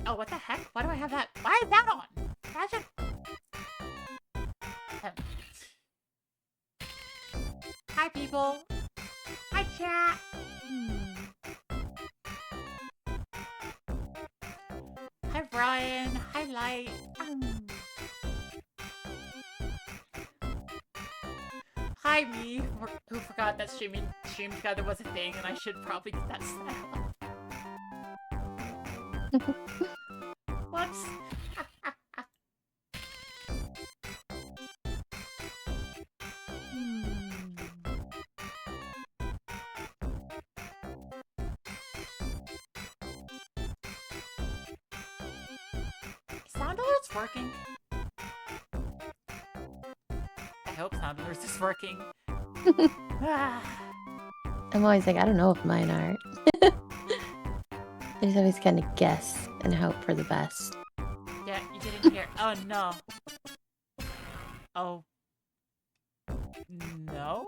Oh, what the heck? Why do I have that? Why is that on? Imagine. Hi, people. Hi, chat. Hi, Brian. Hi, Light. Hi, me, who forgot that stream together was a thing, and I should probably get that set up. Whoops. Sound alert's working. I hope sound alert is working. I'm always like, I don't know if mine are. I just always kind of guess and hope for the best. Yeah, you didn't hear. Oh no. Oh. No?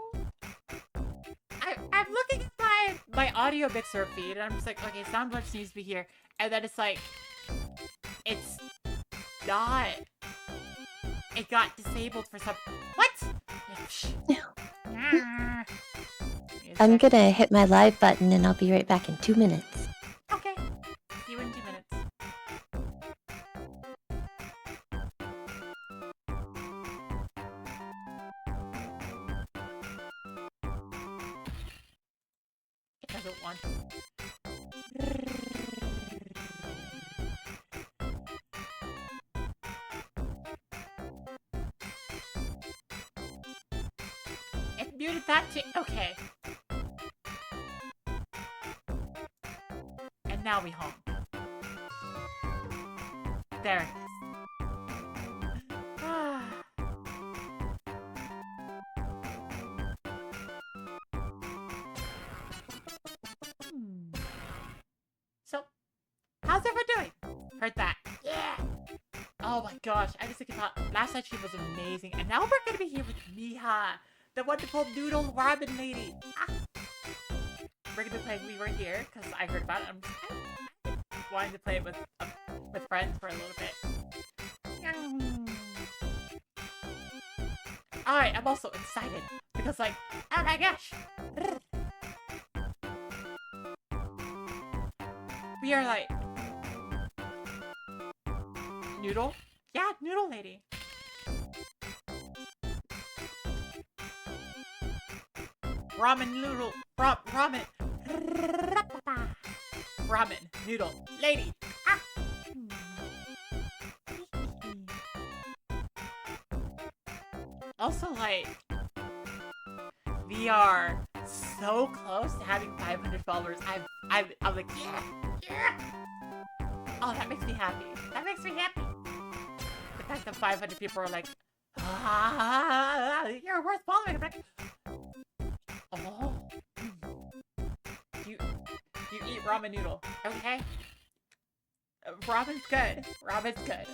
I'm looking at my audio mixer feed, and I'm just like, okay, sound alert needs to be here. And then it's like, it's not. It got disabled for some. What? I'm gonna hit my live button and I'll be right back in 2 minutes. Okay. See you in 2 minutes. It doesn't want. It muted that too. Okay. And now we home. There it is. So, how's everyone doing? Heard that. Yeah! Oh my gosh, I just think about last night's stream was amazing, and now we're gonna be here with Miha, the wonderful noodle ramen lady. We're gonna be playing We Were Here, because I heard about it. I'm just wanting to play it with friends for a little bit. Alright, I'm also excited, because like, oh my gosh! We are like... Noodle? Yeah, noodle lady. Ramen noodle. Ramen. Ramen noodle lady. Also, like, we are so close to having 500 followers. I'm like, yeah. Oh, that makes me happy. That makes me happy. The fact that 500 people are like, you're worth following. I'm like, oh, you eat ramen noodle, okay? Ramen's good. Ramen's good.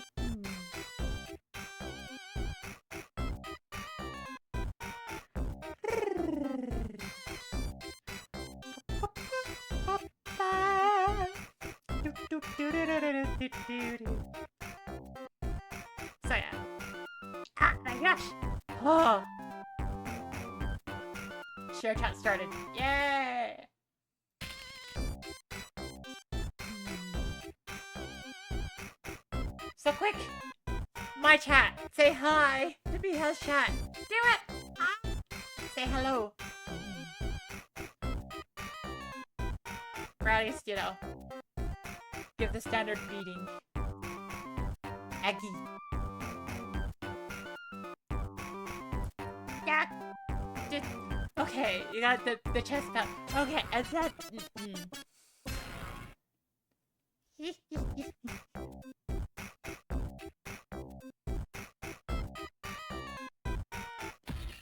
So yeah. Ah, my gosh. Oh. Share chat started. Yay! So quick! My chat! Say hi to Miha's chat! Do it! Say hello! Or at least, you know, give the standard greeting. Aggie. Yeah! Okay, you got the chest up. Okay, and that...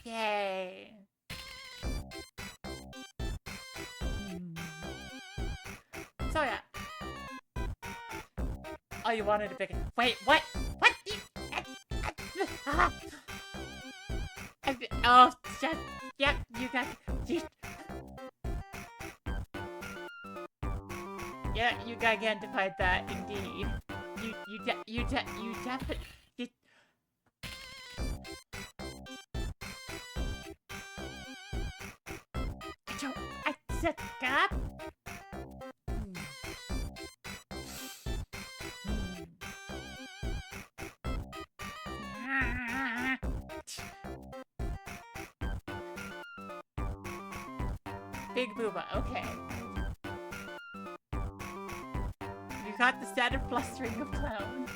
Yay! So yeah. Oh, you wanted to pick it. Wait, what? What? Oh, just... Yep, you got... Yeah, you gigantified that, indeed. You definitely. I said God. Big Booba, okay. You got the standard flustering of clown.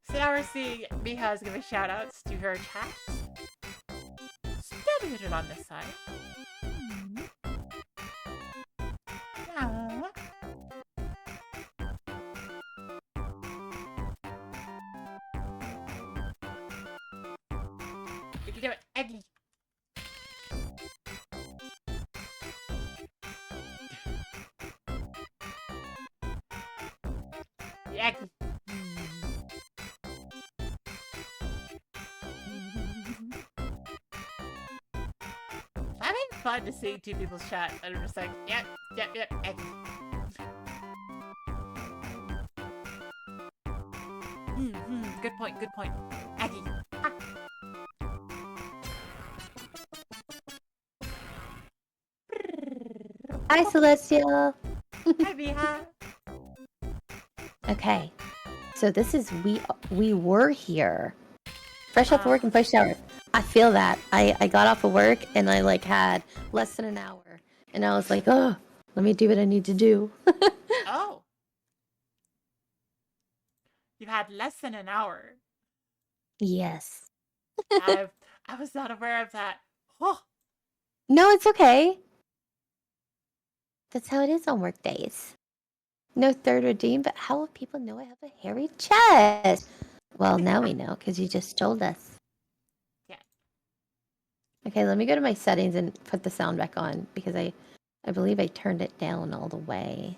So now we're seeing Miha's giving shoutouts to her chat. Still muted on this side. Yeah. You can do it, Eggy. Eggy. I think it's fun to see two people's chat and I'm just like, yep, Eggy. Good point. Eggy. Ah. Hi, Celestial. Hi, Miha. Okay, so this is we were here, fresh off of work and fresh shower. I feel that I got off of work and I like had less than an hour, and I was like, oh, let me do what I need to do. Oh. You've had less than an hour. Yes. I was not aware of that. Oh. No, it's okay. That's how it is on work days. No third redeem, but how will people know I have a hairy chest? Well, now we know because you just told us. Yeah. Okay, let me go to my settings and put the sound back on because I believe I turned it down all the way.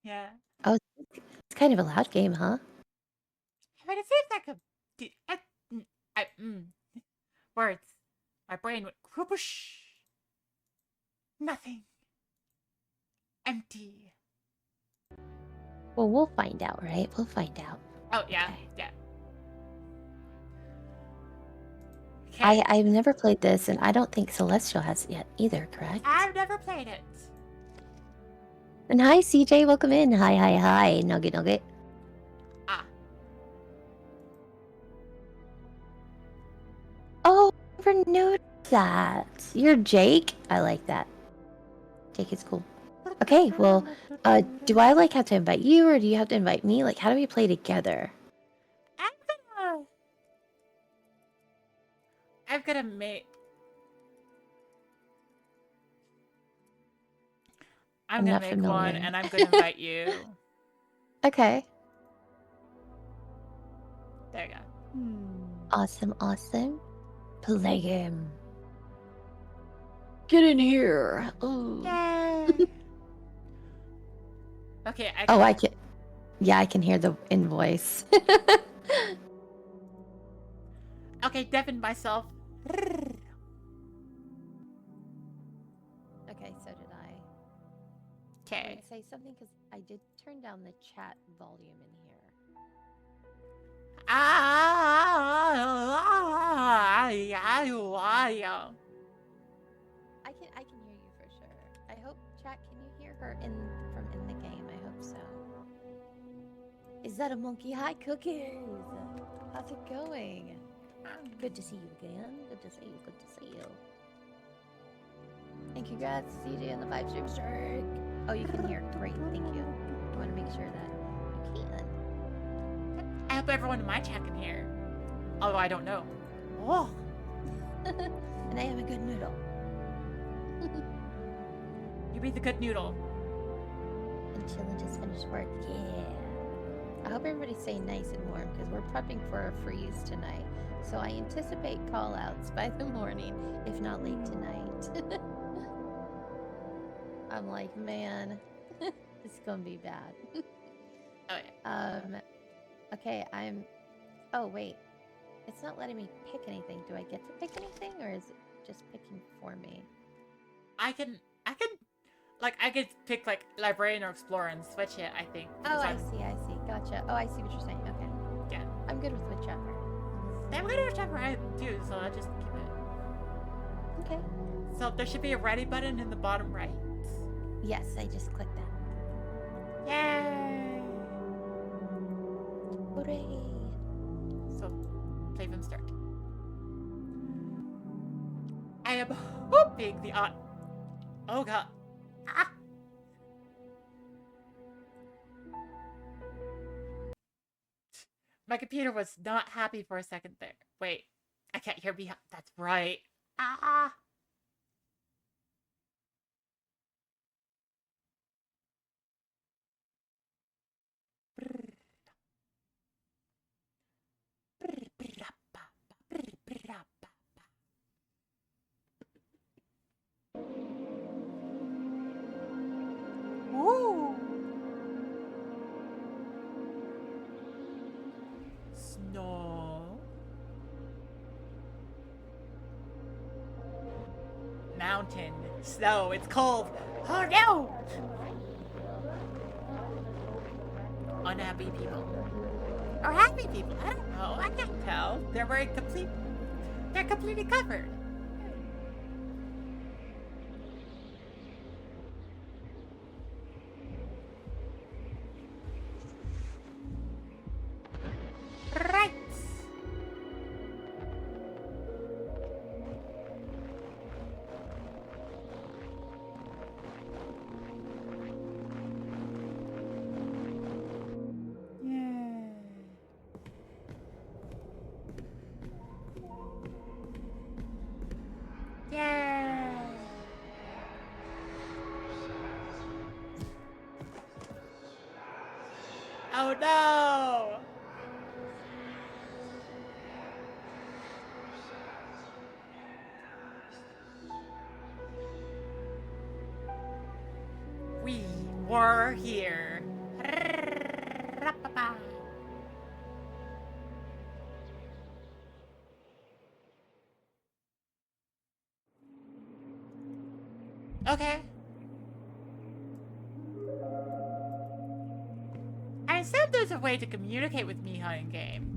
Yeah. Oh, it's kind of a loud game, huh? I mean, it seems like words. My brain went whoosh. Nothing. Empty. Well, we'll find out, right? We'll find out. Oh, yeah. Okay. Yeah. Okay. I've never played this, and I don't think Celestial has yet either, correct? I've never played it. And hi, CJ, welcome in. Hi, Nugget. Ah. Oh, I never noticed that. You're Jake? I like that. Jake is cool. Okay, well, do I like have to invite you, or do you have to invite me? Like, how do we play together? I'm gonna make. I'm gonna not make familiar. one, and I'm gonna invite you. Okay. There you go. Awesome. Play game. Get in here. Ooh. Yay. Okay. I can. Yeah, I can hear the invoice. Okay, Devin, myself. Okay, so did I. Okay. Say something because I did turn down the chat volume in here. I can hear you for sure. I hope chat. Can you hear her from in the game? I hope so. Is that a monkey? Hi, Cookies. How's it going? Good to see you again. Good to see you. And congrats, CJ, on the 5-stream streak. Oh, you can hear. Great, thank you. I want to make sure that you can. I hope everyone in my chat can hear. Although I don't know. Oh. And I am a good noodle. You be the good noodle. Until I just finished work. Yeah. I hope everybody's staying nice and warm because we're prepping for a freeze tonight. So I anticipate call-outs by the morning, if not late tonight. I'm like, man. It's gonna be bad. Oh, yeah. Okay, oh, wait. It's not letting me pick anything. Do I get to pick anything, or is it just picking for me? I can pick like librarian or explorer and switch it, I think. Oh, I see. Gotcha. Oh, I see what you're saying. Okay. Yeah. I'm good with whichever. I'm good with whichever I do, so I'll just keep it. Okay. So there should be a ready button in the bottom right. Yes, I just clicked that. Yay! Hooray! So, play from start. I am hoping the oh god. Ah! My computer was not happy for a second there. Wait, I can't hear behind. That's right. Ah! Woo! Snow. Mountain. Snow. It's cold. Oh no! Unhappy people. Or happy people. I don't know. I can't tell. They're completely covered. Right. Yeah. Oh no! We were here. Okay. I said there's a way to communicate with Miha in game.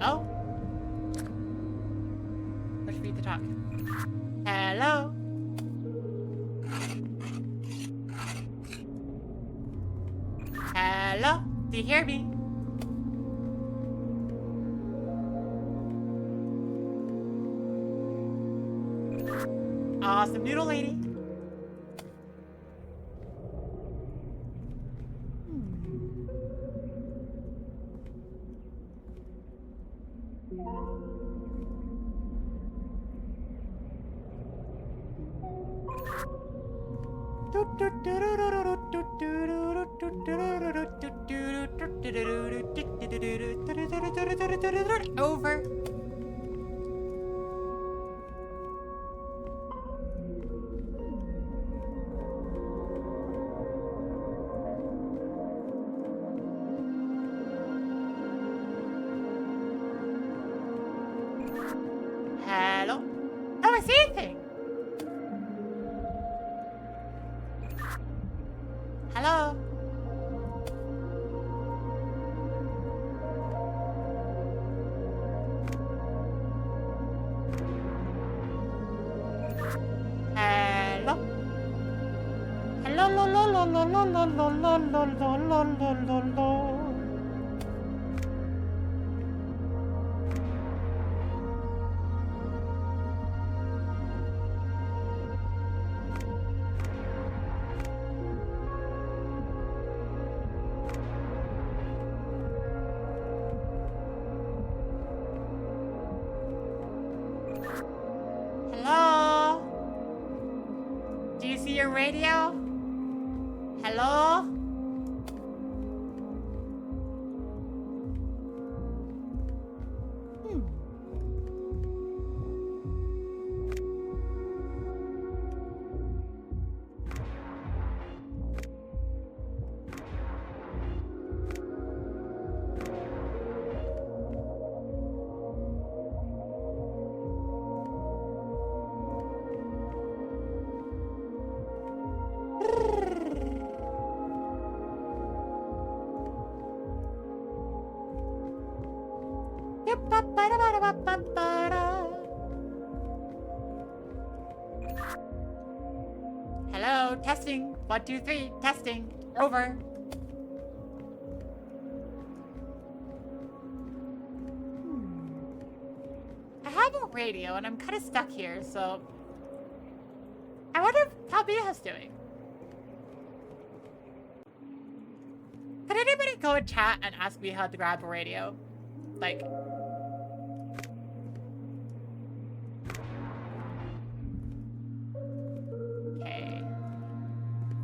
Oh. Let's read the talk. Hello. Hello. Do you hear me? Awesome noodle lady. Over. Hello? Oh, I see anything. Hello? Hello? Hello, lo, lo, lo, lo, lo, lo, lo, lo, lo, lo, lo, lo, lo. Hello? Do you see your radio? Hello? Hello, testing. 1, 2, 3, testing. Over. I have a radio and I'm kind of stuck here, so I wonder how Mia's doing. Could anybody go in chat and ask me how to grab a radio? Like, okay.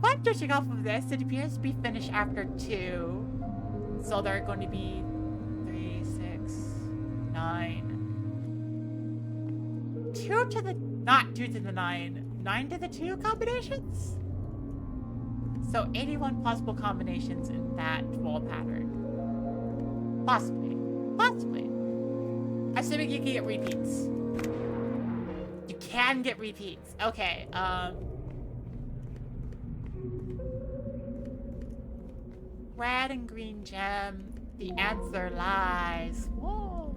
But judging off of this, it appears to be finished after 2. So there are going to be 3, 6, 9. 2 to the, not 2 to the 9, 9 to the 2 combinations? So 81 possible combinations in that wall pattern. Possibly. Possibly. Assuming you can get repeats. You can get repeats. Okay, red and green gem. The answer lies. Whoa.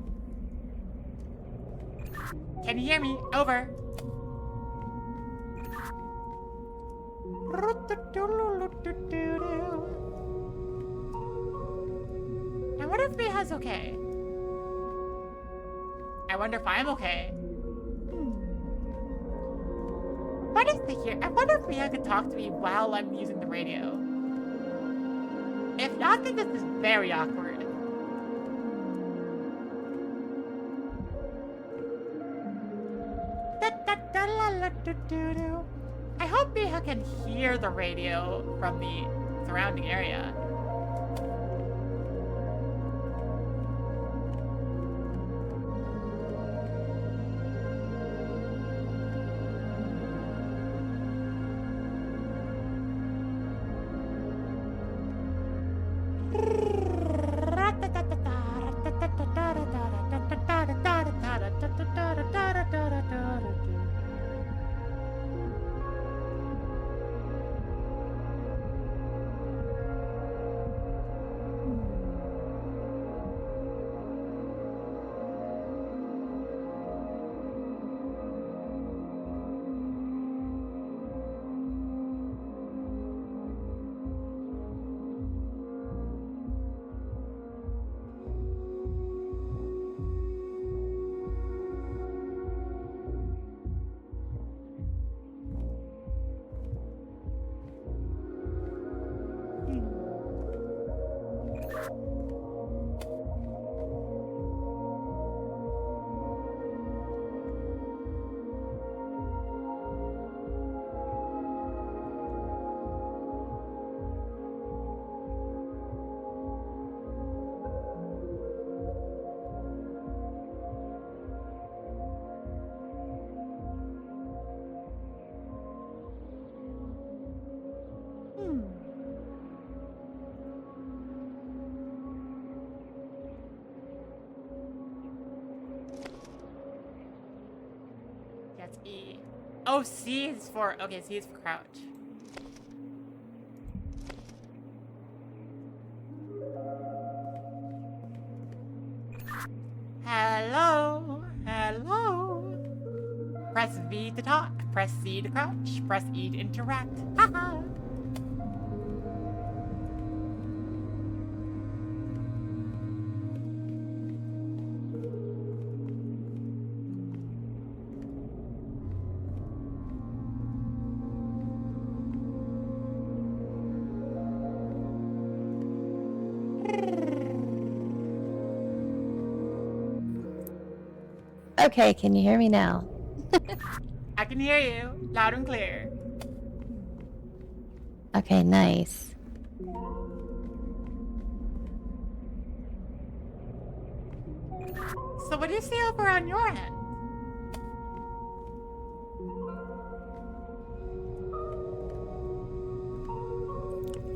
Can you hear me? Over. I wonder if Mia's okay. I wonder if I'm okay. What is the here? I wonder if Mia could talk to me while I'm using the radio. If not, then this is very awkward. I hope Mia can hear the radio from the surrounding area. That's E. Oh, C is for... Okay, C is for crouch. Hello? Hello? Press V to talk. Press C to crouch. Press E to interact. Haha! Okay, can you hear me now? I can hear you. Loud and clear. Okay, nice. So what do you see over on your end?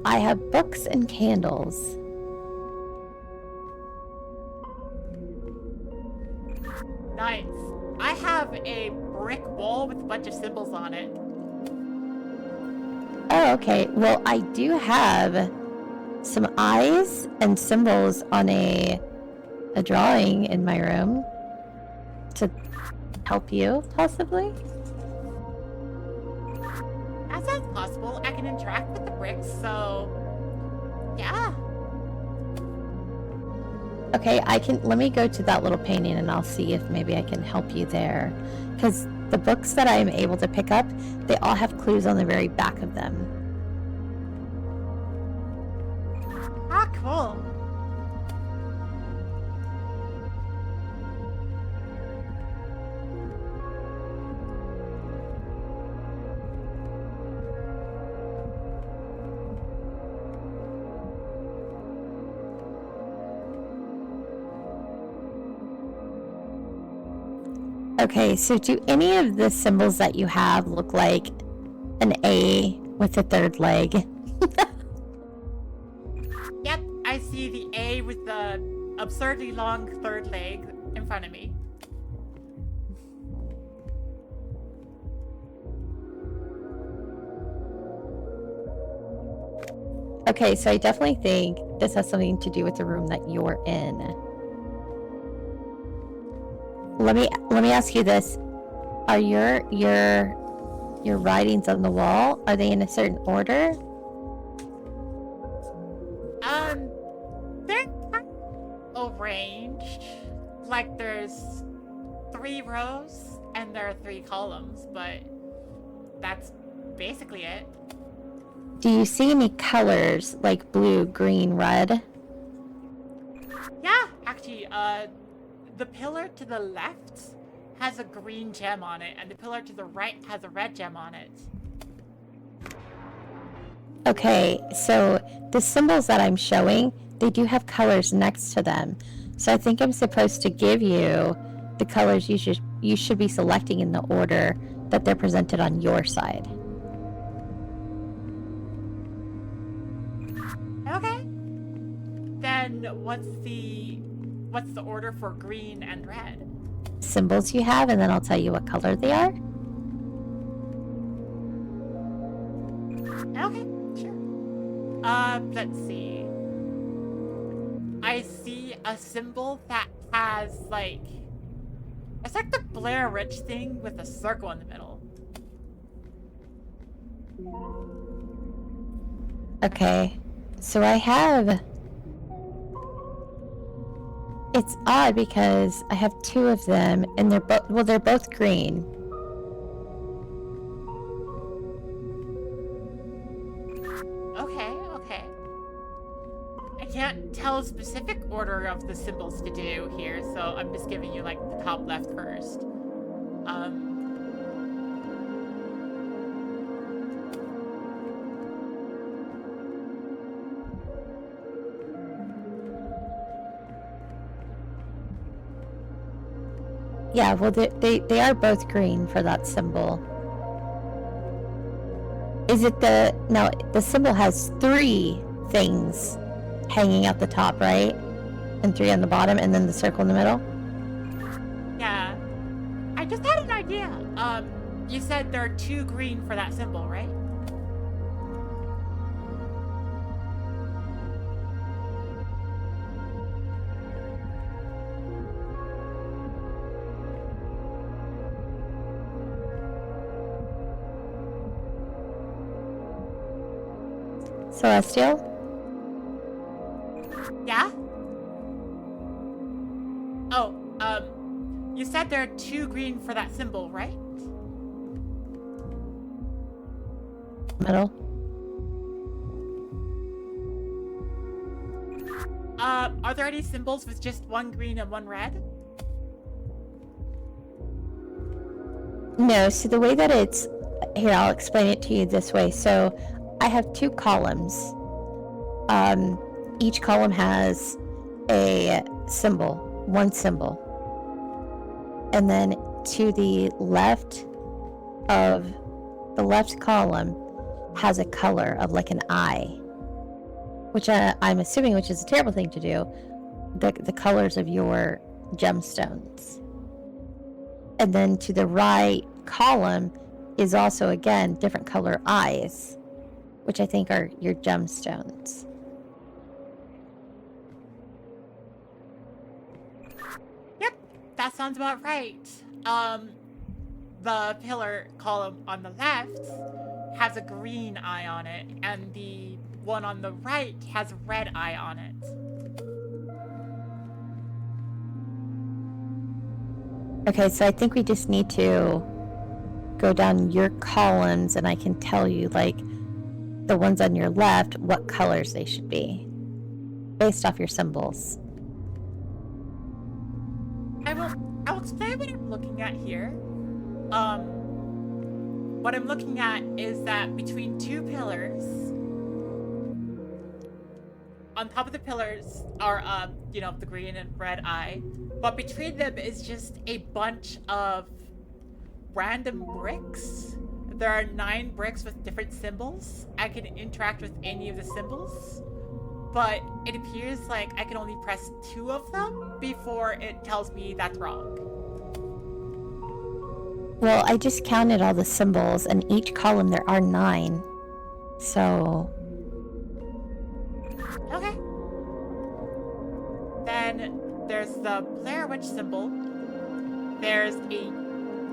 I have books and candles. Nice. I have a brick wall with a bunch of symbols on it. Oh, okay. Well, I do have some eyes and symbols on a a drawing in my room to help you, possibly. That sounds possible. I can interact with the bricks, so yeah. Okay, let me go to that little painting and I'll see if maybe I can help you there. Because the books that I'm able to pick up, they all have clues on the very back of them. Ah, cool. Okay, so do any of the symbols that you have look like an A with a third leg? Yep, I see the A with the absurdly long third leg in front of me. Okay, so I definitely think this has something to do with the room that you're in. Let me ask you this: are your writings on the wall, are they in a certain order? They're kind of arranged. Like there's 3 rows and there are 3 columns, but that's basically it. Do you see any colors like blue, green, red? Yeah, actually, the pillar to the left has a green gem on it, and the pillar to the right has a red gem on it. Okay, so the symbols that I'm showing, they do have colors next to them. So I think I'm supposed to give you the colors you should be selecting in the order that they're presented on your side. Okay. Then what's the order for green and red? Symbols you have, and then I'll tell you what color they are. Okay, sure. Let's see. I see a symbol that has like it's like the Blair Witch thing with a circle in the middle. Okay, so I have... It's odd because I have 2 of them, and they're both green. Okay. I can't tell a specific order of the symbols to do here, so I'm just giving you like the top left first. Yeah, well, they are both green for that symbol. Is it now, the symbol has 3 things hanging out the top, right? And 3 on the bottom, and then the circle in the middle? Yeah. I just had an idea. You said there are 2 green for that symbol, right? Celestial? Yeah? Oh, you said there are 2 green for that symbol, right? Middle? Are there any symbols with just 1 green and 1 red? No, so the way that it's... Here, I'll explain it to you this way. So, I have 2 columns. Each column has a symbol, 1 symbol. And then to the left of the left column has a color of like an eye, which I'm assuming, which is a terrible thing to do, the colors of your gemstones. And then to the right column is also, again, different color eyes, which I think are your gemstones. that sounds about right. The pillar column on the left has a green eye on it, and the one on the right has a red eye on it. Okay, so I think we just need to go down your columns, and I can tell you, like, the ones on your left, what colors they should be, based off your symbols. I'll explain what I'm looking at here. What I'm looking at is that between two pillars, on top of the pillars are, the green and red eye, but between them is just a bunch of random bricks. There are 9 bricks with different symbols. I can interact with any of the symbols, but it appears like I can only press 2 of them before it tells me that's wrong. Well, I just counted all the symbols, and each column there are 9. So... Okay. Then there's the Blair Witch symbol. There's a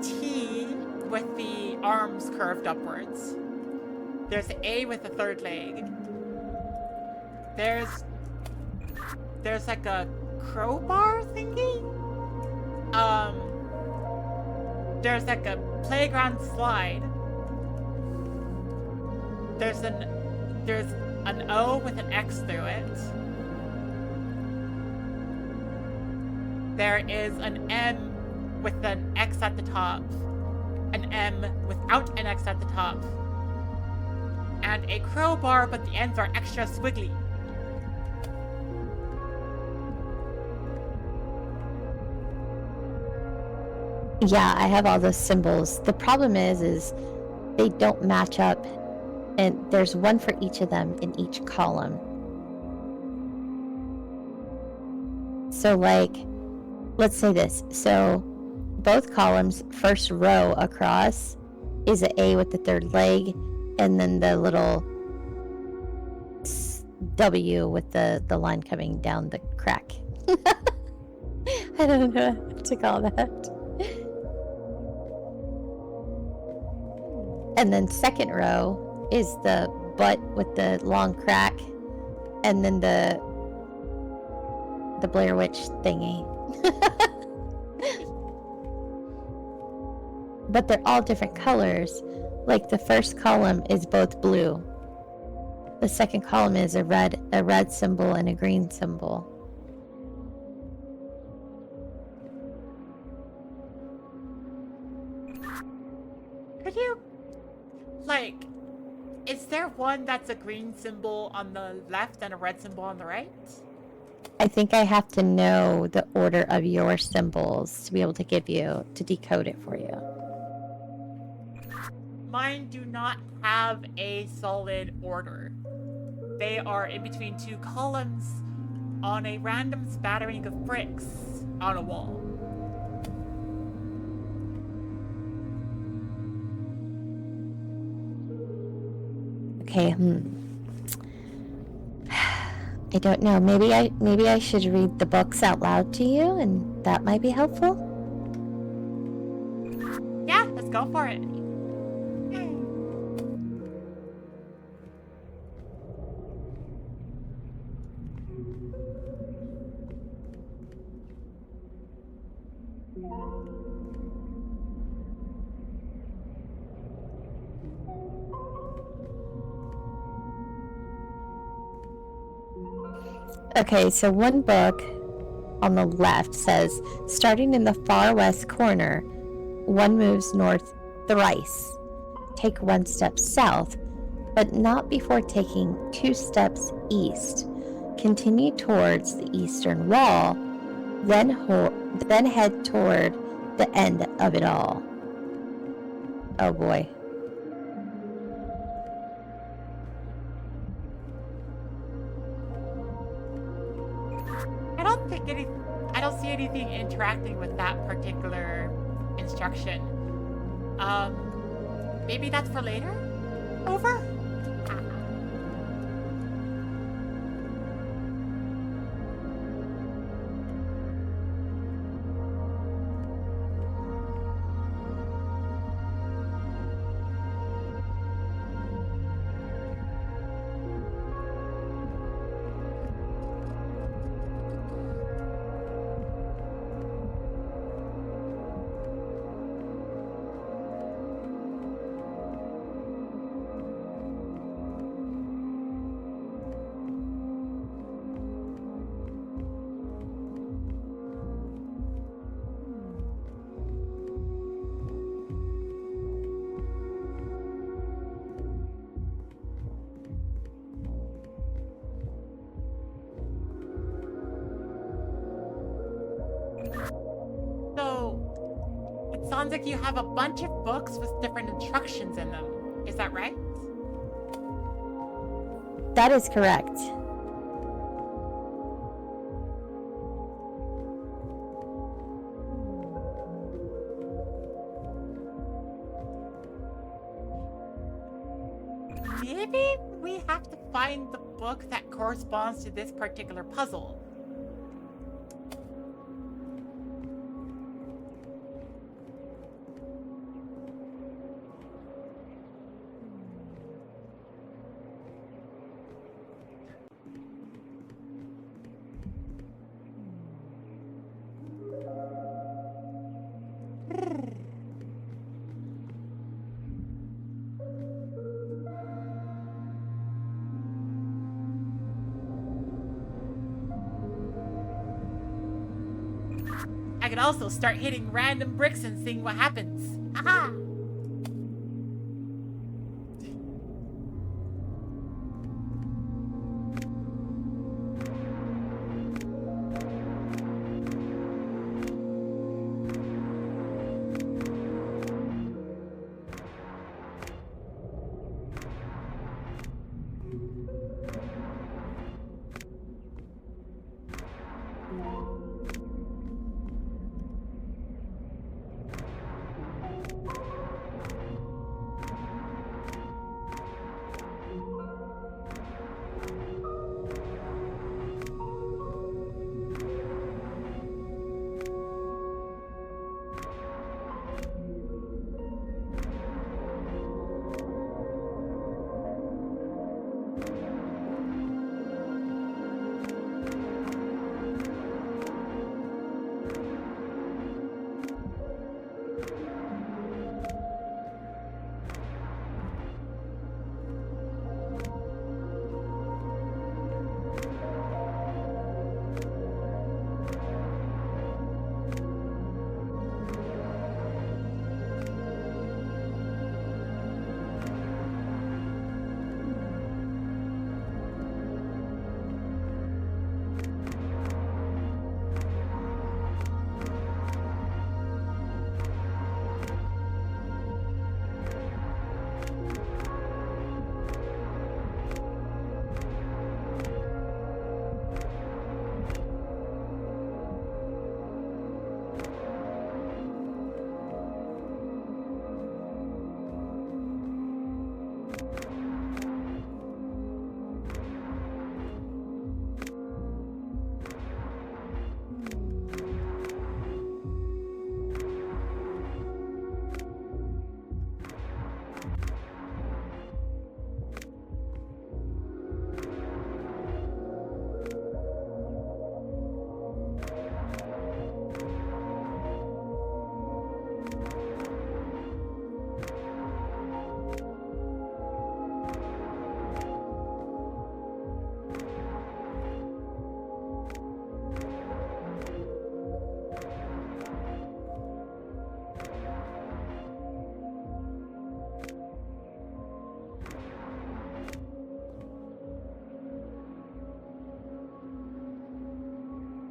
T with the arms curved upwards. There's an A with the third leg. There's like a crowbar thingy. There's like a playground slide. There's an O with an X through it. There is an M with an X at the top, an M without an X at the top, and a crowbar, but the ends are extra squiggly. Yeah, I have all those symbols. The problem is they don't match up, and there's one for each of them in each column. So, like, let's say this. So, both columns, first row across, is an A with the third leg, and then the little W with the line coming down the crack. I don't know what to call that. And then second row is the butt with the long crack, and then the Blair Witch thingy. But they're all different colors. Like the first column is both blue. The second column is a red symbol and a green symbol. Could you, like, is there one that's a green symbol on the left and a red symbol on the right? I think I have to know the order of your symbols to be able to decode it for you. Mine do not have a solid order. They are in between 2 columns on a random spattering of bricks on a wall. Okay, I don't know. Maybe I should read the books out loud to you, and that might be helpful. Yeah, let's go for it. Okay, so one book on the left says, starting in the far west corner, one moves north thrice. Take 1 step south, but not before taking 2 steps east. Continue towards the eastern wall, then head toward the end of it all. Oh boy. I don't see anything interacting with that particular instruction. Maybe that's for later? Over? sounds like you have a bunch of books with different instructions in them. Is that right? That is correct. Maybe we have to find the book that corresponds to this particular puzzle. I can also start hitting random bricks and seeing what happens. Haha!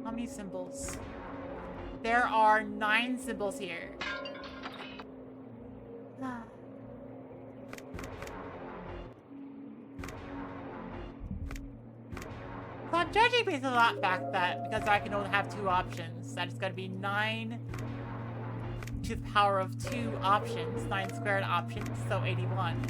How many symbols? There are 9 symbols here. So I'm judging based on that fact that because I can only have 2 options, that it's going to be 9 to the power of 2 options, 9 squared options, so 81.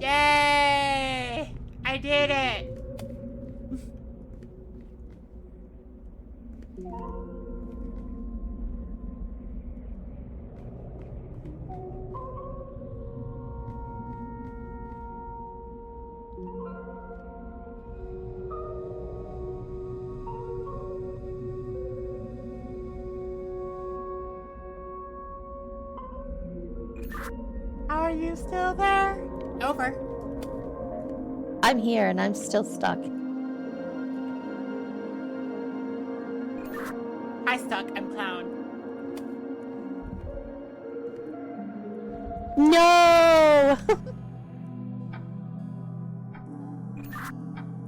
Yay! I did it! Are you still there? Over. I'm here and I'm still stuck. Hi, Stuck. I'm Clown. No!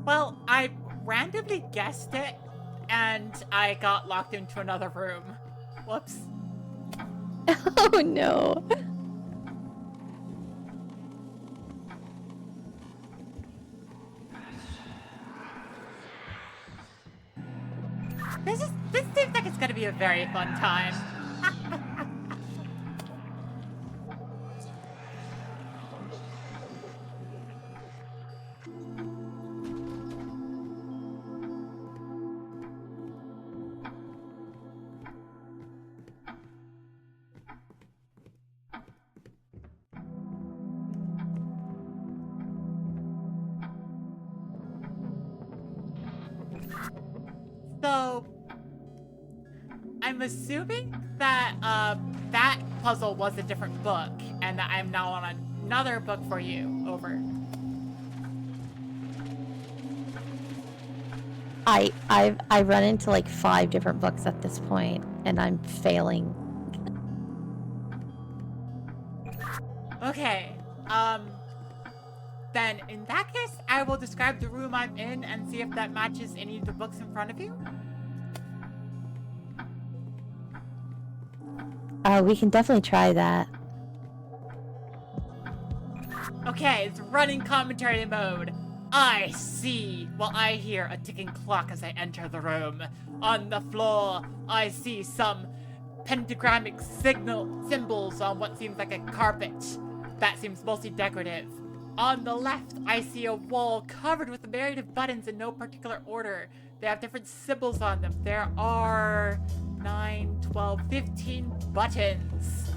Well, I randomly guessed it, and I got locked into another room. Whoops. Oh no. This seems like it's gonna be a very fun time. So, I'm assuming that that puzzle was a different book, and that I'm now on another book for you. Over. I run into like 5 different books at this point, and I'm failing. Okay. Then in that case, I will describe the room I'm in and see if that matches any of the books in front of you. We can definitely try that. Okay, it's running commentary mode. I hear a ticking clock as I enter the room. On the floor, I see some pentagrammic symbols on what seems like a carpet. That seems mostly decorative. On the left, I see a wall covered with a myriad of buttons in no particular order. They have different symbols on them. There are 9, 12, 15 buttons.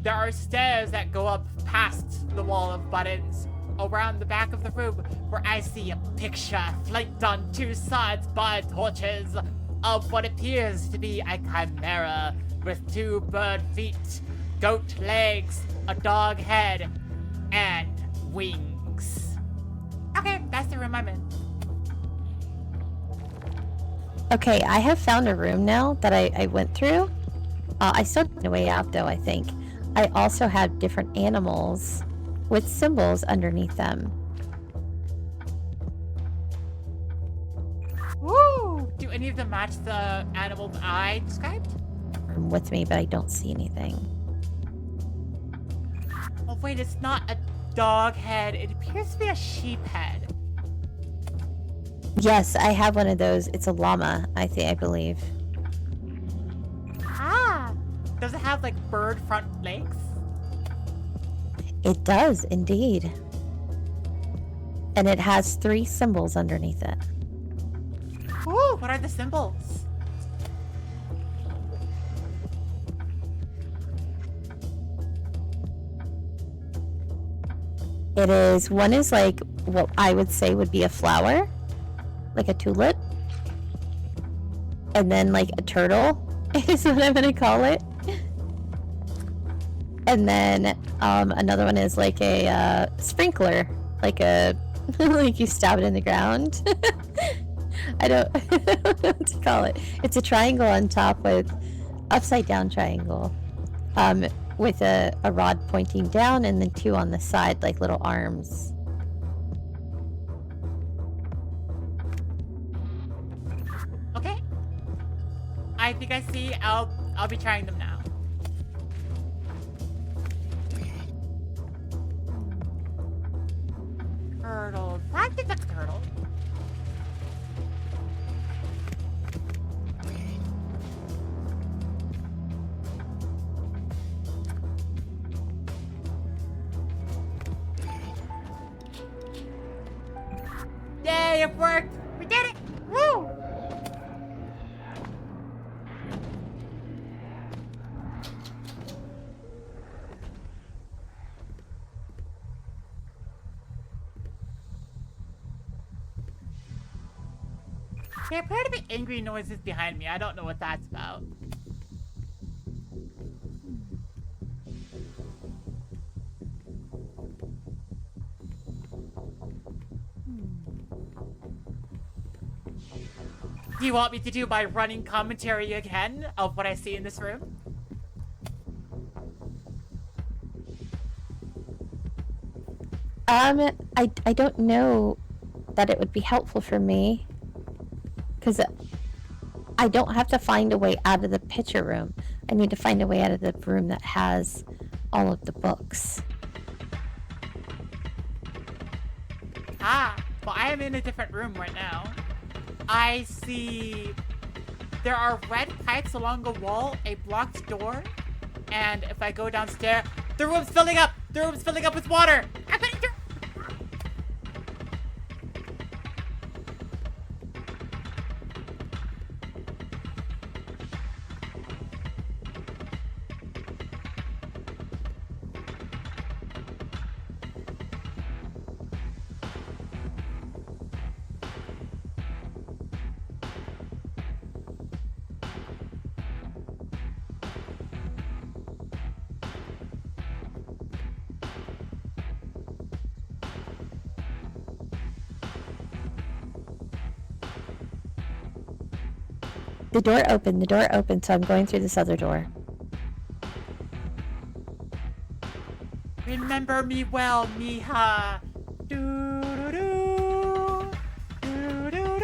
There are stairs that go up past the wall of buttons around the back of the room, where I see a picture flanked on 2 sides by torches of what appears to be a chimera with 2 bird feet, goat legs, a dog head, and wings. Okay, that's the room I'm in. Okay, I have found a room now that I went through. I still have a way out though, I think. I also have different animals with symbols underneath them. Woo! Do any of them match the animals I described? With me, but I don't see anything. Oh wait, it's not a dog head. It appears to be a sheep head. Yes, I have one of those. It's a llama, I believe. Ah! Does it have like bird front legs? It does, indeed. And it has 3 symbols underneath it. Ooh, what are the symbols? One is like what I would say would be a flower, like a tulip. And then like a turtle is what I'm gonna call it. And then another one is like a sprinkler, like a like you stab it in the ground. I don't know what to call it. It's a triangle on top with upside down triangle, with a rod pointing down and then 2 on the side like little arms. Okay. I think I see. I'll be trying them now. Turtle. I think that's turtle. Yay, it worked! We did it! Woo! There appear to be angry noises behind me. I don't know what that's about. Do you want me to do my running commentary again of what I see in this room? I don't know that it would be helpful for me. Because I don't have to find a way out of the picture room. I need to find a way out of the room that has all of the books. Ah, well, I am in a different room right now. I see there are red pipes along the wall, a blocked door, and if I go downstairs, the room's filling up! The room's filling up with water! I'm gonna do- The door opened, so I'm going through this other door. Remember me well, mija. Doo-doo-doo. Doo-doo-doo.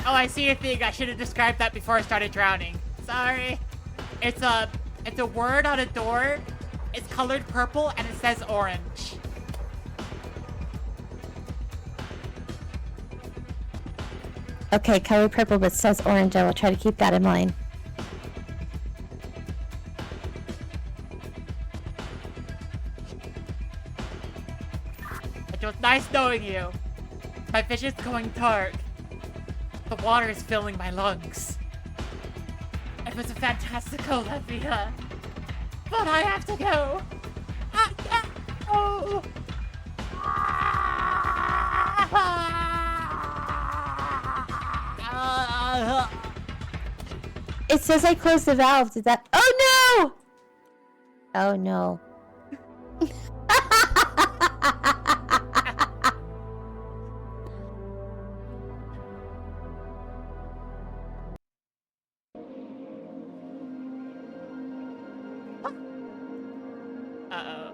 Oh, I see a thing. I should have described that before I started drowning. Sorry. It's a word on a door. It's colored purple and it says orange. Okay, color purple but says orange. I will try to keep that in mind. It was nice knowing you. My vision's going dark. The water is filling my lungs. It was a fantastical Levia. But I have to go. Oh. It says I closed the valve. Did that? Oh no! Oh no. Uh-oh.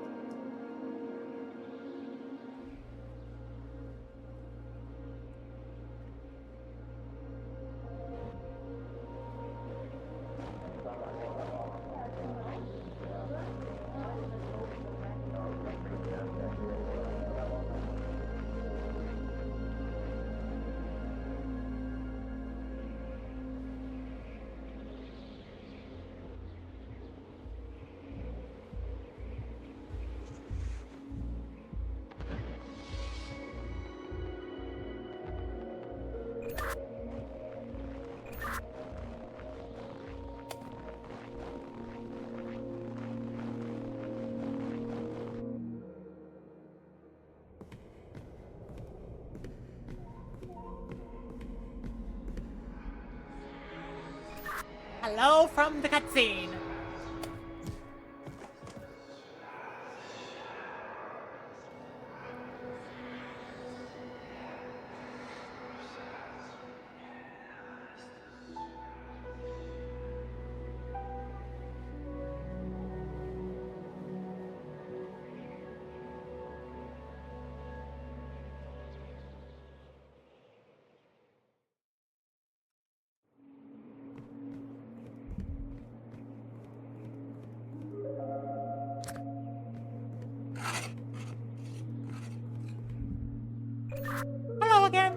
Hello from the cutscene. Hello again.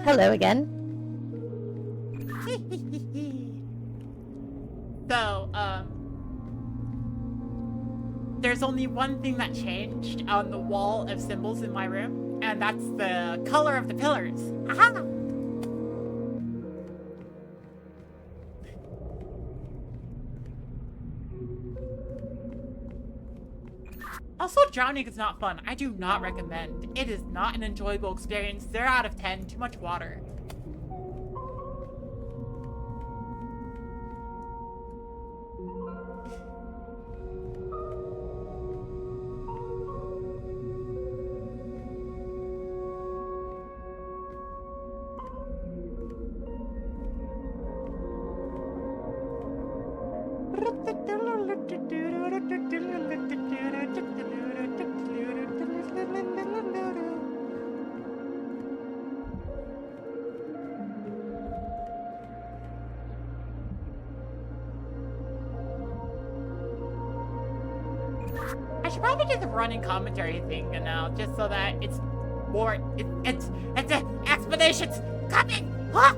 Hello again. So, there's only one thing that changed on the wall of symbols in my room, and that's the color of the pillars. Aha! Also, drowning is not fun. I do not recommend. It is not an enjoyable experience. 0 out of 10. Too much water. I should probably do the running commentary thing now, just so that it's more. It's explanations coming. Huh?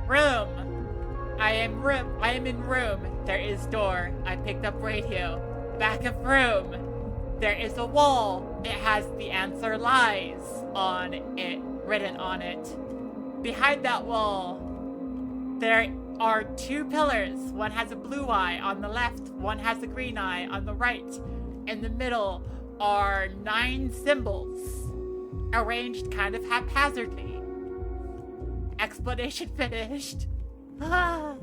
Room. I am in room. There is door. I picked up radio. Back of room. There is a wall. It has the answer lies on it, written on it. Behind that wall, there are 2 pillars. One has a blue eye on the left. One has a green eye on the right. In the middle are 9 symbols, arranged kind of haphazardly. Explanation finished. Ah.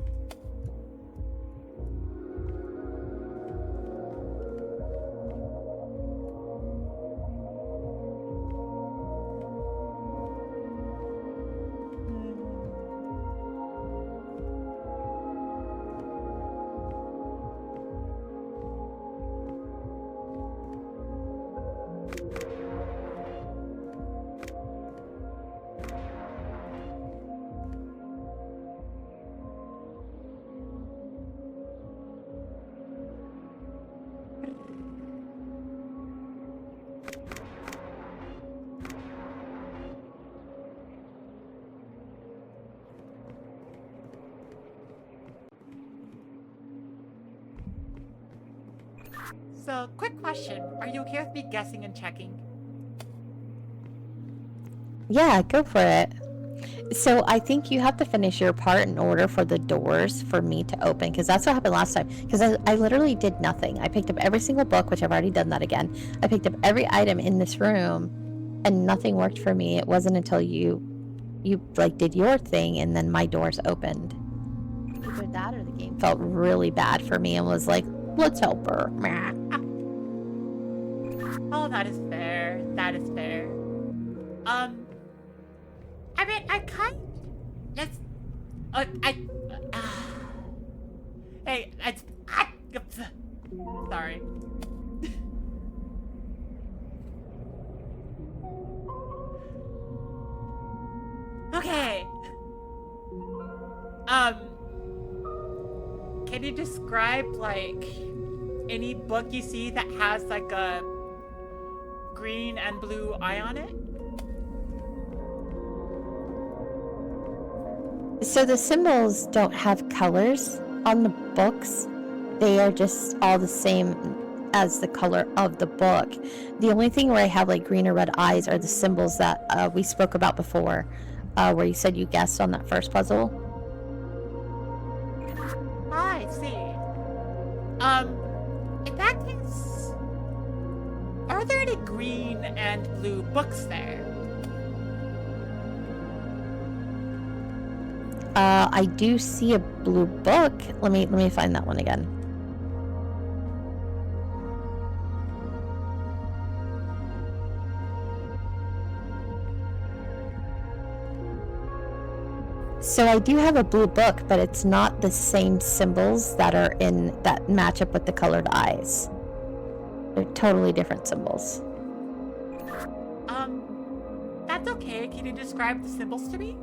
So, quick question. Are you okay with me guessing and checking? Yeah, go for it. So I think you have to finish your part in order for the doors for me to open, because that's what happened last time. Because I literally did nothing. I picked up every single book, which I've already done that again. I picked up every item in this room, and nothing worked for me. It wasn't until you like did your thing, and then my doors opened. Either that or the game felt really bad for me and was like, let's help her. Oh, that is fair. That is fair. I mean, I kind. It's. Hey, it's. Sorry. Okay. Can you describe, like, any book you see that has, like, a green and blue eye on it? So the symbols don't have colors on the books. They are just all the same as the color of the book. The only thing where I have like green or red eyes are the symbols that we spoke about before, where you said you guessed on that first puzzle. I see. In that case, are there any green and blue books there? I do see a blue book. Let me find that one again. So I do have a blue book, but it's not the same symbols that are in that match up with the colored eyes. They're totally different symbols. That's okay. Can you describe the symbols to me?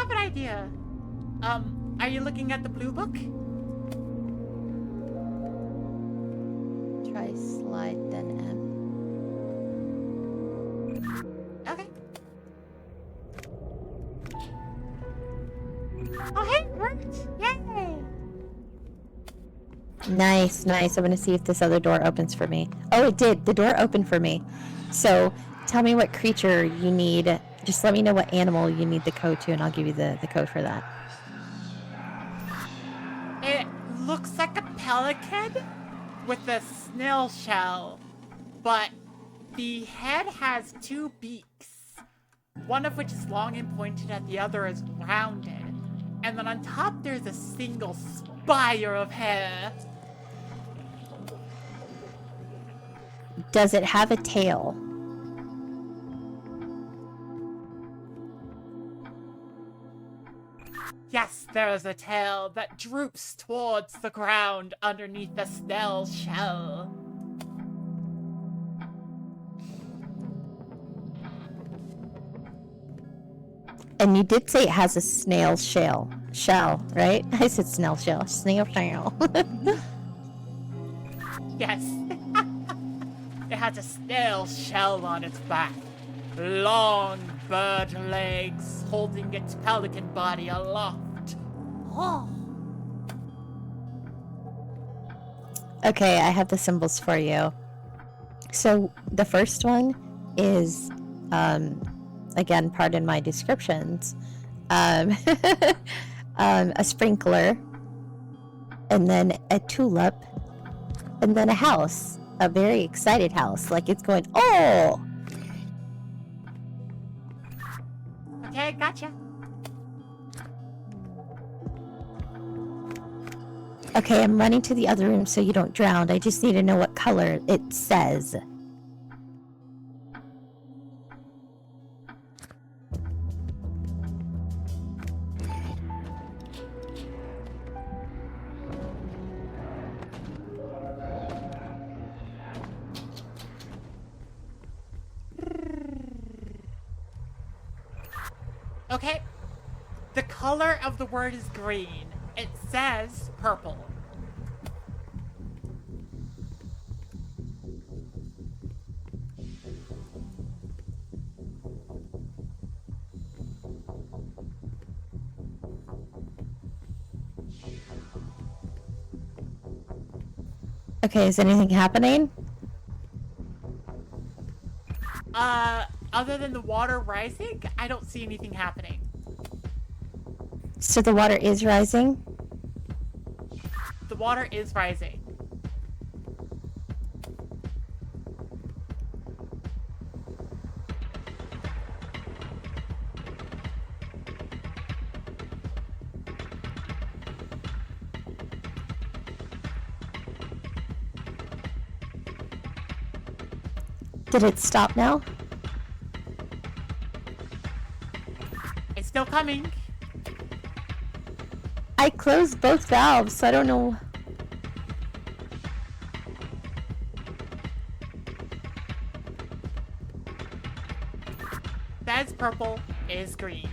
have an idea. Are you looking at the blue book? Try slide then M. Okay. Oh, hey, it worked! Yay! Nice, nice. I'm gonna see if this other door opens for me. Oh, it did. The door opened for me. So tell me what creature you need. Just let me know what animal you need the code to, and I'll give you the code for that. It looks like a pelican with a snail shell, but the head has two beaks, one of which is long and pointed and the other is rounded. And then on top there's a single spire of hair. Does it have a tail? Yes, there is a tail that droops towards the ground underneath the snail shell. And you did say it has a snail shell. Shell, right? I said snail shell. Snail shell. Yes. It has a snail shell on its back. Long bird legs holding its pelican body aloft. Oh. Okay, I have the symbols for you. So the first one is, again, pardon my descriptions, a sprinkler, and then a tulip, and then a house, a very excited house, like it's going, oh! Okay, gotcha. Okay, I'm running to the other room so you don't drown. I just need to know what color it says. Okay. The color of the word is green. It says purple. Okay, is anything happening? Other than the water rising, I don't see anything happening. So the water is rising? The water is rising. Did it stop now? It's still coming. I closed both valves, so I don't know. That's purple, is green.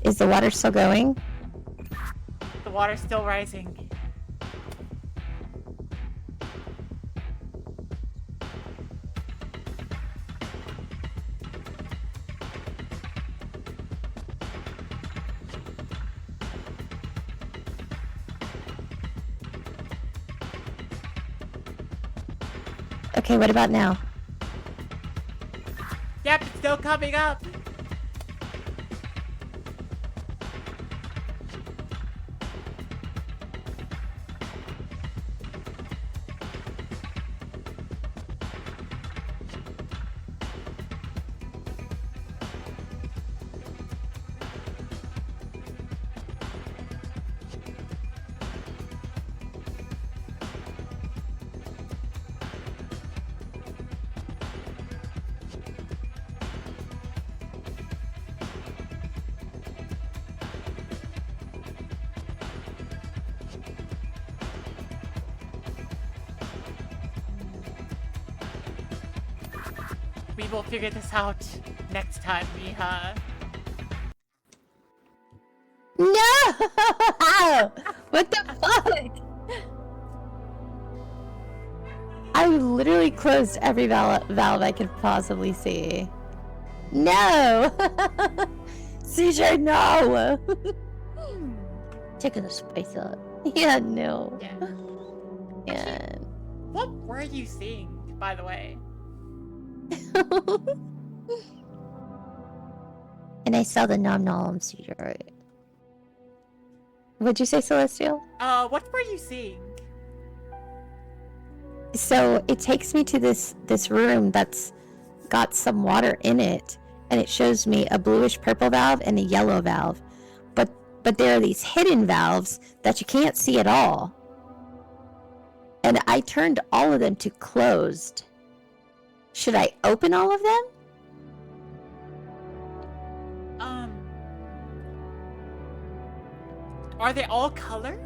Is the water still going? The water's still rising. Okay, what about now? Yep, it's still coming up. We will figure this out next time, Miha. No! What the fuck? I literally closed every valve I could possibly see. No! Seizure, no! Taking the spice up. Yeah, no. Yeah. Yeah. What were you seeing, by the way? And I saw the nom seizure. What'd you say, Celestial? What were you seeing? So it takes me to this room that's got some water in it, and it shows me a bluish purple valve and a yellow valve. But there are these hidden valves that you can't see at all. And I turned all of them to closed. Should I open all of them? Are they all colored?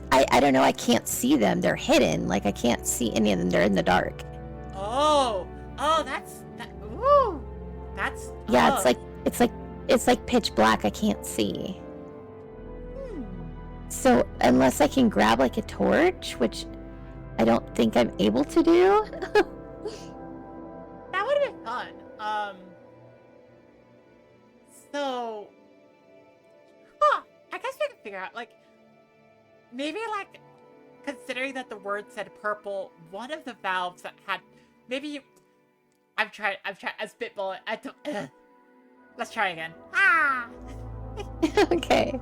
I don't know, I can't see them. They're hidden. Like, I can't see any of them. They're in the dark. Oh, ooh, that's. Yeah, it's like pitch black. I can't see. So unless I can grab like a torch, which I don't think I'm able to do. That would have been fun. So, I guess we can figure out, like, maybe, like, considering that the word said purple, one of the valves that had, maybe I've tried, a spitball it, let's try again. Ah! Okay.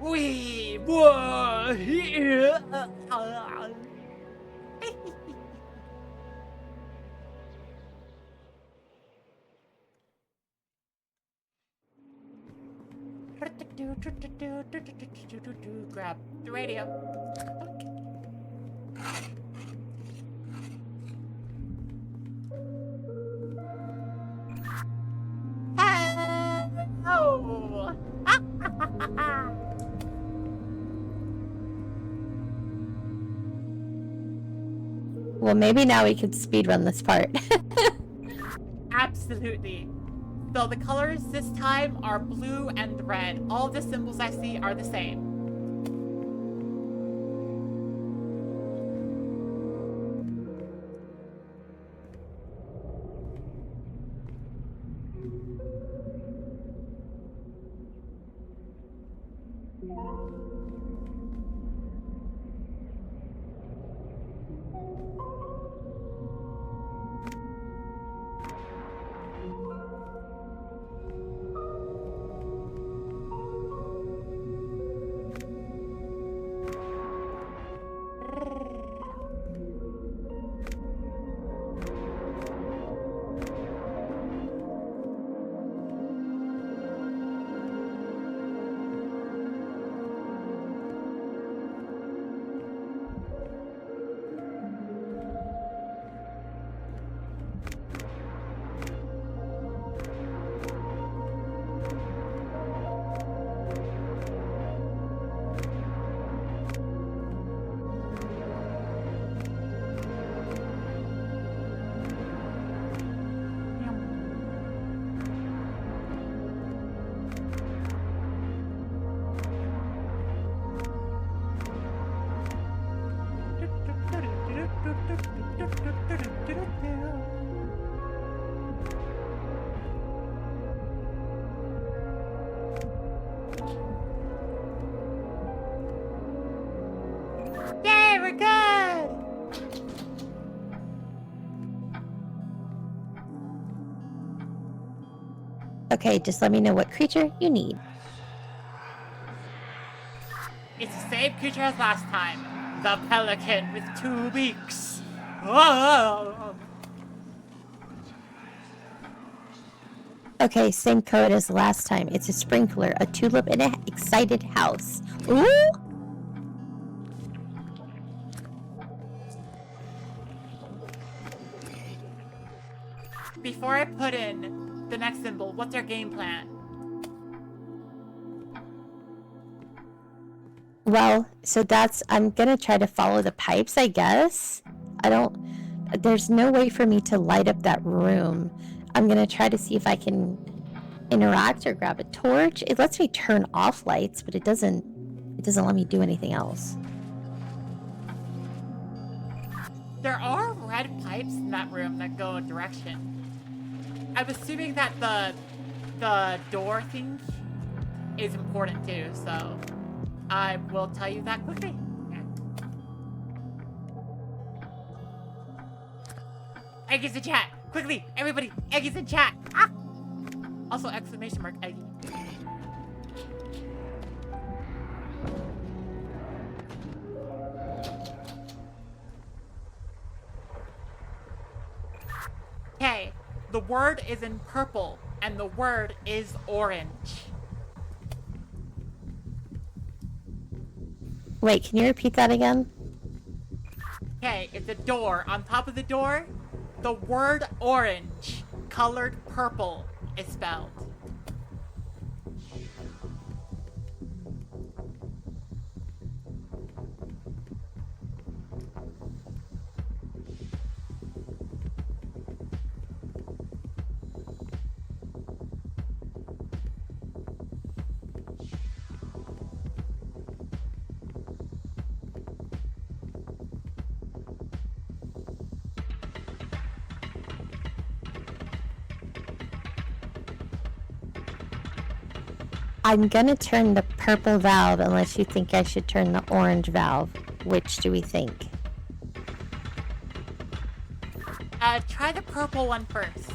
We were here. Grab the radio. Oh. Well, maybe now we could speedrun this part. Absolutely. So the colors this time are blue and red. All the symbols I see are the same. good! Okay, just let me know what creature you need. It's the same creature as last time. The pelican with 2 beaks. Oh! Okay, same code as last time. It's a sprinkler, a tulip, and an excited house. Ooh! Before I put in the next symbol, what's our game plan? Well, so I'm gonna try to follow the pipes, I guess. There's no way for me to light up that room. I'm gonna try to see if I can interact or grab a torch. It lets me turn off lights, but it doesn't let me do anything else. There are red pipes in that room that go a direction. I'm assuming that the door thing is important too, so I will tell you that quickly. Eggy's in chat! Quickly! Everybody! Eggy's in chat! Ah! Also, exclamation mark Eggy. Okay, the word is in purple, and the word is orange. Wait, can you repeat that again? Okay, it's a door. On top of the door, the word orange, colored purple, is spelled. I'm gonna turn the purple valve unless you think I should turn the orange valve. Which do we think? Try the purple one first.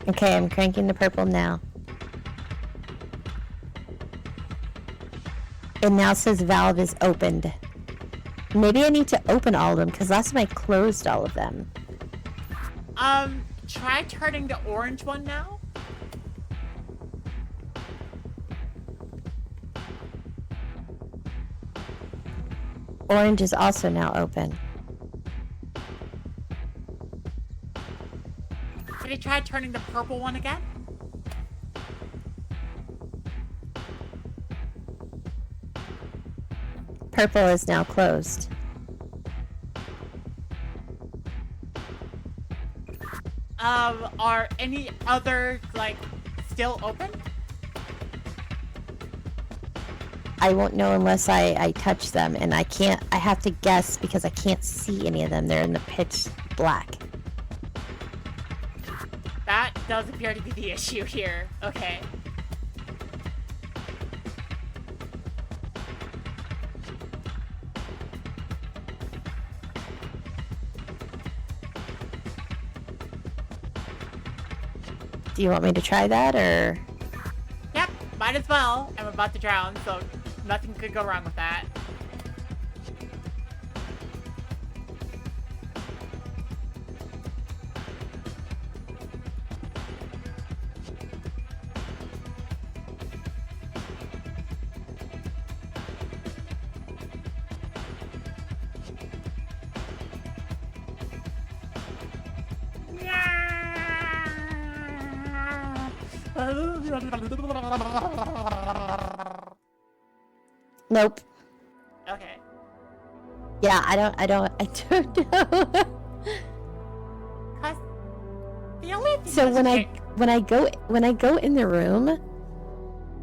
Okay, I'm cranking the purple now. It now says valve is opened. Maybe I need to open all of them because last time I closed all of them. Try turning the orange one now. Orange is also now open. Should I try turning the purple one again? Purple is now closed. Are any other, like, still open? I won't know unless I touch them, and I have to guess because I can't see any of them. They're in the pitch black. That does appear to be the issue here. Okay. Do you want me to try that, or? Yep, might as well. I'm about to drown, so nothing could go wrong with that. Nope. Okay. Yeah, I don't know. Cause the only thing So is when I go in the room,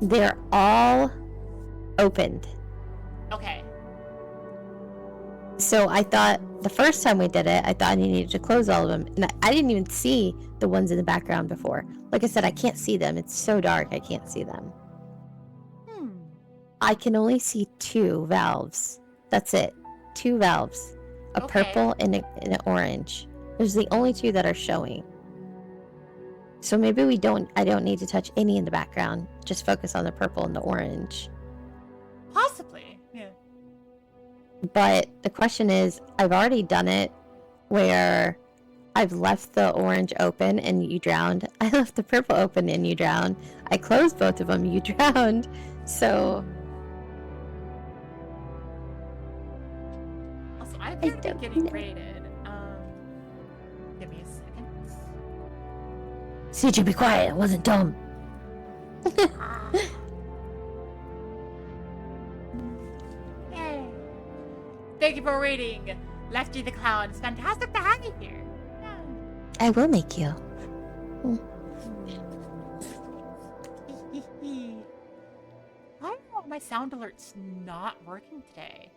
they're all opened. Okay. So I thought the first time we did it, I thought I needed to close all of them, and I didn't even see the ones in the background before. Like I said, I can't see them. It's so dark, I can't see them. I can only see 2 valves. That's it. 2 valves. A Okay. purple and an orange. Those are the only 2 that are showing. So maybe I don't need to touch any in the background. Just focus on the purple and the orange. Possibly. Yeah. But the question is, I've already done it where I've left the orange open and you drowned. I left the purple open and you drowned. I closed both of them, you drowned. So Also, I'm I going to don't be getting know. raided. Give me a second. CJ, be quiet. It wasn't dumb. Yay. Thank you for raiding Lefty the Clown. It's fantastic to have you here. I will make you. I don't know, my sound alert's not working today.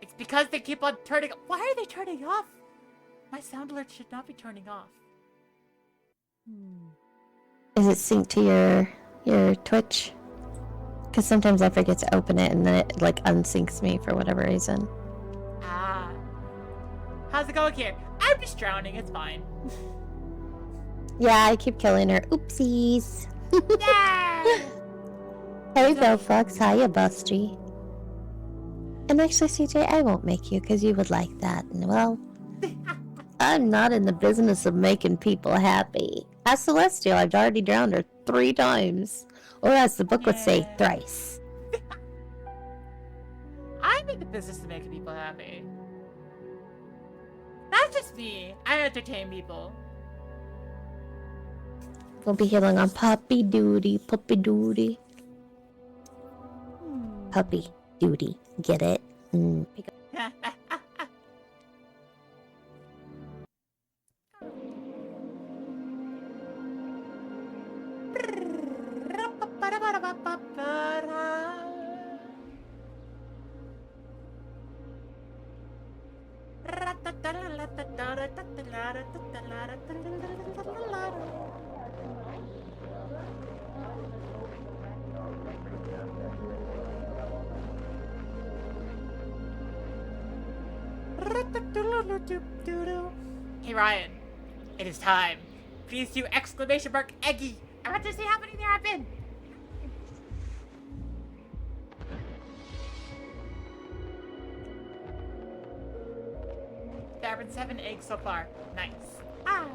It's because they keep on turning. Why are they turning off? My sound alert should not be turning off. Is it synced to your Twitch? Because sometimes I forget to open it and then it like unsyncs me for whatever reason. Ah. How's it going here? I'm just drowning. It's fine. Yeah, I keep killing her. Oopsies. Yay! Hey, Fox. Hiya, Busty. And actually, CJ, I won't make you because you would like that. And well, I'm not in the business of making people happy. As Celestial, I've already drowned her 3 times. Or as the book would say, thrice. I'm in the business of making people happy. That's just me. I entertain people. We'll be healing on puppy duty, puppy duty. Puppy duty. Get it? Pick up. Hey Ryan, it is time. Please do exclamation mark Eggy. I want to see how many there have been. There have been 7 eggs so far. Nice. Ah.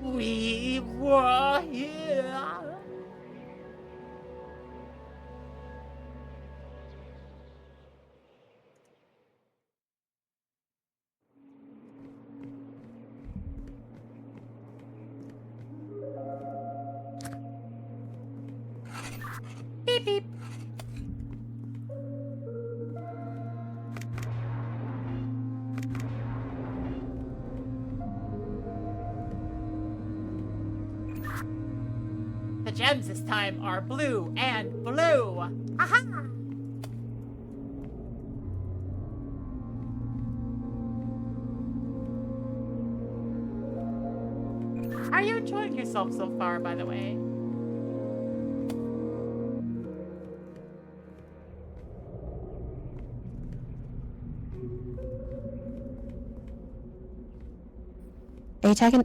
We were here. Beep beep. The gems this time are blue and blue. Aha! Are you enjoying yourself so far, by the way?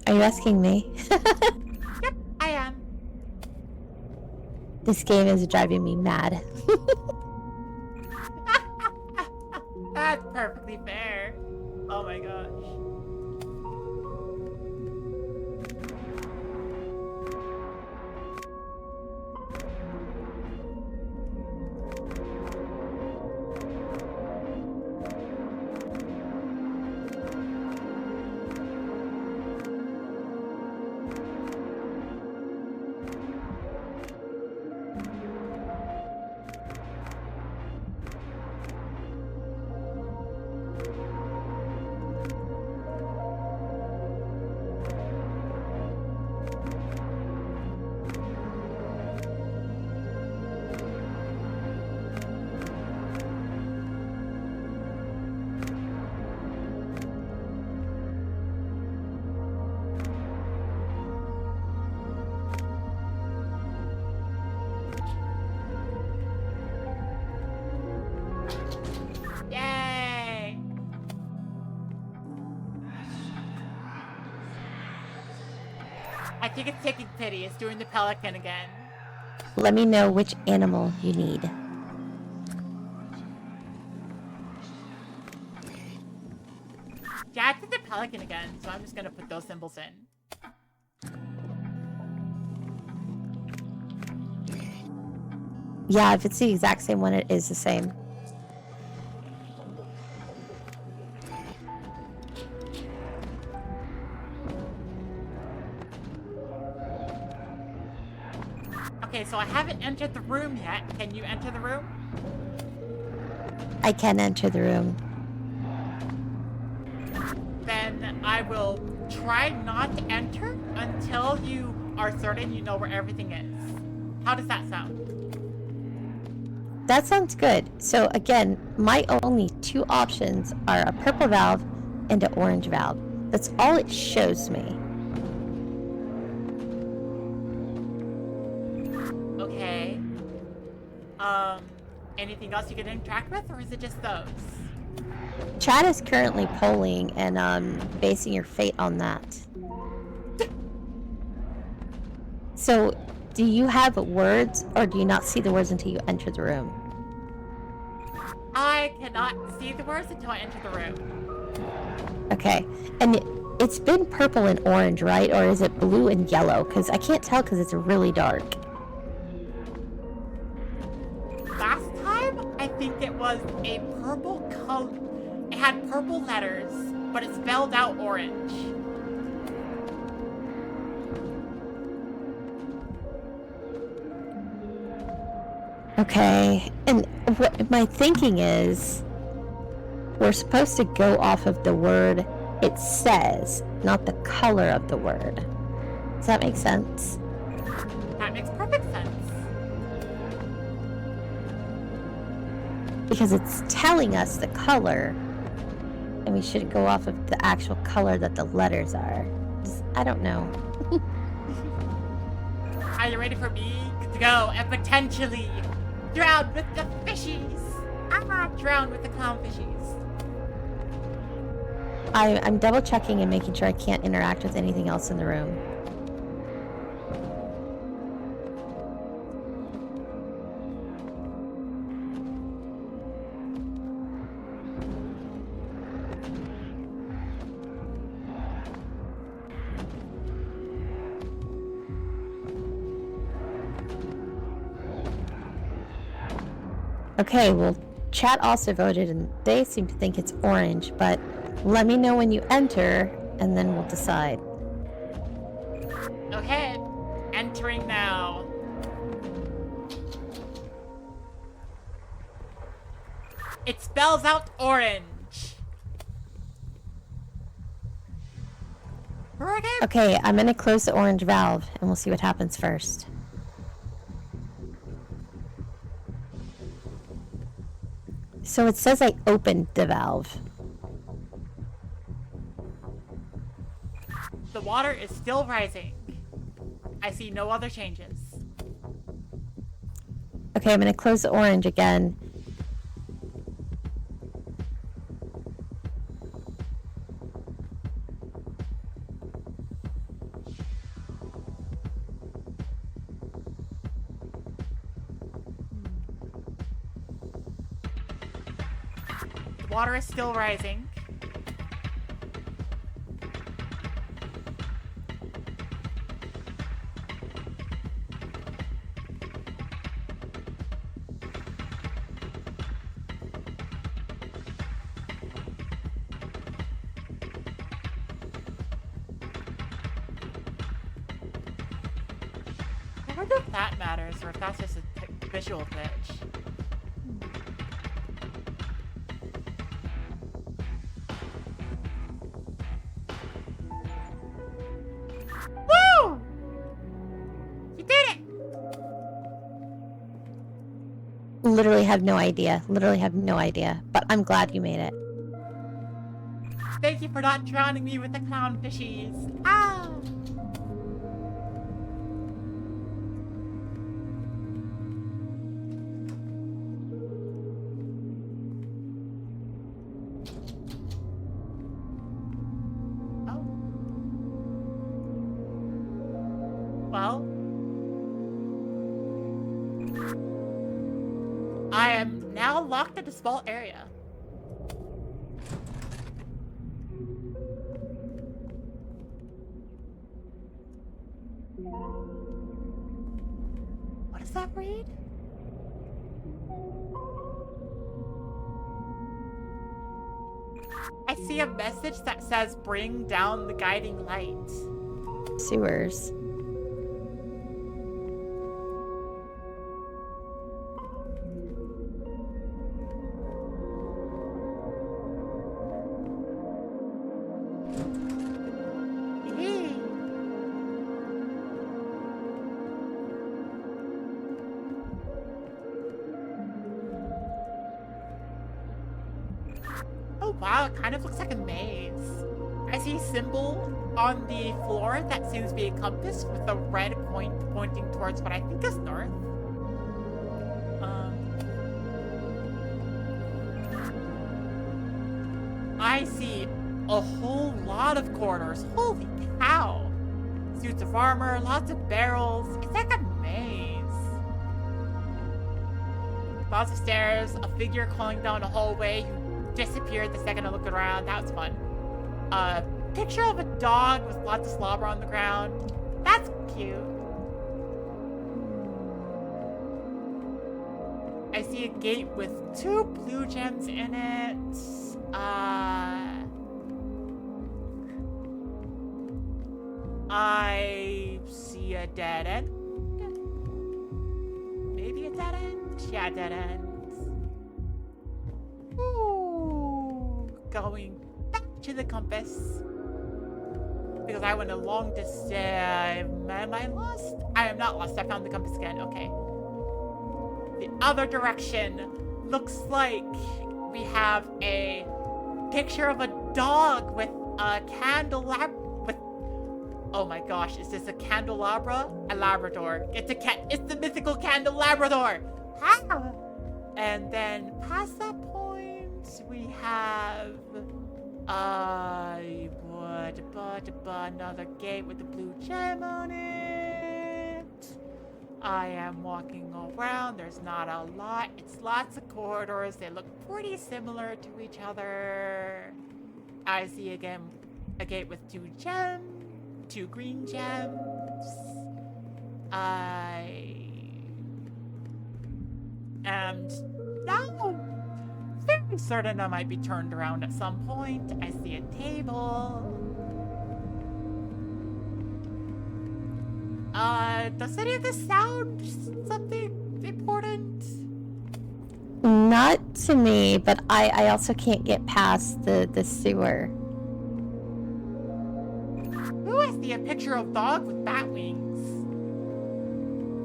Are you asking me? Yep, I am. This game is driving me mad. That's perfectly fair. Oh my gosh. I think it's taking pity. It's doing the pelican again. Let me know which animal you need. Yeah, I did the pelican again, so I'm just gonna put those symbols in. Yeah, if it's the exact same one, it is the same. Okay, so I haven't entered the room yet. Can you enter the room? I can enter the room. Then I will try not to enter until you are certain you know where everything is. How does that sound? That sounds good. So again, my only two options are a purple valve and an orange valve. That's all it shows me. Okay. Anything else you can interact with, or is it just those? Chad is currently polling and basing your fate on that. So, do you have words, or do you not see the words until you enter the room? I cannot see the words until I enter the room. Okay, and it's been purple and orange, right? Or is it blue and yellow? Because I can't tell because it's really dark. Last time, I think it was a purple color. It had purple letters, but it spelled out orange. Okay, and what my thinking is, we're supposed to go off of the word it says, not the color of the word. Does that make sense? That makes perfect sense. Because it's telling us the color, and we should go off of the actual color that the letters are. I don't know. Are you ready for me to go and potentially drown with the fishies? Drown with the clownfishies. I'm double checking and making sure I can't interact with anything else in the room. Okay, well, chat also voted and they seem to think it's orange, but let me know when you enter and then we'll decide. Okay, entering now. It spells out orange. Okay, I'm gonna close the orange valve and we'll see what happens first. So it says I opened the valve. The water is still rising. I see no other changes. Okay, I'm gonna close the orange again. The water is still rising. I wonder if that matters, or if that's just a visual glitch. Woo! You did it! Literally have no idea. Literally have no idea. But I'm glad you made it. Thank you for not drowning me with the clownfishies. Ah! Oh. Well, I am now locked in a small area. What does that read? I see a message that says, "Bring down the guiding light." Sewers. Eee. Oh wow, it kind of looks like a maze. I see a symbol on the floor that seems to be a compass with a red point pointing towards what I think is north. I see a whole lot of corridors. Holy cow! Suits of armor, lots of barrels. It's like a maze. Lots of stairs, a figure crawling down a hallway who disappeared the second I looked around. That was fun. A picture of a dog with lots of slobber on the ground. That's cute. I see a gate with 2 blue gems in it. I see a dead end. Maybe a dead end? Yeah, dead end. Ooh, going back to the compass. Because I went a long distance. Am I lost? I am not lost. I found the compass again. Okay. The other direction looks like we have a picture of a dog with a candelabra. Oh my gosh, is this a candelabra? A Labrador. It's the mythical candelabrador. Ah! And then past that point, we have another gate with the blue gem on it. I am walking around. There's not a lot. It's lots of corridors. They look pretty similar to each other. I see again a gate with 2 gems. 2 green gems. I am now very certain I might be turned around at some point. I see a table. Does any of this sound something important? Not to me, but I also can't get past the sewer. Who I see a picture of dog with bat wings.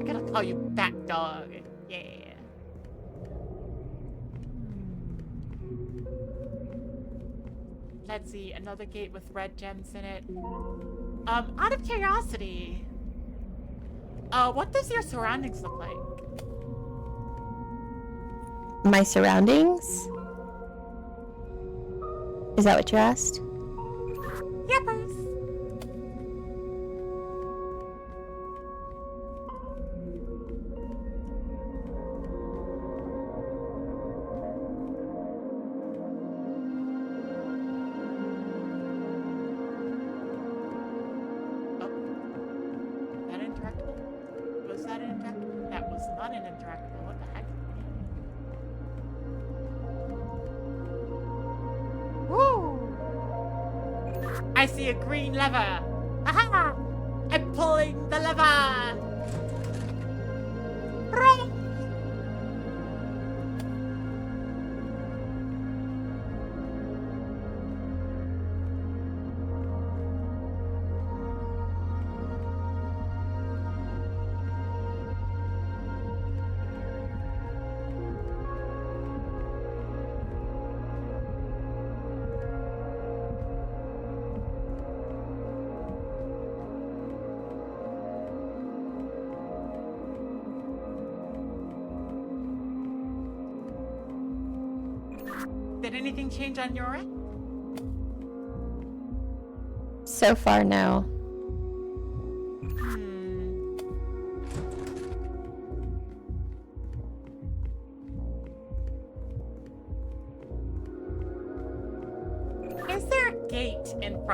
I gotta call you Bat Dog. Yeah. Let's see, another gate with red gems in it. Out of curiosity, what does your surroundings look like? My surroundings? Is that what you asked? Yippers! I see a green lever. Aha! I'm pulling the lever. Wrong. Did anything change on your end? So far, no.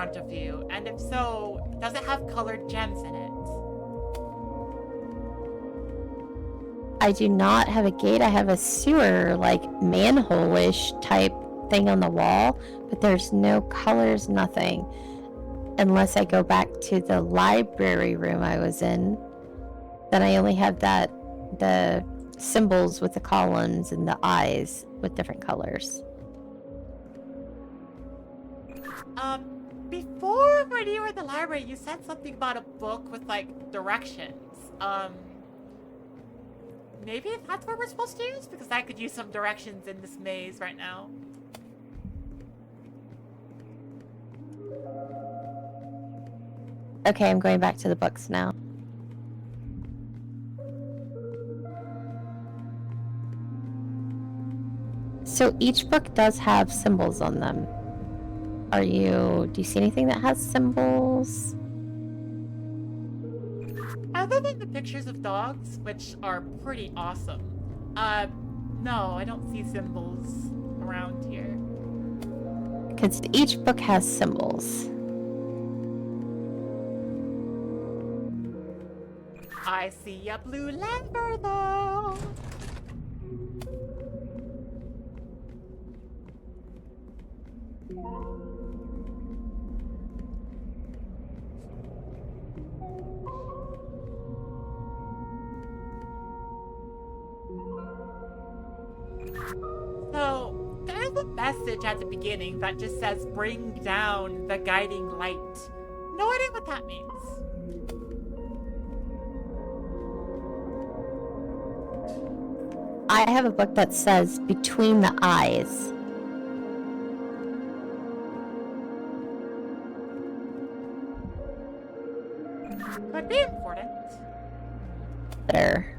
front of you? And if so, does it have colored gems in it? I do not have a gate. I have a sewer, like manhole-ish type thing on the wall, but there's no colors, nothing. Unless I go back to the library room I was in, then I only have the symbols with the columns and the eyes with different colors. Before when you were in the library, you said something about a book with like directions. Maybe that's what we're supposed to use? Because I could use some directions in this maze right now. Okay, I'm going back to the books now. So each book does have symbols on them. Do you see anything that has symbols? Other than the pictures of dogs, which are pretty awesome, no, I don't see symbols around here. Because each book has symbols. I see a blue lever, though. So, there's a message at the beginning that just says, bring down the guiding light. No idea what that means. I have a book that says between the eyes. Could be important. There.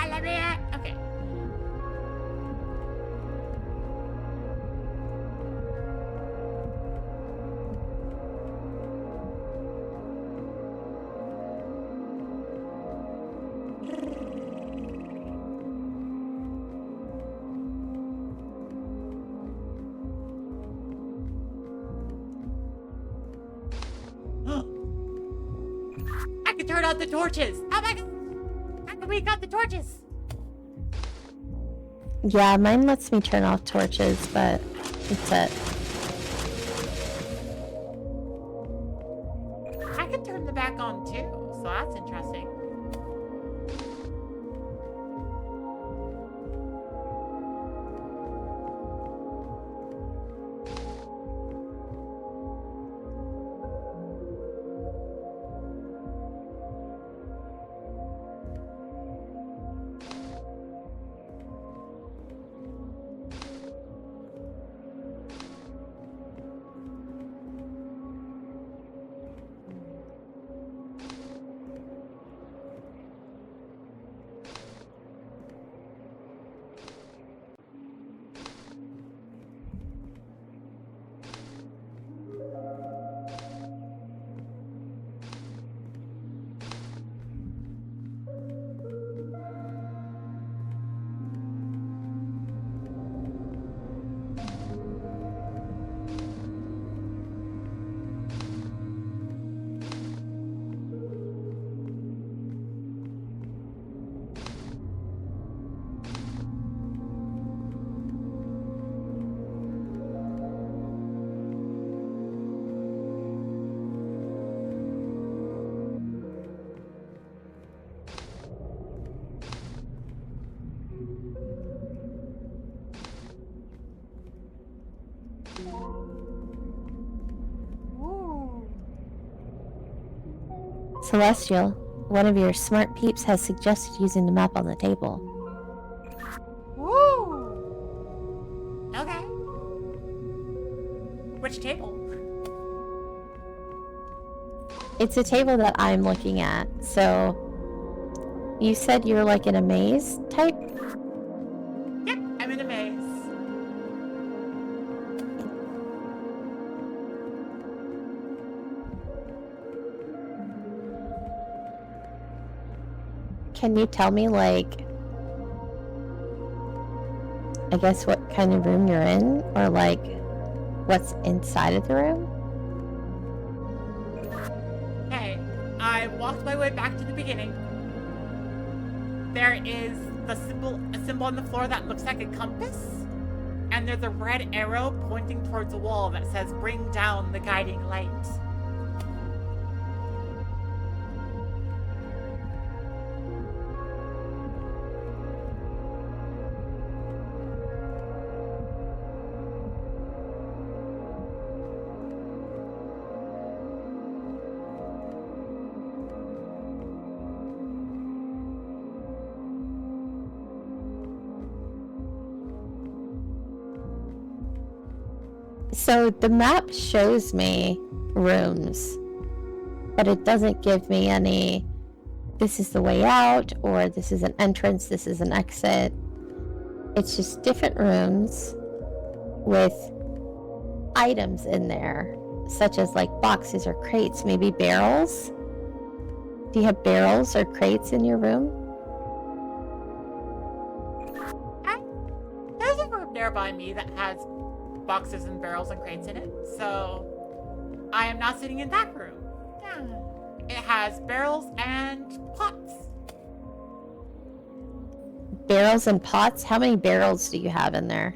Let me. Okay. I can turn on the torches. Oh my god! How come we got the torches? Yeah, mine lets me turn off torches, but that's it. I can turn them back on too, so that's interesting. Celestial, one of your smart peeps has suggested using the map on the table. Woo! Okay. Which table? It's a table that I'm looking at. So, you said you're like in a maze type? Yep, I'm in a maze. Can you tell me, like, I guess what kind of room you're in? Or, like, what's inside of the room? Okay, I walked my way back to the beginning. There is a symbol on the floor that looks like a compass. And there's a red arrow pointing towards a wall that says, "Bring down the guiding light." So the map shows me rooms, but it doesn't give me any, this is the way out, or this is an entrance, this is an exit. It's just different rooms with items in there, such as like boxes or crates, maybe barrels. Do you have barrels or crates in your room? There's a room nearby me that has boxes and barrels and crates in it, so I am not sitting in that room. Yeah. It has barrels and pots. Barrels and pots? How many barrels do you have in there?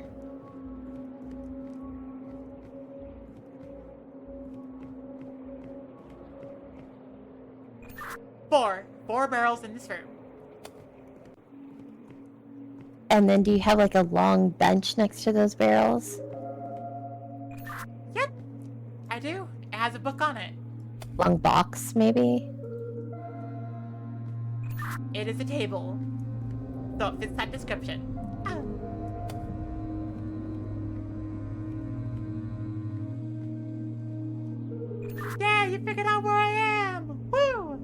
Four barrels in this room. And then do you have like a long bench next to those barrels? Yep, I do. It has a book on it. Long box, maybe? It is a table, so it fits that description. Yeah, you figured out where I am! Woo!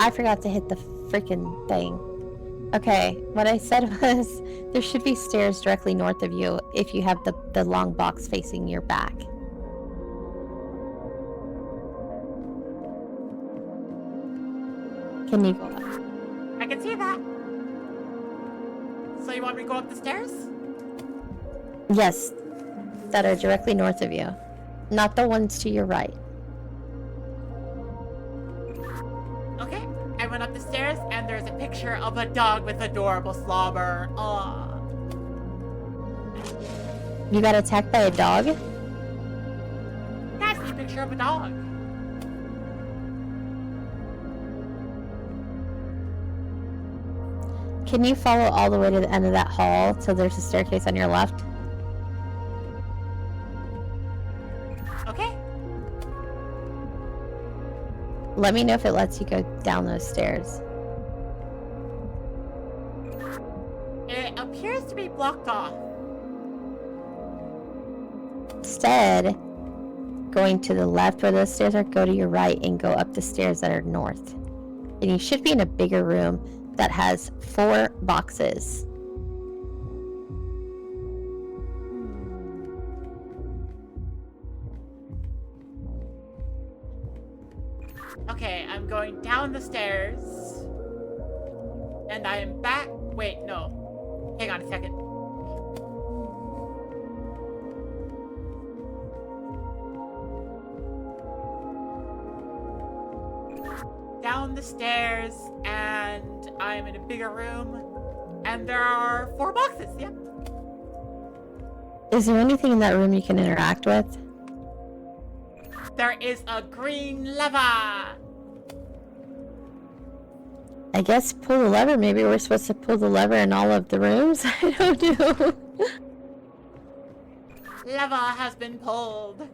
I forgot to hit the freaking thing. Okay, what I said was there should be stairs directly north of you if you have the long box facing your back. Can you go up? I can see that. So you want me to go up the stairs? Yes, that are directly north of you. Not the ones to your right. Okay, I went up the stairs and there's a picture of a dog with adorable slobber. Aww. You got attacked by a dog? Yeah, I see a picture of a dog. Can you follow all the way to the end of that hall till there's a staircase on your left? Okay. Let me know if it lets you go down those stairs. It appears to be blocked off. Instead, going to the left where those stairs are, go to your right and go up the stairs that are north. And you should be in a bigger room that has 4 boxes. Okay, I'm going down the stairs. And I am back. Wait, no. Hang on a second. Down the stairs, and I'm in a bigger room. And there are 4 boxes, yep. Is there anything in that room you can interact with? There is a green lever. I guess pull the lever. Maybe we're supposed to pull the lever in all of the rooms? I don't know. Lever has been pulled.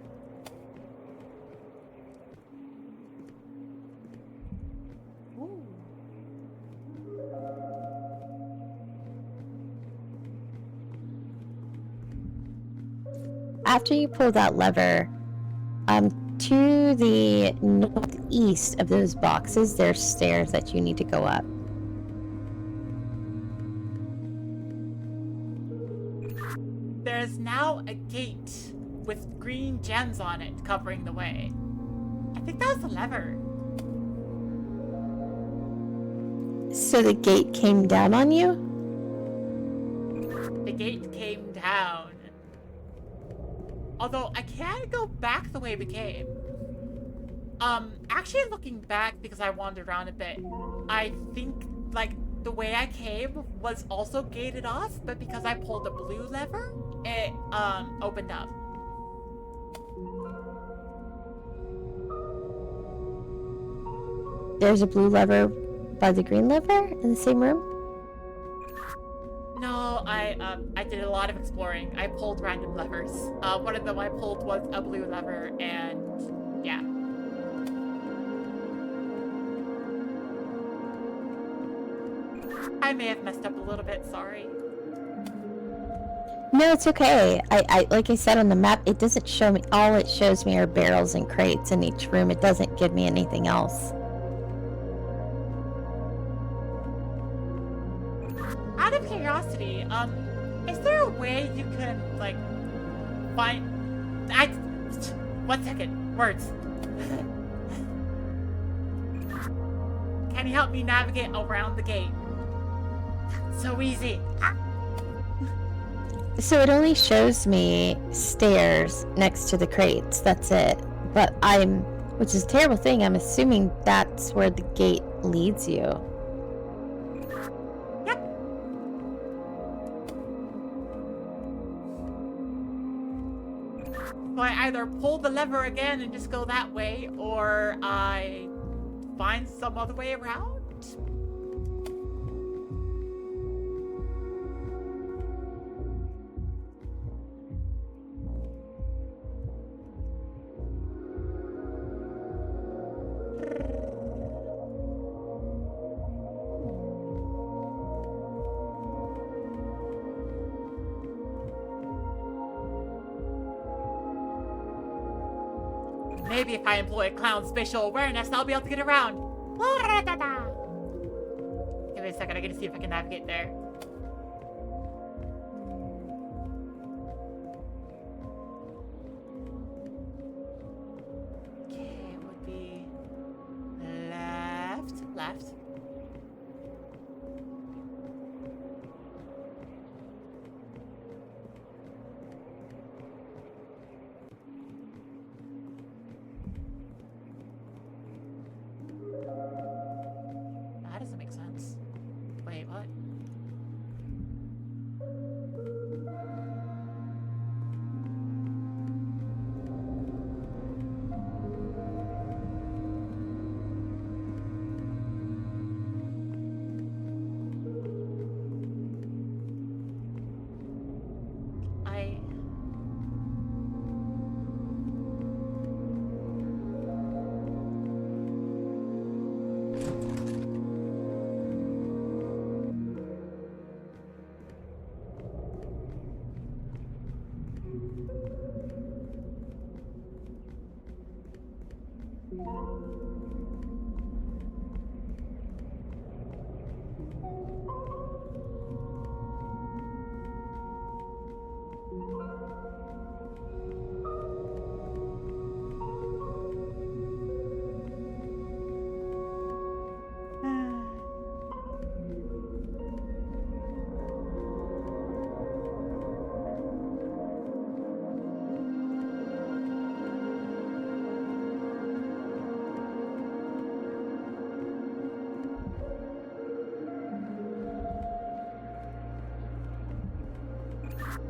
Ooh. After you pull that lever, to the northeast of those boxes, there's stairs that you need to go up. There's now a gate with green gems on it covering the way. I think that was the lever. So the gate came down on you? The gate came down. Although I can go back the way we came. Actually looking back because I wandered around a bit, I think like the way I came was also gated off, but because I pulled the blue lever, it opened up. There's a blue lever by the green lever in the same room? No, I did a lot of exploring. I pulled random levers. One of them I pulled was a blue lever, and yeah. I may have messed up a little bit, sorry. No, it's okay. I like I said on the map, it doesn't show me. All it shows me are barrels and crates in each room. It doesn't give me anything else. Out of curiosity, is there a way you can like find? One second. Words. Can you help me navigate around the gate? So easy. So it only shows me stairs next to the crates. That's it. But which is a terrible thing. I'm assuming that's where the gate leads you. Yep. So I either pull the lever again and just go that way, or I find some other way around. Maybe if I employ a clown's spatial awareness, I'll be able to get around. Give me a second, I gotta see if I can navigate there. Okay, it would be left. That doesn't make sense. Wait, what? I...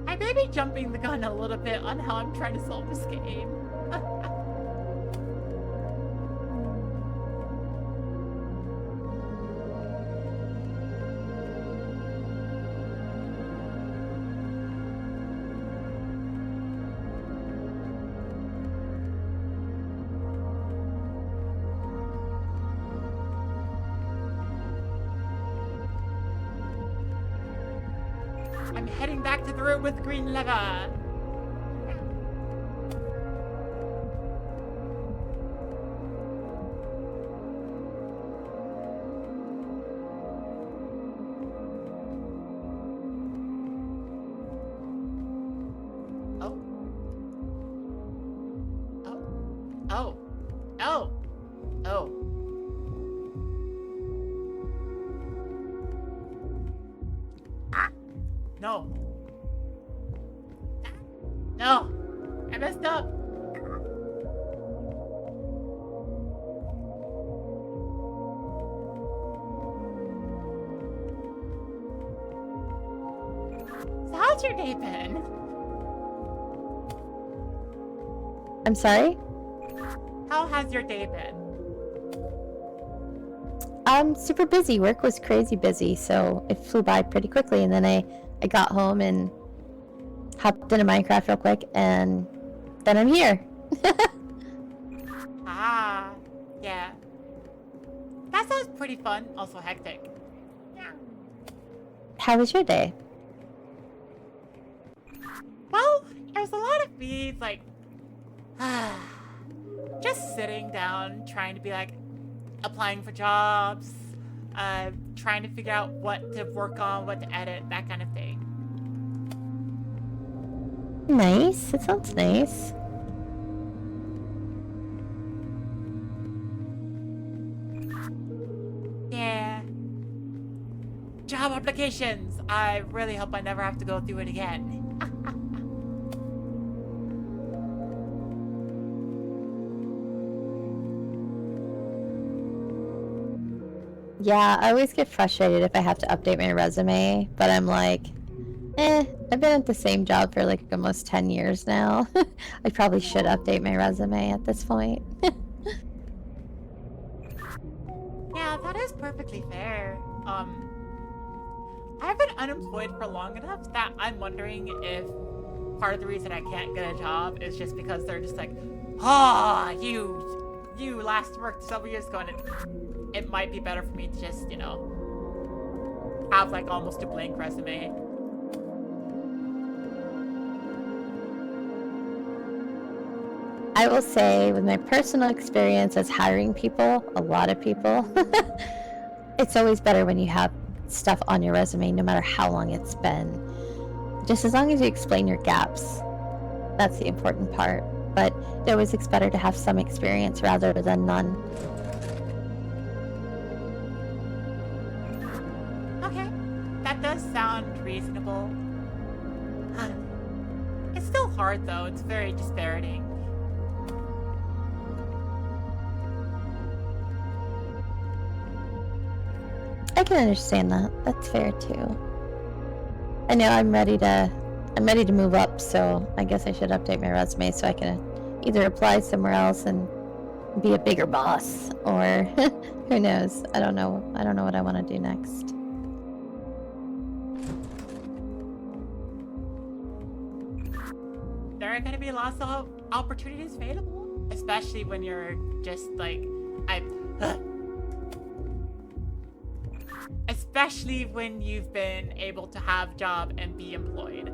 I may be jumping the gun a little bit on how I'm trying to solve this game. I'm heading back to the room with the green lever. Oh. Oh. Oh. Oh. Oh. Ah. No. No. I messed up. So how's your day been? I'm sorry? How has your day been? I'm super busy. Work was crazy busy, so it flew by pretty quickly. And then I got home and hopped into Minecraft real quick, and then I'm here. Ah. Yeah. That sounds pretty fun, also hectic. Yeah. How was your day? Well, there's a lot of me, like, just sitting down, trying to be like, applying for jobs, trying to figure out what to work on, what to edit, that kind of thing. Nice. It sounds nice. Yeah. Job applications. I really hope I never have to go through it again. Yeah, I always get frustrated if I have to update my resume, but I'm like, I've been at the same job for like almost 10 years now. I probably should update my resume at this point. Yeah, that is perfectly fair. I've been unemployed for long enough that I'm wondering if part of the reason I can't get a job is just because they're just like, ah, you last worked several years ago, and it might be better for me to just, have like almost a blank resume. I will say, with my personal experience as hiring people, a lot of people, it's always better when you have stuff on your resume, no matter how long it's been. Just as long as you explain your gaps, that's the important part. But it always looks better to have some experience rather than none. Okay, that does sound reasonable. It's still hard though, it's very dispiriting. I can understand that. That's fair too. I know I'm ready to move up, so I guess I should update my resume so I can either apply somewhere else and be a bigger boss, or who knows? I don't know what I want to do next. There are gonna be lots of opportunities available, especially when you're just like, especially when you've been able to have job and be employed.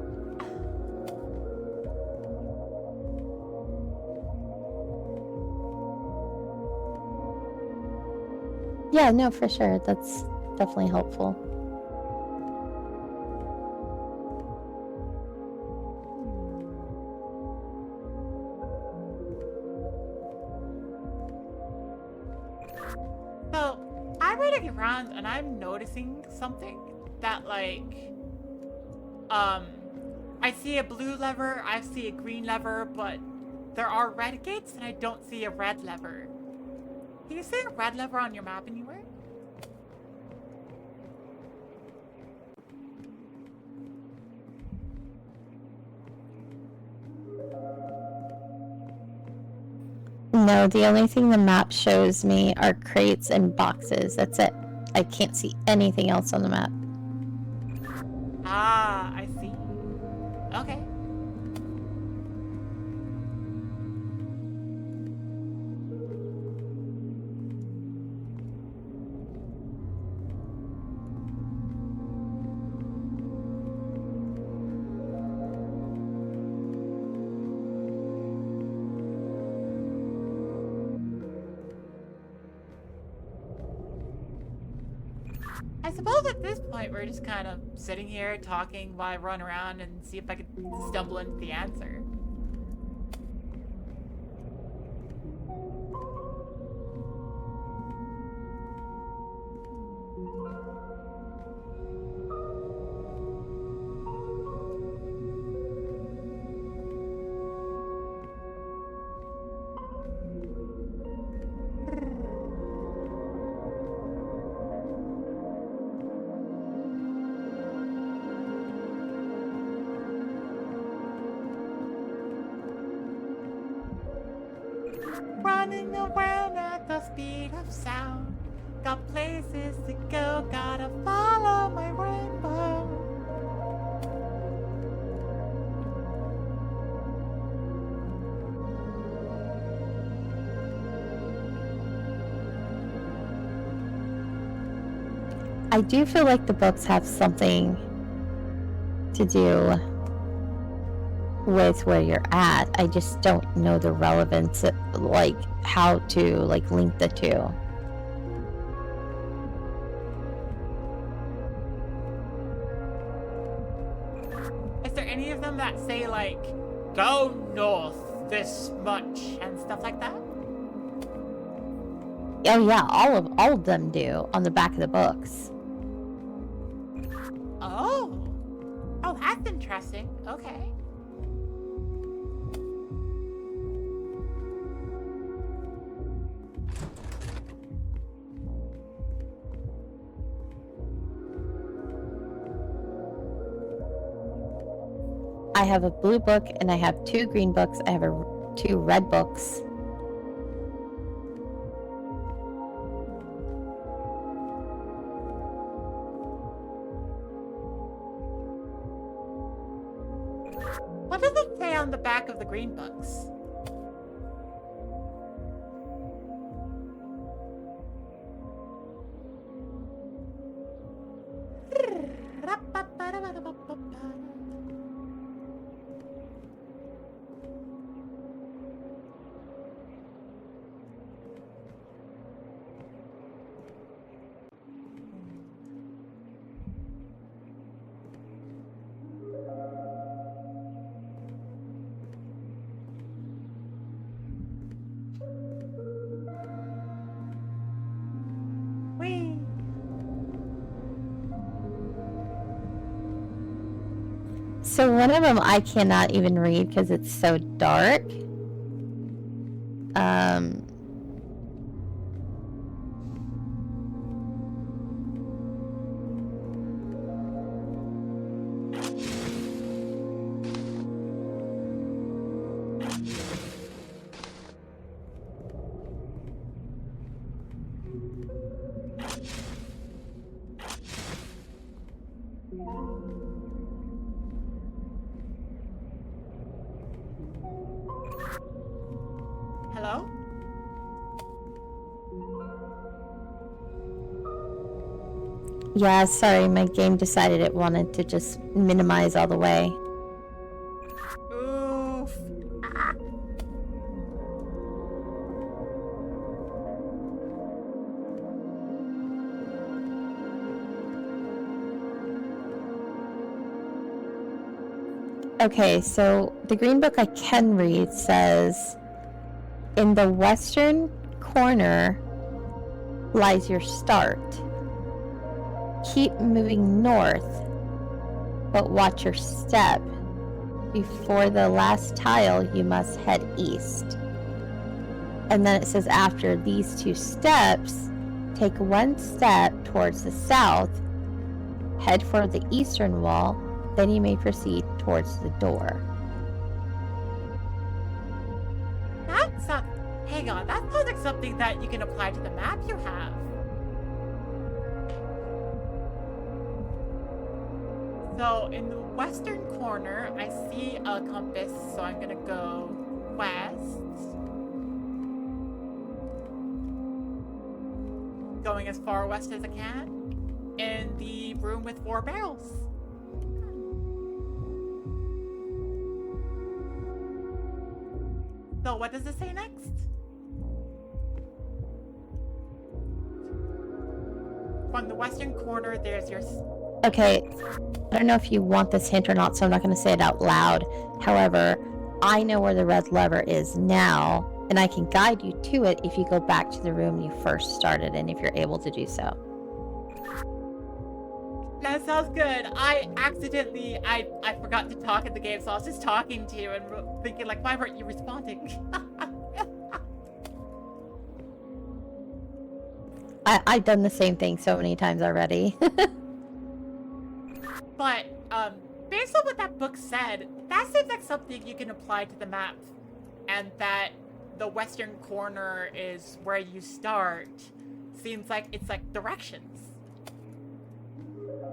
Yeah, no, for sure. That's definitely helpful. So, I'm reading around and I'm noticing something that, like, I see a blue lever, I see a green lever, but there are red gates and I don't see a red lever. Can you see a red lever on your map anywhere? No, the only thing the map shows me are crates and boxes. That's it. I can't see anything else on the map. Ah, I see. Okay. I suppose at this point we're just kind of sitting here talking while I run around and see if I could stumble into the answer. Running around at the speed of sound. Got places to go, gotta follow my rainbow. I do feel like the books have something to do with where you're at. I just don't know the relevance, like how to like link the two. Is there any of them that say like, go north this much and stuff like that? Oh yeah, all of them do on the back of the books. Oh. Oh, that's interesting. Okay. I have a blue book and I have 2 green books. I have 2 red books. What does it say on the back of the green books? Whee! So one of them I cannot even read because it's so dark. Hello? Yeah, sorry, my game decided it wanted to just minimize all the way. Oof. Ah. Okay, so the green book I can read says, in the western corner lies your start. Keep moving north, but watch your step. Before the last tile, you must head east. And then it says after these 2 steps, take 1 step towards the south, head for the eastern wall, then you may proceed towards the door. That's not. Hang on, that sounds like something that you can apply to the map you have. So, in the western corner, I see a compass, so I'm gonna go west. Going as far west as I can. In the room with 4 barrels. So, what does it say next? from the western corner, there's your... Okay, I don't know if you want this hint or not, so I'm not going to say it out loud. However, I know where the red lever is now, and I can guide you to it if you go back to the room you first started in, if you're able to do so. That sounds good. I forgot to talk in the game, so I was just talking to you and thinking, like, why weren't you responding? I've done the same thing so many times already. But, based on what that book said, that seems like something you can apply to the map. And that the western corner is where you start. Seems like it's like directions.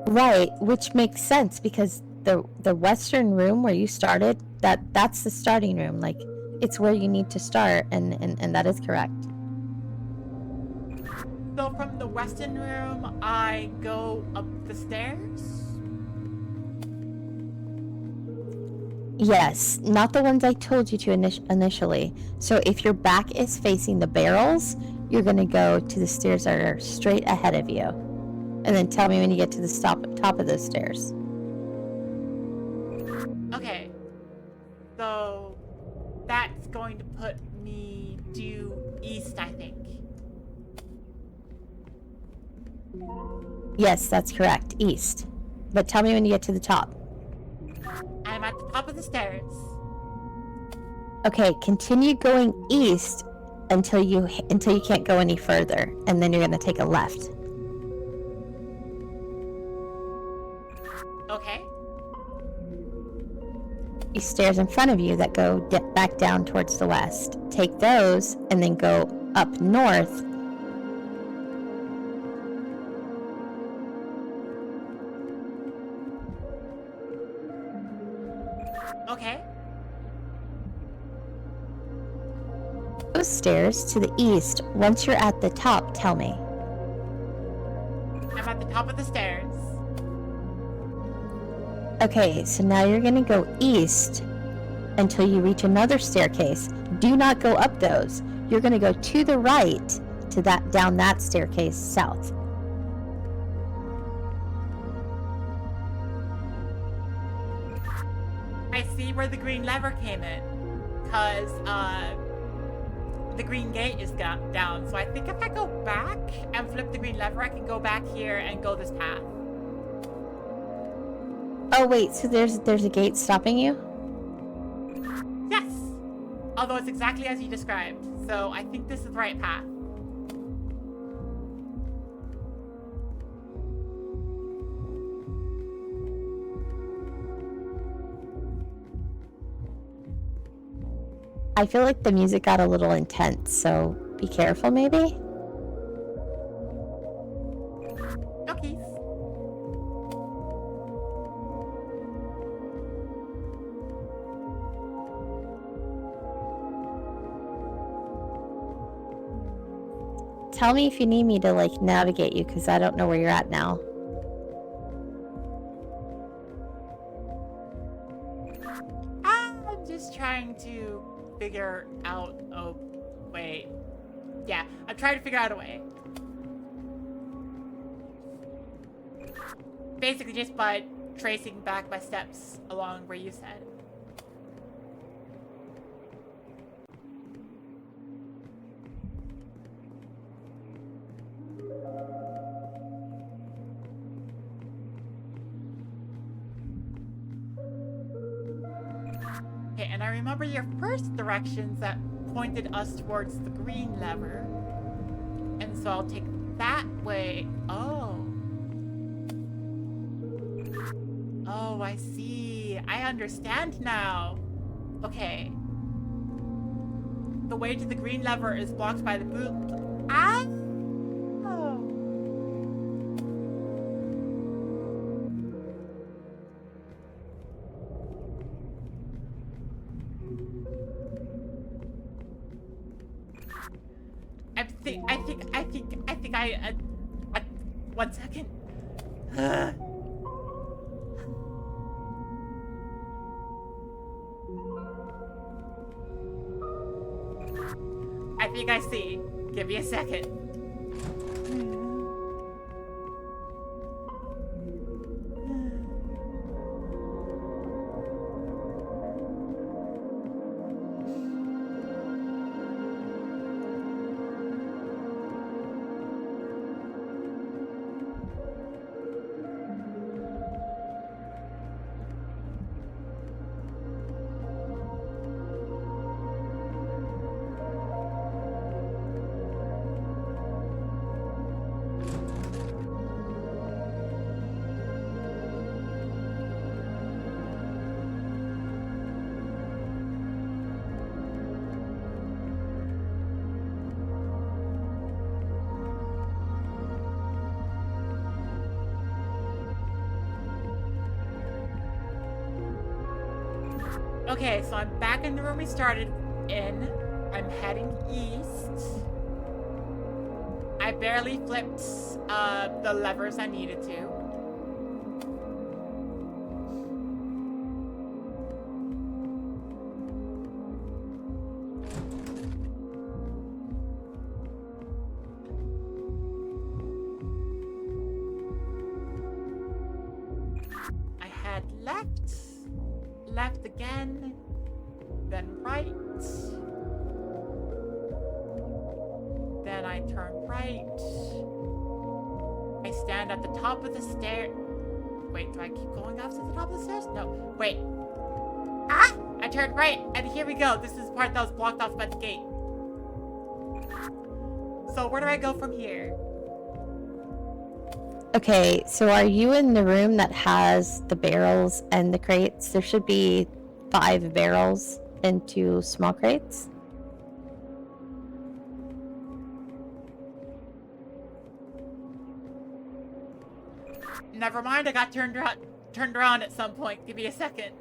Right, which makes sense because the western room where you started, that's the starting room. Like, it's where you need to start, and that is correct. So from the western room, I go up the stairs? Yes, not the ones I told you to initially. So if your back is facing the barrels, you're going to go to the stairs that are straight ahead of you. And then tell me when you get to the top of those stairs. Okay. So that's going to put me due east, I think. Yes, that's correct. East. But tell me when you get to the top. I'm at the top of the stairs. Okay, continue going east until you can't go any further, and then you're going to take a left. Okay. These stairs in front of you that go back down towards the west. Take those and then go up north. Okay. Those stairs to the east. Once you're at the top, tell me. I'm at the top of the stairs. Okay, so now you're going to go east until you reach another staircase. Do not go up those. You're going to go to the right to down that staircase south. I see where the green lever came in. Because, the green gate is down. So I think if I go back and flip the green lever, I can go back here and go this path. Oh wait, so there's a gate stopping you? Yes! Although it's exactly as you described. So I think this is the right path. I feel like the music got a little intense, so be careful maybe? Okay. Tell me if you need me to, like, navigate you, because I don't know where you're at now. I'm just trying to figure out a way. Yeah, I'm trying to figure out a way. Basically just by tracing back my steps along where you said. Okay, and I remember your first directions that pointed us towards the green lever. And so I'll take that way. Oh. Oh, I see. I understand now. Okay. The way to the green lever is blocked by the boot. Ah! Oh. I think one second. I think I see. Give me a second. Okay, so I'm back in the room we started in. I'm heading east. I barely flipped the levers I needed to. I had left again, then right. Then I turn right. I stand at the top of the stair. Wait, do I keep going up to the top of the stairs? No, wait. Ah! I turned right, and here we go. This is the part that was blocked off by the gate. So where do I go from here? Okay, so are you in the room that has the barrels and the crates? There should be 5 barrels and 2 small crates. Never mind, I got turned around at some point. Give me a second.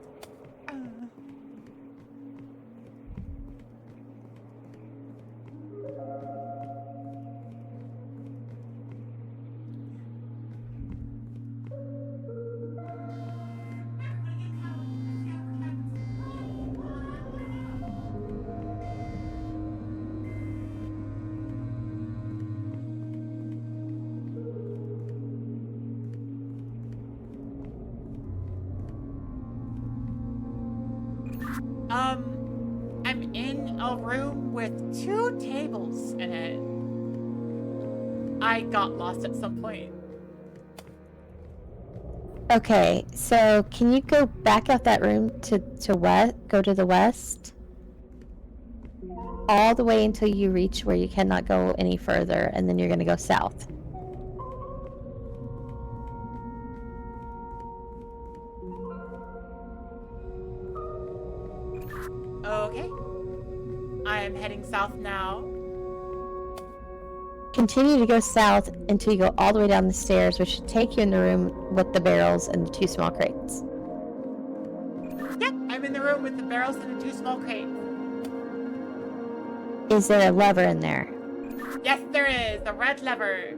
I'm in a room with 2 tables in it. I got lost at some point. Okay, so can you go back out that room to west? Go to the west, all the way until you reach where you cannot go any further, and then you're gonna go south. Okay. I am heading south now. Continue to go south until you go all the way down the stairs, which should take you in the room with the barrels and the 2 small crates. Yep, I'm in the room with the barrels and the 2 small crates. Is there a lever in there? Yes, there is. The red lever.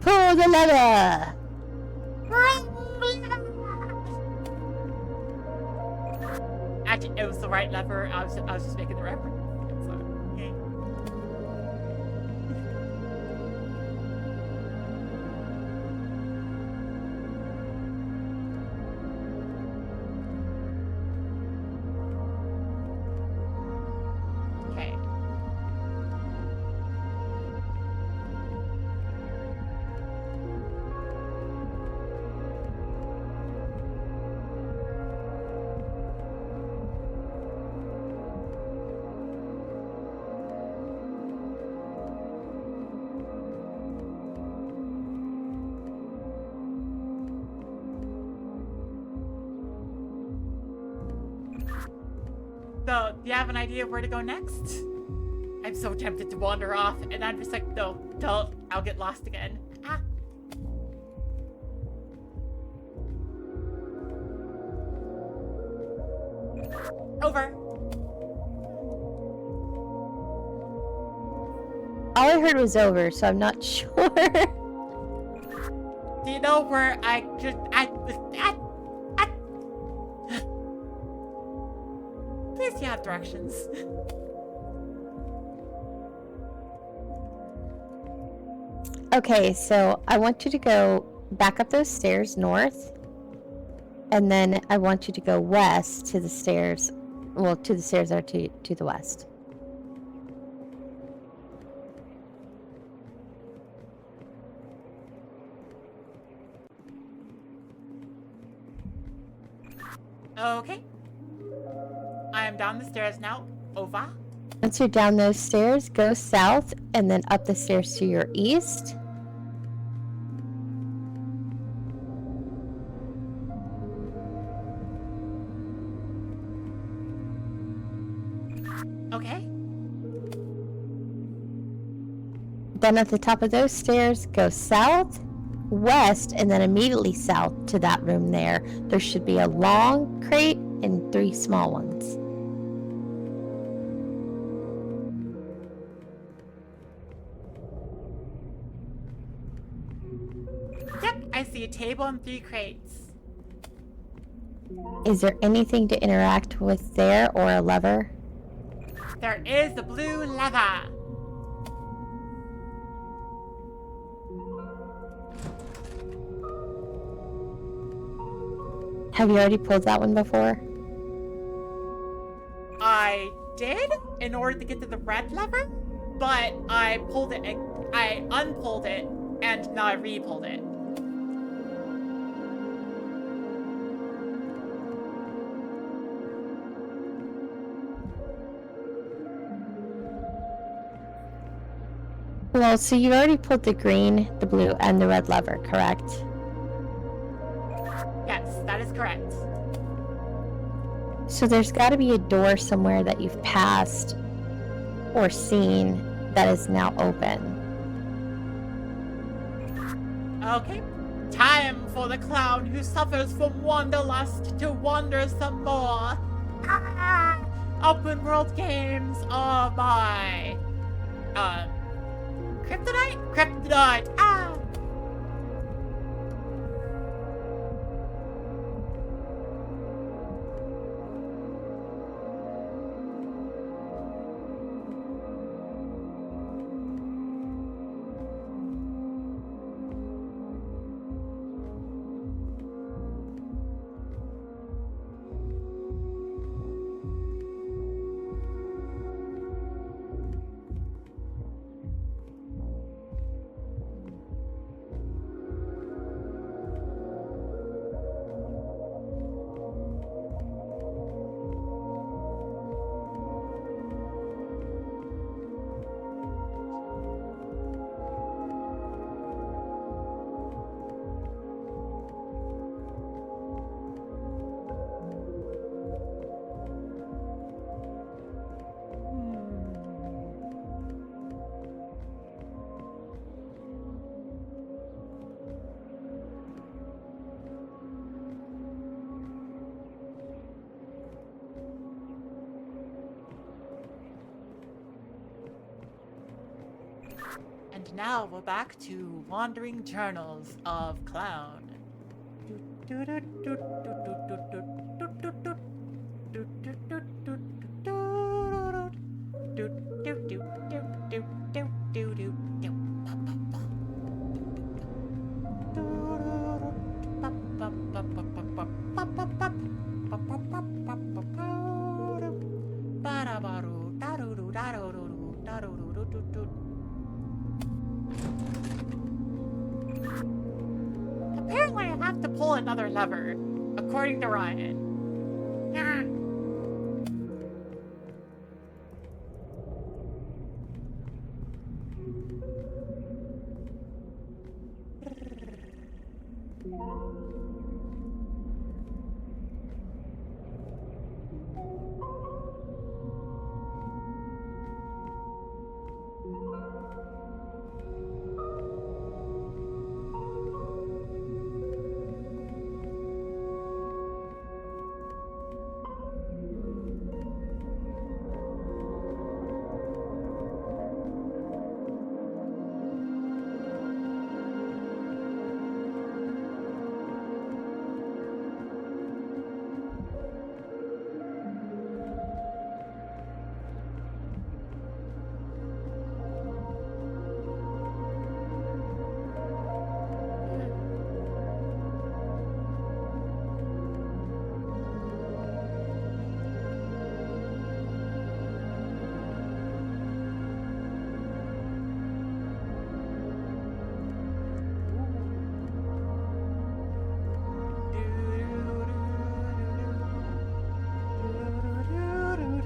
Pull the lever! Actually, it was the right lever. I was just making the reference. So, yeah. Okay. So, do you have an idea of where to go next? I'm so tempted to wander off, and I'm just like, no, don't. I'll get lost again. Ah. Over. All I heard was over, so I'm not sure. Do you know where I just... Please, you have directions. Okay, so I want you to go back up those stairs north, and then I want you to go west to the stairs. Well, to the stairs that are to the west. Okay. I am down the stairs now. Over. Once you're down those stairs, go south and then up the stairs to your east. Okay. Then at the top of those stairs, go south west and then immediately south to that room there should be a long crate and 3 small ones. Yep, I see a table and 3 crates. Is there anything to interact with there or a lever? There is the blue lever. Have you already pulled that one before? I did in order to get to the red lever, but I pulled it, I unpulled it, and now I re-pulled it. Well, so you already pulled the green, the blue, and the red lever, correct? Yes, that is correct. So there's got to be a door somewhere that you've passed or seen that is now open. Okay, time for the clown who suffers from wanderlust to wander some more. Ah! Open world games are my kryptonite? Kryptonite! Ah! And now we're back to Wandering Journals of Clown. Apparently I have to pull another lever, according to Ryan. Ah.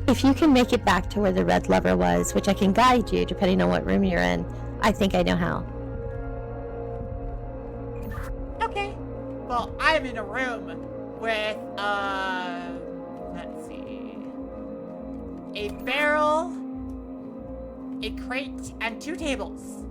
If you can make it back to where the red lever was, which I can guide you depending on what room you're in, I think I know how. Okay. Well, I'm in a room with, let's see, a barrel, a crate, and 2 tables.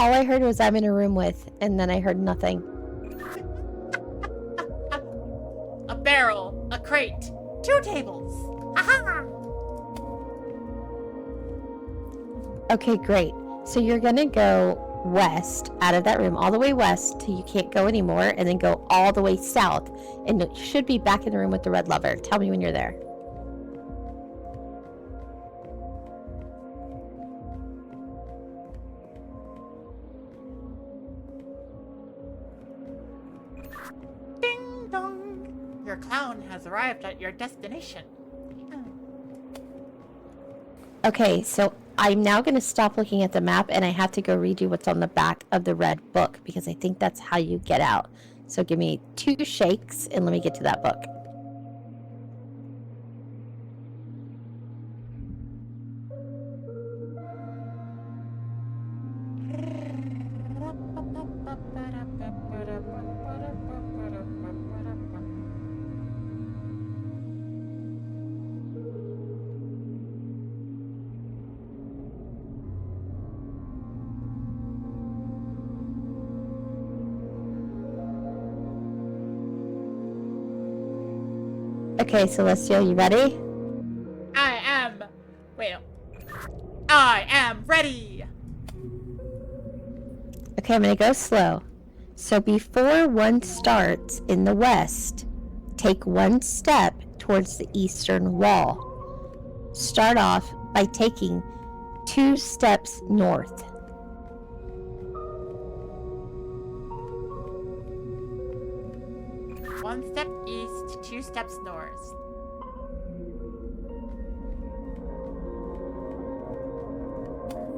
all I heard was I'm in a room with, and then I heard nothing. A barrel, a crate, 2 tables. Aha! Okay, great. So you're gonna go west out of that room, all the way west till you can't go anymore, and then go all the way south, and you should be back in the room with the red lover. Tell me when you're there. Ding dong! Your clown has arrived at your destination. Okay, so I'm now going to stop looking at the map, and I have to go read you what's on the back of the red book, because I think that's how you get out. So give me 2 shakes, and let me get to that book. Okay, Celestial, you ready? I am ready! Okay, I'm going to go slow. So before one starts in the west, take 1 step towards the eastern wall. Start off by taking 2 steps north. One step east, 2 steps north.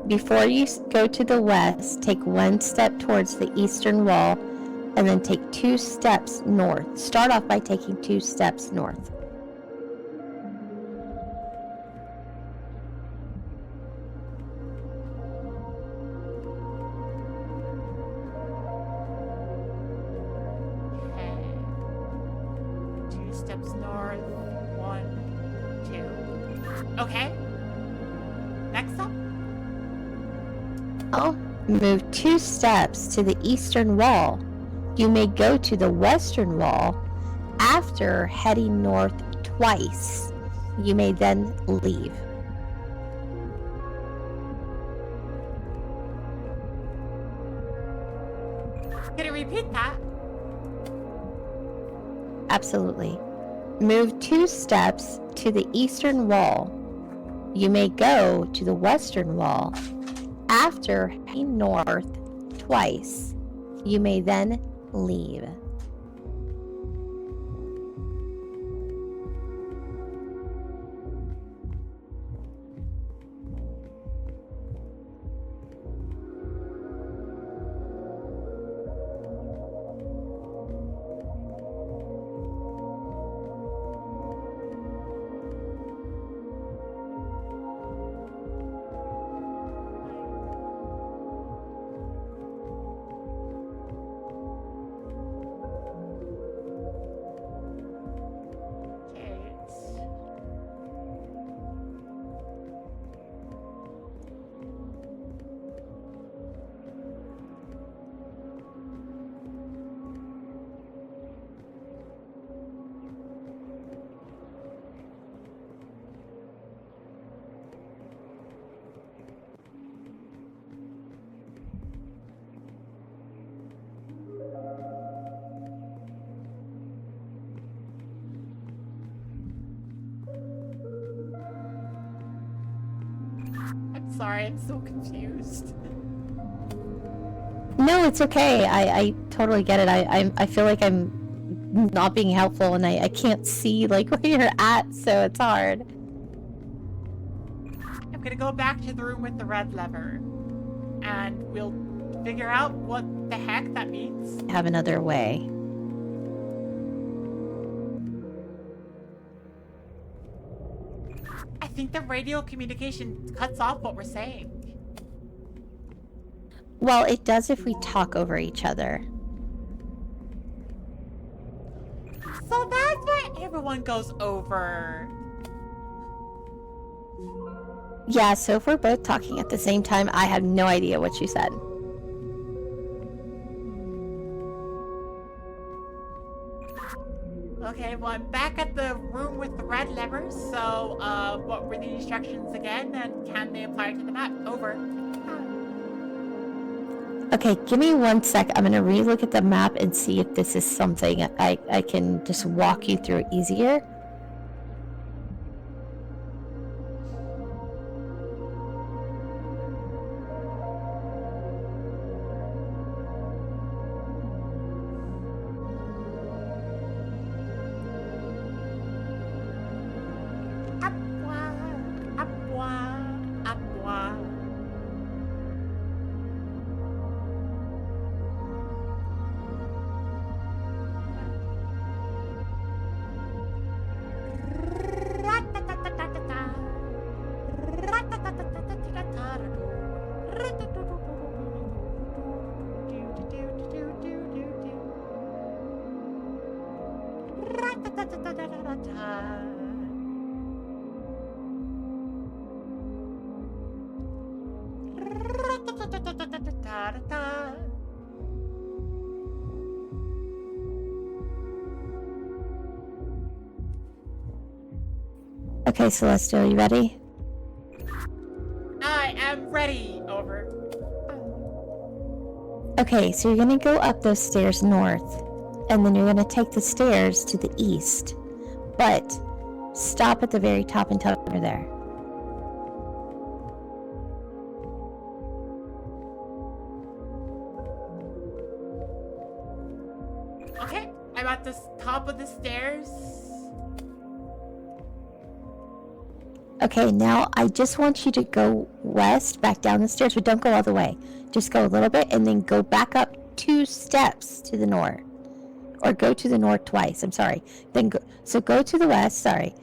Before you go to the west, take 1 step towards the eastern wall, and then take 2 steps north. Start off by taking 2 steps north. Okay. 2 steps north. 1, 2. Okay. Next up. Oh, move 2 steps to the eastern wall. You may go to the western wall after heading north twice. You may then leave. Can you repeat that? Absolutely. Move 2 steps to the eastern wall. You may go to the western wall. After heading north twice, you may then leave. I'm sorry, I'm so confused. No, it's okay. I totally get it. I feel like I'm not being helpful, and I can't see like where you're at, so it's hard. I'm gonna go back to the room with the red lever, and we'll figure out what the heck that means. Have another way. I think the radio communication cuts off what we're saying. Well, it does if we talk over each other. So that's why everyone goes over. Yeah, so if we're both talking at the same time, I have no idea what you said. Okay, well, I'm back at the room with the red levers, so, what were the instructions again, and can they apply to the map? Over. Okay, give me 1 sec. I'm gonna relook at the map and see if this is something I can just walk you through easier. Apwa, apwa, apwa. Okay, Celestial, you ready? I am ready. Over. Okay, so you're gonna go up those stairs north, and then you're gonna take the stairs to the east, but stop at the very top and tell her there. Okay, I'm at the top of the stairs. Okay, now I just want you to go west, back down the stairs, but don't go all the way. Just go a little bit and then go back up 2 steps to the north. Or go to the north twice, I'm sorry. Then go to the west, sorry.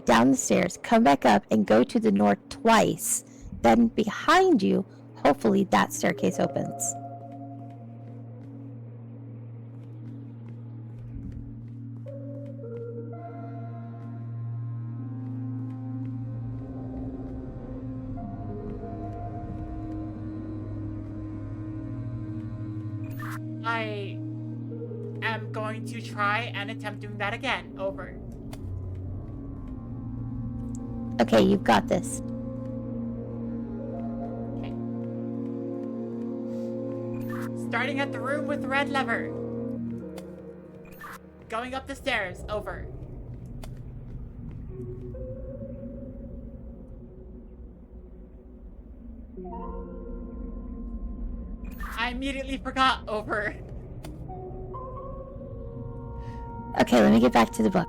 Down the stairs, come back up and go to the north twice. Then behind you, hopefully that staircase opens. I am going to try and attempt doing that again. Over. Okay, you've got this. Okay. Starting at the room with the red lever. Going up the stairs. Over. I immediately forgot. Over. Okay, let me get back to the book.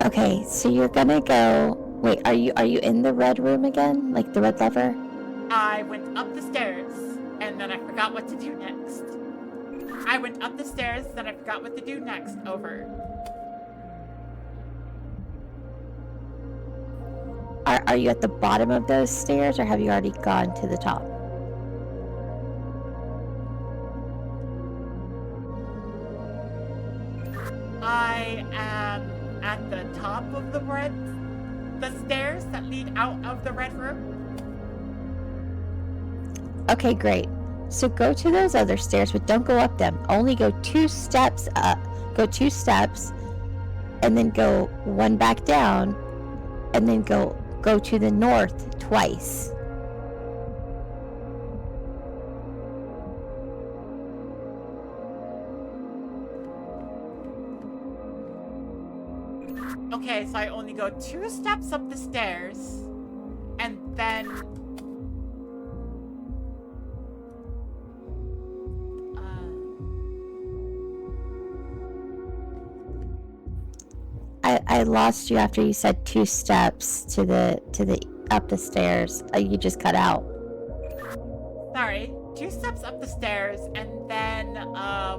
Okay, so you're gonna go. Wait, are you in the red room again? Like the red lever? I went up the stairs, and then I forgot what to do next. I went up the stairs, then I forgot what to do next. Over. Are you at the bottom of those stairs, or have you already gone to the top? I am at the top of the stairs that lead out of the red room. Okay, great. So go to those other stairs, but don't go up them. Only go 2 steps up. Go 2 steps, and then go 1 back down, and then go to the north twice. Okay, so I only go 2 steps up the stairs, and then I lost you after you said 2 steps to the up the stairs. You just cut out. sorry, 2 steps up the stairs, and then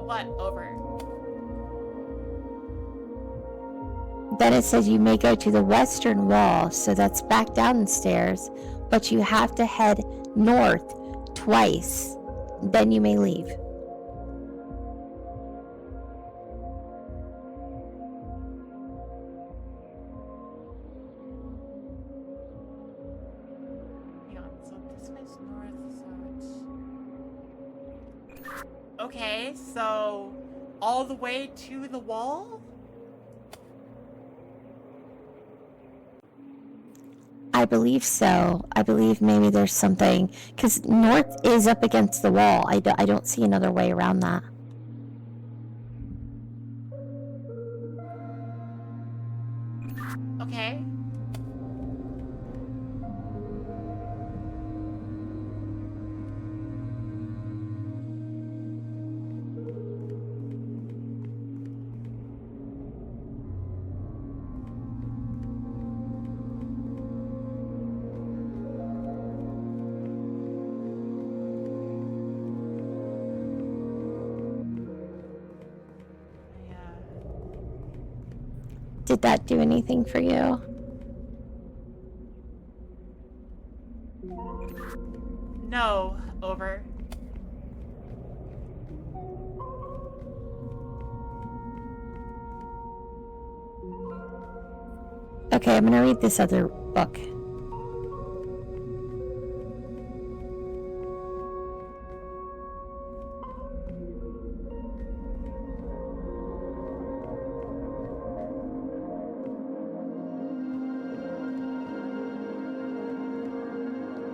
what? Over. Then it says you may go to the western wall, so that's back down the stairs, but you have to head north twice. Then you may leave. is north, so it's... Okay, so all the way to the wall? I believe so. I believe maybe there's something, because north is up against the wall. I don't see another way around that. Okay. Yeah. Did that do anything for you? No, over. Okay, I'm gonna read this other book.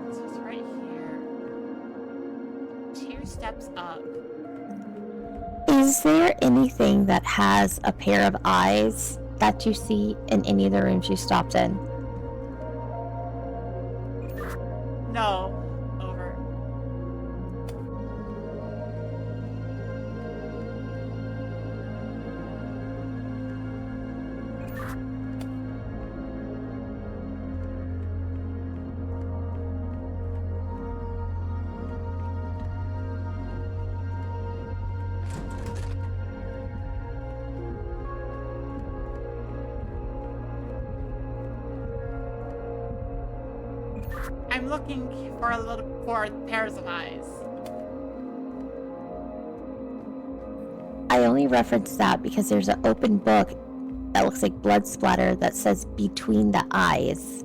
This is right here. 2 steps up. Is there anything that has a pair of eyes that you see in any of the rooms you stopped in? No, over. I'm looking for pairs of eyes. I only reference that because there's an open book that looks like blood splatter that says between the eyes.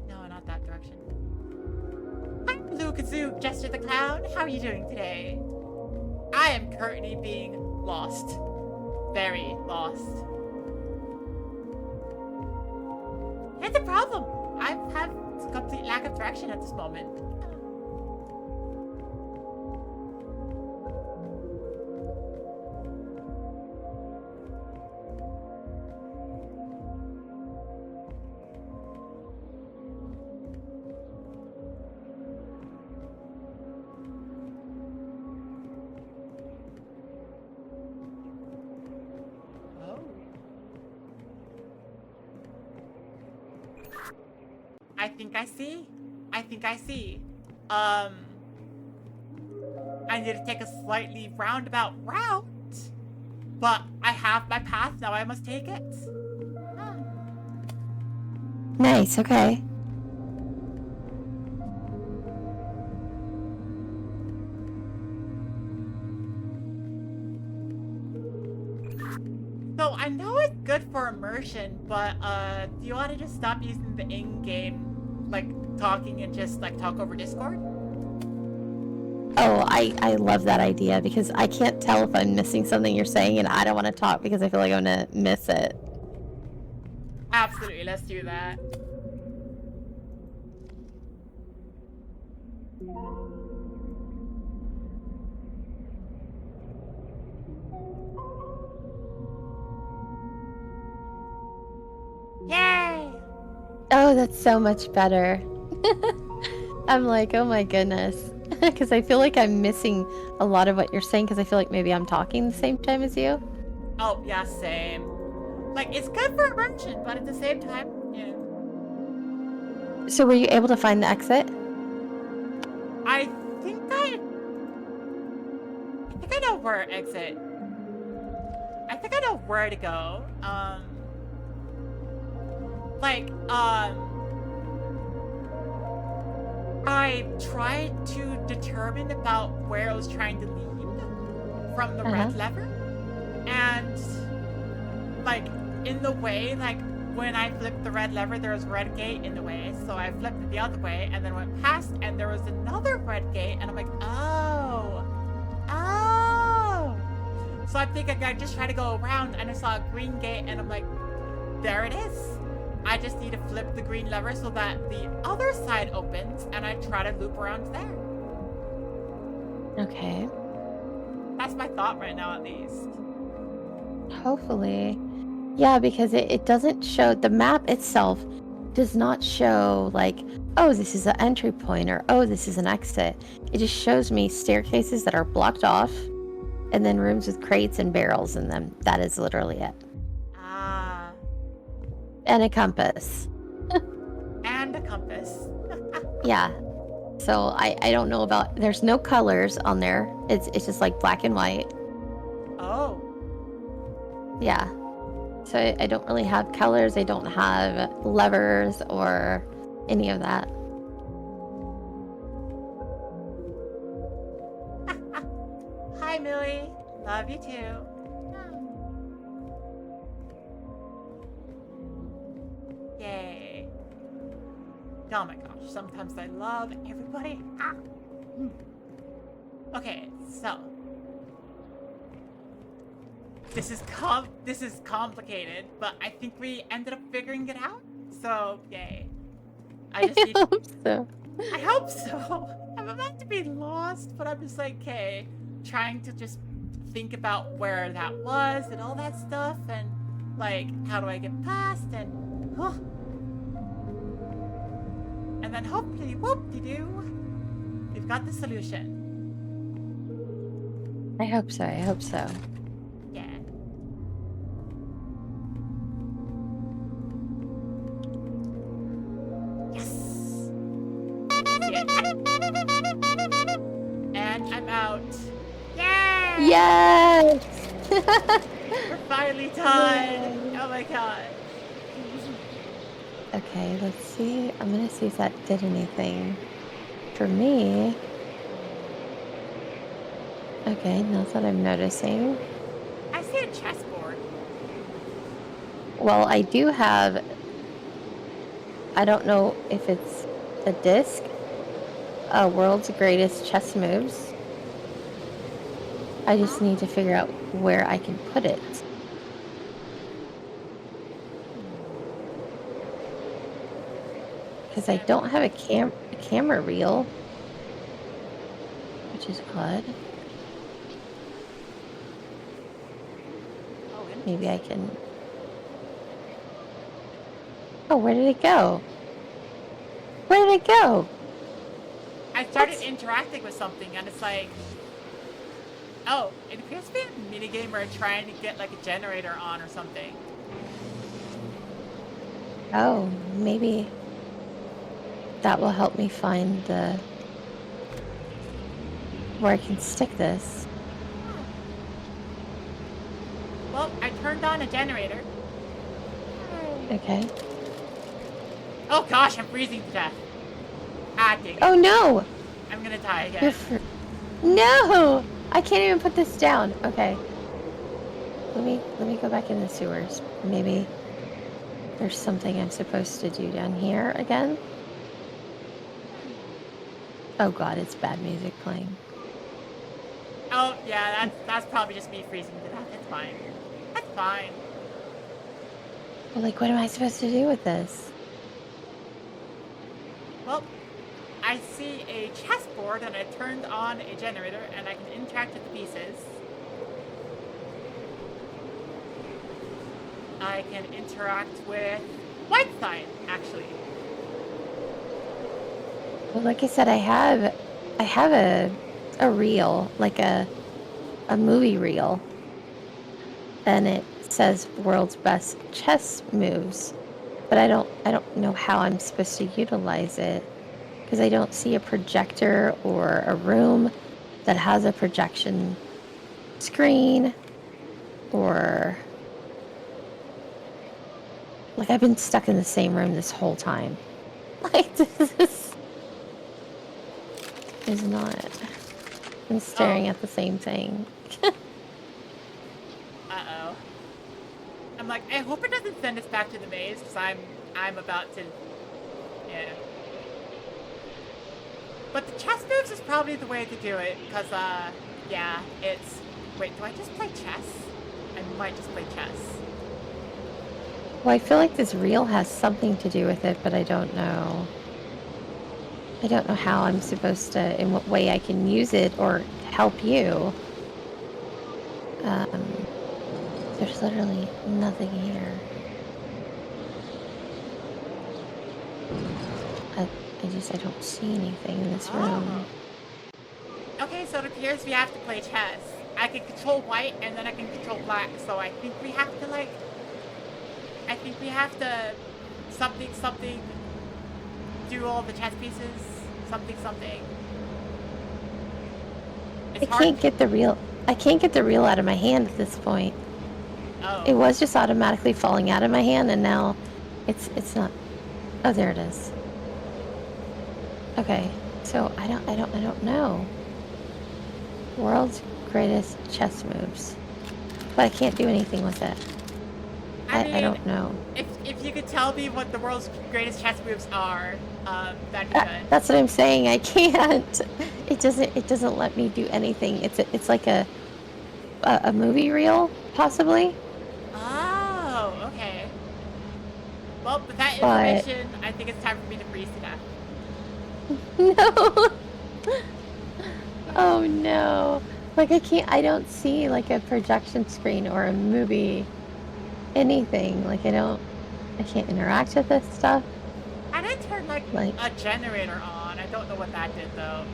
No, not that direction. Hi, Blue Kazoo, Jester the Clown. How are you doing today? I am currently being lost. Very lost. Here's the problem. I have a complete lack of direction at this moment. I think I see. I think I see. I need to take a slightly roundabout route, but I have my path now. I must take it. Huh. Nice, okay. So I know it's good for immersion, but do you want to just stop using the in-game, like, talking and just, like, talk over Discord? Oh, I love that idea because I can't tell if I'm missing something you're saying and I don't want to talk because I feel like I'm going to miss it. Absolutely, let's do that. Yay! Oh, that's so much better. I'm like, oh my goodness. Because I feel like I'm missing a lot of what you're saying because I feel like maybe I'm talking the same time as you. Oh, yeah, same. Like, it's good for immersion, but at the same time, yeah. So were you able to find the exit? I think I know where to exit. I think I know where to go. I tried to determine about where I was trying to lead from the Uh-huh. red lever. And, like, in the way, like, when I flipped the red lever, there was a red gate in the way. So I flipped it the other way and then went past, and there was another red gate. And I'm like, oh. Oh. So I'm thinking I just try to go around, and I saw a green gate, and I'm like, there it is. I just need to flip the green lever so that the other side opens, and I try to loop around there. Okay. That's my thought right now, at least. Hopefully. Yeah, because it doesn't show, the map itself does not show like, oh, this is an entry point or oh, this is an exit. It just shows me staircases that are blocked off and then rooms with crates and barrels in them. That is literally it. Ah. And a compass. And a compass. Yeah. So I don't know about, there's no colors on there. It's just like black and white. Oh. Yeah. So I don't really have colors. I don't have levers or any of that. Hi, Millie. Love you too. Yay. Oh my gosh, sometimes I love everybody. Ah. Okay, so this is complicated, but I think we ended up figuring it out. So yay. I just need hope so. I hope so. I'm about to be lost, but I'm just like, okay, trying to just think about where that was and all that stuff, and like, how do I get past, and and then hopefully, whoop-de-doo, we've got the solution. I hope so. I hope so. Yeah. Yes. And I'm out. Yay! Yes! We're finally done. Yay. Oh my god. Okay, let's see. I'm gonna see if that did anything for me. Okay, not that I'm noticing. I see a chessboard. Well, I do have, I don't know if it's a disc, World's Greatest Chess Moves. I just need to figure out where I can put it. Because I don't have a camera reel, which is odd. Oh, Maybe I can... Oh, where did it go? Where did it go? I started interacting with something, and it's like, oh, it appears to be a minigame where I'm trying to get like a generator on or something. Oh, maybe that will help me find the... where I can stick this. Well, I turned on a generator. Okay. Oh gosh, I'm freezing to death. Ah, dang it. Oh no! I'm gonna die You're again. No! I can't even put this down. Okay. Let me go back in the sewers. Maybe there's something I'm supposed to do down here again. Oh god, it's bad music playing. Oh yeah, that's probably just me freezing to death. It's fine. That's fine. Well, like, what am I supposed to do with this? Well, I see a chessboard, and I turned on a generator, and I can interact with the pieces. I can interact with white side, actually. Well, like I said, I have a reel, like a movie reel, and it says world's best chess moves, but I don't know how I'm supposed to utilize it because I don't see a projector or a room that has a projection screen, or like I've been stuck in the same room this whole time. Like this is not. I'm staring at the same thing. I'm like, I hope it doesn't send us back to the maze, because I'm about to, yeah. But the chess moves is probably the way to do it, because, yeah, it's... Wait, do I just play chess? I might just play chess. Well, I feel like this reel has something to do with it, but I don't know. I don't know how I'm supposed to, in what way I can use it or help you. There's literally nothing here. I don't see anything in this room. Okay, so it appears we have to play chess. I can control white, and then I can control black, so I think we have to, like... I think we have to... Something... Do all the chess pieces. Something. It's hard. Can't get the reel. I can't get the reel out of my hand at this point. Oh. It was just automatically falling out of my hand, and now it's not. Oh, there it is. Okay, so I don't know. World's greatest chess moves, but I can't do anything with it. I don't know. If you could tell me what the world's greatest chess moves are, that'd be good. That's what I'm saying. I can't. It doesn't let me do anything. It's like a movie reel, possibly. Oh, okay. Well, with that information, I think it's time for me to freeze to death. No. Oh no. Like I don't see like a projection screen or a movie, anything. Like I can't interact with this stuff. I did turn like a generator on. I don't know what that did though.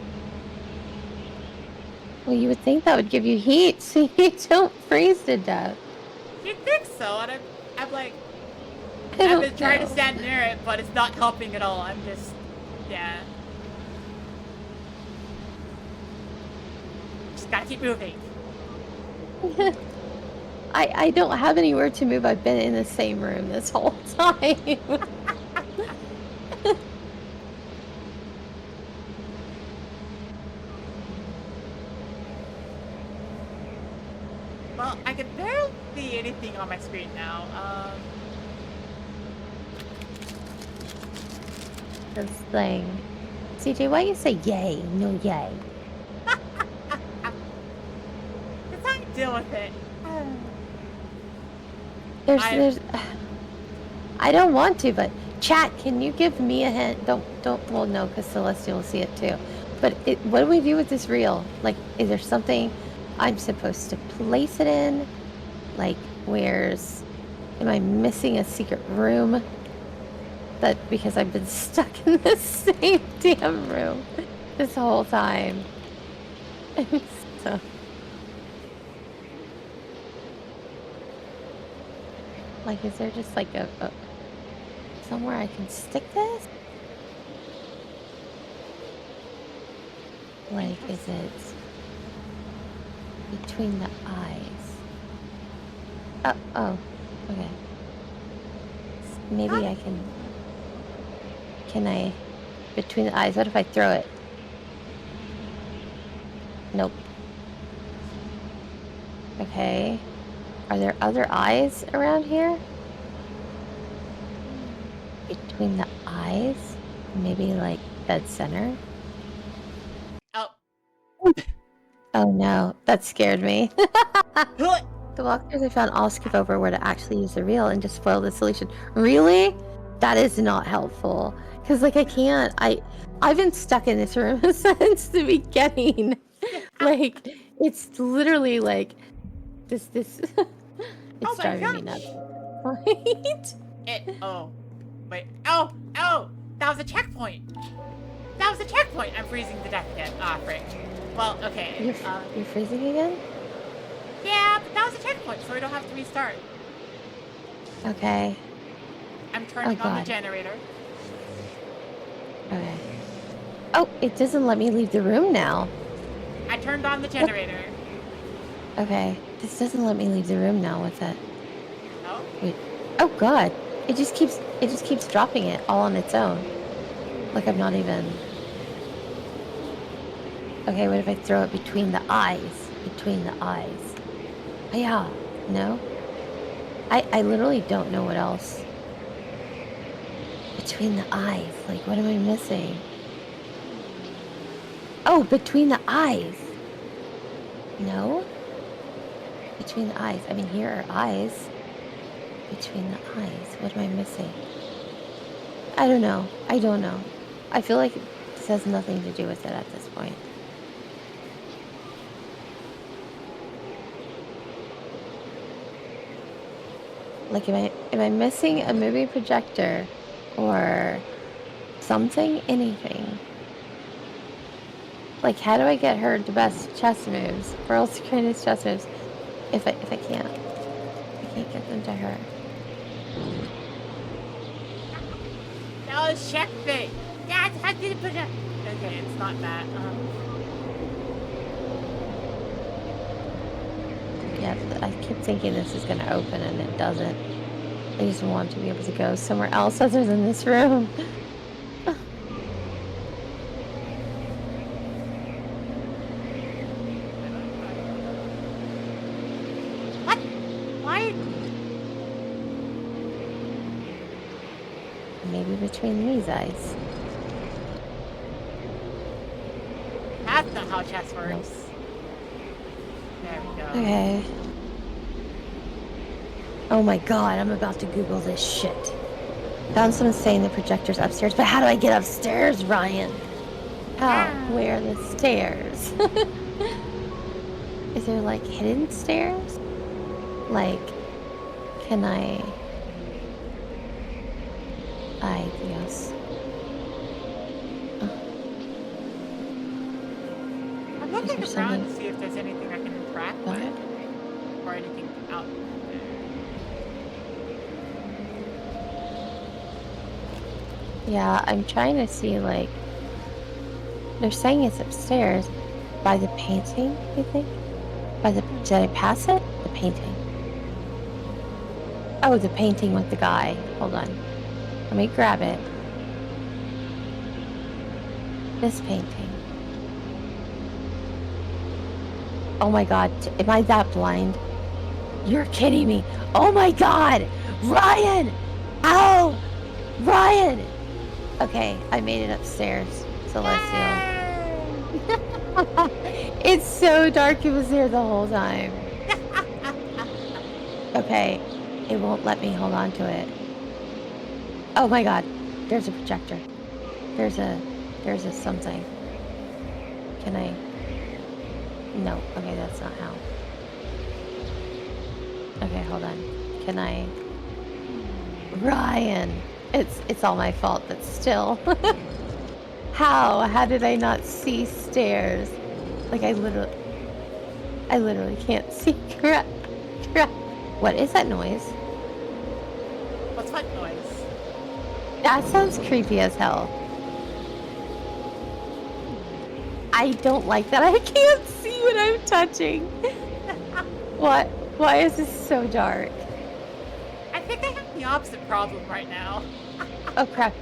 Well, you would think that would give you heat so you don't freeze to death. You'd think so, and I'm like, I've been trying to stand near it, but it's not helping at all. I'm just, yeah. Just gotta keep moving. I don't have anywhere to move. I've been in the same room this whole time. Well, I can barely see anything on my screen now. This thing. CJ, why you say yay? No yay. It's how you deal with it. There's I don't want to, but chat, can you give me a hint? Don't well no, because Celestia will see it too. But what do we do with this reel? Like, is there something I'm supposed to place it in? Like, am I missing a secret room? That because I've been stuck in the same damn room this whole time. So. Like, is there just like a somewhere I can stick this? Like, is it between the eyes? Oh, okay. Maybe I can. Can I? Between the eyes? What if I throw it? Nope. Okay. Are there other eyes around here? Between the eyes? Maybe like dead center? Oh. Oh no, that scared me. The walkthroughs I found all skip over where to actually use the reel and just spoil the solution. Really? That is not helpful. Because like I've been stuck in this room since the beginning. Like, it's literally like this it's driving me nuts. Right? Wait. Oh! That was a checkpoint! I'm freezing to death again. Ah, frick. Well, okay. You're freezing again? Yeah, but that was a checkpoint, so we don't have to restart. Okay. I'm turning on the generator. Okay. Oh, it doesn't let me leave the room now. I turned on the generator. Okay. This doesn't let me leave the room now with it. No? Wait. Oh god. It just keeps dropping it all on its own. Like I'm not even. Okay, what if I throw it between the eyes? Between the eyes. Yeah. No? I literally don't know what else. Between the eyes. Like, what am I missing? Oh, between the eyes. No? Between the eyes. I mean, here are eyes. Between the eyes. What am I missing? I don't know. I don't know. I feel like this has nothing to do with it at this point. Like, am I missing a movie projector or something? Anything? Like, how do I get her the best chess moves? World's greatest chess moves. If I can't get them to her. No, checkmate. Yeah, I did put it. Okay, it's not that. Yeah, I keep thinking this is gonna open and it doesn't. I just want to be able to go somewhere else other than this room. What? Why? Maybe between these eyes. That's not how chess works. Nope. There we go. Okay. Oh my god, I'm about to Google this shit. Found someone saying the projector's upstairs, but how do I get upstairs, Ryan? How? Where are the stairs? Is there like hidden stairs? Like, can I guess. I'm looking Is around there to see if there's anything I can interact What? with. Or anything out there. Yeah, I'm trying to see, like, they're saying it's upstairs by the painting, I think. Did I pass it? The painting. Oh, the painting with the guy. Hold on. Let me grab it. This painting. Oh my god, am I that blind? You're kidding me. Oh my god! Ryan! Ow! Ryan! Okay, I made it upstairs. Celestial. It's so dark, it was there the whole time. Okay, it won't let me hold on to it. Oh my god, there's a projector. There's a something. Can I? No, okay, that's not how. Okay, hold on. Can I? Ryan! It's all my fault, but still. How? How did I not see stairs? Like, I literally can't see crap. What is that noise? What's what noise? That sounds creepy as hell. I don't like that. I can't see what I'm touching. What? Why is this so dark? I think I have the opposite problem right now. Oh crap.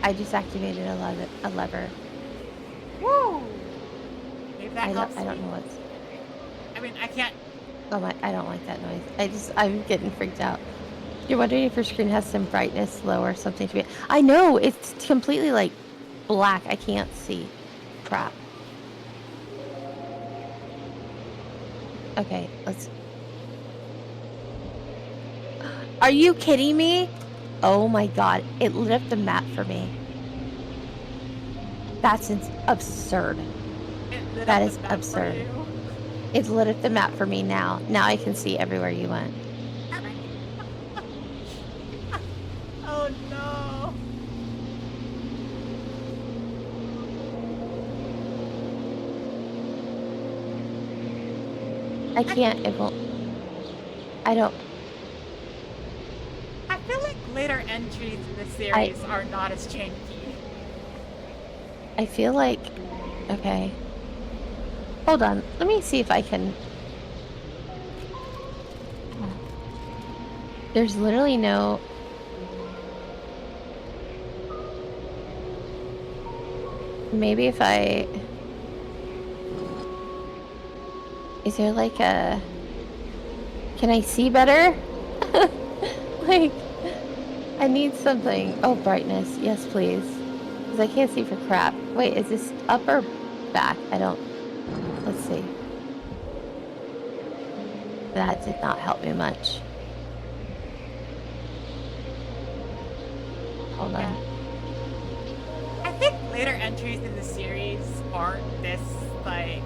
I just activated a lever. Woo! Maybe that I helps don't me. know what's. I mean, I can't. Oh my! I don't like that noise. I'm getting freaked out. You're wondering if your screen has some brightness low or something to be. I know it's completely like black. I can't see. Crap. Okay, let's. Are you kidding me? Oh my god! It lit up the map for me. That's absurd. That is absurd. It's lit up the map for me now. Now I can see everywhere you went. Oh no! I can't. It won't. I don't. I feel like later entries in the series are not as janky. I feel like. Okay. Hold on. Let me see if I can. There's literally no. Maybe if I. Is there like a. Can I see better? Like, I need something. Oh, brightness. Yes, please. Because I can't see for crap. Wait, is this up or back? I don't... Let's see. That did not help me much. Hold on. I think later entries in the series aren't this, like...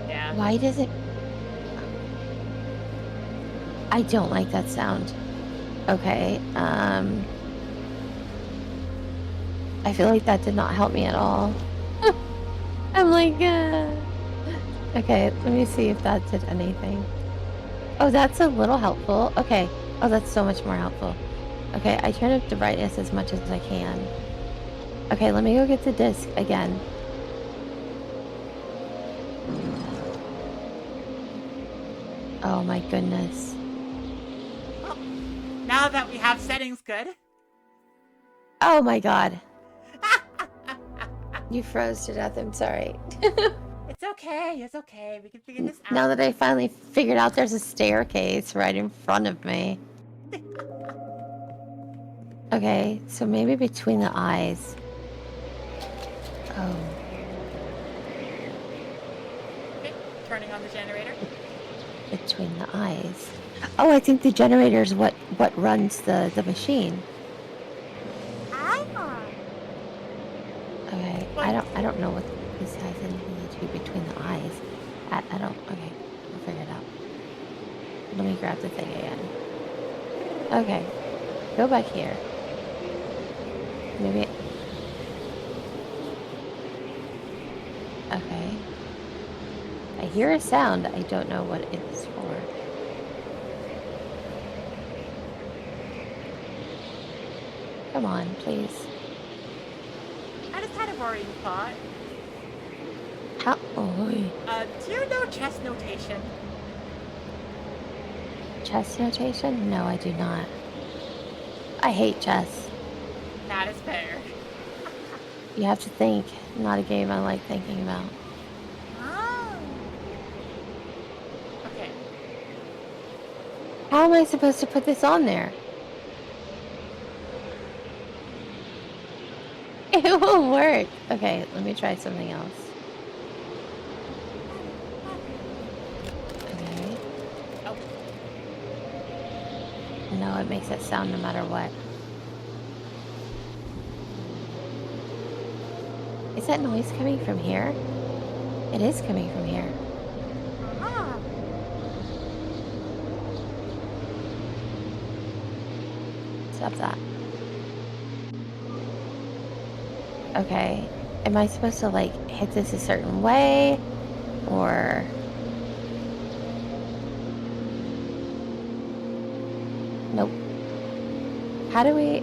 Yeah. Why does it... I don't like that sound. Okay, I feel like that did not help me at all. I'm like, Okay, let me see if that did anything. Oh, that's a little helpful. Okay. Oh, that's so much more helpful. Okay, I turn up the brightness as much as I can. Okay, let me go get the disc again. Oh my goodness. Well, now that we have settings good. Oh my god. You froze to death, I'm sorry. It's okay, it's okay. We can figure this out. Now that I finally figured out there's a staircase right in front of me. Okay, so maybe between the eyes. Oh. Okay, turning on the generator. Between the eyes. Oh, I think the generator is what runs the machine. Okay, I don't know what this has anything to do between the eyes. I don't. Okay, we'll figure it out. Let me grab the thing again. Okay, go back here. Maybe. Okay. I hear a sound. I don't know what it is for. Come on, please. I just had a worrying thought. How? Oh, Do you know chess notation? chess notation? No, I do not. I hate chess. That is fair. You have to think. Not a game I like thinking about. Oh. Okay. How am I supposed to put this on there? It won't work. Okay, let me try something else. Okay. Oh. No, it makes that sound no matter what. Is that noise coming from here? It is coming from here. Ah. Stop that. Okay. Am I supposed to, like, hit this a certain way? Or... Nope. How do we...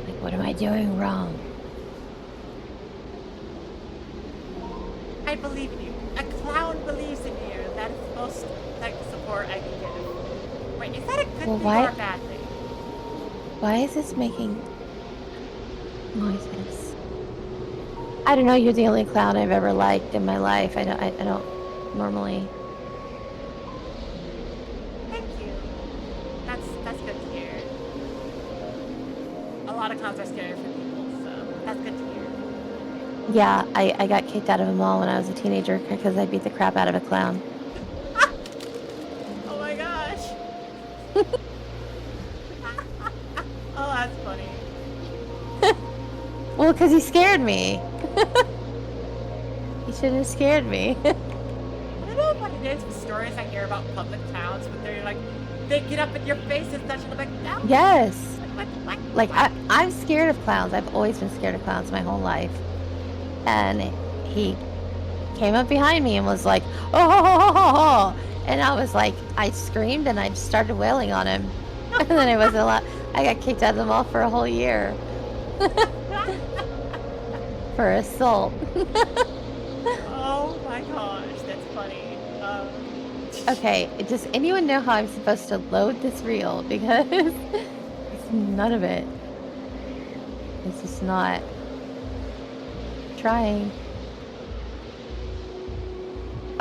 Like, what am I doing wrong? I believe in you. A clown believes in you. That is the most like support I can give. Wait, is that a good Well, thing why- or a bad thing? Why is this making noises? I don't know. You're the only clown I've ever liked in my life. I don't normally. Thank you. That's good to hear. A lot of clowns are scary for people, so that's good to hear. Yeah, I got kicked out of a mall when I was a teenager because I beat the crap out of a clown. Oh my gosh. Oh, that's funny. Well, because he scared me. He shouldn't have scared me. I don't know what it is with stories I hear about public clowns, but they're like, they get up in your face and such, and I'm like, no. Yes. What? Like, I'm scared of clowns. I've always been scared of clowns my whole life. And he came up behind me and was like, oh, and I was like, I screamed and I just started wailing on him. And then I wasn't allowed. I got kicked out of the mall for a whole year. For assault. Oh my gosh, that's funny. Okay, does anyone know how I'm supposed to load this reel? Because it's none of it. It's just not trying.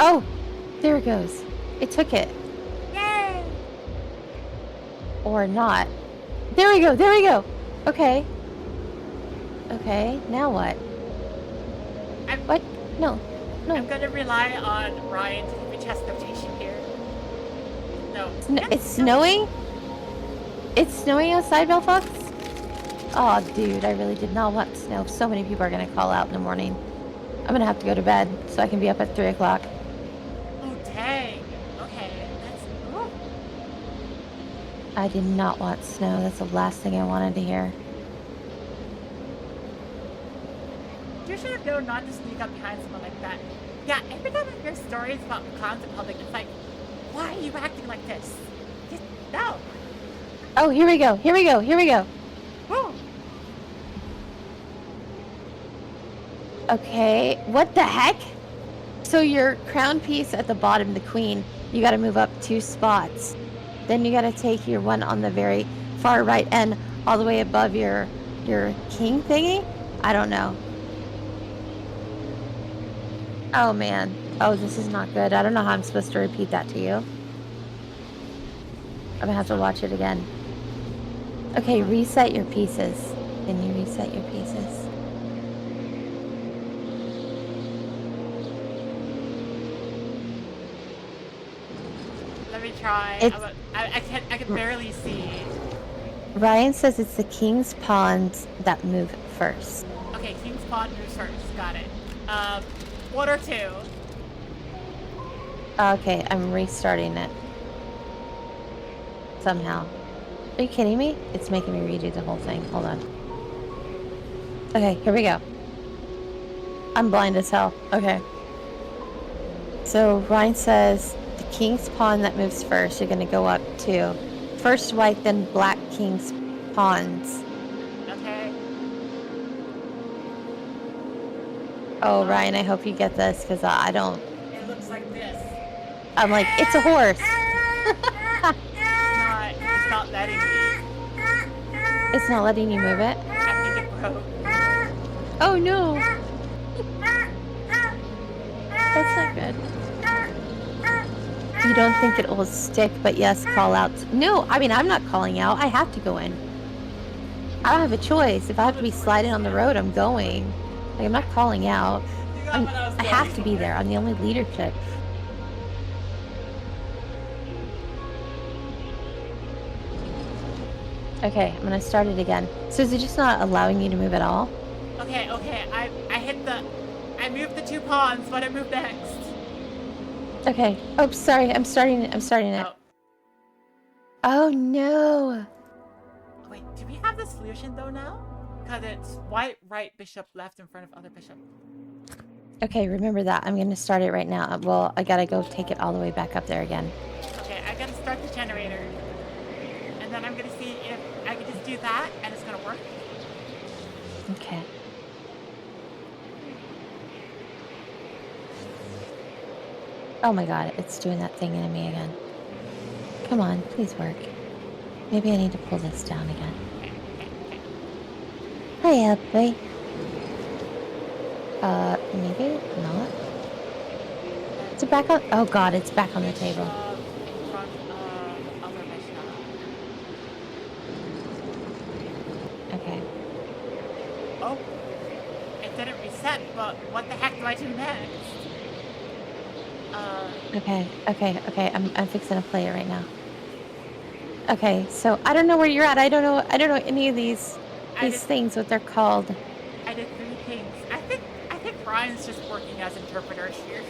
Oh, there it goes. It took it. Yay! Or not. There we go, there we go. Okay. Okay, now what? What? No. No. I'm gonna rely on Ryan to keep a chest notation here. No. It's snowing? It's snowing outside, Belfox? Oh, dude, I really did not want snow. So many people are gonna call out in the morning. I'm gonna have to go to bed so I can be up at 3 o'clock. Oh, dang. Okay, that's... Ooh. I did not want snow. That's the last thing I wanted to hear. You should have known not to sneak up behind someone like that. Yeah, every time I hear stories about clowns in public, it's like, why are you acting like this? Just, no. Oh, here we go. Here we go. Here we go. Woo. Okay, what the heck? So your crown piece at the bottom, the queen, you gotta move up 2 spots. Then you gotta take your one on the very far right end all the way above your king thingy? I don't know. Oh man. Oh, this is not good. I don't know how I'm supposed to repeat that to you. I'm gonna have to watch it again. Okay, reset your pieces. Can you reset your pieces? Let me try. I can barely see. Ryan says it's the king's pawns that move first. Okay, King's Pawn moves first. Got it. 1 or 2. Okay, I'm restarting it. Somehow. Are you kidding me? It's making me redo the whole thing. Hold on. Okay, here we go. I'm blind as hell. Okay. So Ryan says the king's pawn that moves first, you're gonna go up to first white, then black king's pawns. Okay. Oh, Ryan, I hope you get this because I don't. It looks like this. I'm like, it's a horse. It's not letting me. It's not letting you move it. I think it broke. Oh no. That's not good. You don't think it will stick, but yes, call out. No, I mean, I'm not calling out. I have to go in. I don't have a choice. If I have to be sliding on the road, I'm going. Like, I'm not calling out. I have to be there. I'm the only leadership. Okay, I'm gonna start it again. So is it just not allowing you to move at all? Okay. I moved the 2 pawns, but I moved next. Okay. Oh, sorry. I'm starting it. Oh. Oh no. Wait, do we have the solution though now? Because it's white, right, bishop, left in front of other bishop. Okay, remember that. I'm gonna start it right now. Well, I gotta go take it all the way back up there again. Okay, I gotta start the generator. And then I'm gonna see if I can just do that and it's gonna work. Okay. Oh my god, it's doing that thing to me again. Come on, please work. Maybe I need to pull this down again. Hi, boy. Maybe not. Is it back on? Oh god, it's back on the table. In front of other bishop. Okay. Oh, it didn't reset, but what the heck do I do next? Okay. I'm fixing to play it right now. Okay, so I don't know where you're at. I don't know any of these things, what they're called. I did 3 things. I think Ryan's just working as interpreter here.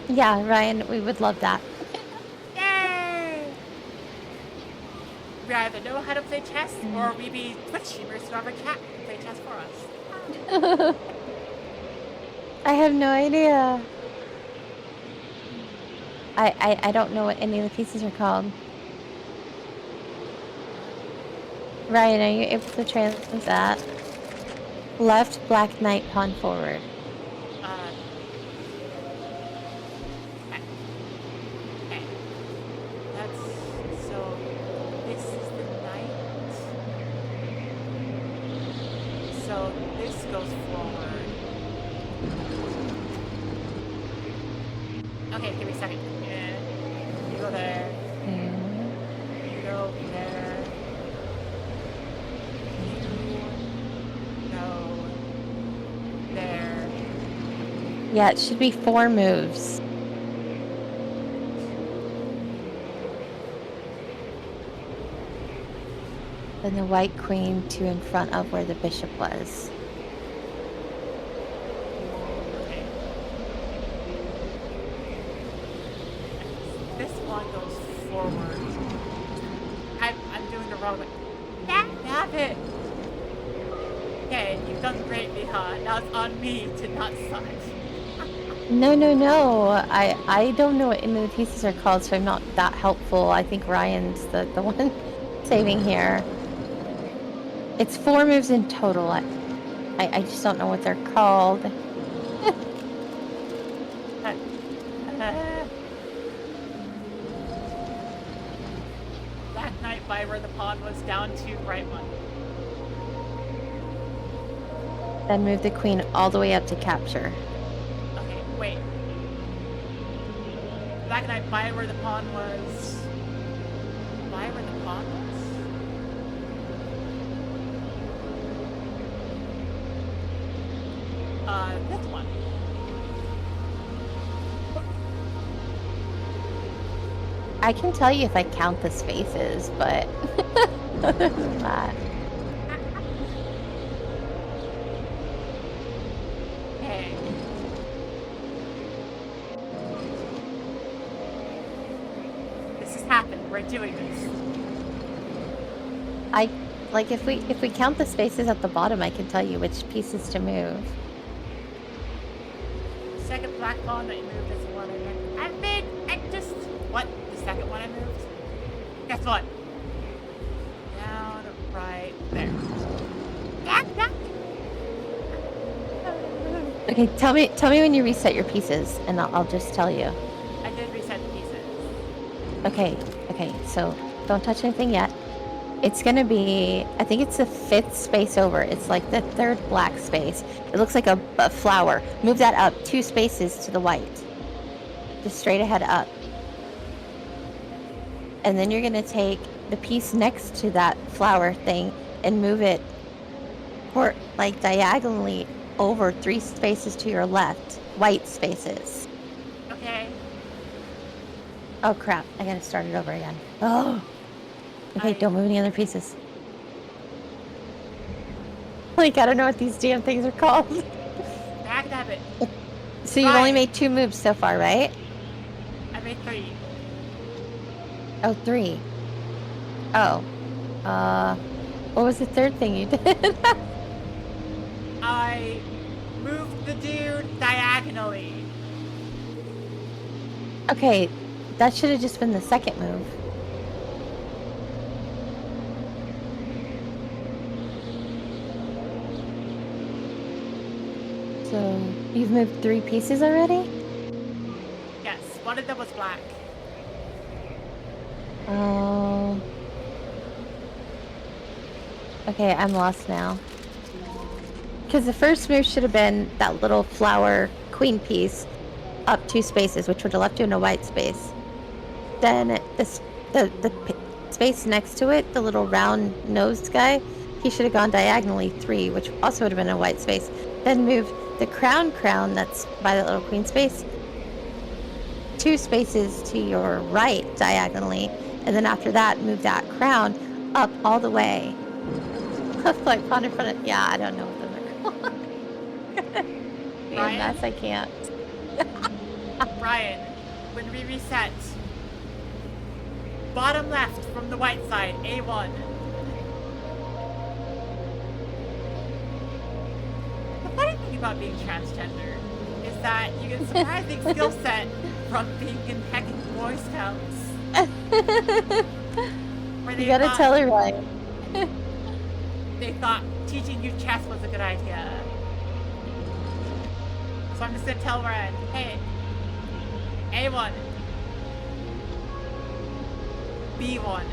Yeah, Ryan, we would love that. Yay! We either know how to play chess, or we be Twitch streamers who have a cat to play chess for us. I have no idea. I don't know what any of the pieces are called. Ryan, are you able to translate that? Left, black knight, pawn forward. Okay. So this is the knight. So this goes forward. Okay, give me a second. Yeah. You go there. You go there. You go there. Yeah, it should be 4 moves. Then the white queen to in front of where the bishop was. Okay. This one goes forward. I'm doing the wrong way. Damn it! Okay, you've done great, Miha. Now it's on me to not suck. No, no, no. I don't know what any of the pieces are called, so I'm not that helpful. I think Ryan's the one saving here. It's 4 moves in total. I just don't know what they're called. Black Knight by where the pawn was down to right one. Then move the queen all the way up to capture. Okay, wait. Black Knight by where the pawn was. By where the pawn was? This one. I can tell you if I count the spaces, but other than that. Hey. This has happened. We're doing this. If we count the spaces at the bottom, I can tell you which pieces to move. Second black pawn that you moved is the one I made. What? The second one I moved? Guess what? Down right there. Yeah. Okay, tell me when you reset your pieces, and I'll just tell you. I did reset the pieces. Okay, so don't touch anything yet. It's gonna be, I think it's the 5th space over. It's like the 3rd black space. It looks like a flower. Move that up 2 spaces to the white. Just straight ahead up. And then you're gonna take the piece next to that flower thing and move it like diagonally over 3 spaces to your left. White spaces. Okay. Oh crap, I gotta start it over again. Oh! Okay, don't move any other pieces. Like, I don't know what these damn things are called. Dagnabbit. So you've only made 2 moves so far, right? I made 3. Oh, 3. Oh. What was the 3rd thing you did? I moved the dude diagonally. Okay, that should have just been the 2nd move. So, you've moved 3 pieces already? Yes, one of them was black. Oh. Okay, I'm lost now. Because the first move should have been that little flower queen piece up 2 spaces, which would have left you in a white space. Then the space next to it, the little round nosed guy, he should have gone diagonally 3, which also would have been a white space. Then move the crown that's by the little queen space 2 spaces to your right diagonally, and then after that move that crown up all the way. Like pawn in front of, yeah, I don't know what those are called. Brian? Mess, I can't. Brian, when we reset, bottom left from the white side, A1. The funny thing about being transgender is that you get surprising skill set from being in heckin' Boy Scouts. You gotta tell her right. They thought teaching you chess was a good idea. So I'm just gonna tell Ryan, hey, A1, B1.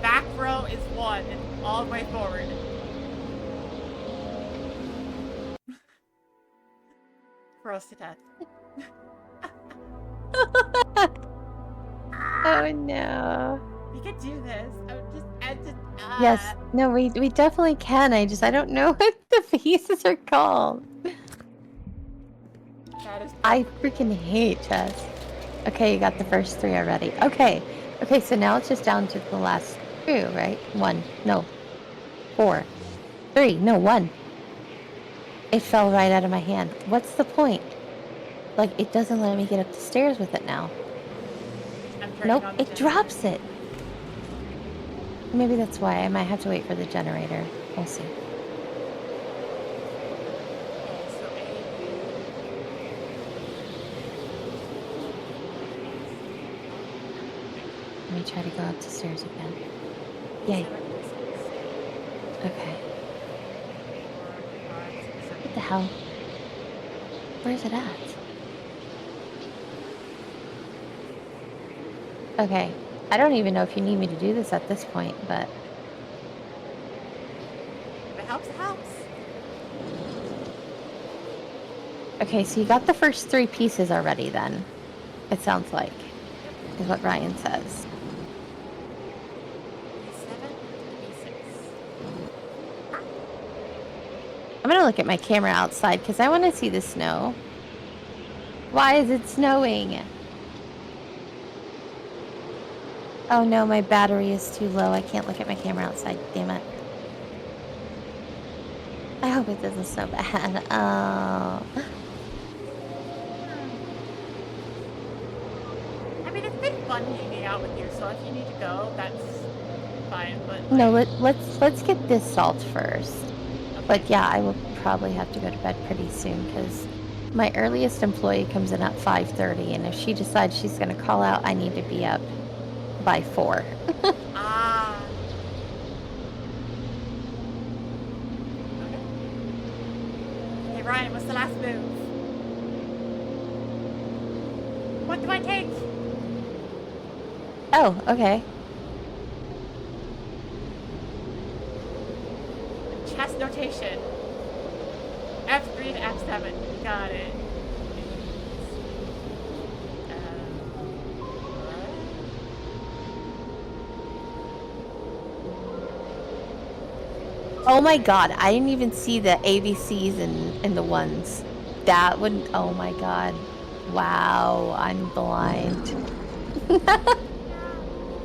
Back row is 1, all the way forward. For froze to death. Oh no. We could do this. I just. Yes. No, we definitely can. I don't know what the pieces are called. That is I perfectly freaking right. hate chess. Okay, you got the first 3 already. Okay. Okay, so now it's just down to the last 2, right? 1. No. 4. 3. No, 1. It fell right out of my hand. What's the point? Like, it doesn't let me get up the stairs with it now. I'm turning Nope, on the it generator. drops it. Maybe that's why. I might have to wait for the generator. We'll see. Okay, so Let me try to go up the stairs again. A, Yay. B7, Okay. 4, 5, 6, 7, What the hell? Where's it at? Okay. I don't even know if you need me to do this at this point, but... If it helps, it helps. Okay, so you got the first 3 pieces already then. It sounds like. Yep. Is what Ryan says. B7 to B6. I'm gonna look at my camera outside because I want to see the snow. Why is it snowing? Oh no, my battery is too low. I can't look at my camera outside. Damn it. I hope it doesn't snow bad. Oh. I mean, it's been fun hanging out with you, so if you need to go, that's fine, but like... No, let's get this salt first. Okay. But yeah, I will probably have to go to bed pretty soon because my earliest employee comes in at 5:30, and if she decides she's gonna call out, I need to be up by 4. Ah. Okay. Hey, Ryan, what's the last move? What do I take? Oh, okay. Chess notation. F3 to F7. Got it. Oh my god, I didn't even see the ABCs and the ones. That would, oh my god. Wow, I'm blind.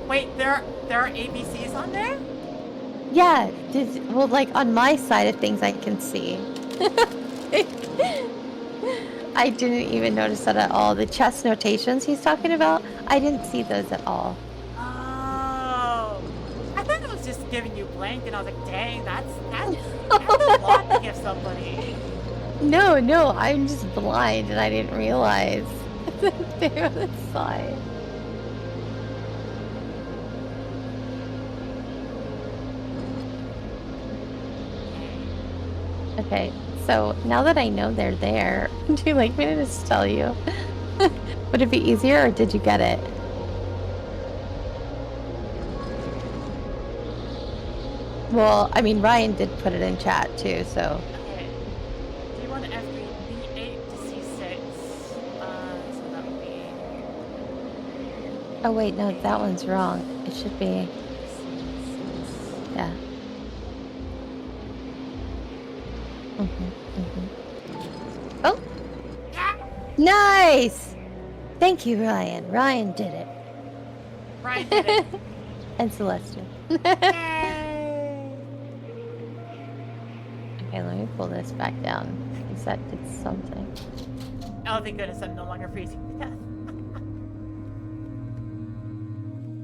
Wait, there are ABCs on there? Yeah, well, like on my side of things I can see. I didn't even notice that at all. The chess notations he's talking about, I didn't see those at all. Oh. I thought I was just giving you blank, and I was like, dang, that's a lot to give somebody. No, I'm just blind and I didn't realize that they were on the side. Okay, so now that I know they're there, do you like me to just tell you? Would it be easier or did you get it? Well, I mean, Ryan did put it in chat too, so. Okay. Do you want F3 B8 to C6? So that would be... Oh wait, no, that one's wrong. It should be, yeah. Oh! Nice! Thank you, Ryan. Ryan did it. Ryan did it. And Celestial. Yay! Okay, let me pull this back down. Because that did something. Oh, thank goodness I'm no longer freezing to death.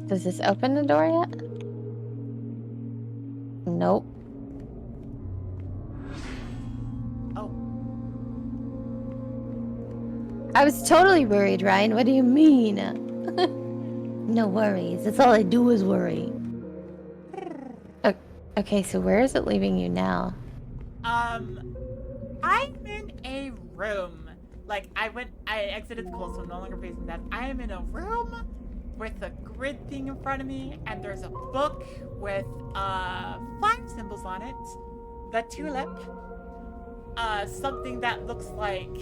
Does this open the door yet? Nope. Oh. I was totally worried, Ryan. What do you mean? No worries. That's all I do is worry. Okay, so where is it leaving you now? I'm in a room. Like, I exited the cold, so I'm no longer facing that. I am in a room with a grid thing in front of me, and there's a book with 5 symbols on it. The tulip. Something that looks like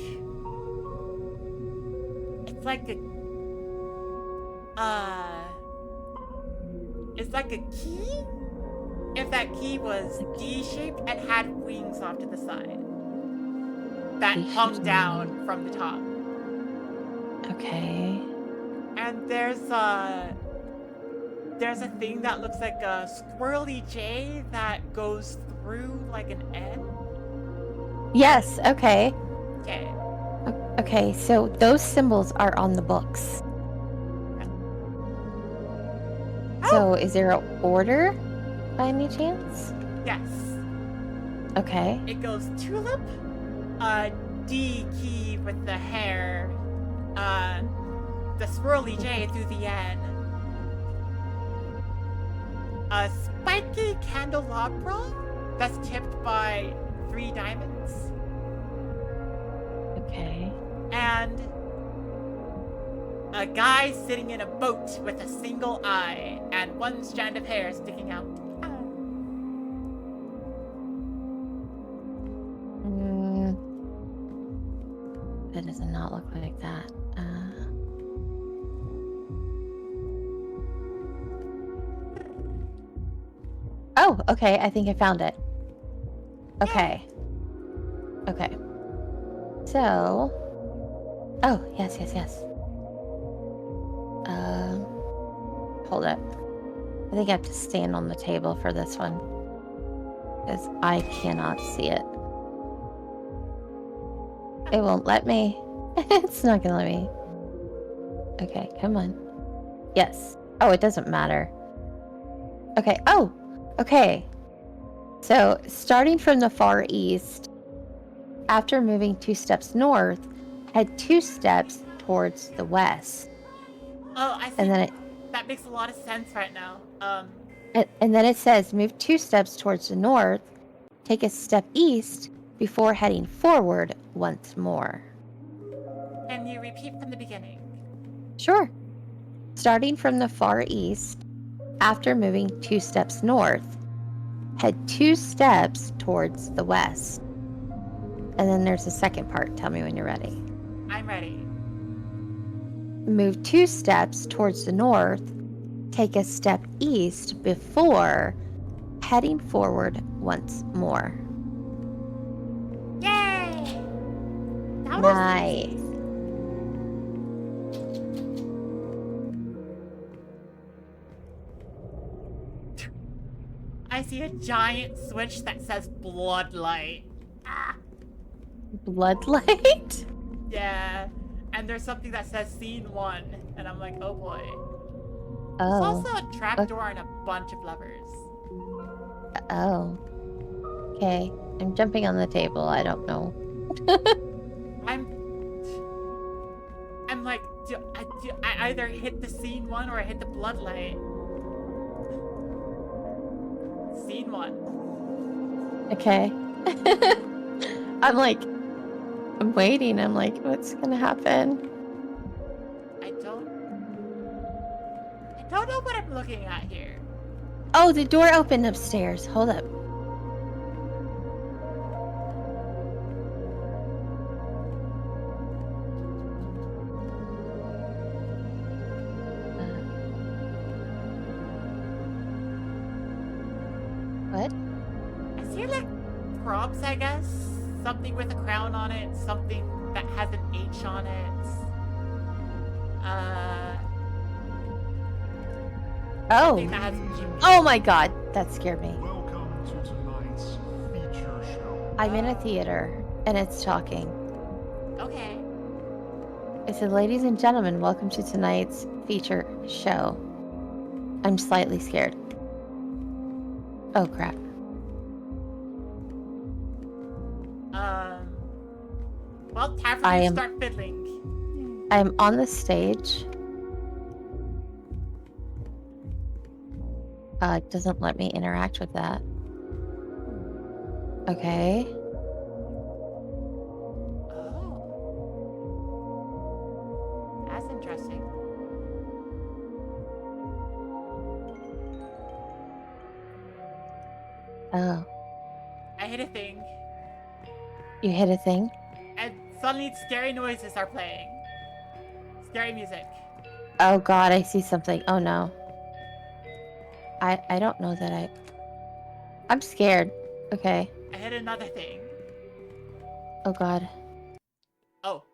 it's like a key. If that key was D-shaped and had wings off to the side that hung down from the top. Okay. And there's a thing that looks like a squirrely J that goes through like an N. Yes, okay. Okay. Okay, so those symbols are on the books. So is there an order by any chance? Yes. Okay. It goes tulip, D key with the hair, the swirly J through the N, a spiky candelabra that's tipped by 3 diamonds, Okay. and a guy sitting in a boat with a single eye and 1 strand of hair sticking out. That does not look like that. Oh, okay. I think I found it. Okay. Okay. So. Oh, yes. Hold up. I think I have to stand on the table for this one. Because I cannot see it. It won't let me. It's not gonna let me. Okay, come on. Yes. Oh, it doesn't matter. Okay. Oh, okay. So, starting from the far east, after moving 2 steps north, head 2 steps towards the west. Oh, I see. And then that makes a lot of sense right now. And then it says move 2 steps towards the north, take a step east before heading forward once more. Can you repeat from the beginning? Sure. Starting from the far east, after moving 2 steps north, head 2 steps towards the west. And then there's the second part. Tell me when you're ready. I'm ready. Move 2 steps towards the north, take a step east before heading forward once more. Yay! That was Nice. easy. I see a giant switch that says Bloodlight. Ah! Bloodlight? Yeah. And there's something that says Scene 1. And I'm like, oh boy. Oh. There's also a trapdoor and a bunch of levers. Oh. Okay. I'm jumping on the table. I don't know. I'm like, do I either hit the Scene 1 or I hit the Bloodlight? Scene 1. Okay. I'm waiting. I'm like, what's gonna happen? I don't know what I'm looking at here. Oh, the door opened upstairs. Hold up. What? I see like props, I guess. Something with a crown on it, something that has an H on it. Oh. Something that has Jimmy. Oh my god, that scared me. Welcome to tonight's feature show. I'm in a theater and it's talking. Okay. It said, ladies and gentlemen, welcome to tonight's feature show. I'm slightly scared. Oh crap. Well, time for you to start fiddling. I'm on the stage. It doesn't let me interact with that. Okay. Oh. That's interesting. Oh. I hit a thing. You hit a thing? And suddenly scary noises are playing. Scary music. Oh god, I see something. Oh no. I don't know that I'm scared. Okay. I hit another thing. Oh god. Oh.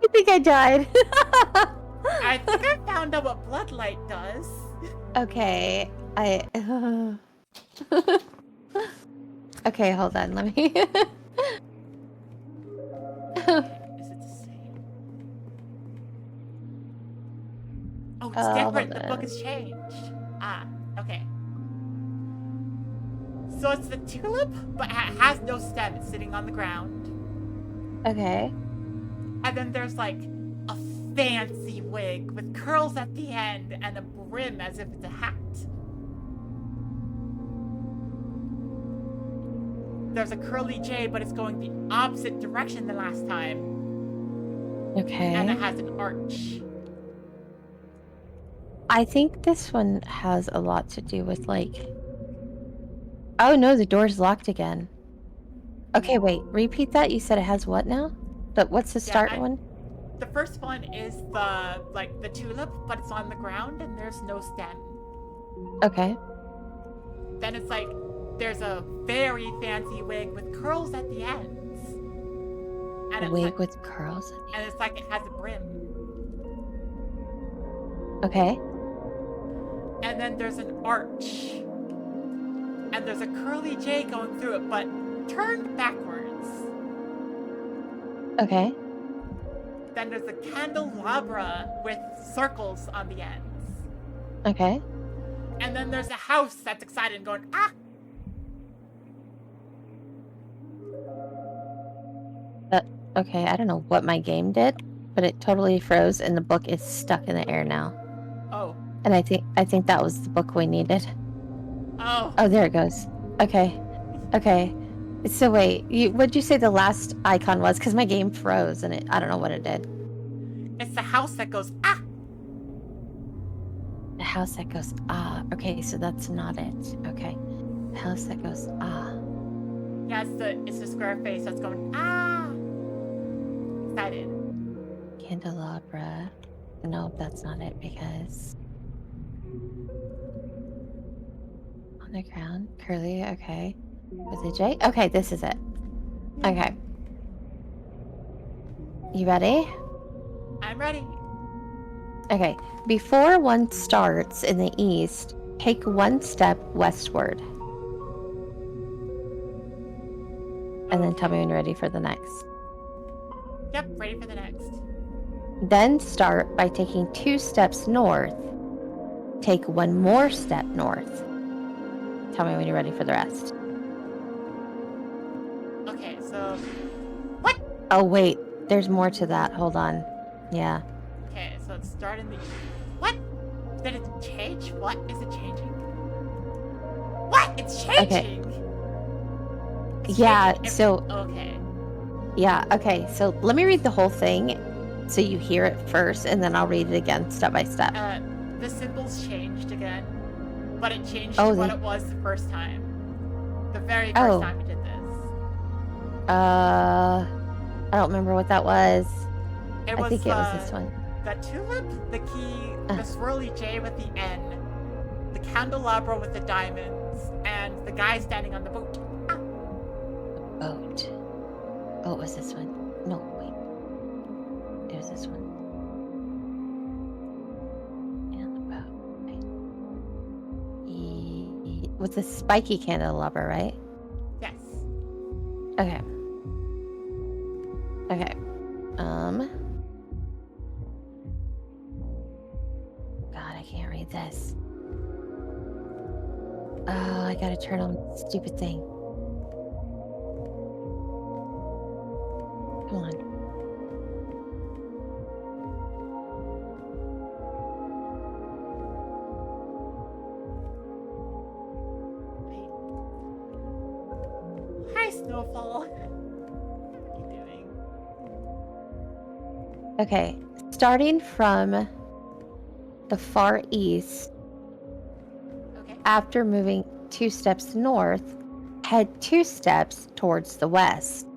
I think I died. I think I found out what bloodlight does. Okay. Okay, hold on. Let me. Okay, is it the same? Oh, it's Hold different. The book on. has changed. Ah, okay. So it's the tulip, but it has no stem. It's sitting on the ground. Okay. And then there's like a fancy wig with curls at the end and a brim as if it's a hat. There's a curly J, but it's going the opposite direction than last time. Okay. And it has an arch. I think this one has a lot to do with like. Oh no, the door's locked again. Okay, wait. Repeat that. You said it has what now? But what's the start one? The first one is the tulip, but it's on the ground and there's no stem. Okay. Then it's like there's a very fancy wig with curls at the ends. And A it's wig like, with curls. and it's like it has a brim. Okay. And then there's an arch. And there's a curly J going through it, but turned backwards. Okay. Then there's a candelabra with circles on the ends. Okay. And then there's a house that's excited and going, ah! Okay, I don't know what my game did, but it totally froze and the book is stuck in the air now. Oh. And I think that was the book we needed. Oh. Oh, there it goes. Okay. Okay. So wait, what'd you say the last icon was? Because my game froze and I don't know what it did. It's the house that goes, ah! The house that goes, ah. Okay, so that's not it. Okay. The house that goes, ah. Yeah, it's the square face that's going, ah! Excited. Candelabra. No, that's not it because... On the ground. Curly, okay. With a J? Okay, this is it. Okay. You ready? I'm ready. Okay. Before one starts in the east, take one step westward. And then tell me when you're ready for the next. Yep, ready for the next. Then start by taking 2 steps north. Take 1 more step north. Tell me when you're ready for the rest. Okay, so... What? Oh, wait. There's more to that. Hold on. Yeah. Okay, so it's starting the... What? Did it change? What? Is it changing? What? It's changing! It's Yeah, changing so... Okay. Yeah, okay. So let me read the whole thing so you hear it first, and then I'll read it again step by step. The symbols changed again, but it changed Oh, to what they- it was the first time. The very first Oh. time we did this. I don't remember what that was. It I was think it was this one. the tulip, the key, the swirly J with the N, the candelabra with the diamonds, and the guy standing on the boat. Ah. Boat. Oh, it was this one. No, wait. It was this one. And the boat. Right. With the spiky candelabra, right? Yes. Okay. Okay. God, I can't read this. Oh, I gotta turn on the stupid thing. Come on. Hi, Snowfall. What are you doing? Okay. Starting from the far east, Okay. after moving 2 steps north, head 2 steps towards the west.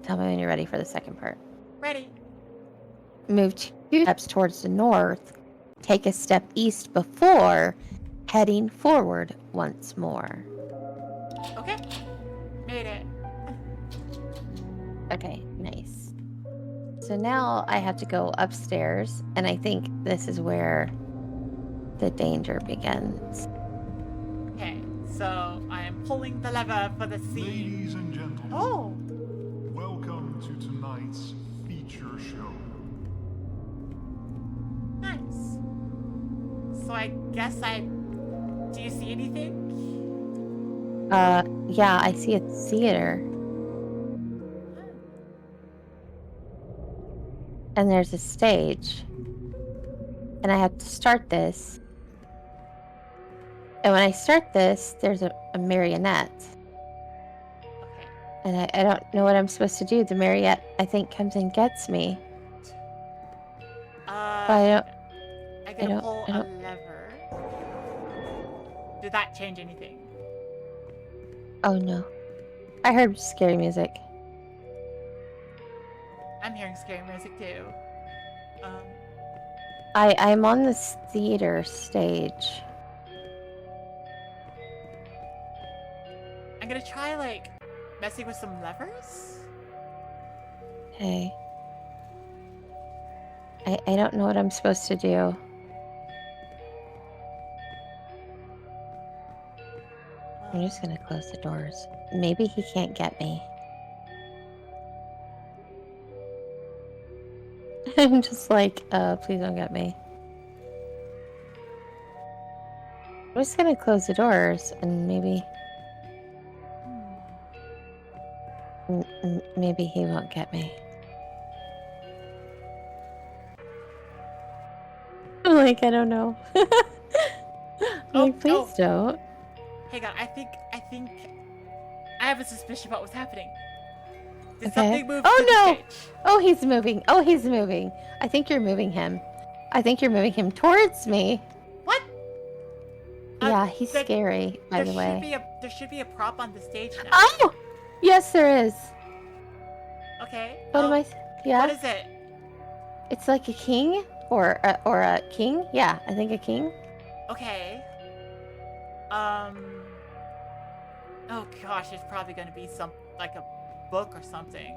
Tell me when you're ready for the second part. Ready. Move 2 steps towards the north. Take a step east before heading forward once more. Okay. Made it. Okay, nice. So now I have to go upstairs, and I think this is where the danger begins. Okay, so I am pulling the lever for the scene. Ladies and gentlemen, Oh, welcome to tonight's feature show. nice. So I guess do you see anything? Yeah, I see a theater, and there's a stage, and I have to start this. And when I start this, there's a marionette. Okay. And I don't know what I'm supposed to do. The marionette, I think, comes and gets me. But I gotta don't- pull I a don't- lever. Did that change anything? Oh no. I heard scary music. I'm hearing scary music too. I'm on this theater stage. I'm gonna try like messing with some levers. Okay. I don't know what I'm supposed to do. I'm just gonna close the doors. Maybe he can't get me. I'm just like, please don't get me. I'm just gonna close the doors and maybe maybe he won't get me. I'm like, I don't know. I'm like, please don't. Hang on, I think I have a suspicion about what's happening. Did Okay. something move Oh to the no! stage? Oh, he's moving. Oh, he's moving. I think you're moving him. I think you're moving him towards me. What? Yeah, he's there- scary, by the way. There should be a prop on the stage now. Oh! Yes, there is. Okay. What am I? Yeah. What is it? It's like a king or a king. Yeah, I think a king. Okay. Oh gosh, it's probably gonna be like a book or something.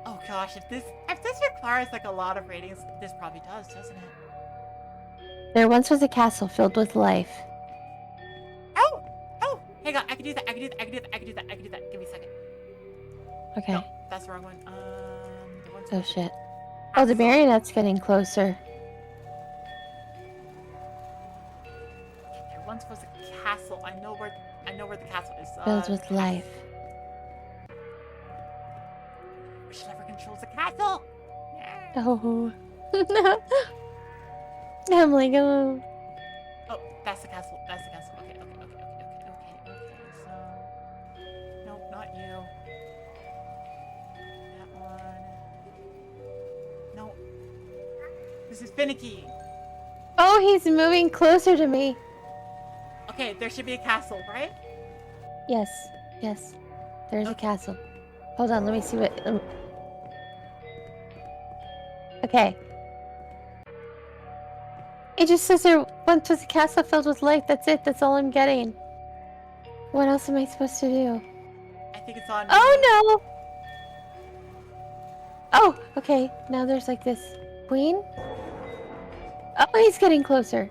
Oh gosh, if this requires like a lot of ratings, this probably does, doesn't it? There once was a castle filled with life. Oh! Oh! Hang on, I can do that, I can do that, I can do that, I can do that, I can do that. Give me a second. Okay. No, that's the wrong one. The one's Oh with shit. Oh, the castle. marionette's getting closer. There once was a castle. I know where the castle is. Filled with life. Which lever controls the castle? Yeah. Oh. I'm like, oh. Oh, that's the castle. That's the castle. Okay. So, nope, not you. That one. No. This is finicky. Oh, he's moving closer to me. Okay, there should be a castle, right? Yes. Yes. There's a castle. Hold on, let me see what. Okay. It just says there once was a castle filled with life. That's it. That's all I'm getting. What else am I supposed to do? I think it's on. Oh no! Oh, okay. Now there's like this queen. Oh, he's getting closer.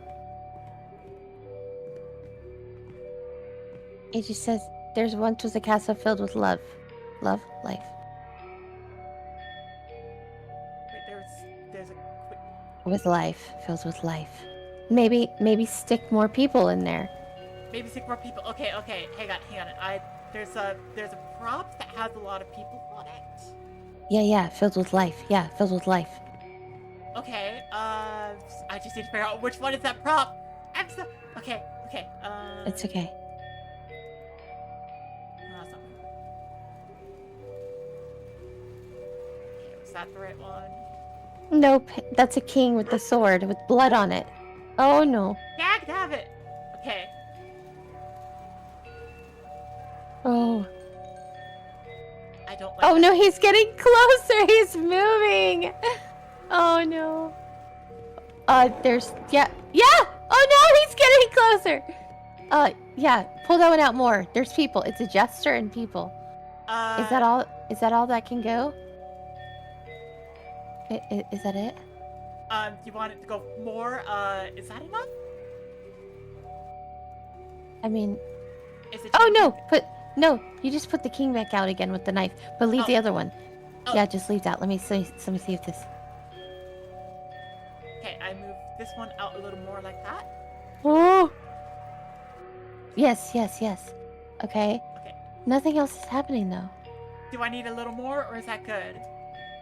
It just says there's once was a castle filled with love. Love, life. Wait, there's a quick. With life. Filled with life. Maybe stick more people in there. Maybe 6 more people. Okay. Hang on. There's a prop that has a lot of people on it. Yeah, filled with life. Yeah, filled with life. Okay. I just need to figure out which one is that prop. Okay. It's okay. No, that's not one. Okay, was that the right one? Nope, that's a king with the sword with blood on it. Oh no. Yeah, I can have it. Okay. Oh. I don't like Oh that. no, he's getting closer. He's moving. Oh no. There's yeah. Oh no, he's getting closer. Yeah. Pull that one out more. There's people. It's a jester and people. Is that all? Is that all that can go? Is that it? You want it to go more? Is that enough? I mean, Is it? oh no, you just put the king back out again with the knife, but leave the other one. Oh. Yeah, just leave that. Let me see if this. Okay, I move this one out a little more like that. Oh. Yes. Okay. Okay. Nothing else is happening though. Do I need a little more, or is that good?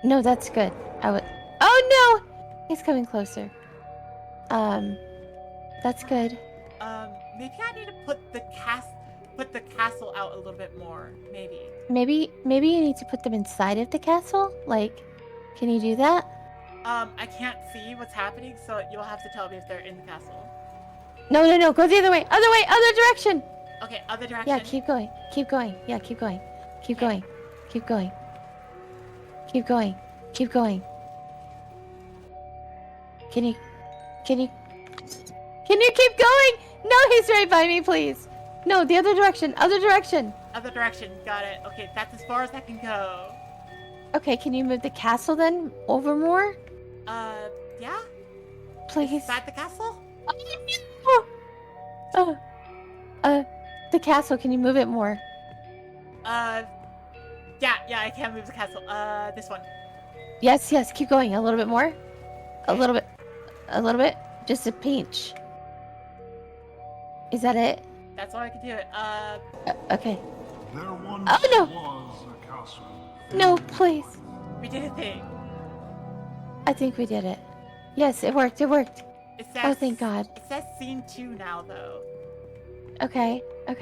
No, that's good. I would. Oh no, he's coming closer. That's good. Maybe I need to put the castle out a little bit more. Maybe. Maybe you need to put them inside of the castle. Like, can you do that? I can't see what's happening, so you'll have to tell me if they're in the castle. No. Go the other way. Other direction. Okay, other direction. Yeah, keep going. Yeah, keep going. Keep going. Can you keep going? No, he's right by me, please. No, the other direction. Other direction. Got it. Okay, that's as far as I can go. Okay, can you move the castle then over more? Yeah? Please. Is that the castle? The castle, can you move it more? Yeah, I can move the castle. This one. Yes, keep going. A little bit more. A little bit. Just a pinch. Is that it? That's all I can do it. Okay. There once Oh, no. was a castle. No, please. We did a thing. I think we did it. Yes, it worked. It says, Oh, thank God. It says scene 2 now, though. Okay. What's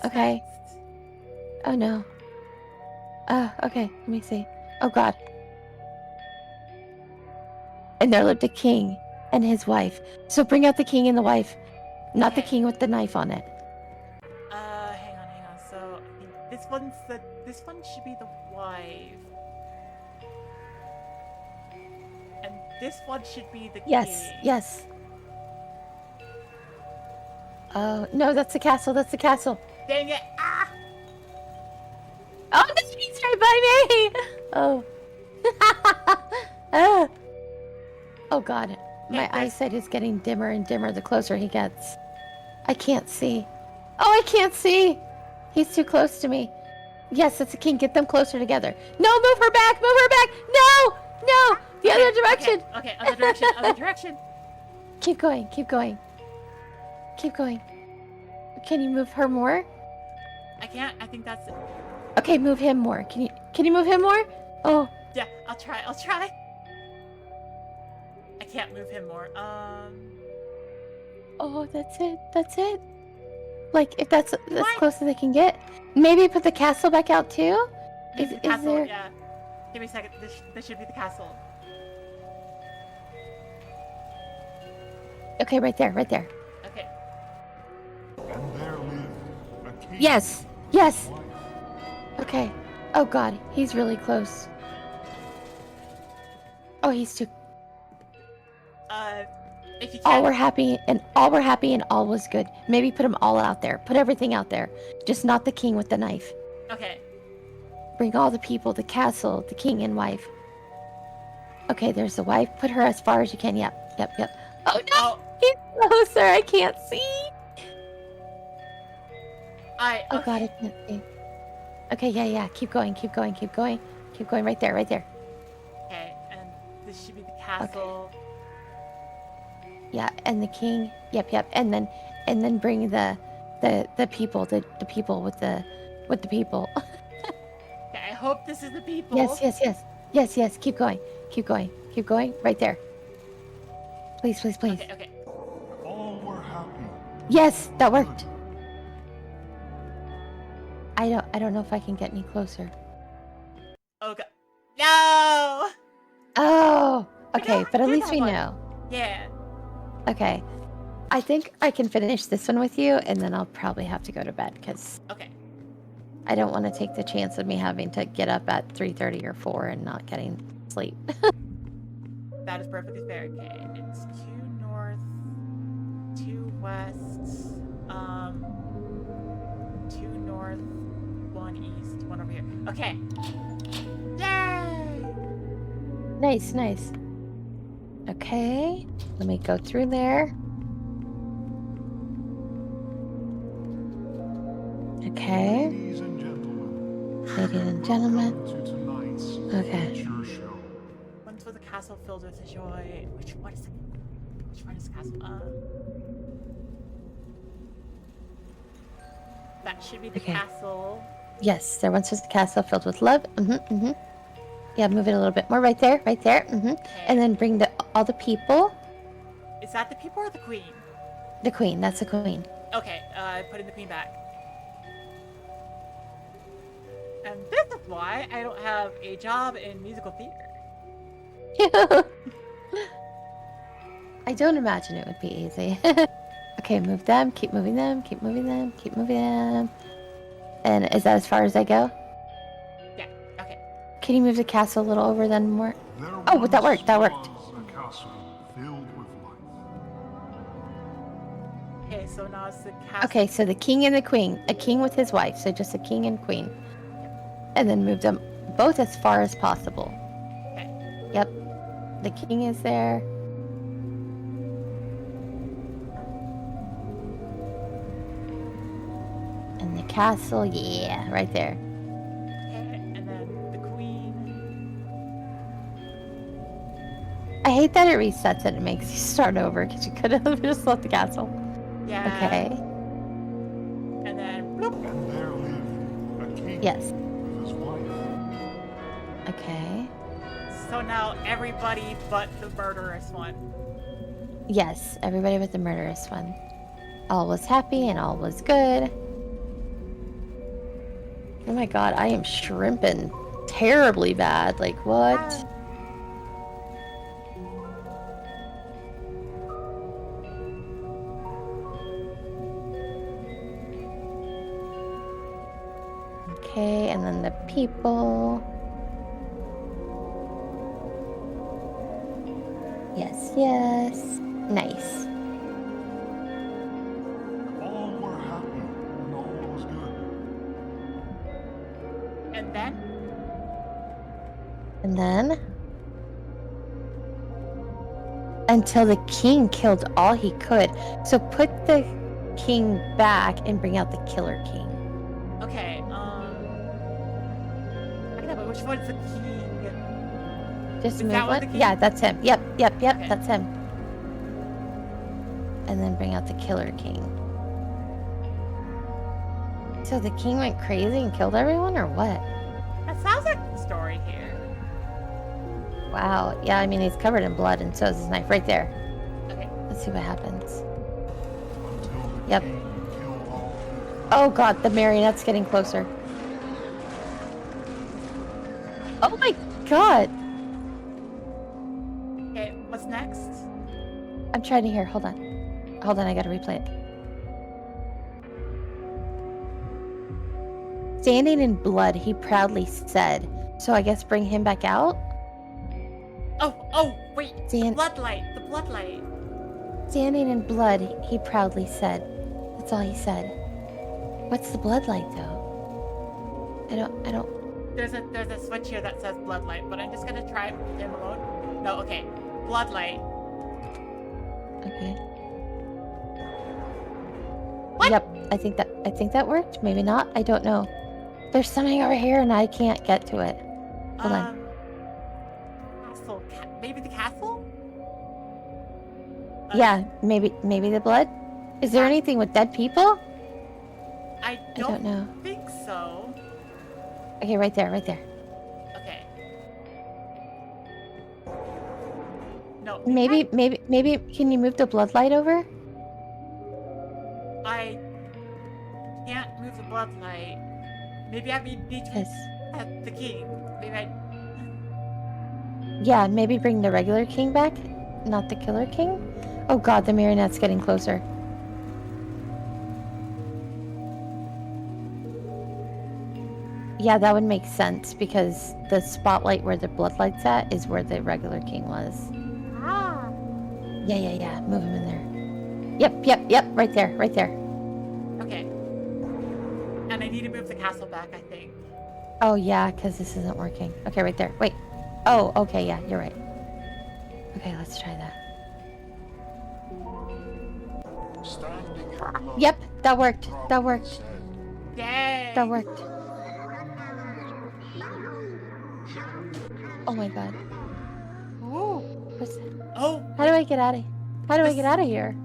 Okay. next? Oh no. Okay, let me see. Oh God. And there lived a king and his wife. So bring out the king and the wife. Not the Okay. king with the knife on it. Hang on. So, I think this one should be the wife. And this one should be the king. Yes. Oh, no, that's the castle. Dang it! Ah! Oh, no, he's right by me! Oh. Ah. Oh, God. My Hey, there's- eyesight is getting dimmer and dimmer the closer he gets. I can't see. Oh, I can't see! He's too close to me. Yes, it's a king. Get them closer together. No, move her back! No! The other direction! Okay, other direction. Keep going. Can you move her more? I can't. I think that's it. Okay, move him more. Can you move him more? Oh, Yeah, I'll try. I can't move him more. oh, that's it. Like, if that's as What? close as they can get. Maybe put the castle back out too? Maybe Is the castle, there... yeah. Give me a second. This should be the castle. Okay, right there. Okay. And there lived a king. Yes. and his wife. Okay. Oh God, he's really close. Oh, he's too... If you All can. were happy and all was good. Maybe put them all out there. Put everything out there. Just not the king with the knife. Okay. Bring all the people, the castle, the king and wife. Okay, there's the wife. Put her as far as you can. Yep. Oh no! Oh, He's closer. I can't see. I. Oh Okay. God, I can't see. Okay, yeah. Keep going. Keep going right there. Okay, and this should be the castle. Yeah, and the king. Yep. And then bring the people, the people with the people. Okay, I hope this is the people. Yes. Keep going. Right there. Please. Okay. All were happy. Yes, that worked. I don't know if I can get any closer. Oh god. No! Oh, We okay, don't but at do least that we one. know. Yeah. Okay. I think I can finish this one with you, and then I'll probably have to go to bed, because Okay. I don't want to take the chance of me having to get up at 3:30 or 4 and not getting sleep. That is perfectly fair. Okay, it's 2 north, 2 west, 2 north, 1 east, 1 over here. Okay. Yay! Nice, nice. Okay, let me go through there. Okay, Ladies and gentlemen, ladies and gentlemen. welcome to tonight's Okay. feature show. Once was a castle filled with joy. Which one is the castle? That should be the Okay. castle. Yes, there once was a castle filled with love. Yeah, move it a little bit more. Right there, right there. Okay. And then bring all the people. Is that the people or the queen? The queen, that's the queen. Okay, putting the queen back. And this is why I don't have a job in musical theater. I don't imagine it would be easy. Okay, move them, keep moving them, keep moving them, keep moving them. And is that as far as I go? Yeah, okay. Can you move the castle a little over then more? There Oh, that once worked, that worked. was a castle filled with life. Okay, so now it's the castle. Okay, so the king and the queen. A king with his wife, so just a king and queen. And then move them both as far as possible. Okay. Yep. The king is there. And the castle, yeah, right there. Okay, and then the queen. I hate that it resets and it makes you start over because you could have just left the castle. Yeah. Okay. And then bloop. And there lived a king Yes. with his wife. Okay. So now everybody but the murderous one. Yes, everybody but the murderous one. All was happy and all was good. Oh my god, I am shrimping terribly bad. Like, what? Okay, and then the people. Yes, yes. Nice. All were happy and all was good. And then And then until the king killed all he could. So put the king back and bring out the killer king. okay, I know, but which one's the king? Just Is move that one the one. king? Yeah, that's him. Yep, Okay. that's him. And then bring out the killer king. So the king went crazy and killed everyone, or what? That sounds like the story here. Wow. Yeah, I mean he's covered in blood, and so is his knife right there. Okay. Let's see what happens. Until the Yep. king killed all who could. Oh god, the marionette's getting closer. Oh my god! Okay, what's next? I'm trying to hear. Hold on. Hold on, I gotta replay it. Standing in blood, he proudly said. So I guess bring him back out? Oh, wait. The Dan- bloodlight. The bloodlight. Standing in blood, he proudly said. That's all he said. What's the bloodlight though? I don't. There's a switch here that says bloodlight, but I'm just gonna try him alone. No, okay. Bloodlight. Okay. What? Yep, I think that worked. Maybe not. I don't know. There's something over here and I can't get to it. Hold on. Castle. Maybe the castle? Yeah, maybe the blood. Is there anything with dead people? I I don't know. think so. Okay, right there. Okay. No. Maybe can you move the bloodlight over? I can't move the bloodlight. Maybe I need to Yes. at the king. Maybe I. Yeah, maybe bring the regular king back, not the killer king. Oh god, the marionette's getting closer. Yeah, that would make sense because the spotlight where the bloodlight's at is where the regular king was. Ah. Yeah. Move him in there. Yep. Right there. Okay. And I need to move the castle back, I think. Oh, yeah, because this isn't working. Okay, right there. Wait. Oh, okay, yeah, you're right. Okay, let's try that. Standing in blood, Yep, that worked. proudly That worked. said, Yay! That worked. Oh my god. Ooh. What's... Oh. How do I get out of here?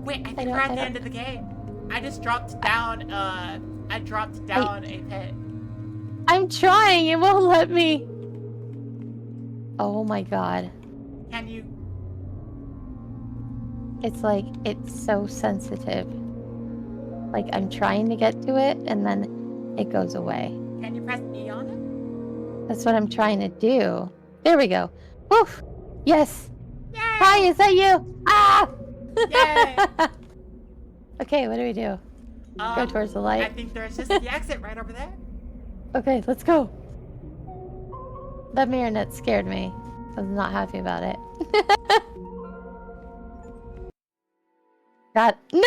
Wait, I think don't- we're at I the don't- end of the game. I just dropped down. I dropped down a pit. I'm trying. It won't let me. Oh my god. Can you? It's like, it's so sensitive. Like, I'm trying to get to it, and then it goes away. Can you press E on it? That's what I'm trying to do. There we go. Woof! Yes! Yay! Hi, is that you? Ah! Yay! Okay, what do we do? Go towards the light? I think there's just the exit right over there. Okay, let's go. That mirror net scared me. I was not happy about it. God, no!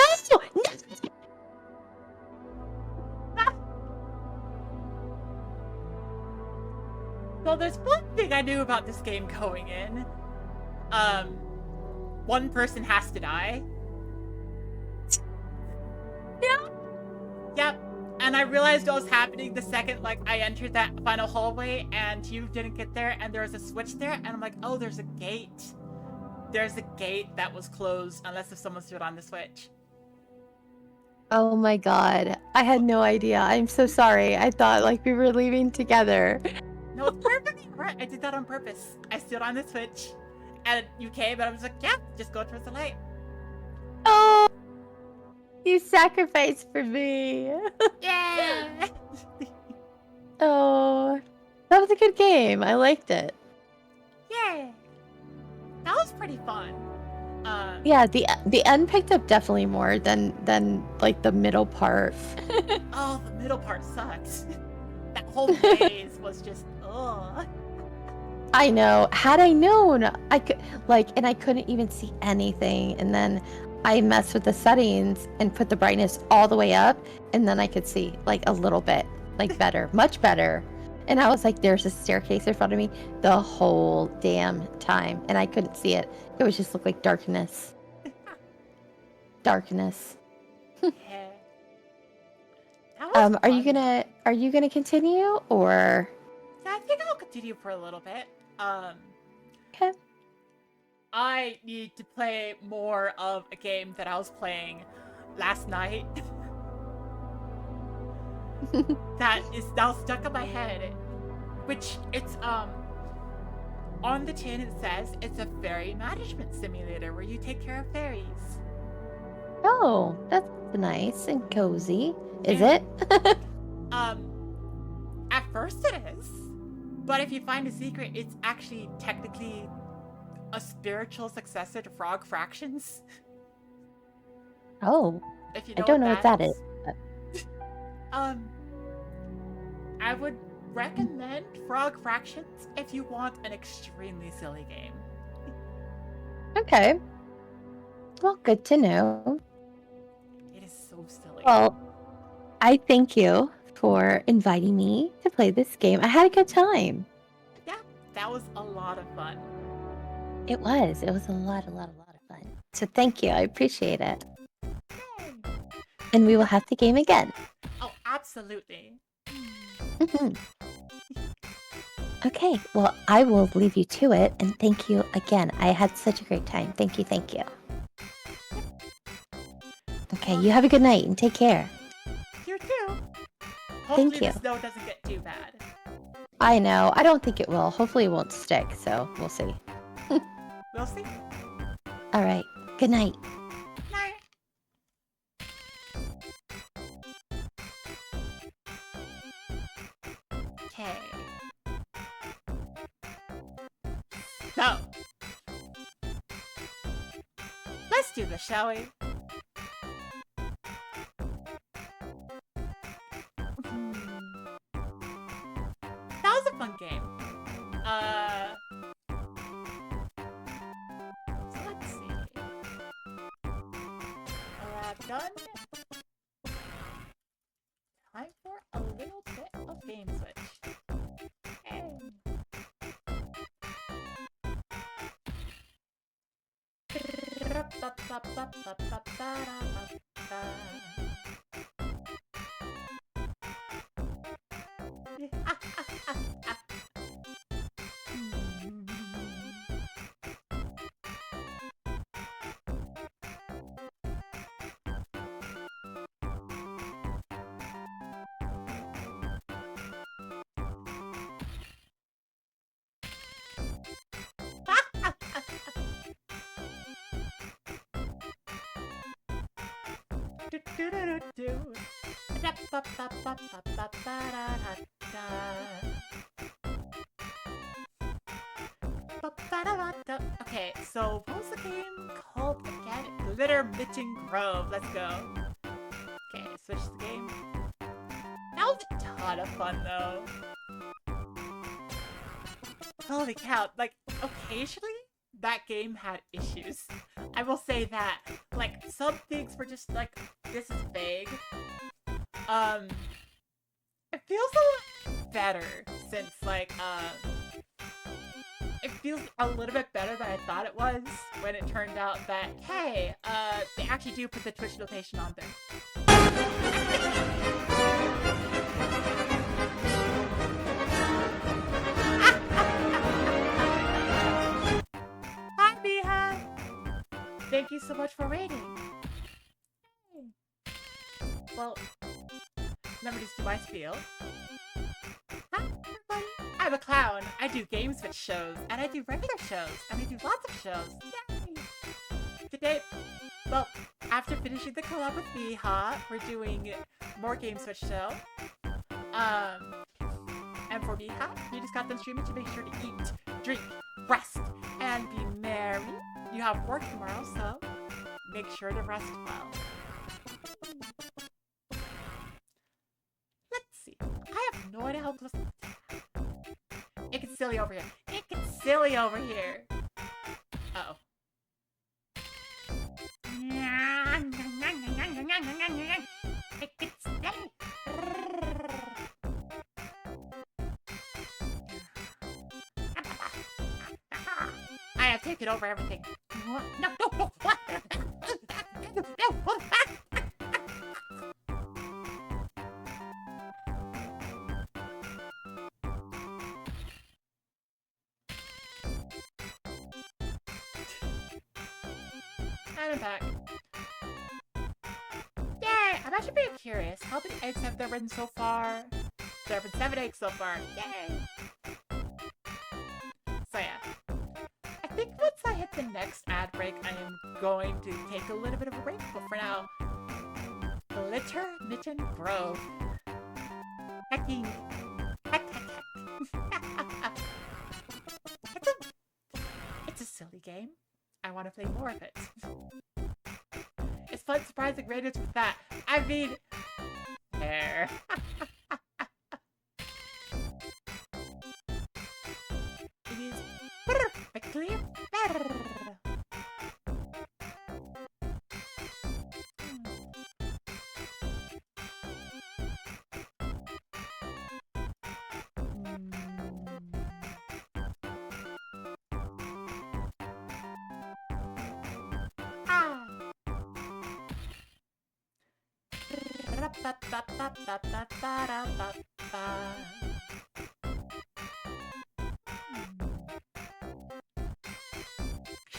Well, there's one thing I knew about this game going in. One person has to die. Yeah. Yep. And I realized what was happening the second, like, I entered that final hallway and you didn't get there and there was a switch there and I'm like, oh, there's a gate. There's a gate that was closed unless if someone stood on the switch. Oh my god. I had no idea. I'm so sorry. I thought like we were leaving together. No, it's perfectly right. I did that on purpose. I stood on the switch and you came and I was like, yeah, just go towards the light. Oh! You sacrificed for me. Yeah! Oh. That was a good game. I liked it. Yay! That was pretty fun. Yeah, the end picked up definitely more than like the middle part. Oh, the middle part sucks. That whole phase was just, ugh. I know. Had I known, I could and I couldn't even see anything. And then I messed with the settings and put the brightness all the way up, and then I could see like a little bit, like better, much better. And I was like, there's a staircase in front of me the whole damn time, and I couldn't see it. It would just look like darkness. Darkness. Yeah. That was Are you fun. gonna continue or? Yeah, I think I'll continue for a little bit. Okay. I need to play more of a game that I was playing last night. That is now stuck in my head. Which it's on the tin it says it's a fairy management simulator where you take care of fairies. Oh, that's nice and cozy. Is Yeah. it? At first it is. But if you find a secret, it's actually technically a spiritual successor to Frog Fractions. Oh, If you I know don't know what that is. I would recommend Frog Fractions if you want an extremely silly game. Okay. Well, good to know. It is so silly. Well, I thank you for inviting me to play this game. I had a good time. Yeah, that was a lot of fun. It was. It was a lot of fun. So thank you. I appreciate it. Yay. And we will have the game again. Oh, absolutely. Mhm. Okay. Well, I will leave you to it. And thank you again. I had such a great time. Thank you. Thank you. Okay. You have a good night and take care. You too. Hopefully you. the snow doesn't get too bad. I know. I don't think it will. Hopefully it won't stick. So we'll see. We'll see. All right. Good night. Night. Okay. So, let's do this, shall we? So let's see. Done. Time for a little bit of game switch. Hey. Okay, so what was the game called again? Glittermitten Grove. Let's go. Okay, switch the game. That was a ton of fun though. Holy cow, like occasionally that game had issues. I will say that. Like some things were just like, this is vague. It feels a lot better since like it feels a little bit better than I thought it was when it turned out that, hey, they actually do put the Twitch notation on there. Hi, Miha! Thank you so much for waiting. Well, let me just do my spiel. Hi, everybody. I'm a clown. I do game switch shows, and I do regular shows, and I do lots of shows. Yay! Today, well, after finishing the collab with Miha, we're doing more game switch show. And for Miha, you just got them streaming to make sure to eat, drink, rest, and be merry. You have work tomorrow, so make sure to rest well. Let's see. I have no idea how close. It gets silly over here. It gets silly over here. Uh-oh. It gets silly. I have taken over everything. No, no, no. And I'm back. Yay! I'm actually pretty curious. How many eggs have there been so far? There have been 7 eggs so far. Yay! So yeah. I think once I hit the next ad break, I am going to take a little bit of a break. But for now, Glittermitten Grove. Hecking. Heck, heck, heck. It's a silly game. I want to play more of it. It's fun surprising radios with that. I mean, there. It is perfectly fair.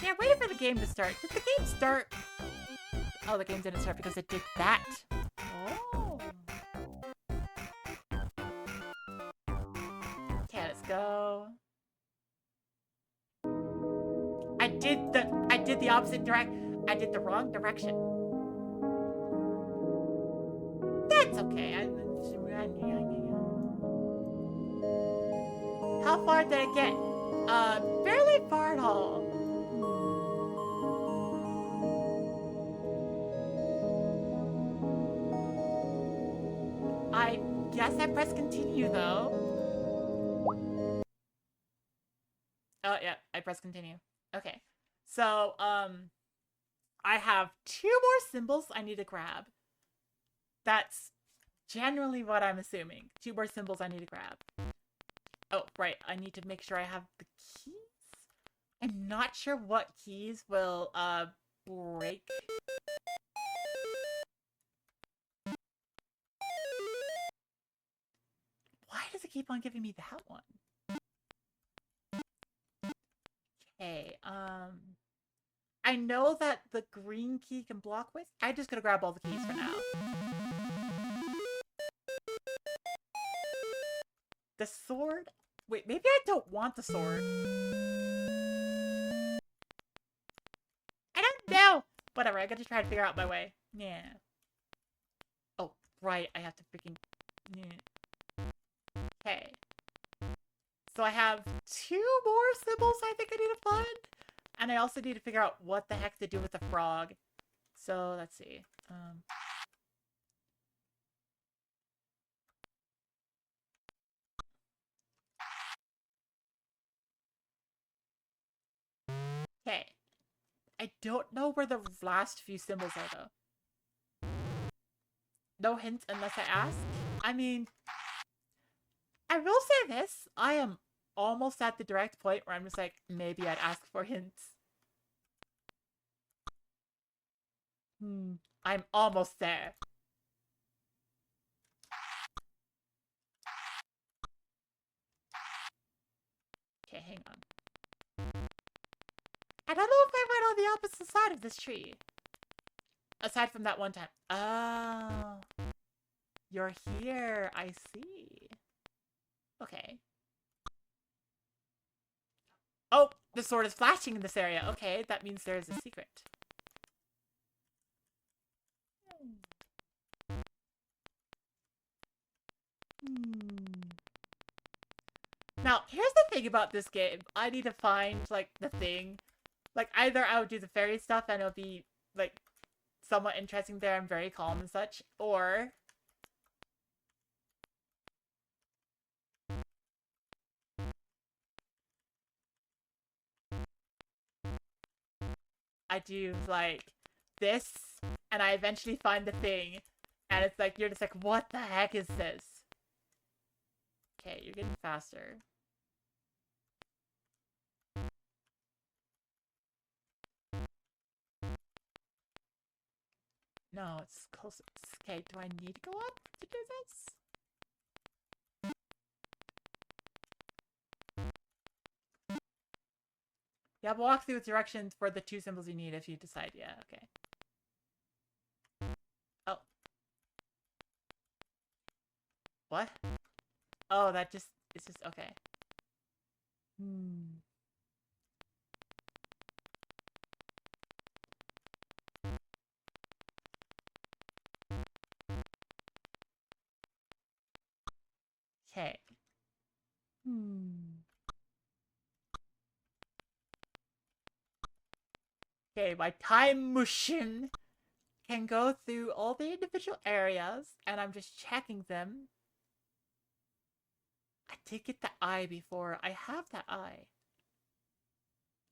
Yeah, waiting for the game to start. Did the game start? Oh, the game didn't start because it did that. Oh. Okay, let's go. I did the opposite I did the wrong direction. That's okay. How far did I get? Fairly far at all. I guess I pressed continue though. Oh, yeah, I press continue. Okay. So, I have 2 more symbols I need to grab. That's generally what I'm assuming. 2 more symbols I need to grab. Oh, right. I need to make sure I have the keys. I'm not sure what keys will, break. Why does it keep on giving me that one? Okay, I know that the green key can block with. I'm just gonna grab all the keys for now. The sword? Wait, maybe I don't want the sword. I don't know! Whatever, I gotta try to figure out my way. Yeah. Oh, right, I have to freaking... Yeah. Okay. So I have 2 more symbols I think I need to find. And I also need to figure out what the heck to do with the frog. So, let's see. Okay. I don't know where the last few symbols are, though. No hints unless I ask. I mean, I will say this. I am almost at the direct point where I'm just like, maybe I'd ask for hints. I'm almost there. Okay, hang on. I don't know if I went on the opposite side of this tree. Aside from that one time. Oh. You're here. I see. Okay. Oh, the sword is flashing in this area. Okay, that means there is a secret. Now, here's the thing about this game. I need to find, like, the thing. Like, either I would do the fairy stuff and it'll be, like, somewhat interesting there and very calm and such, or... I do, like, this, and I eventually find the thing, and it's like, you're just like, what the heck is this? Okay, you're getting faster. No, it's close. Okay, do I need to go up to do this? Yeah, walk through directions for the 2 symbols you need if you decide. Yeah, okay. Oh. What? Oh, that just... It's just... Okay. Okay. Okay, my time machine can go through all the individual areas, and I'm just checking them. I did get the eye before. I have that eye.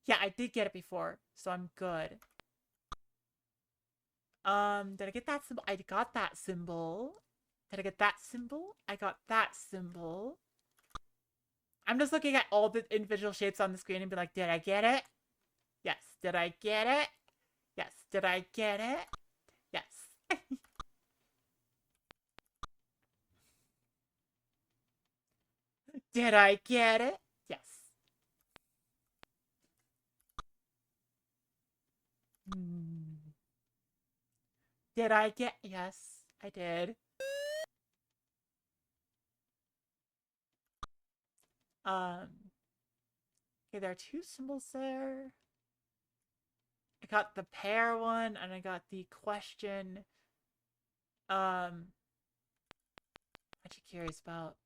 Yeah, I did get it before, so I'm good. Did I get that symbol? I got that symbol. Did I get that symbol? I got that symbol. I'm just looking at all the individual shapes on the screen and be like, did I get it? Yes. Did I get it? Yes. Did I get it? Yes. Did I get it? Yes. Did I get... Yes, I did. Okay, there are 2 symbols there. I got the pair one, and I got the question. What you curious about?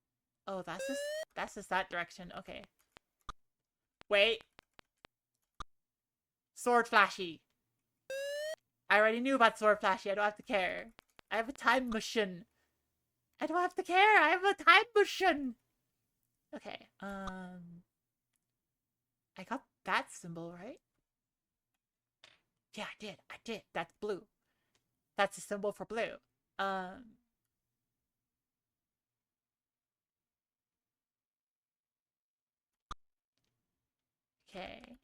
Oh, that's just that direction. Okay. Wait. Sword flashy. I already knew about sword flashy. I don't have to care. I have a time machine. I don't have to care. I have a time machine. Okay. I that symbol, right? Yeah, I did. I did. That's blue. That's a symbol for blue. Um. Okay.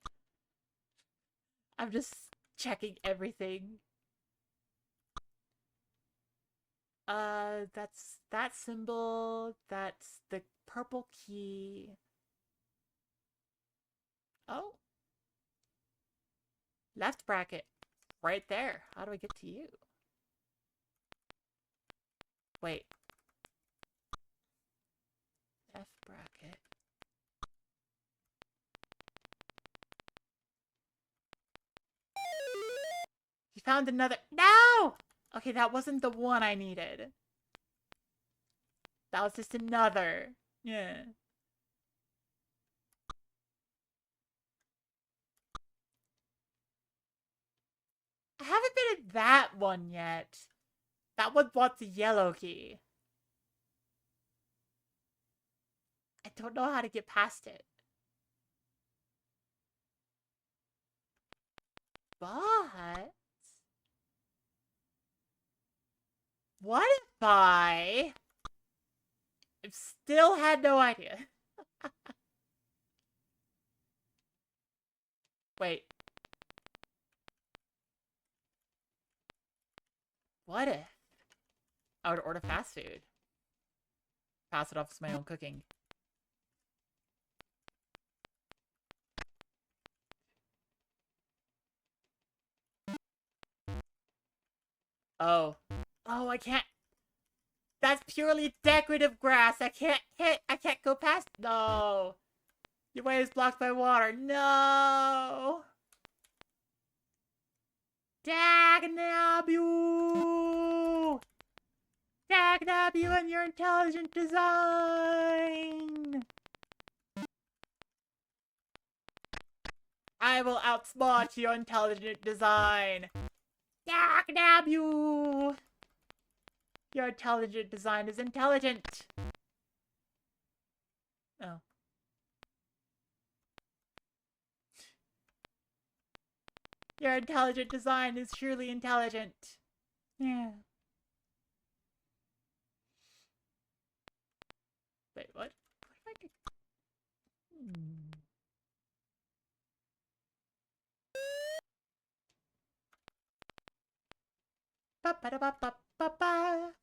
I'm just checking everything. That's that symbol. That's the purple key. Oh. Left bracket. Right there. How do I get to you? Wait. F bracket. You found another. No! Okay, that wasn't the one I needed. That was just another. Yeah. I haven't been in that one yet. That one wants the yellow key. I don't know how to get past it. But what if I still had no idea? Wait. What if I would order fast food? Pass it off as my own cooking. Oh. Oh, I can't. That's purely decorative grass. I can't hit. I can't go past. No. Your way is blocked by water. No. Dagnab you! Dagnab you and your intelligent design! I will outsmart your intelligent design! Dagnab you! Your intelligent design is intelligent! Oh. Your intelligent design is truly intelligent. Yeah. Wait, what? What did I do? Ba-ba-da-ba-ba-ba-ba.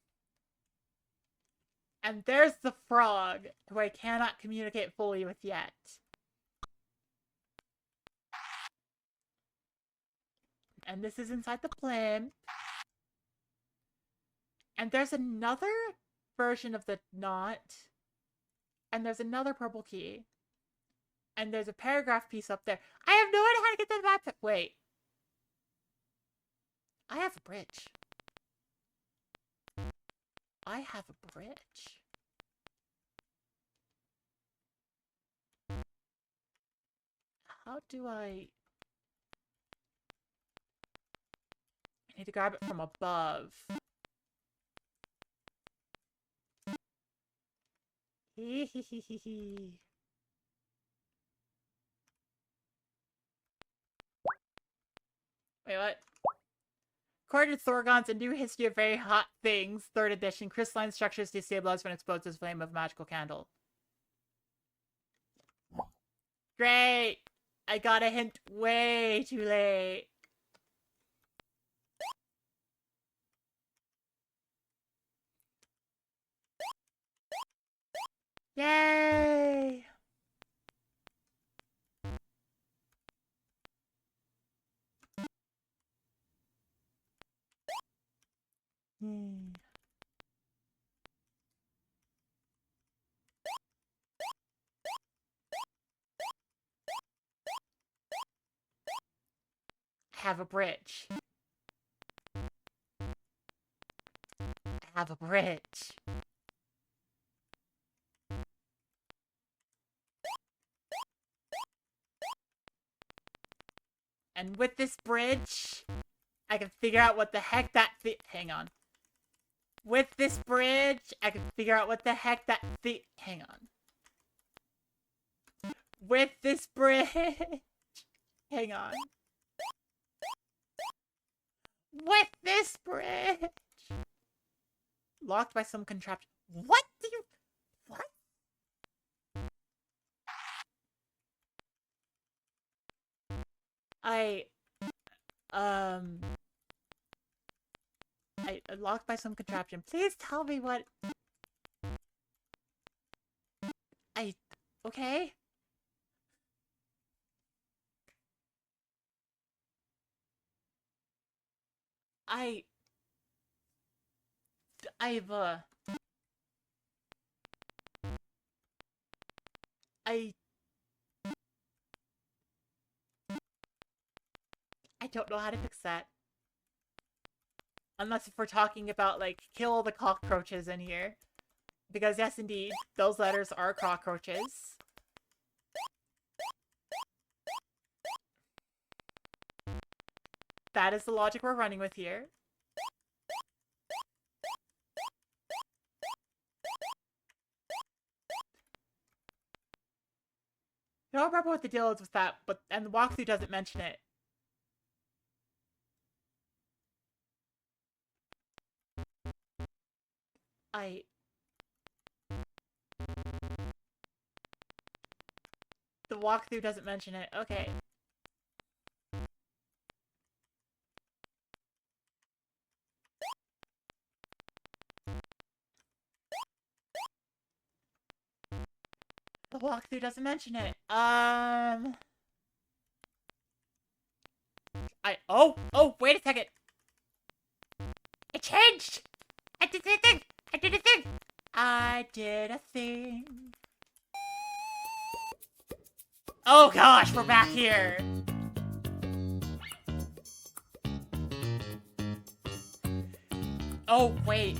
And there's the frog, who I cannot communicate fully with yet. And this is inside the plimp. And there's another version of the knot. And there's another purple key. And there's a paragraph piece up there. I have no idea how to get to the map. Wait. I have a bridge. I have a bridge. How do I need to grab it from above. Wait, what? According to Thorgon's A New History of Very Hot Things, 3rd edition, crystalline structures destabilize when exposed to the flame of a magical candle. Great! I got a hint way too late. Yay! Have a bridge. Have a bridge. And with this bridge, I can figure out what the heck that hang on. With this bridge, I can figure out what the heck that hang on. With this bridge, Hang on. With this bridge! Locked by some contraption. What do you... What? I locked by some contraption. Please tell me what... Okay? I've, I don't know how to fix that. Unless if we're talking about, like, kill the cockroaches in here. Because, yes, indeed, those letters are cockroaches. That is the logic we're running with here. I don't remember what the deal is with that, but and the walkthrough doesn't mention it. The walkthrough doesn't mention it. Okay. The walkthrough doesn't mention it. Oh, wait a second. It changed! I did a thing! I did a thing! I did a thing. Oh gosh, we're back here. Oh, wait.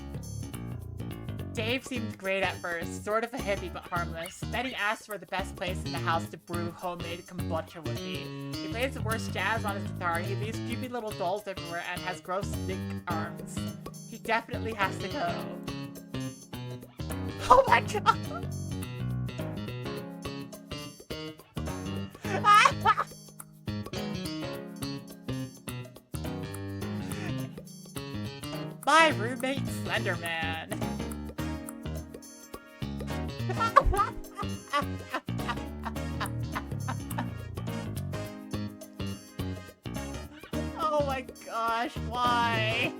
Dave seemed great at first, sort of a hippie but harmless. Then he asked for the best place in the house to brew homemade kombucha would be. He plays the worst jazz on his guitar, he leaves creepy little dolls everywhere, and has gross big arms. He definitely has to go. Oh my god! My roommate Slenderman. Oh my gosh, why?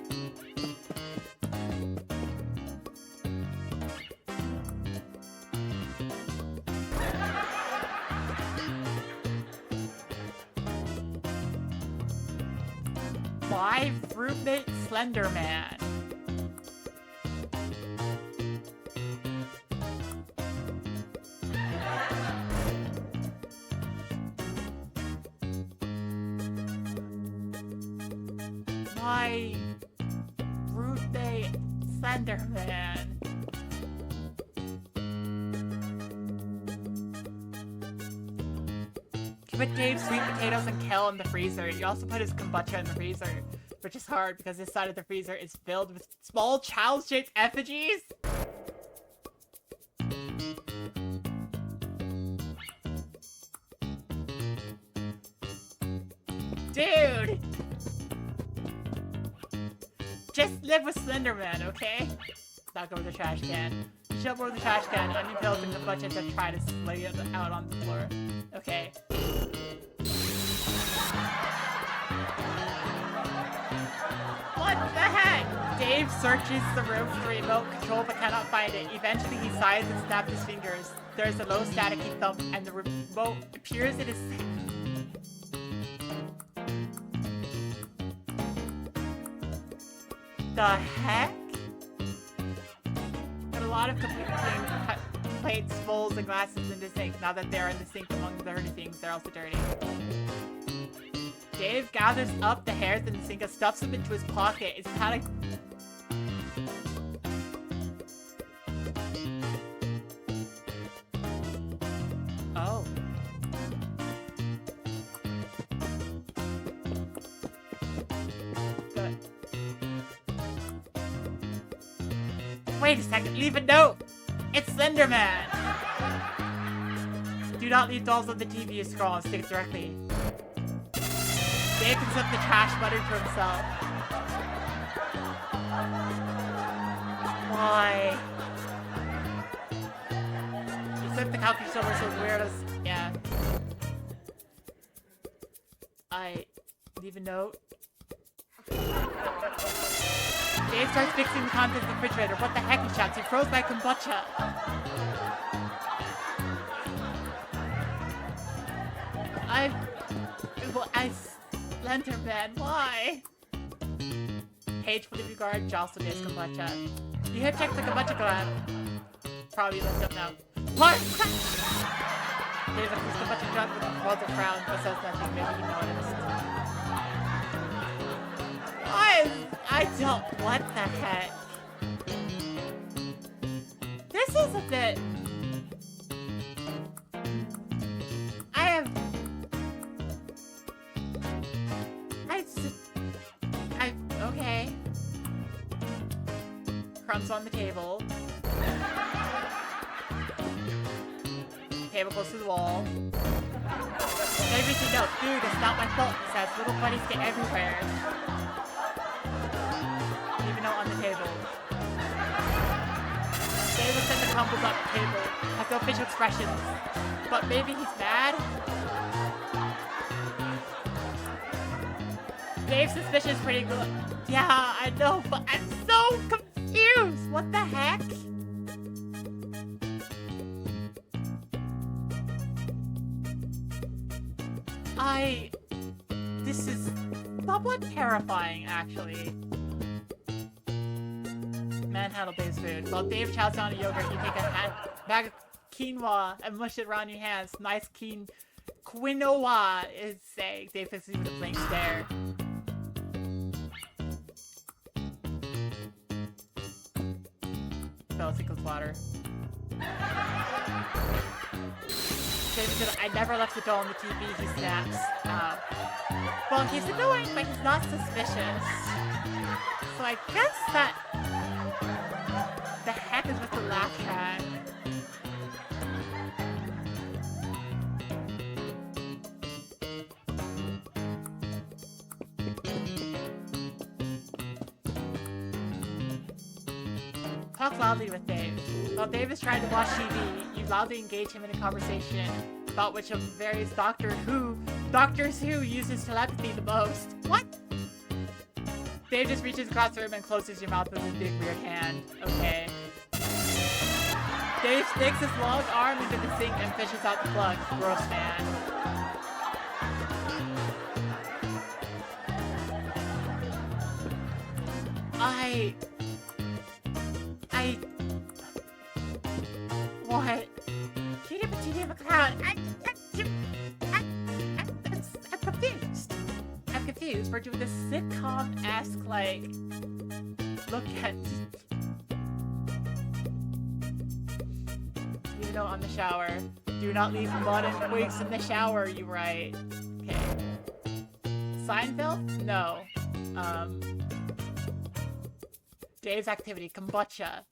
My roommate Slenderman. My roommate Slenderman. You put Dave's sweet potatoes and kale in the freezer. You also put his kombucha in the freezer, which is hard because this side of the freezer is filled with small child-shaped effigies. Dude! Just live with Slenderman, okay? Knock over the trash can. Shove over the trash can, onion pills, and kombucha to try to lay it out on the floor. Okay. What the heck? Dave searches the room for the remote control but cannot find it. Eventually he sighs and snaps his fingers. There's a low staticky thump and the remote appears in his... The heck? Got a lot of plates, bowls, and glasses in the sink. Now that they're in the sink among the dirty things, they're also dirty. Dave gathers up the hairs in the sink and stuffs them into his pocket. It's kind of... Oh. Wait a second, leave a note! It's Slenderman! Do not leave dolls on the TV or scroll and stick it directly. Dave picks up the trash, muttering to himself. Why? Except the calculus over so weird as... Yeah. I leave a note. Dave starts fixing the contents of the refrigerator. What the heck, he shouts. He froze my kombucha. Slenderman, why? Page for the regard, jostle Dave's kombucha. You have checked the kombucha glass. Probably left up now. What? Dave looks his kombucha jug with a puzzled frown, but says nothing. Maybe he noticed. I don't. What the heck? This is a bit. Okay. Crumbs on the table. Table close to the wall. Everything else, dude, it's not my fault, he says. Little bunnies get everywhere. Leave a note on the table. Dave looks at the crumbles on the table. Has no facial expressions. But maybe he's mad? Dave's suspicion is pretty good. Yeah, I know, but I'm so confused. What the heck? This is somewhat terrifying, actually. Manhandle Dave's food. While Dave chows down a yogurt, you take a bag of quinoa and mush it around your hands. Nice keen quinoa is saying. Dave fixes you with a blank stare. Fellas equals water. David said, I never left the doll on the TV, he snaps. Well, he's annoying, but he's not suspicious. So I guess that... The heck is with the laugh track? Talk loudly with Dave. While Dave is trying to watch TV, you loudly engage him in a conversation about which of various Doctors Who uses telepathy the most. What? Dave just reaches across the room and closes your mouth with his big weird hand. Okay. Dave sticks his long arm into the sink and fishes out the plug. Gross, man. What? TDM clown. I'm confused. I'm confused. We're doing this sitcom-esque, like, look at. You know, on the shower. Do not leave mud and twigs in the shower, you write. Okay. Seinfeld? No. Dave's activity, kombucha.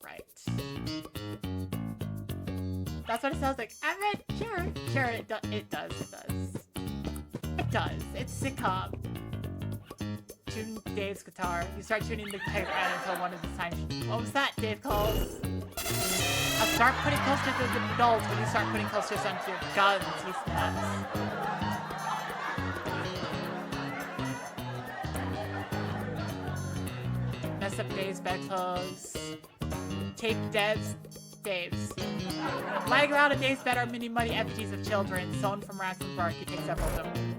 Right. That's what it sounds like. I mean, sure, it does. It does. It's sitcom. Tune Dave's guitar. You start tuning the guitar until one of the times. What was that? Dave calls. I'll start putting posters as adults when you start putting posters onto your guns, he snaps. Mess up Dave's bedclothes. Tape Dave's. Lying around in Dave's bed are many muddy effigies of children, sewn from rats and bark. You take several of them.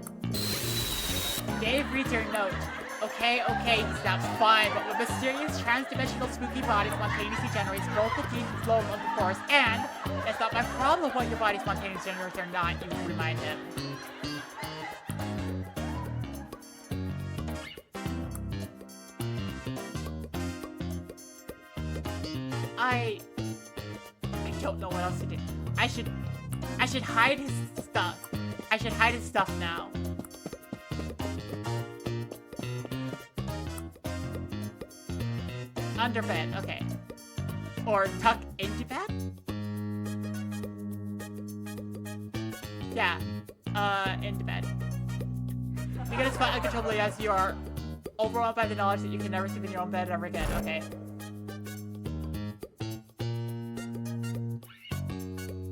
Dave reads your note. Okay, he snaps. Fine, but with mysterious trans-dimensional spooky body spontaneously generates multiple teeth flow on the force, and it's not my problem what your body spontaneously generates or not, you remind him. I don't know what else to do. I should hide his stuff. I should hide his stuff now. Under bed, okay. Or tuck into bed? Yeah. Into bed. You get as uncontrollably as you are overwhelmed by the knowledge that you can never sleep in your own bed ever again. Okay.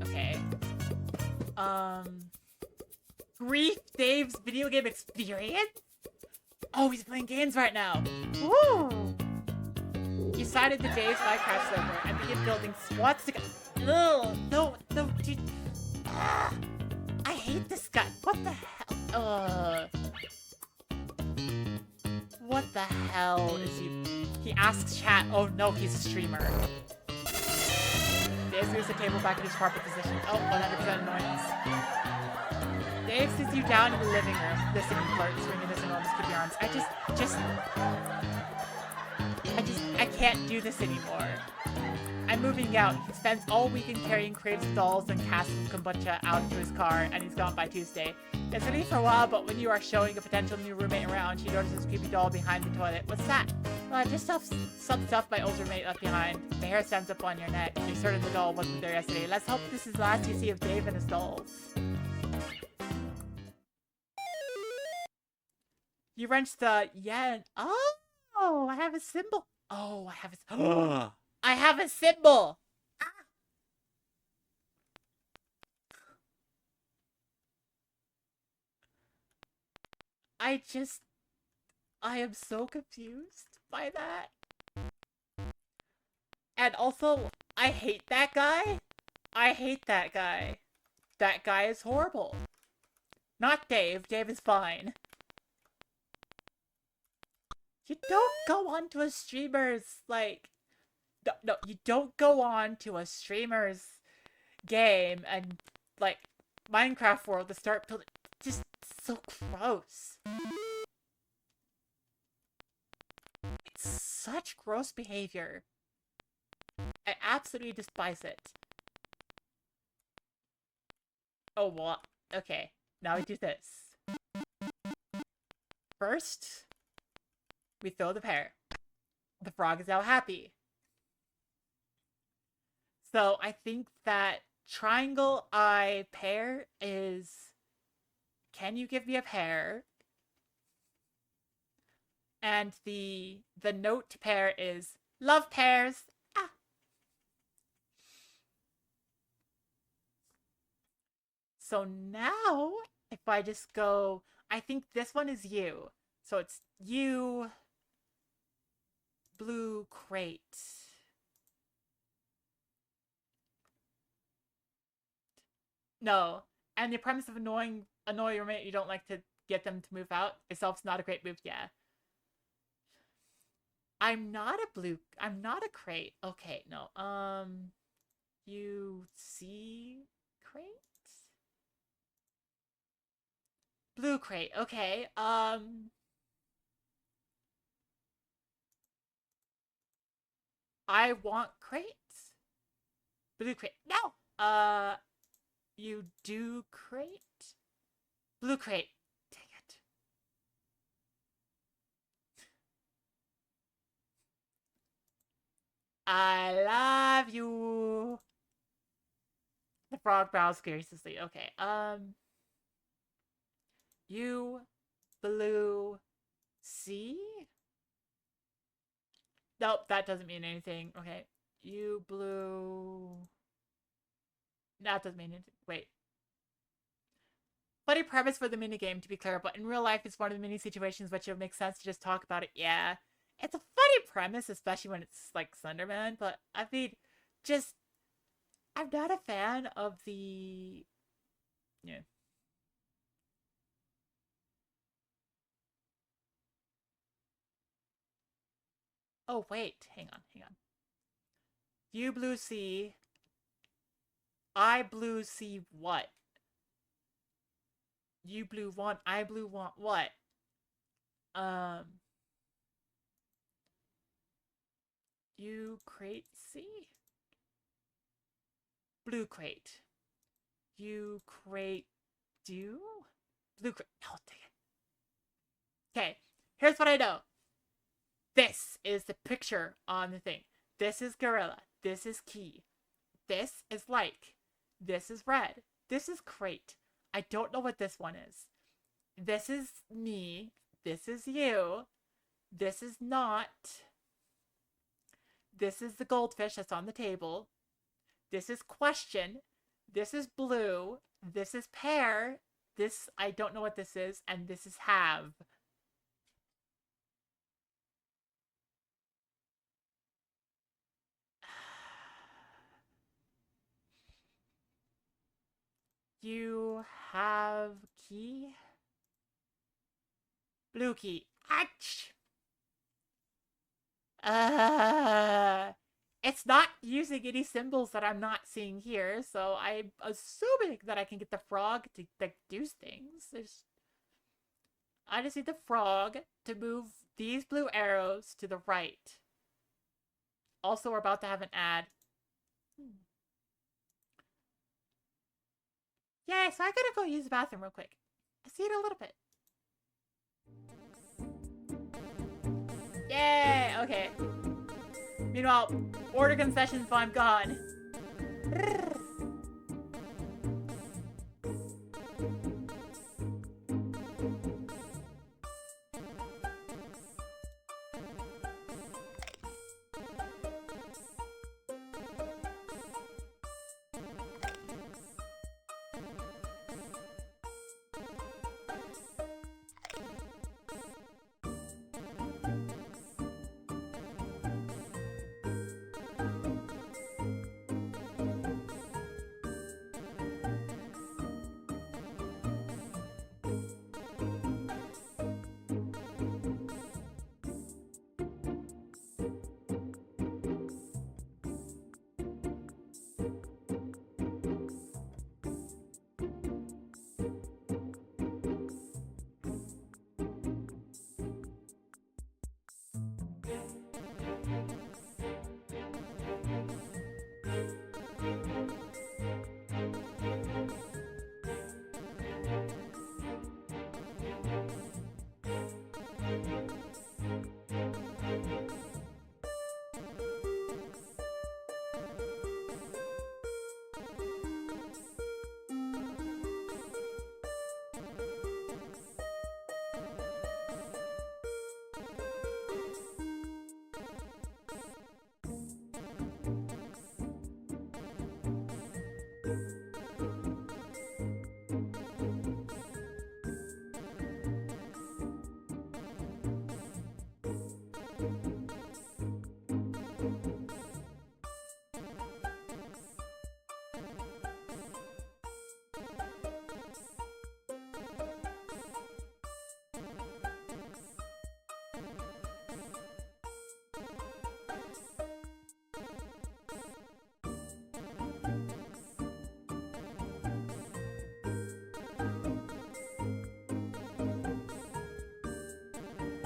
Okay. Grief Dave's video game experience? Oh, he's playing games right now. Woo! You sighted the Dave's Minecraft server and begin building SWATs to Ugh, no, dude. Ah, I hate this guy. What the hell? What the hell is he? He asks chat. Oh no, he's a streamer. Dave moves the table back in his proper position. Oh, 100% annoyance. Dave sits you down in the living room, listening to flirt, swinging his enormous creepy arms. I can't do this anymore. I'm moving out. He spends all weekend carrying crates of dolls and casks of kombucha out to his car, and he's gone by Tuesday. It's only for a while, but when you are showing a potential new roommate around, she notices a creepy doll behind the toilet. What's that? Just some stuff my old roommate left behind. The hair stands up on your neck. You're certain the doll wasn't there yesterday. Let's hope this is the last you see of Dave and his dolls. You wrench the yen. Oh, I have a symbol. Oh, I have a. I have a symbol. Ah. I am so confused by that. And also, I hate that guy. I hate that guy. That guy is horrible. Not Dave. Dave is fine. You don't go on to a streamer's, like... No, you don't go on to a streamer's game and, like, Minecraft world to start building... Just so gross. It's such gross behavior. I absolutely despise it. Oh, well, okay. Now we do this. First, we throw the pear. The frog is now happy. So I think that triangle eye pear is... Can you give me a pear? And the note to pear is love pears. Ah. So now, if I just go, I think this one is you. So it's you, blue crate. No. And the premise of annoy your roommate, you don't like to get them to move out itself's not a great move, yeah. I'm not a crate. Okay, no. You see crate? Blue crate, okay. I want crates. Blue crate. No! You do crate? Blue crate. Dang it. I love you. The frog bows curiously. Okay, you blue sea? Nope, that doesn't mean anything. Okay. You blue... That doesn't mean anything. Wait. Funny premise for the minigame, to be clear, but in real life, it's one of the many situations which it makes sense to just talk about it. Yeah. It's a funny premise, especially when it's, like, Slenderman, but, I mean, just... I'm not a fan of the... Yeah. Oh, wait. Hang on. You blue sea. I blue sea what? You blue want, I blue want what? You crate C? Blue crate. You crate do? Blue crate. Oh, dang it. Okay, here's what I know. This is the picture on the thing. This is gorilla. This is key. This is like. This is red. This is crate. I don't know what this one is. This is me. This is you. This is not. This is the goldfish that's on the table. This is question. This is blue. This is pear. This, I don't know what this is. And this is have. You have key? Blue key. Ouch! It's not using any symbols that I'm not seeing here, so I'm assuming that I can get the frog to like, do things. I just need the frog to move these blue arrows to the right. Also, we're about to have an ad. Yeah, so I gotta go use the bathroom real quick. I'll see you in a little bit. Yay! Okay. Meanwhile, order concessions while I'm gone.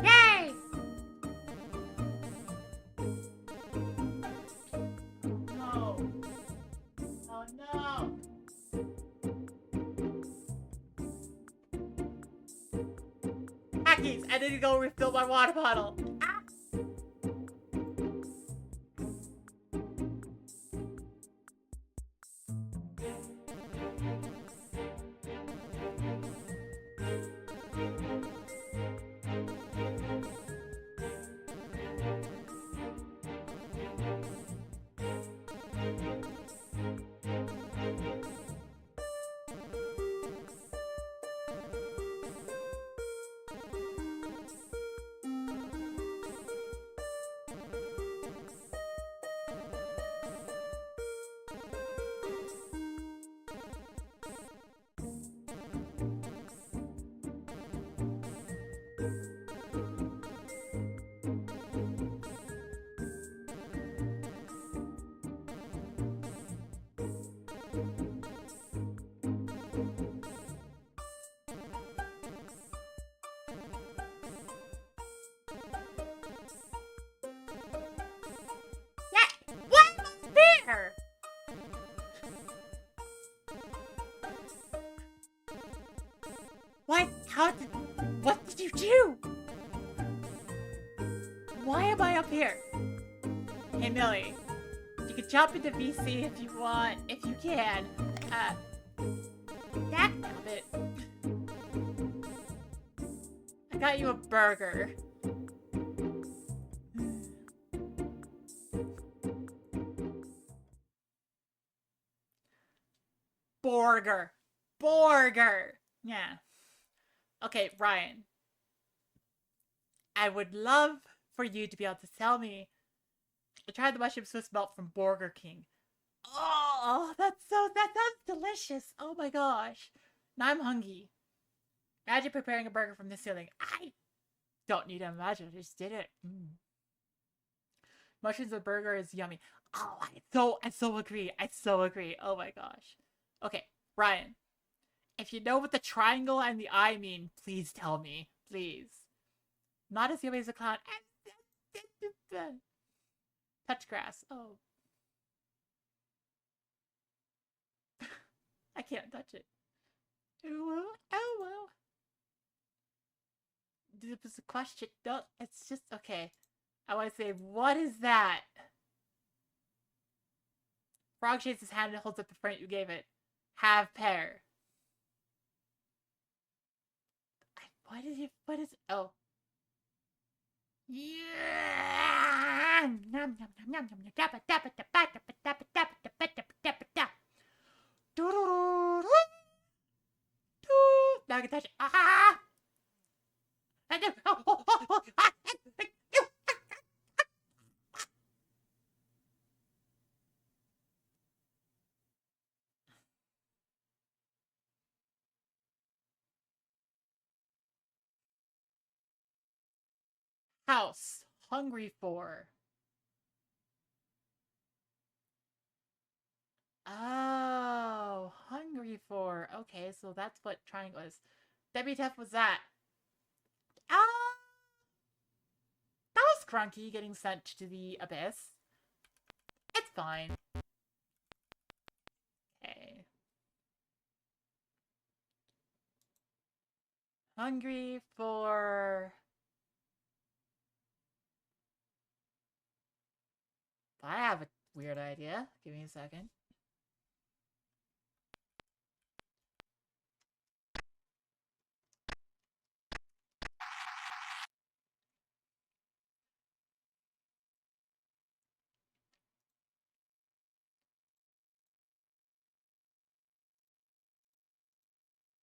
Yay! No. Oh no. Hackies, I need to go refill my water bottle. Ah! Yeah, what was there? What? How did... What did you do? Why am I up here? Hey, Millie. You can jump into VC if you want, if you can. Dagnabbit. I got you a burger. Borger. Borger. Yeah. Okay, Ryan. I would love for you to be able to tell me. I tried the mushroom Swiss melt from Burger King. Oh, that sounds delicious. Oh my gosh. Now I'm hungry. Imagine preparing a burger from the ceiling. I don't need to imagine. I just did it. Mushrooms and burger is yummy. Oh, I so agree. I so agree. Oh my gosh. Okay, Ryan. If you know what the triangle and the eye mean, please tell me. Please. Not as yummy as a clown. Touch grass. Oh. I can't touch it. Oh well. This was a question. No, it's just okay. I want to say, what is that? Frog shakes his hand and holds up the print you gave it. Have pear. What is, oh. Yeah. Now I can touch it. Ah! House. Hungry for. Oh, hungry for. Okay, so that's what triangle is. WTF was that? Ah, that was Crunky getting sent to the abyss. It's fine. Okay. Hungry for. I have a weird idea. Give me a second.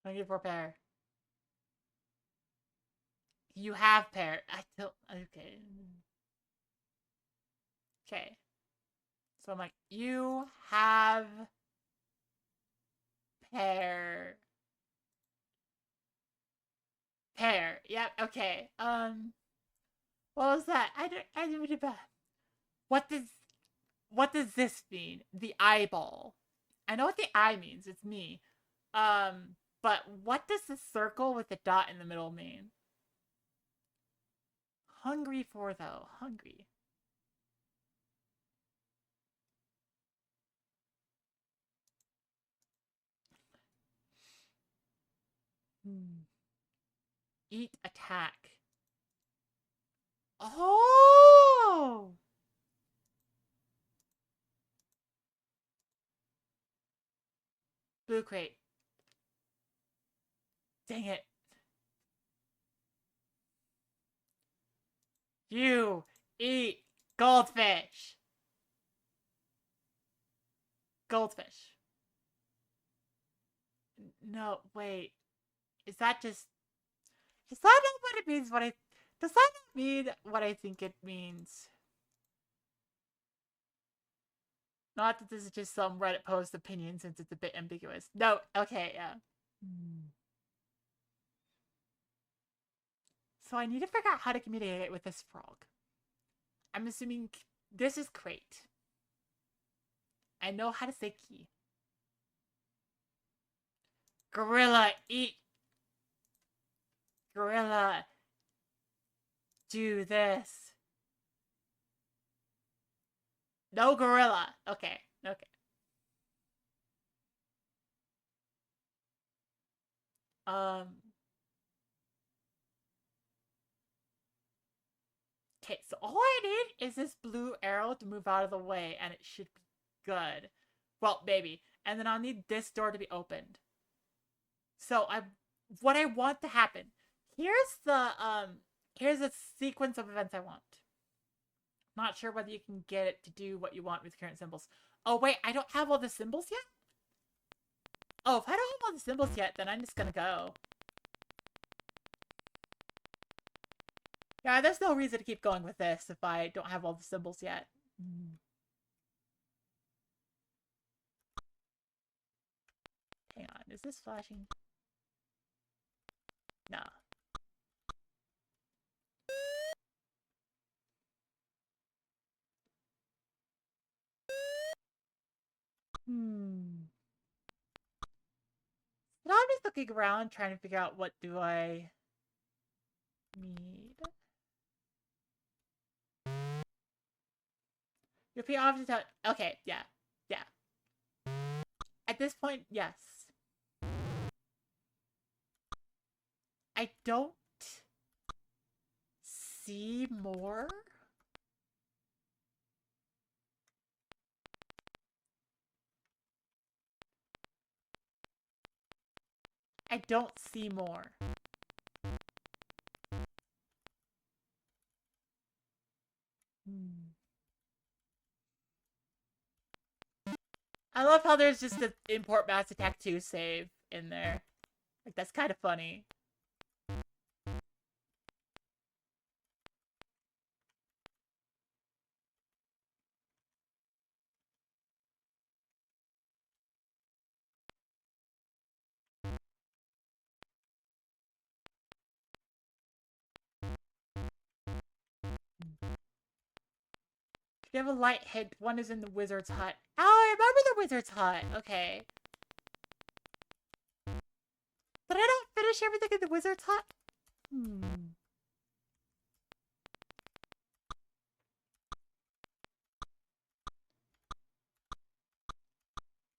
Hungry for pear. You have pear. I don't. Okay. Okay. So I'm like, you have pear. Pear. Yep. Okay. What was that? I don't. What does what does this mean? The eyeball. I know what the eye means. It's me. But what does the circle with the dot in the middle mean? Hungry for though. Hungry. Eat, attack. Oh! Blue crate. Dang it. You eat goldfish. Goldfish. No, wait. Is that just... Is that not what it means? Does that not mean what I think it means? Not that this is just some Reddit post opinion since it's a bit ambiguous. No, okay, yeah. So I need to figure out how to communicate with this frog. I'm assuming this is crate. I know how to say key. Gorilla, eat. Gorilla, do this. No gorilla. Okay, okay. Okay, so all I need is this blue arrow to move out of the way, and it should be good. Well, maybe. And then I'll need this door to be opened. So what I want to happen. Here's a sequence of events I want. Not sure whether you can get it to do what you want with current symbols. Oh wait, I don't have all the symbols yet? Oh, if I don't have all the symbols yet, then I'm just gonna go. Yeah, there's no reason to keep going with this if I don't have all the symbols yet. Hang on, is this flashing? No. Now I'm just looking around trying to figure out what do I need. Repeat object out. Okay, yeah. Yeah. At this point, yes. I don't see more. I don't see more. I love how there's just an import Mass Attack 2 save in there. Like, that's kind of funny. You have a light hint. One is in the wizard's hut. Oh, I remember the wizard's hut. Okay. But I don't finish everything in the wizard's hut?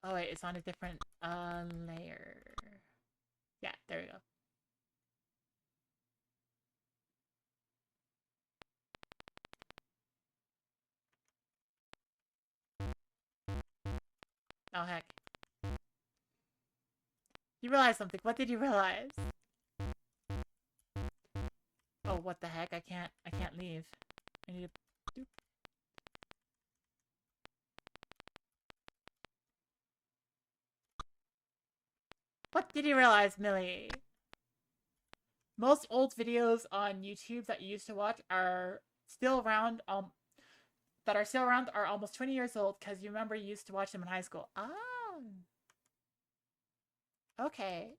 Oh wait, it's on a different layer. Yeah, there we go. Oh heck. You realized something. What did you realize? Oh, what the heck? I can't leave. I need to... What did you realize, Millie? Most old videos on YouTube that you used to watch are still around, are almost 20 years old because you remember you used to watch them in high school. Ah. Okay.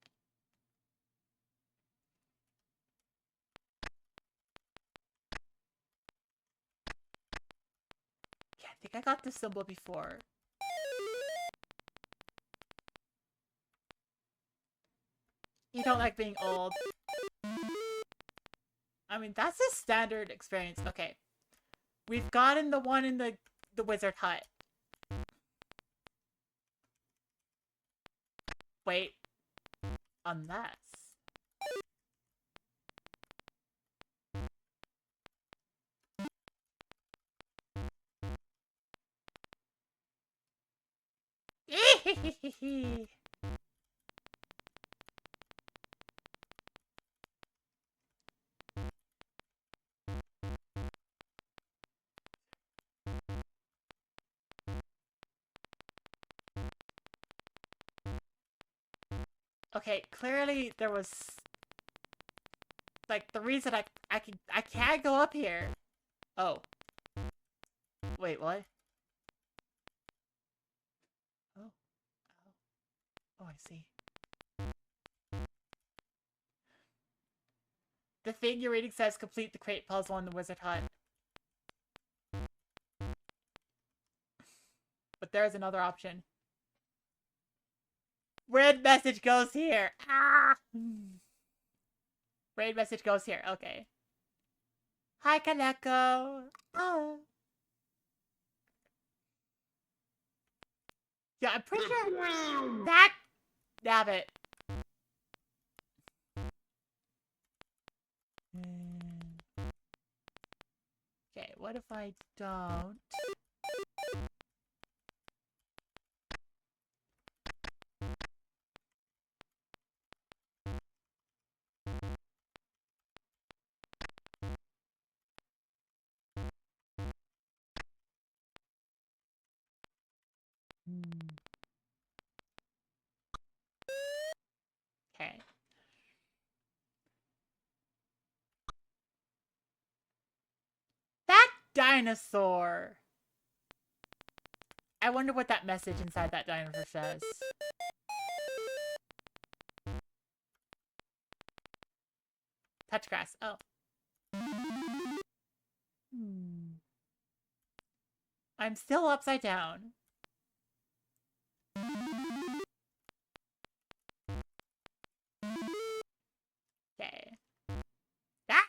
Yeah, I think I got this symbol before. You don't like being old. I mean, that's a standard experience. Okay. We've gotten the one in the wizard hut. Wait. Unless... Okay, clearly there was... Like, the reason I can't go up here. Oh. Wait, what? Oh. Oh, I see. The thing you're reading says complete the crate puzzle in the wizard hut. But there's another option. Red message goes here. Ah! Red message goes here. Okay. Hi, Kaneko. Oh. Yeah, I'm pretty sure that... Damn it. Okay, what if I don't? Okay. That dinosaur! I wonder what that message inside that dinosaur says. Touch grass. Oh. I'm still upside down. Okay. Ah!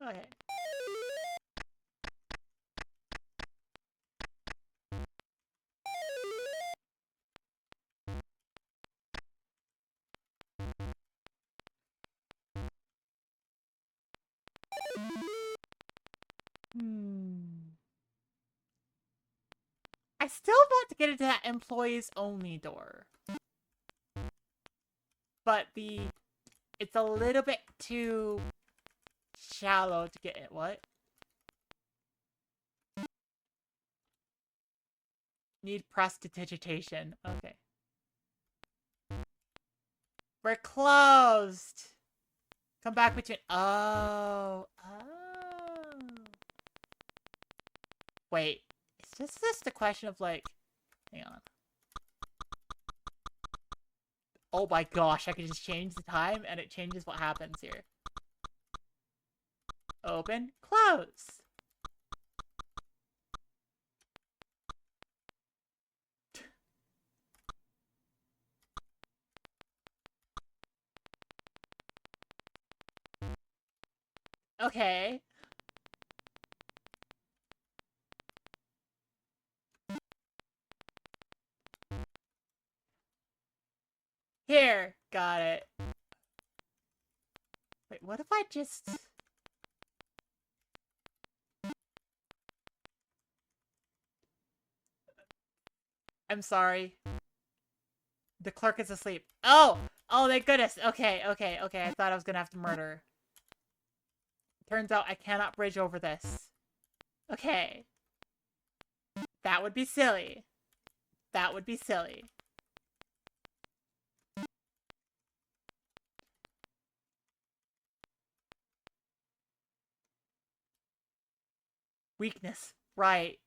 Okay. I still want to get into that employees only door. But it's a little bit too shallow to get it. What? Need prestidigitation. Okay. We're closed. Come back between. Oh. Oh. Wait. Is this just a question of like. Hang on. Oh my gosh, I can just change the time and it changes what happens here. Open. Close. Okay. Here. Got it. Wait, what if I just... I'm sorry. The clerk is asleep. Oh! Oh, thank goodness. Okay. I thought I was gonna have to murder. Turns out I cannot bridge over this. Okay. That would be silly. That would be silly. Weakness. Right.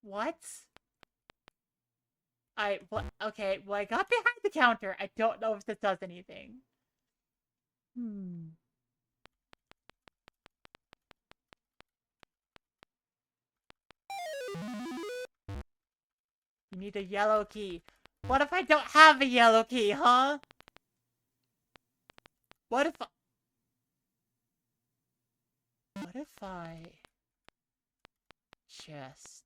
What? What? Okay, well, I got behind the counter. I don't know if this does anything. You need a yellow key. What if I don't have a yellow key, huh? What if I just...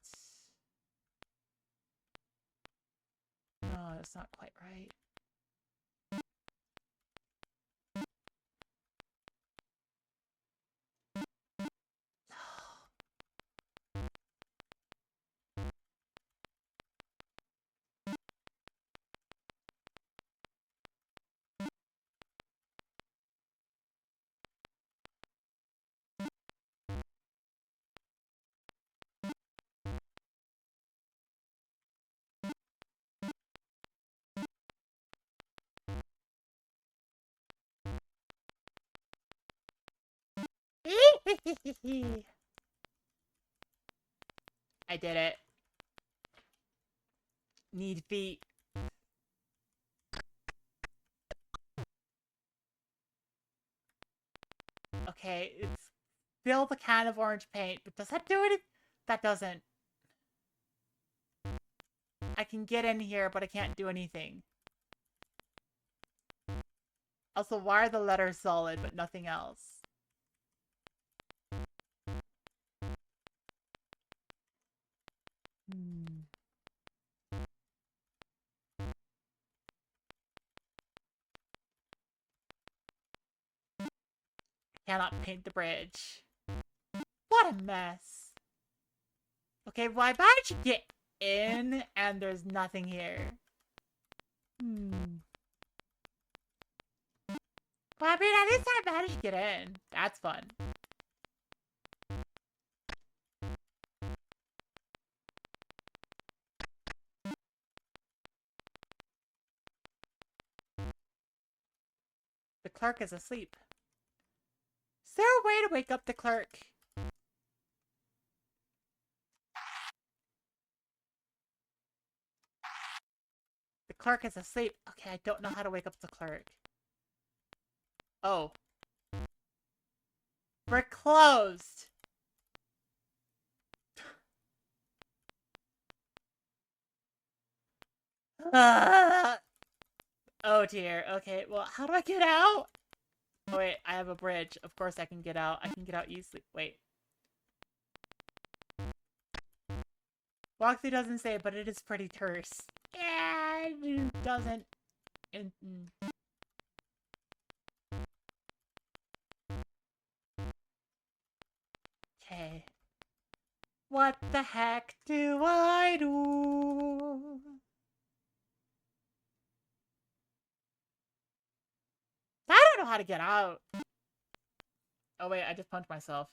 No, that's not quite right. I did it. Need feet. Okay, it's still the can of orange paint, but does that do it? That doesn't. I can get in here, but I can't do anything. Also, why are the letters solid, but nothing else? Cannot paint the bridge. What a mess. Okay, well, I managed to get in, and there's nothing here. Well, I mean, at least I managed to get in. That's fun. The clerk is asleep. Is there a way to wake up the clerk? The clerk is asleep. Okay, I don't know how to wake up the clerk. Oh. We're closed. Oh dear. Okay, well, how do I get out? Oh wait, I have a bridge. Of course I can get out. I can get out easily. Wait. Walkthrough doesn't say, but it is pretty terse. Yeah, it doesn't. Okay. What the heck do I do? I don't know how to get out. Oh wait, I just punched myself.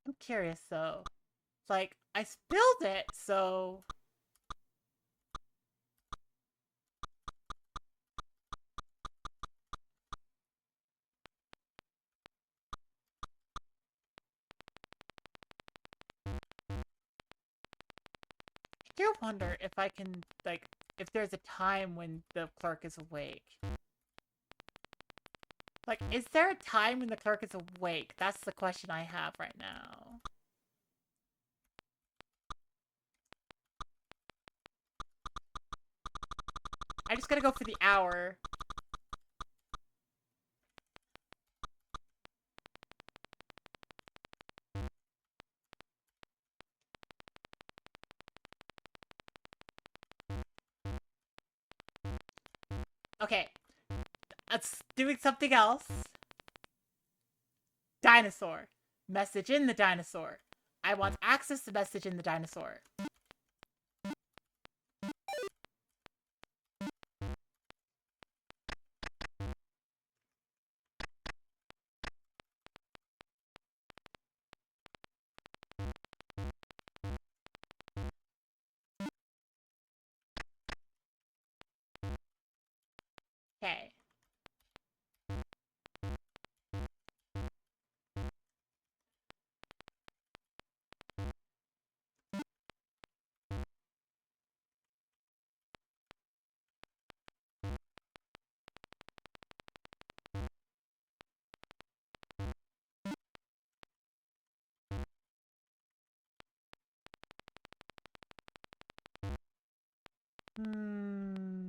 I'm curious though. Like, I spilled it, so... I do wonder if I can, like, if there's a time when the clerk is awake. Like, is there a time when the clerk is awake? That's the question I have right now. I just gotta go for the hour. Okay. Let's doing something else. Dinosaur. Message in the dinosaur. I want access to message in the dinosaur. Okay. Hmm.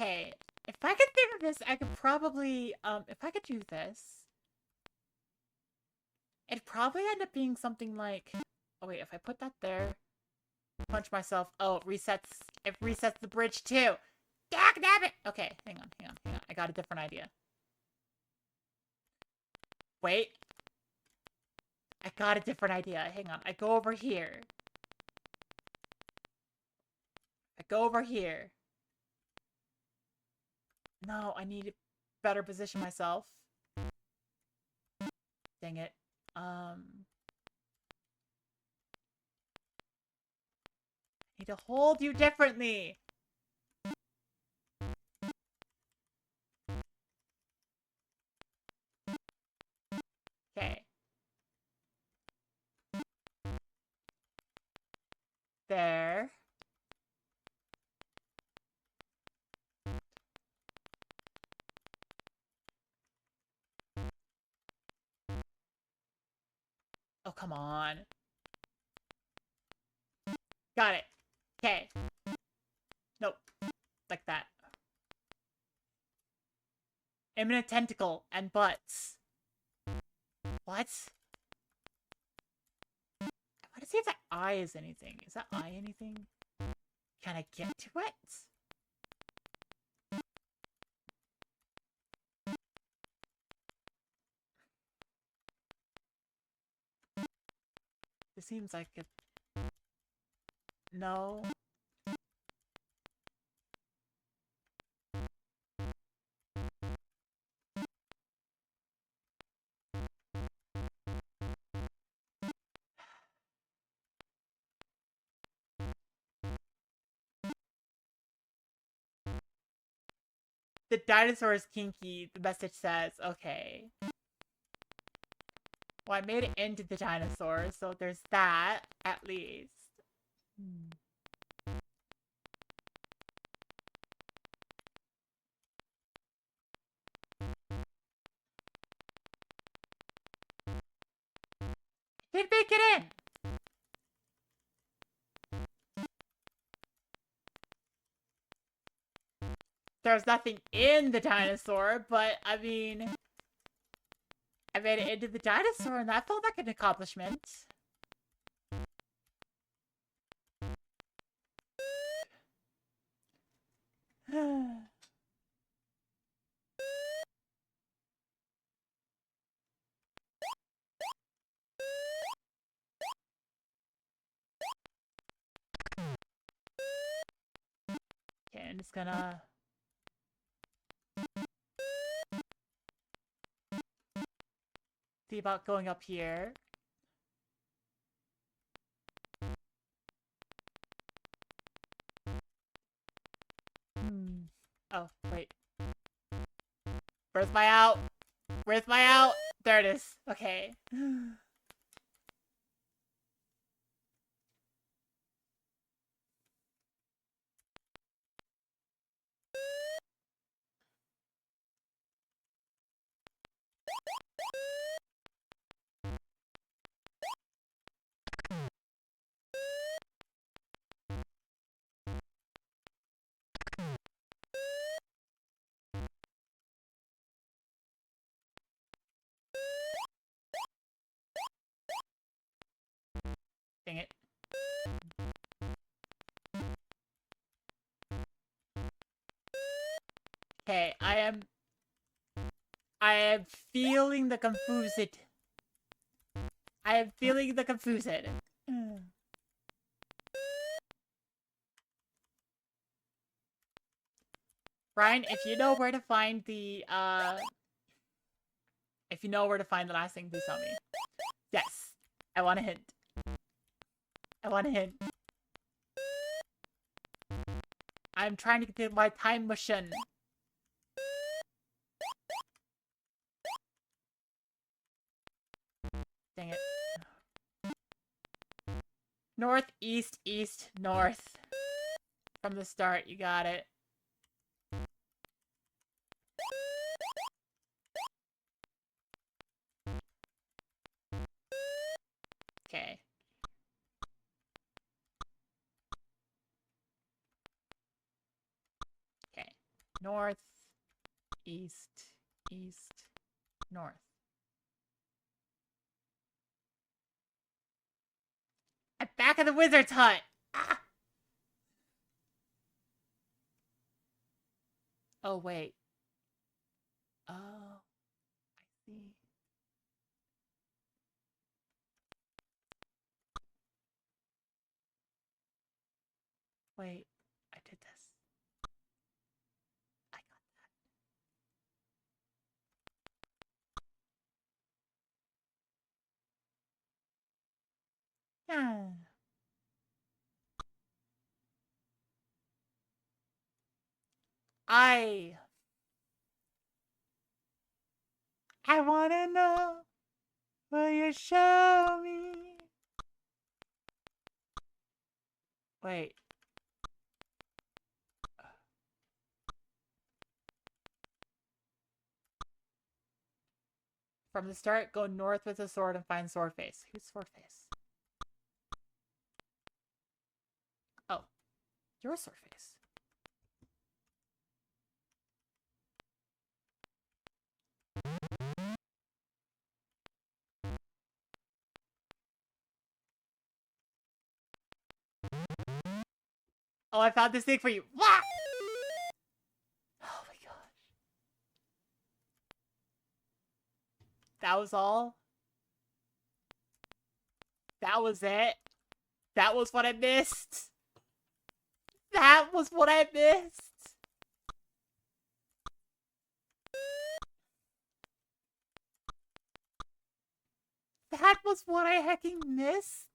Okay. If I could think of this, I could probably, if I could do this, it'd probably end up being something like, oh wait, if I put that there, punch myself, oh, it resets the bridge too. Damn it! Okay, hang on. I got a different idea. Wait. I got a different idea. Hang on. I go over here. No, I need to better position myself. Dang it. I need to hold you differently. Okay. There. Oh, come on. Got it. Okay. Nope. Like that. Imminent tentacle and butts. What? I want to see if that eye is anything. Is that eye anything? Can I get to it? This seems like a... No. The dinosaur is kinky, the message says. Okay. Well, I made it into the dinosaur, so there's that, at least. Didn't make it in! There's nothing in the dinosaur, but, I mean... I made it into the dinosaur, and that felt like an accomplishment. Okay, I'm just gonna... see about going up here. Oh, wait. Where's my out? Where's my out? There it is. Okay. Dang it. Okay, I am feeling the confused. I am feeling the confused. Brian, if you know where to find the, if you know where to find the last thing, please tell me. Yes. I want a hint. I want a hint. I'm trying to get my time machine. Dang it. North, east, east, north. From the start, you got it. Okay. Okay. North, east, east, north. I'm back at the wizard's hut! Ah! Oh, wait. Oh, I see. Wait, I did this. I got that. Yeah. I wanna know, will you show me? Wait. From the start, go north with a sword and find Swordface. Who's Swordface? Oh, you're Swordface. Oh, I found this thing for you. Wah! Oh my gosh. That was all? That was it? That was what I missed? That was what I missed? That was what I hecking missed?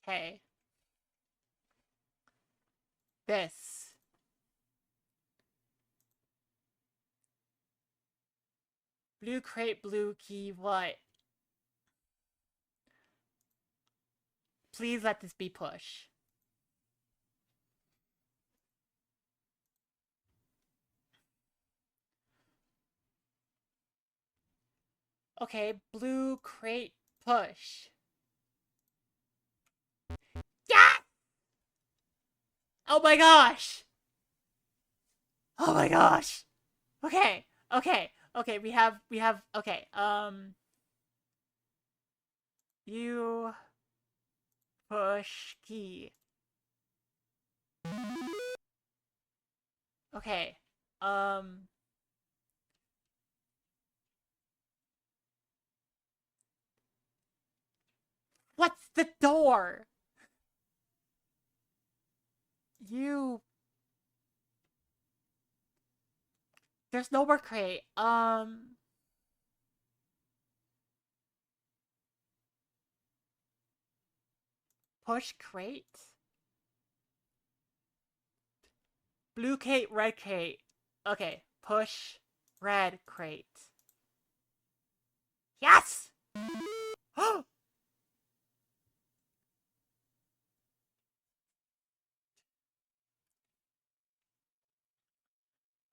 Hey. This. Blue crate, blue key, what? Please let this be push. Okay, blue crate, push. Yeah! Oh my gosh! Oh my gosh! Okay, okay, okay, we have, okay, you push key. Okay, what's the door? You, there's no more crate, push crate? Blue crate, red crate. Okay, push red crate. Yes!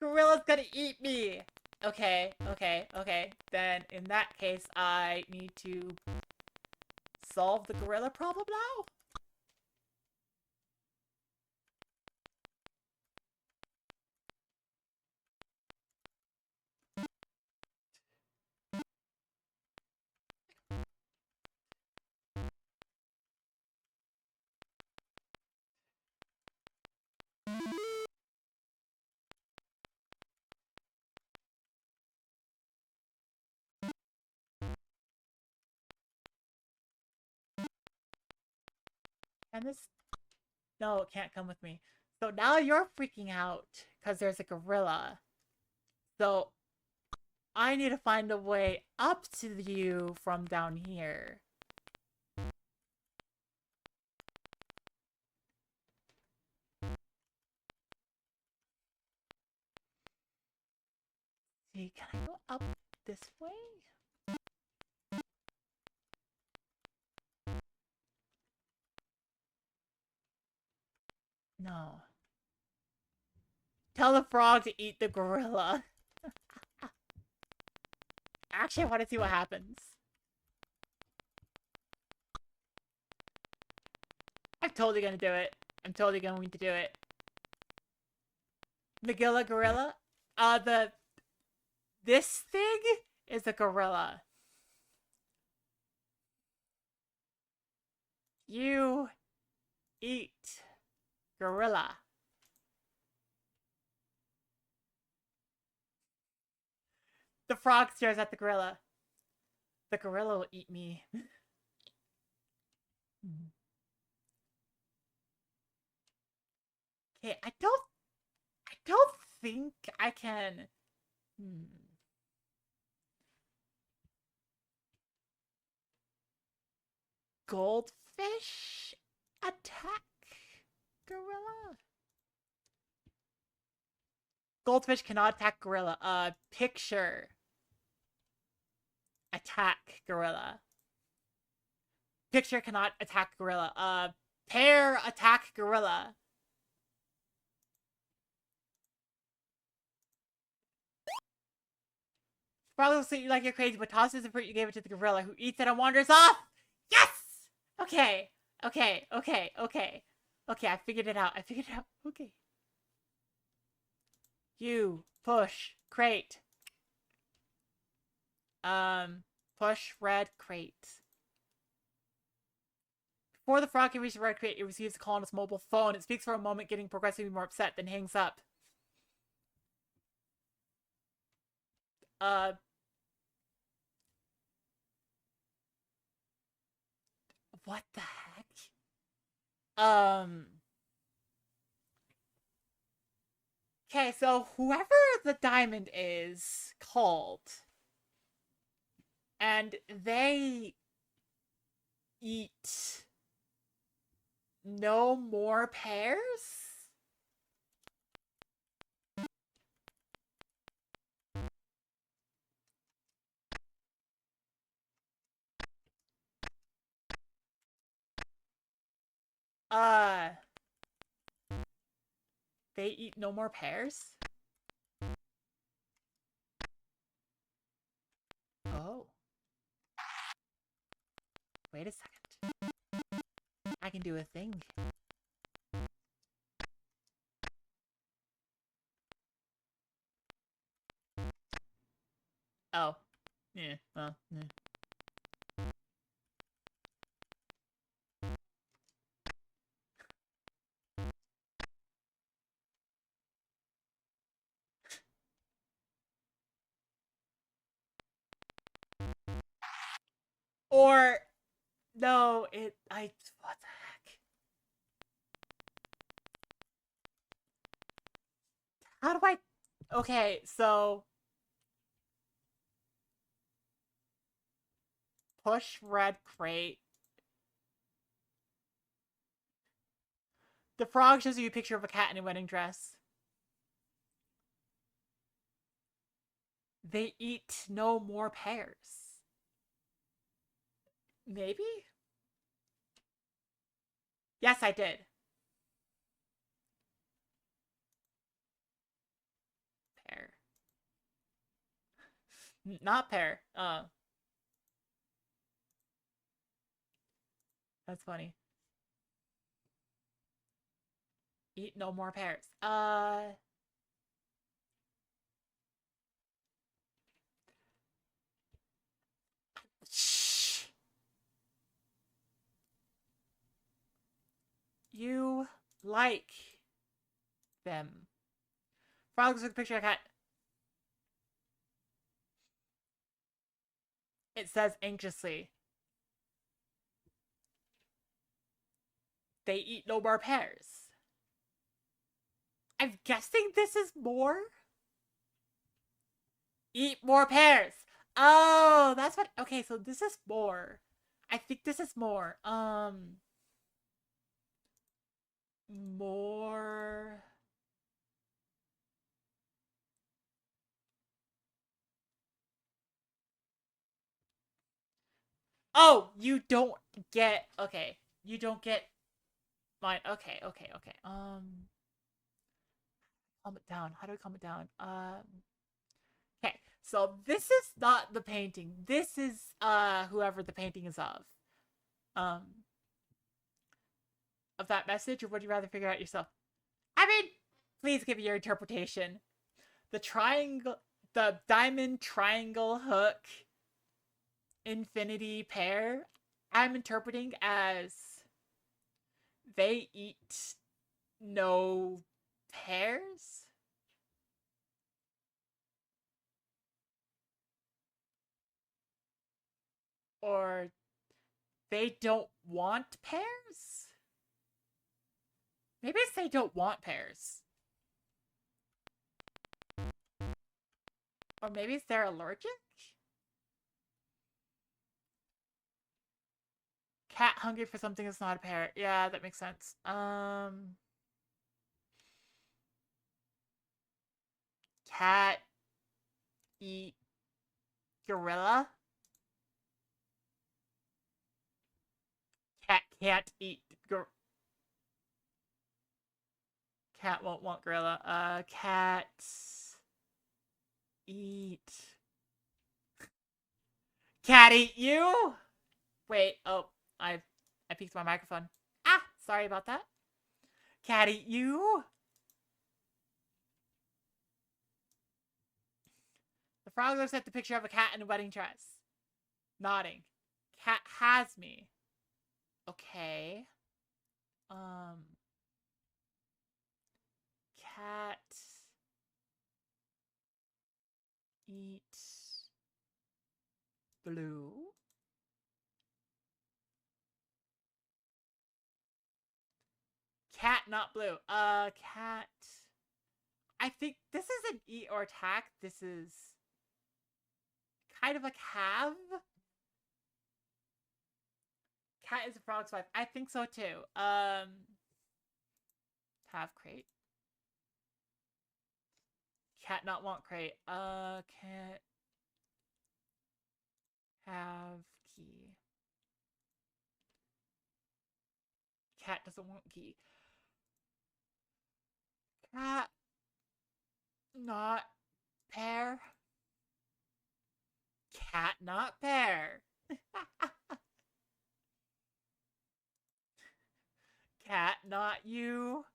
Gorilla's gonna eat me! Okay, okay, okay. Then in that case, I need to solve the gorilla problem now? And this... No, it can't come with me. So now you're freaking out because there's a gorilla. So I need to find a way up to you from down here. See, can I go up this way? No. Tell the frog to eat the gorilla. Actually, I want to see what happens. I'm totally gonna do it. I'm totally going to do it. Magilla gorilla? This thing is a gorilla. You eat gorilla. The frog stares at the gorilla. The gorilla will eat me. Okay, I don't think I can. Goldfish attack gorilla? Goldfish cannot attack gorilla. Picture attack gorilla. Picture cannot attack gorilla. Pear attack gorilla. Probably will say you like you're crazy, but tosses the fruit you gave it to the gorilla, who eats it and wanders off! Yes! Okay. Okay. Okay. Okay. Okay, I figured it out. I figured it out. Okay. You push crate. Push red crate. Before the frog can reach the red crate, it receives the call on its mobile phone. It speaks for a moment, getting progressively more upset, then hangs up. What the heck? Okay, so whoever the diamond is called, and they eat no more pears? They eat no more pears? Oh. Wait a second. I can do a thing. Oh. Yeah, well, yeah. Or, no, what the heck? How do I, okay, so, push red crate. The frog shows you a picture of a cat in a wedding dress. They eat no more pears. Maybe? Yes, I did. Pear. Not pear. That's funny. Eat no more pears. Shh. You like them. Frog looks at the picture of a cat. It says anxiously. They eat no more pears. I'm guessing this is more? Eat more pears. Oh, that's what. Okay, so this is more. I think this is more. More. Oh, you don't get. Okay, you don't get mine. Okay. Calm it down. How do I calm it down? Okay, so this is not the painting. This is whoever the painting is of. Um, of that message, or would you rather figure out yourself? I mean, please give your interpretation. The triangle, the diamond triangle hook infinity pair, I'm interpreting as they eat no pears? Or they don't want pears? Maybe it's they don't want pears. Or maybe it's they're allergic? Cat hungry for something that's not a pear. Yeah, that makes sense. Cat eat gorilla? Cat can't eat cat won't want gorilla. Cat eat cat eat you? Wait, oh, I peeked my microphone. Ah, sorry about that. Cat eat you? The frog looks at the picture of a cat in a wedding dress. Nodding. Cat has me. Okay. Cat eat blue. Cat not blue. Cat. I think this isn't eat or attack. This is kind of like have. Cat is a frog's wife. I think so too. Have crate. Cat not want crate. Cat have key. Cat doesn't want key. Cat not pear. Cat not pear. Cat not you.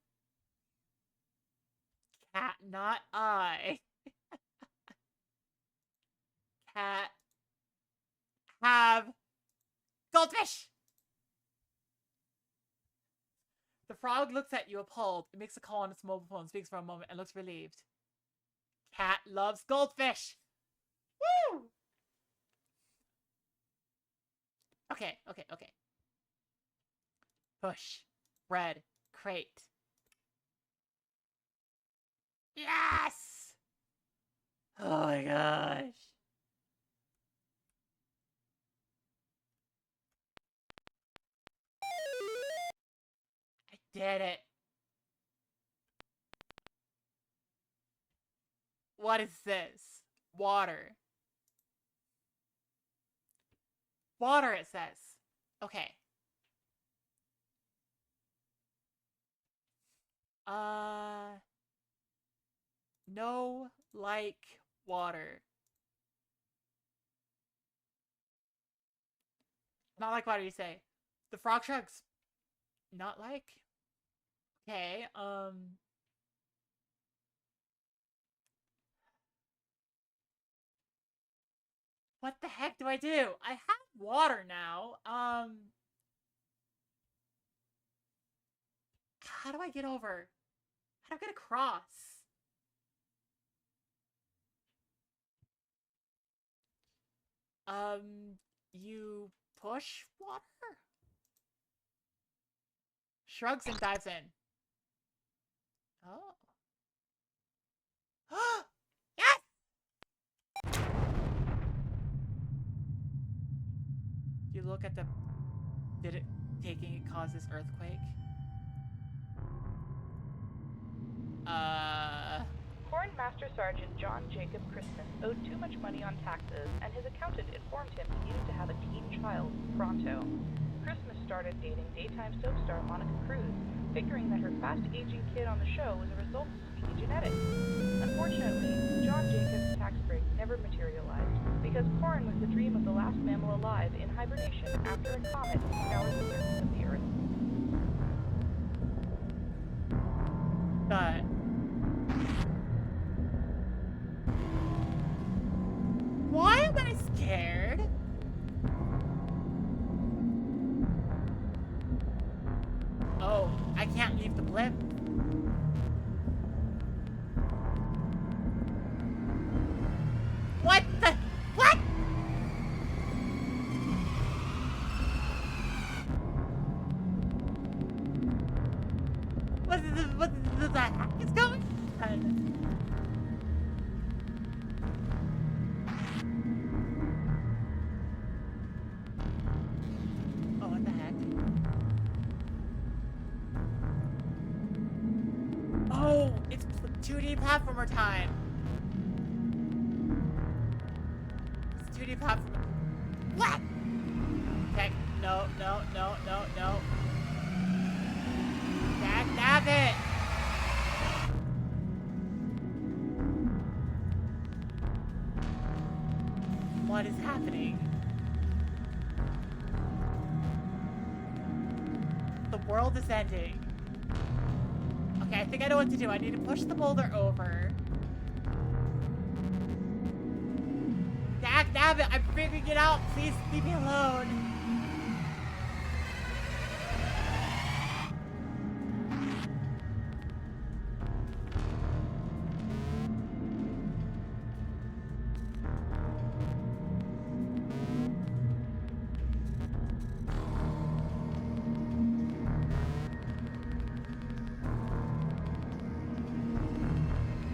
Cat not I. Cat have goldfish. The frog looks at you appalled. It makes a call on its mobile phone, speaks for a moment, and looks relieved. Cat loves goldfish. Woo! Okay. Push. Red. Crate. Yes! Oh my gosh. I did it. What is this? Water. Water, it says. Okay. No, like, water. Not like water, you say. The frog shrugs. Not like? Okay, what the heck do I do? I have water now. How do I get over? How do I get across? You push water? Shrugs and dives in. Oh. Yes! You look at the... Did it... Taking it cause this earthquake? Foreign Master Sergeant John Jacob Christmas owed too much money on taxes, and his accountant informed him he needed to have a teen child, pronto. Christmas started dating daytime soap star Monica Cruz, figuring that her fast-aging kid on the show was a result of speedy genetics. Unfortunately, John Jacob's tax break never materialized, because corn was the dream of the last mammal alive in hibernation after a comet scoured the surface of the Earth. But... Why am I scared? Oh, I can't leave the blimp. What the... What? What the heck is going on? Oh, what the heck? Oh, it's 2D platformer time. It's 2D platformer. What? Okay, no. Dab it! What is happening? The world is ending. Okay, I think I know what to do. I need to push the boulder over. Jack Nabbit, I'm figuring it out. Please leave me alone.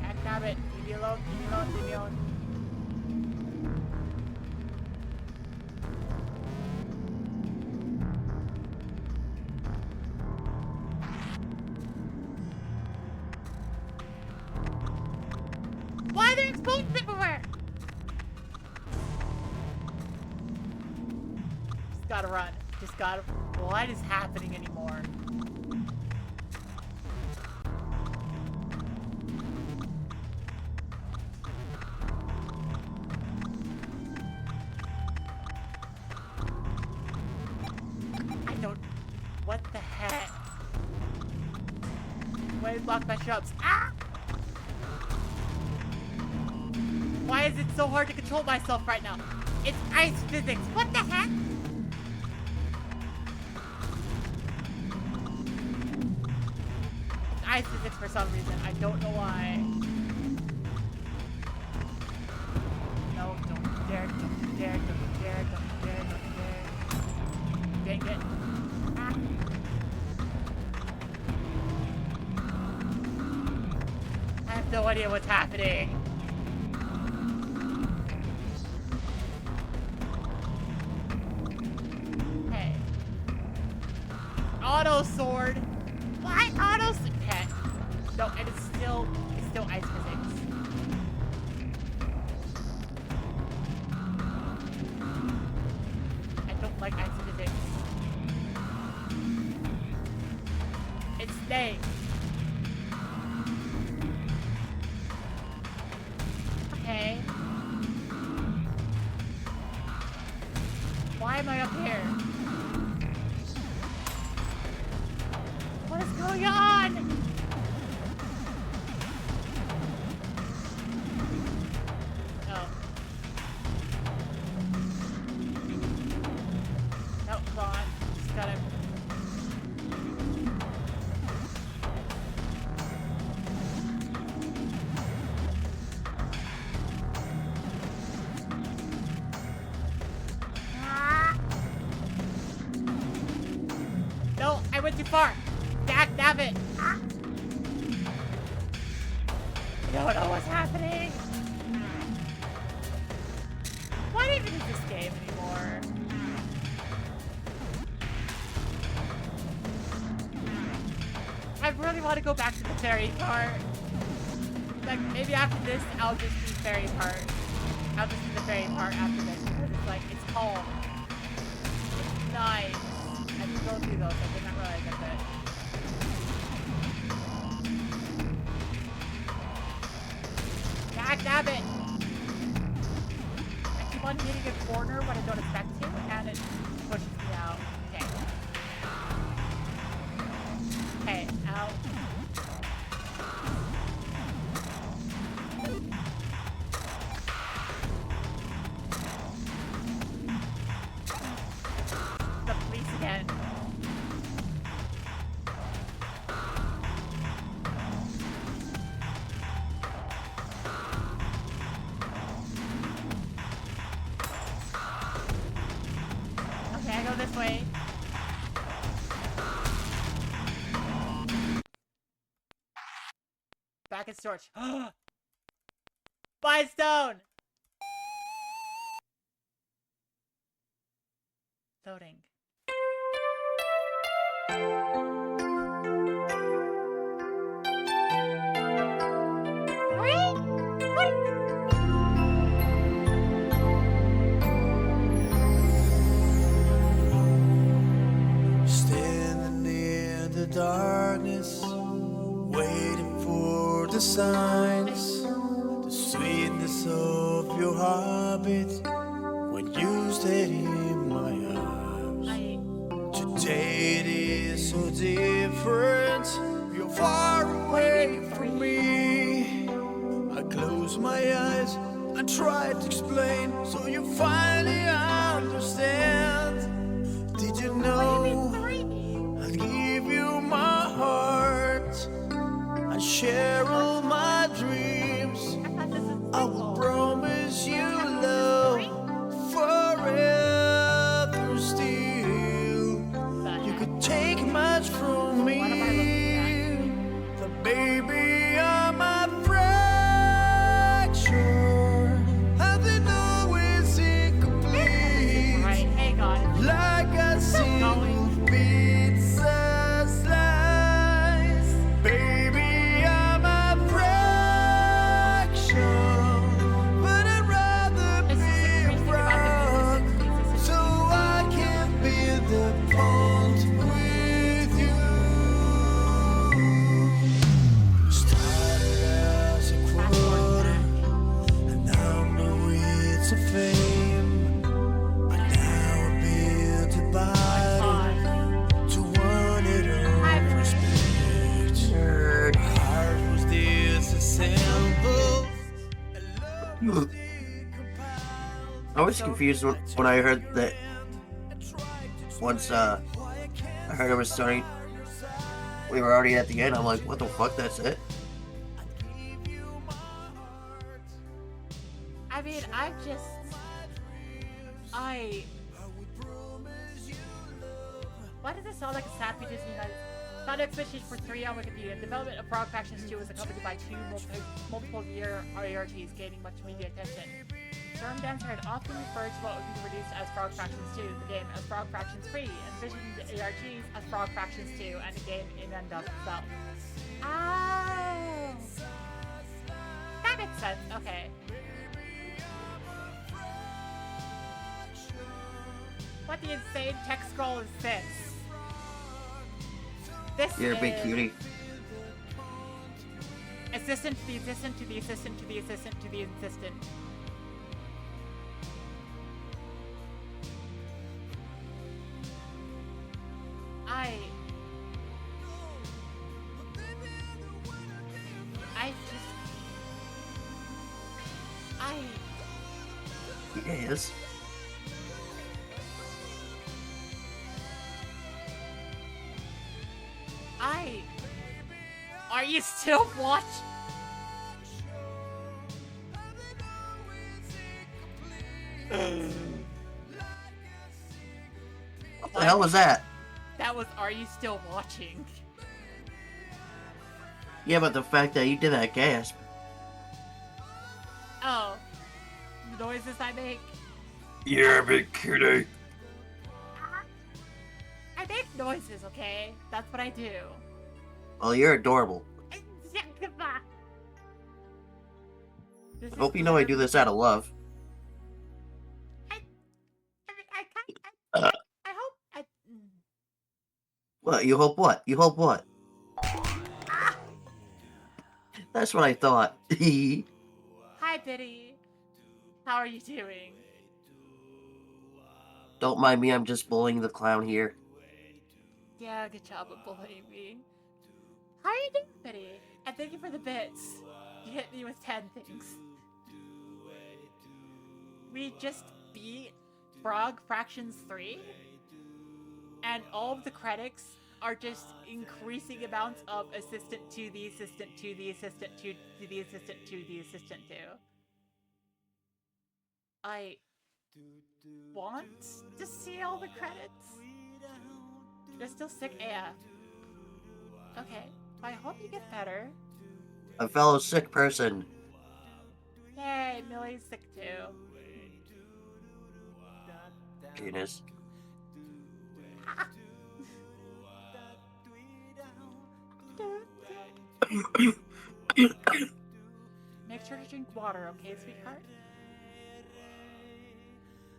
Jack Nabbit, leave me alone, leave me alone, leave me alone. Why are there explosions everywhere? Just gotta run. Just gotta. What is happening anymore? I don't. What the heck? Why is blocked by shrubs? Ah! Why is it so hard to control myself right now? It's ice physics. What the heck? It's ice physics for some reason. I don't know why. No, don't you dare, don't you dare, don't you dare, don't you dare, don't you dare. Dang it. Ah. I have no idea what's happening. Auto sword. Why auto sword? Okay. No, and it's still ice physics. I don't like ice physics. It's staying. Okay. Why am I up here? What is going on? Oh. No, come on. Just gotta. Ah! No, I went too far. Jack Nabbit! Ah. I don't know what's happening. What even is this game anymore? I really want to go back to the fairy part. Like, maybe after this, I'll just do fairy part. I'll just do the fairy part after this because it's like, it's calm. It's nice. I can go through those. I did not realize I could. Jack Nabbit! I keep on hitting a corner when I don't expect to, and it pushes me out. Okay. Okay, out. The police again. Okay, I go this way. Back in storage. Buy stone! Loading. Standing in the darkness, waiting for the signs, the sweetness of your heartbeat when you stayed in my arms. Today it is so different. You're far away from me. I close my eyes and try to explain so you finally understand. Did you What do you know mean 3? I'd give you my heart? I'd share all my dreams. I thought this is I will single. promise you I thought love this is forever still. 3. The You heck? could take much from me, What am I looking at? but baby, I'm a fracture. And they know it's incomplete. Right, hang on. Like a single pizza slice. Baby, I'm a fraction. But I'd rather It's just be increasing about wrong, the so I can build the bond with you. Started as a quarter, and now know it's a fame. But now I've been to buy to want it all respect. My heart was disassembled, and love was decompiled. I was confused when I heard that once I heard it was starting, we were already at the end. I'm like, what the fuck, that's it? I mean, why does it sound like a sappy Disney night? Found expectation for 3 on Wikipedia. Development of Frog Fractions 2 was accompanied by 2 multiple-year ARGs gaining much media attention. Storm Dancer had often referred to what would be released as Frog Fractions 2, the game as Frog Fractions 3, envisioning the ARGs as Frog Fractions 2, and the game in and of itself. Oh! That makes sense, okay. What the insane text scroll is this? This You're a is big cutie. assistant to the assistant to the assistant to the assistant to the assistant. Yes. Are you still watching? What the hell was that? That was Are You Still Watching? Yeah, but the fact that you did that gasp. Oh. The noises I make. You're a big cutie. I make noises, okay? That's what I do. Well, you're adorable. This I hope you know I do this out of love. I hope What? You hope what? You hope what? That's what I thought. Hi, Biddy. How are you doing? Don't mind me, I'm just bullying the clown here. Yeah, good job of bullying me. How are you doing, Biddy? And thank you for the bits. You hit me with 10 things. We just beat Frog Fractions 3, and all of the credits are just increasing amounts of assistant to the assistant to the assistant to the assistant to the assistant to. I want to see all the credits. You're still sick AF. Okay, I hope you get better. A fellow sick person. Yay, Millie's sick too. Penis. Make sure to drink water, okay, sweetheart?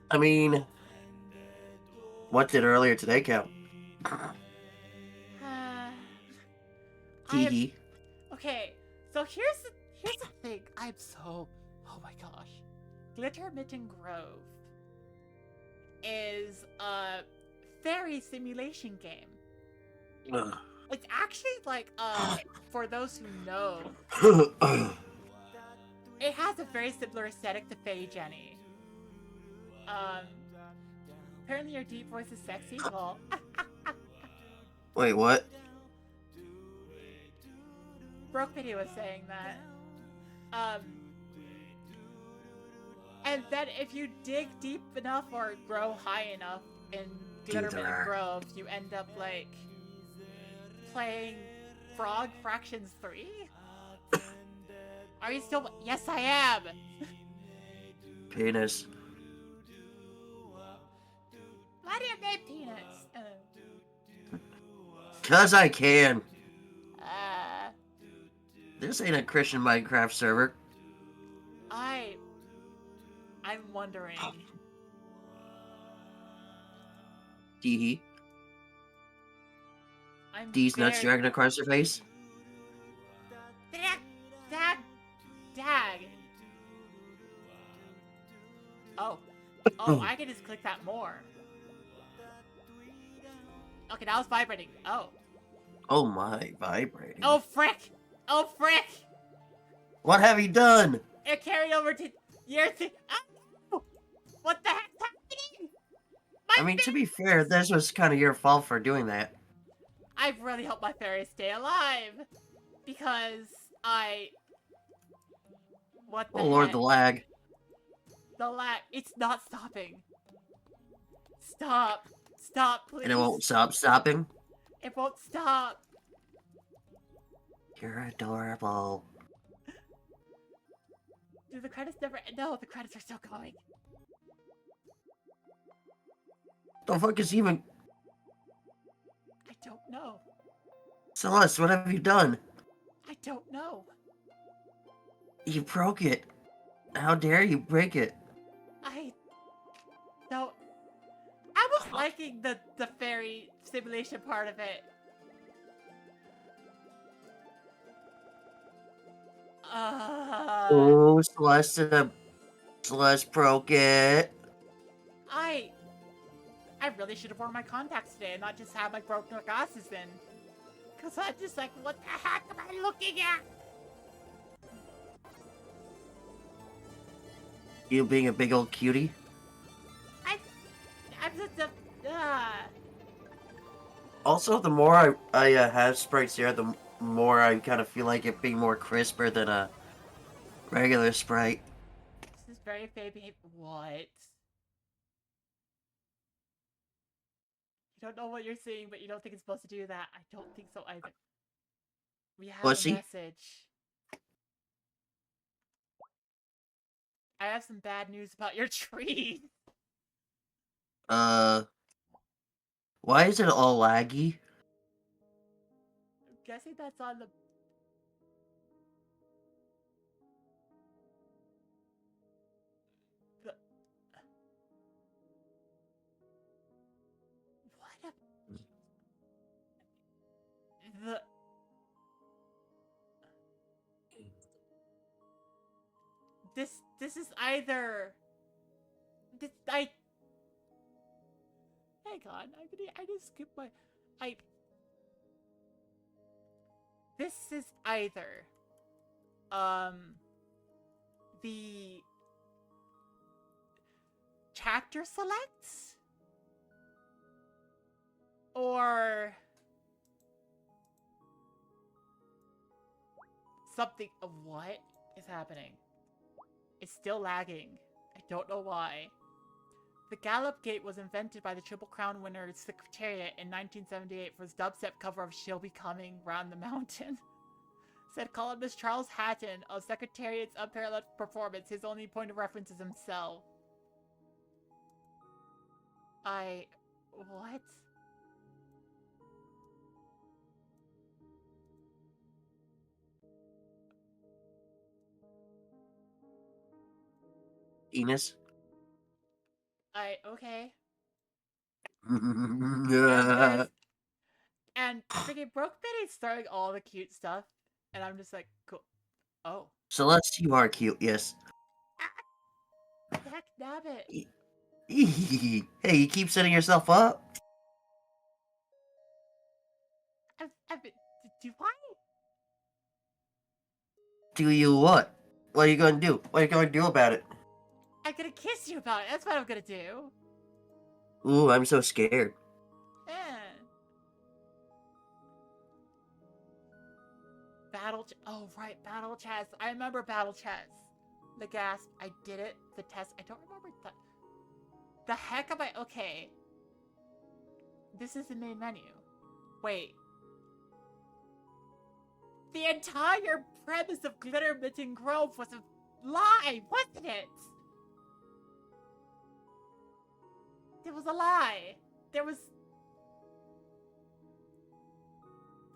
I mean, what did earlier today count? Hee hee. Okay, so here's the thing. Oh my gosh. Glittermitten Grove is a fairy simulation game. Ugh. It's actually like for those who know, it has a very similar aesthetic to Faye Jenny. Apparently your deep voice is sexy. Well, Wait, what? Broke Video was saying that. And then if you dig deep enough or grow high enough in Glittermitten Grove, you end up like playing Frog Fractions 3? Are you still? Yes, I am! Penis. Why do you name penis? 'Cause I can. Uh, This ain't a Christian Minecraft server. I'm wondering. Teehee. I'm These nuts very... dragging across your face. Dag. Oh, I can just click that more. Okay, now it's vibrating. Oh. Oh my, vibrating. Oh frick! Oh frick! What have you done? It carried over to year 3. Oh! What the heck's happening? I mean, to be fair, this was kind of your fault for doing that. I really hope my fairies stay alive. Because what the Oh lord, heck? the lag. The lag. It's not stopping. Stop. Stop, please. And it won't stop stopping? It won't stop. You're adorable. Do the credits never... No, the credits are still going. The fuck is even... I don't know. Celeste, what have you done? I don't know. You broke it. How dare you break it? No. I was liking the fairy simulation part of it. Oh, Celeste broke it. I really should have worn my contacts today and not just have my broken glasses in. Cause I'm just like, what the heck am I looking at? You being a big old cutie? I'm just a... Also, the more I have sprites here, the more I kind of feel like it being more crisper than a regular sprite. This is very baby... What? You don't know what you're seeing, but you don't think it's supposed to do that. I don't think so either. We have Pussy? a message. I have some bad news about your tree. Why is it all laggy? I'm guessing that's on the... What a... This is either... Hang on, I just skipped my... This is either... The... Chapter selects? Or... Something... What is happening? It's still lagging. I don't know why. The Gallop Gate was invented by the Triple Crown winner Secretariat in 1978 for his dubstep cover of She'll Be Coming Round the Mountain. Said columnist Charles Hatton of Secretariat's unparalleled performance, his only point of reference is himself. What? Enos? Okay. Yeah. And freaking Broke Betty's throwing all the cute stuff, and I'm just like, cool. Oh. Celeste, you are cute, yes. Heck, nabbit. Hey, you keep setting yourself up. Do I? Do you what? What are you gonna do? What are you gonna do about it? I'm gonna kiss you about it. That's what I'm gonna do. Ooh, I'm so scared. Yeah. Oh, right, battle chess. I remember battle chess. The gasp. I did it. The test. I don't remember the heck am I? Okay. This is the main menu. Wait. The entire premise of Glittermitten Grove was a lie, wasn't it? It was a lie.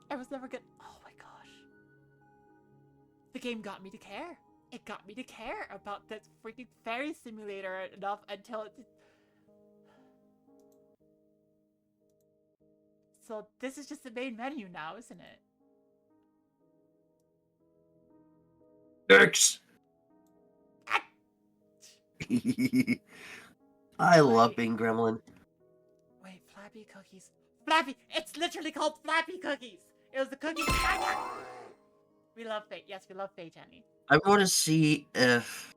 I was never good. Oh my gosh. The game got me to care. It got me to care about this freaking fairy simulator enough until it. So this is just the main menu now, isn't it? Jerks. I love Wait. being gremlin. Wait, Flappy Cookies. Flappy! It's literally called Flappy Cookies! It was the cookie. We love Faye. Yes, we love Faye, Jenny. I want to see if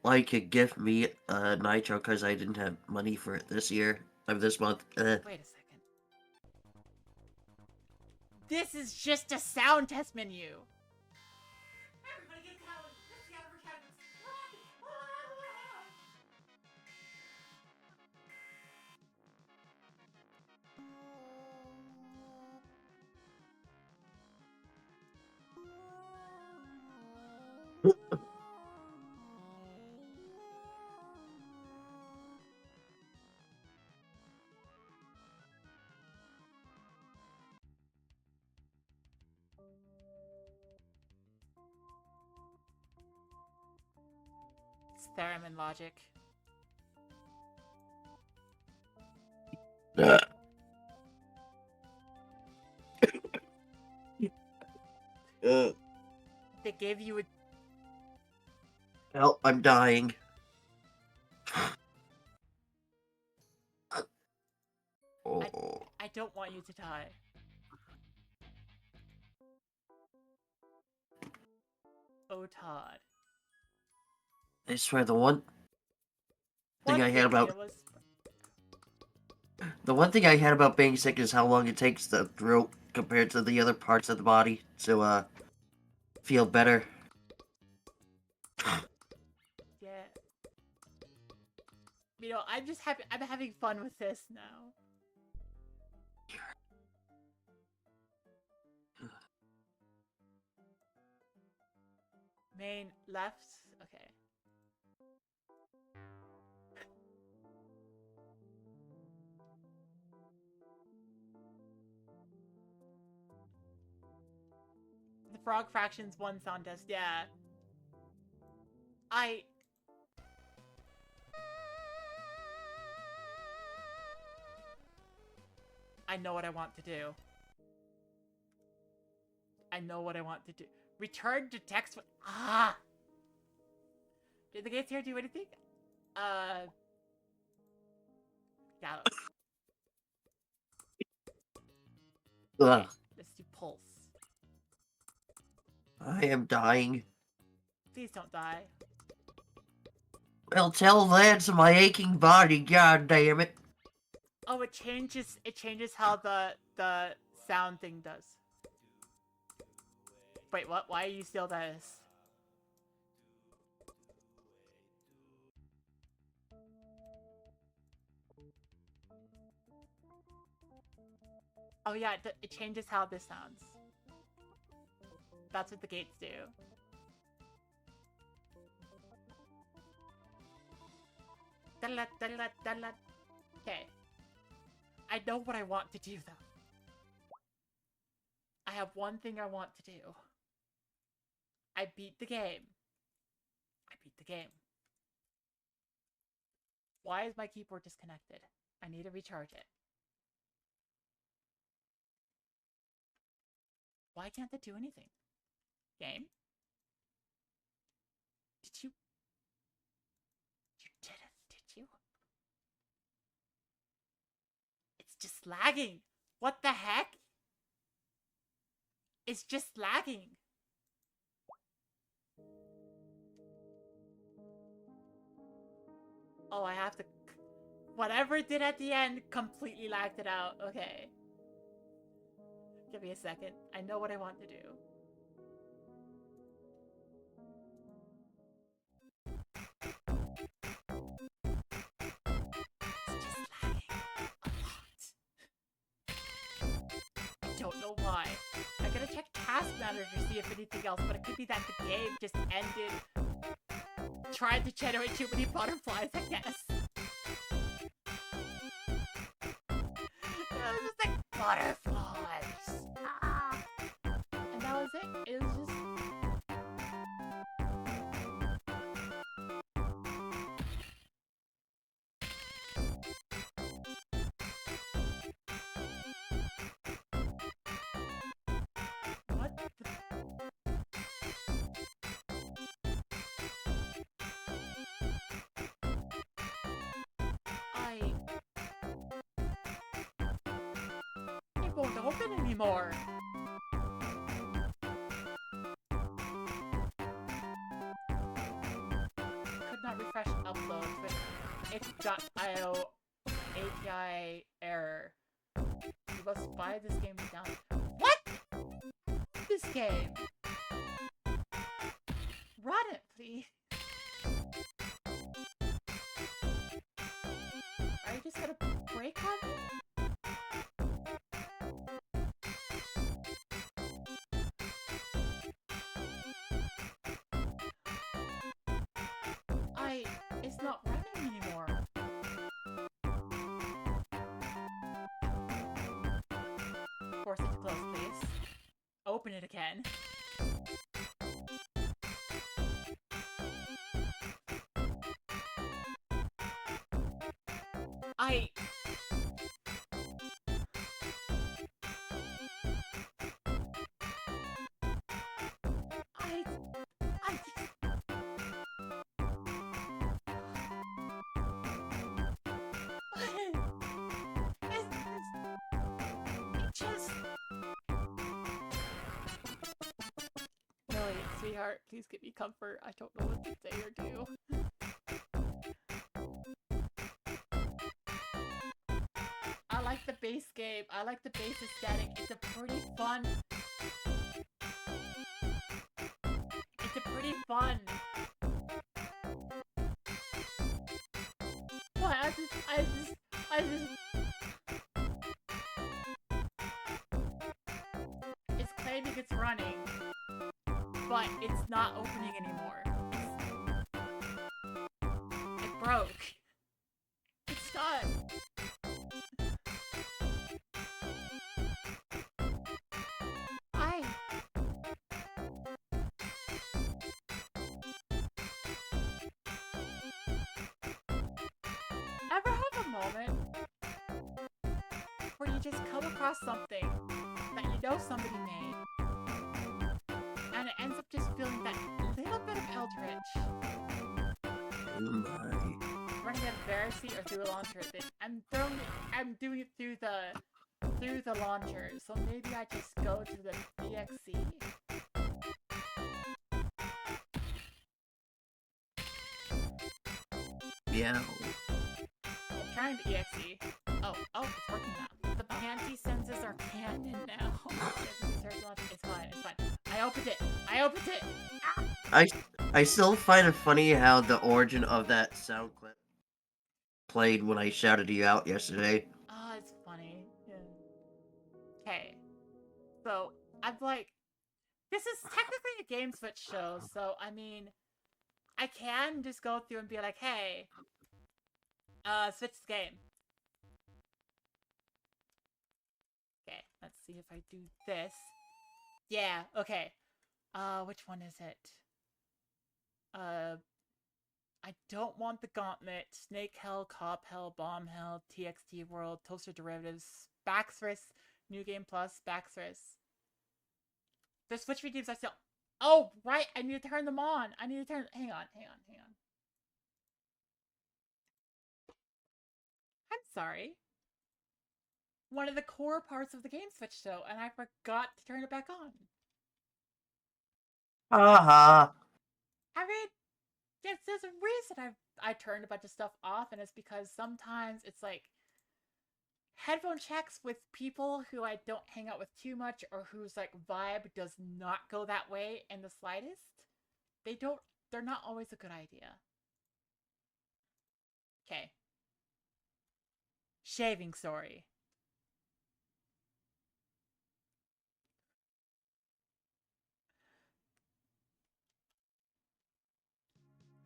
could give me a nitro because I didn't have money for it this year. This month. Wait a second. This is just a sound test menu. Everybody get down. Let's get over cabinets. It's theremin logic. They gave you a. Help! I'm dying. Oh. I don't want you to die. Oh, Todd. I swear the one thing I had about being sick is how long it takes the throat compared to the other parts of the body to feel better. Yeah. You know, I'm just happy. I'm having fun with this now. Main left. Okay. The frog fractions one sound test. Yeah. I know what I want to do. I know what I want to do. Return to text. Ah! Did the gates here do anything? Yeah. Okay, let's do pulse. I am dying. Please don't die. Well, tell that to my aching body, god damn it. Oh, it changes how the sound thing does. Wait, what? Why are you still this? Oh yeah, it changes how this sounds. That's what the gates do. Okay. I know what I want to do, though. I have one thing I want to do. I beat the game. I beat the game. Why is my keyboard disconnected? I need to recharge it. Why can't it do anything? Game? Did you... You did it, did you? It's just lagging. What the heck? It's just lagging. Oh, I have to... Whatever it did at the end completely lagged it out. Okay. Give me a second. I know what I want to do. It's just lagging a lot. I don't know why. I gotta check Task Manager to see if anything else, but it could be that the game just ended. Tried to generate too many butterflies, I guess. It was just like butterflies. Ah. And that was it. It was just. What the? It won't open anymore. Could not refresh upload, but it's .io API error. You must buy this game to download. What? This game. Run it, please. Are you just gonna break on me? It's not running anymore. Force it to close, please. Open it again. I it just... Really, sweetheart, please give me comfort. I don't know what to say or do. I like the base game. I like the base aesthetic. It's a pretty fun... It's a pretty fun... But I just... It's claiming it's running, but it's not opening anymore. It broke. It's done. Ever have a moment where you just come across something that you know somebody made, and it ends up just feeling that little bit of Eldritch? Running at a Verity or through a launcher. I'm doing it through the launcher, so maybe I just go to the EXE. Yeah. I'm trying the EXE. Oh, it's working now. The panty senses are canon now. It's fine. I opened it. Ah! I still find it funny how the origin of that sound clip played when I shouted you out yesterday. Oh, it's funny. Yeah. Okay. So, I'm like, this is technically a Game Switch show, so, I mean, I can just go through and be like, hey, switch the game. Okay, let's see if I do this. Yeah, okay. Which one is it? I don't want the Gauntlet, Snake Hell, Cop Hell, Bomb Hell, TXT World, Toaster Derivatives, Baxris, New Game Plus, Baxris. The Switch redeems are still... Oh, right, I need to turn them on. Hang on. I'm sorry. One of the core parts of the Game Switch show, and I forgot to turn it back on. Haha. I mean, Yes, there's a reason I turned a bunch of stuff off, and it's because sometimes it's like headphone checks with people who I don't hang out with too much or whose like vibe does not go that way in the slightest. They're not always a good idea. Okay. Shaving story.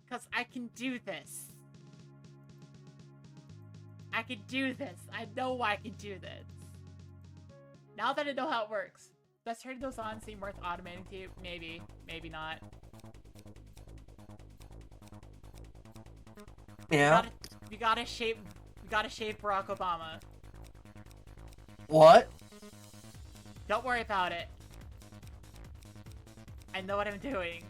Because I can do this. I can do this. I know I can do this. Now that I know how it works. Does turning those on seem worth automating to you? Maybe. Maybe not. Yeah. We gotta shave Barack Obama. What? Don't worry about it. I know what I'm doing.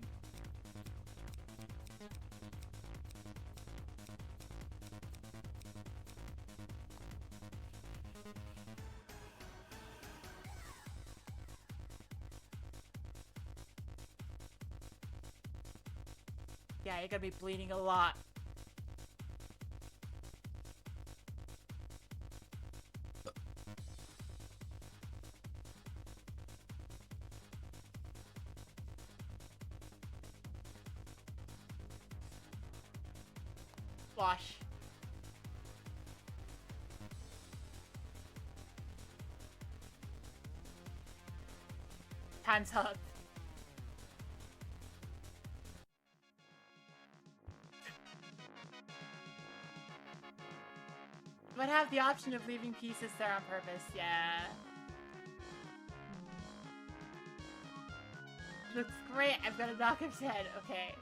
Yeah, you're gonna be bleeding a lot. Wash. Time's up. But have the option of leaving pieces there on purpose, yeah. Looks great, I'm gonna knock his head, okay.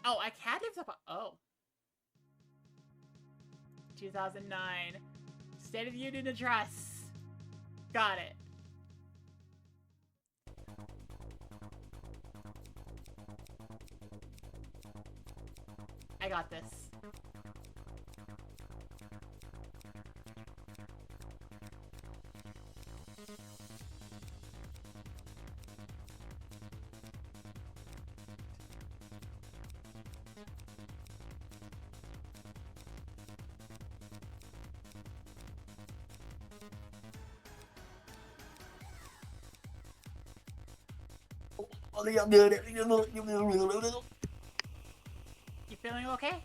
Oh, I can't lift up oh. 2009. State of the Union Address. Got it. I got this. You feeling okay?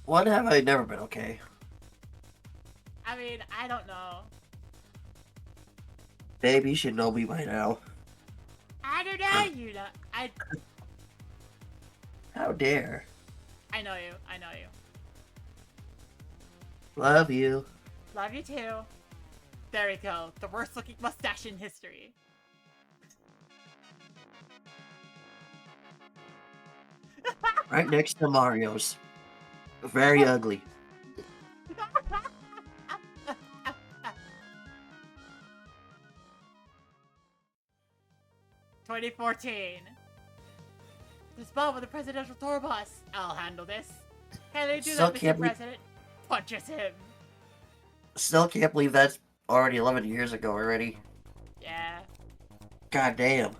When have I never been okay? I mean, I don't know. Babe, you should know me by now. I don't know you know. How dare. I know you. I know you. Love you. Love you too. There we go. The worst looking mustache in history. Right next to Mario's. Very ugly. 2014. This bomb with the presidential tour bus. I'll handle this. Can they do Still that, Mr. can't President? Punches him. Still can't believe that's already 11 years ago already. Yeah. God damn.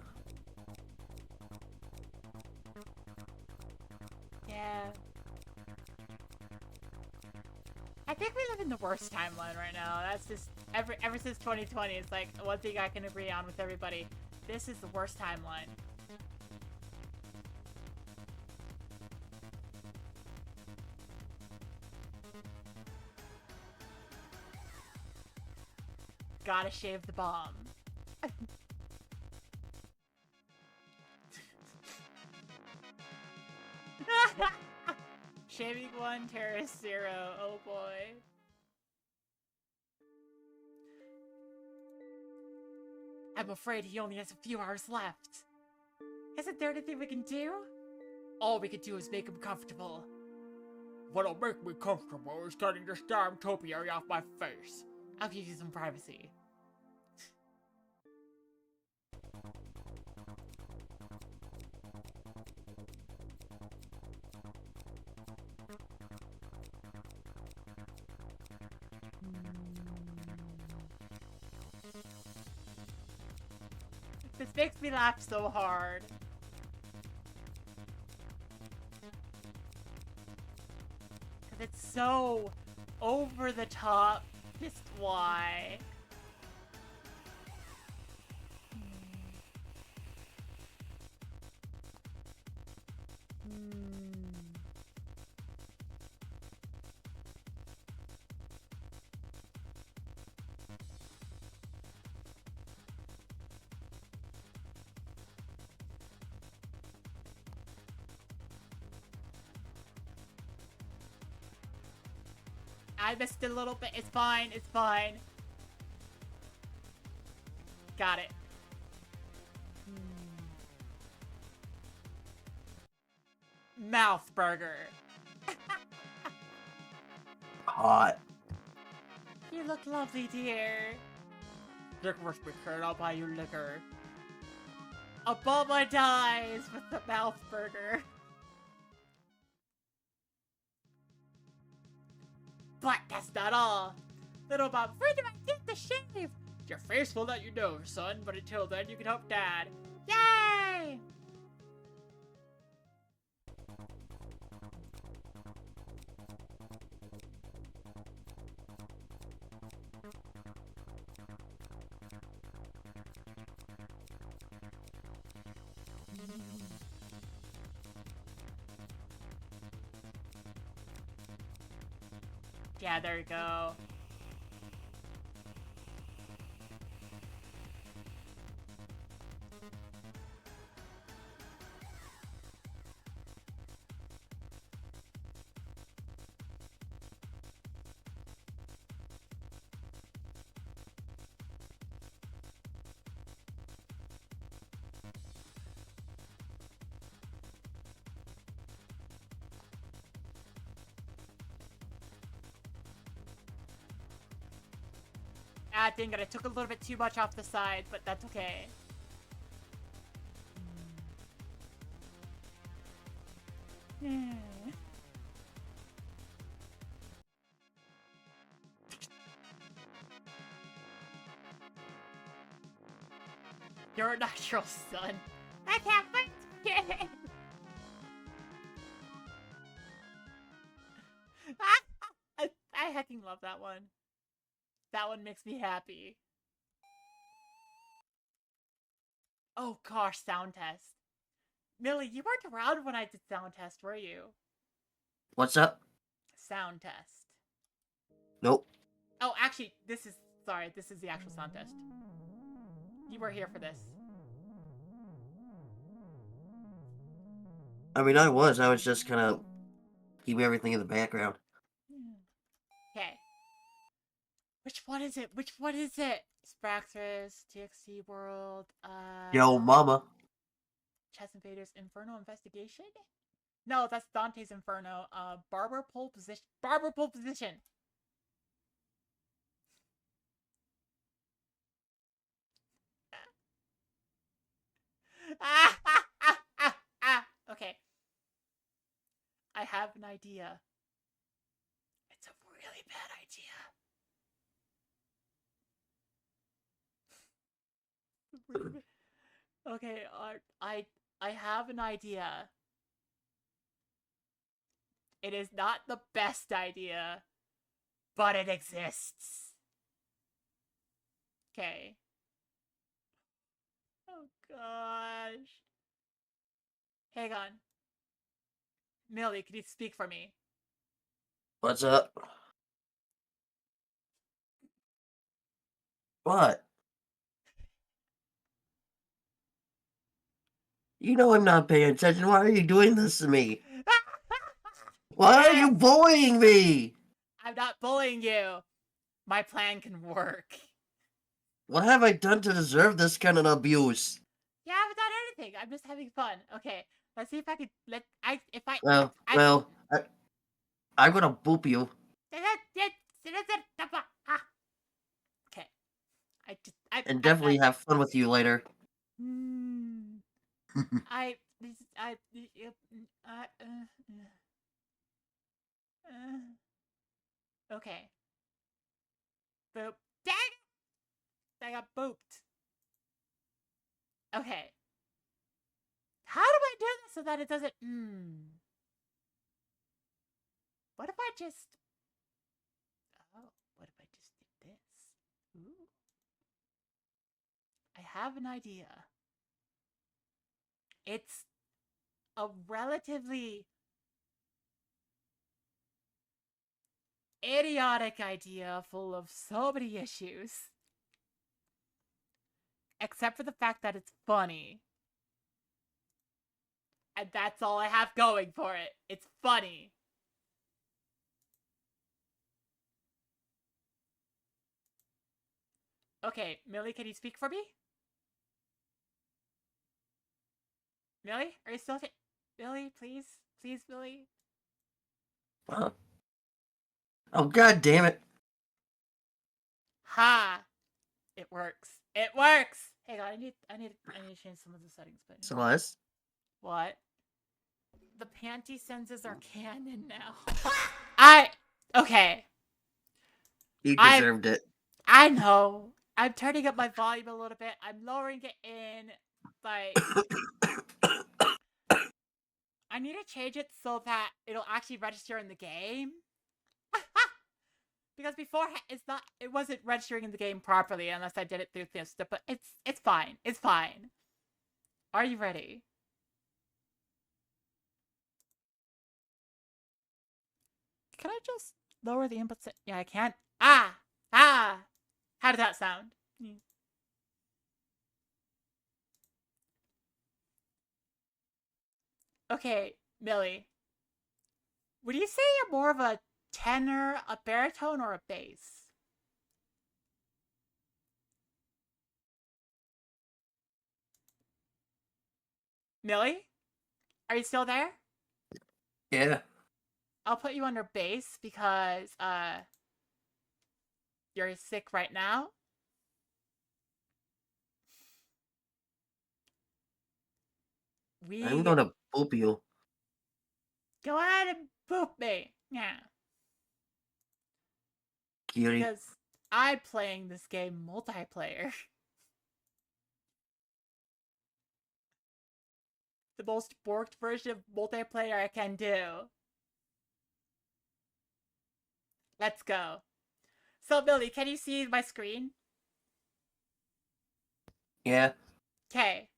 Yeah. I think we live in the worst timeline right now. That's just ever since 2020. It's like one thing I can agree on with everybody. This is the worst timeline. Gotta shave the bomb. Shaving 1, terrorist 0. Oh boy. I'm afraid he only has a few hours left. Isn't there anything we can do? All we can do is make him comfortable. What'll make me comfortable is getting this damn topiary off my face. I'll give you some privacy. This makes me laugh so hard. Cause it's so over the top. Just why? I missed it a little bit. It's fine. It's fine. Got it. Mouth burger. Hot. You look lovely, dear. Liquor must be cured. I'll buy you liquor. Obama dies with the mouth burger. But that's not all. Little Bob, free to my teeth to shave. Your face will let you know, son, but until then, you can help Dad. Yay! Yeah, there you go. Ah, dang it, I took a little bit too much off the side, but that's okay. You're a natural son. I can't wait to get it. I hecking love that one. That one makes me happy. Oh gosh, sound test. Millie, you weren't around when I did sound test, were you? What's up? Sound test. Nope. Oh, actually, this is the actual sound test. You were here for this. I mean, I was just kind of keeping everything in the background. Okay. Which one is it? Which one is it? Spraxus, TXT World, Yo, mama. Chess Invaders, Inferno Investigation? No, that's Dante's Inferno. Barber Pole Position. Barber Pole Position! Okay. I have an idea. It's a really bad idea. Okay, I have an idea. It is not the best idea, but it exists. Okay. Oh gosh. Hang on. Millie, can you speak for me? What's up? What? You know I'm not paying attention. Why are you doing this to me? Why are you bullying me? I'm not bullying you. My plan can work. What have I done to deserve this kind of abuse? You haven't done anything. I'm just having fun. Okay, let's see if I can I'm gonna boop you. Okay. And definitely have fun with you later. Okay. Boop. Dang! I got booped. Okay. How do I do this so that it doesn't... What if I just... Oh, what if I just did this? Ooh. I have an idea. It's a relatively idiotic idea full of so many issues. Except for the fact that it's funny. And that's all I have going for it. It's funny. Okay, Millie, can you speak for me? Millie, are you still... Millie, please? Please, Millie? Oh, god damn it. Ha! It works. It works! Hang on, I need to change some of the settings, but... Celeste? What? The panty senses are canon now. Okay. You deserved it. I know. I'm turning up my volume a little bit. I'm lowering it in, like... I need to change it so that it'll actually register in the game. Because before it wasn't registering in the game properly unless I did it through this stuff, but it's fine. It's fine. Are you ready? Can I just lower the input set? Yeah, I can. Ah! How did that sound? Okay, Millie. Would you say you're more of a tenor, a baritone, or a bass? Millie? Are you still there? Yeah. I'll put you under bass because, you're sick right now. I'm gonna boop you. Go ahead and boop me. Yeah. Cutie. Because I'm playing this game multiplayer. The most borked version of multiplayer I can do. Let's go. So, Billy, can you see my screen? Yeah. Okay.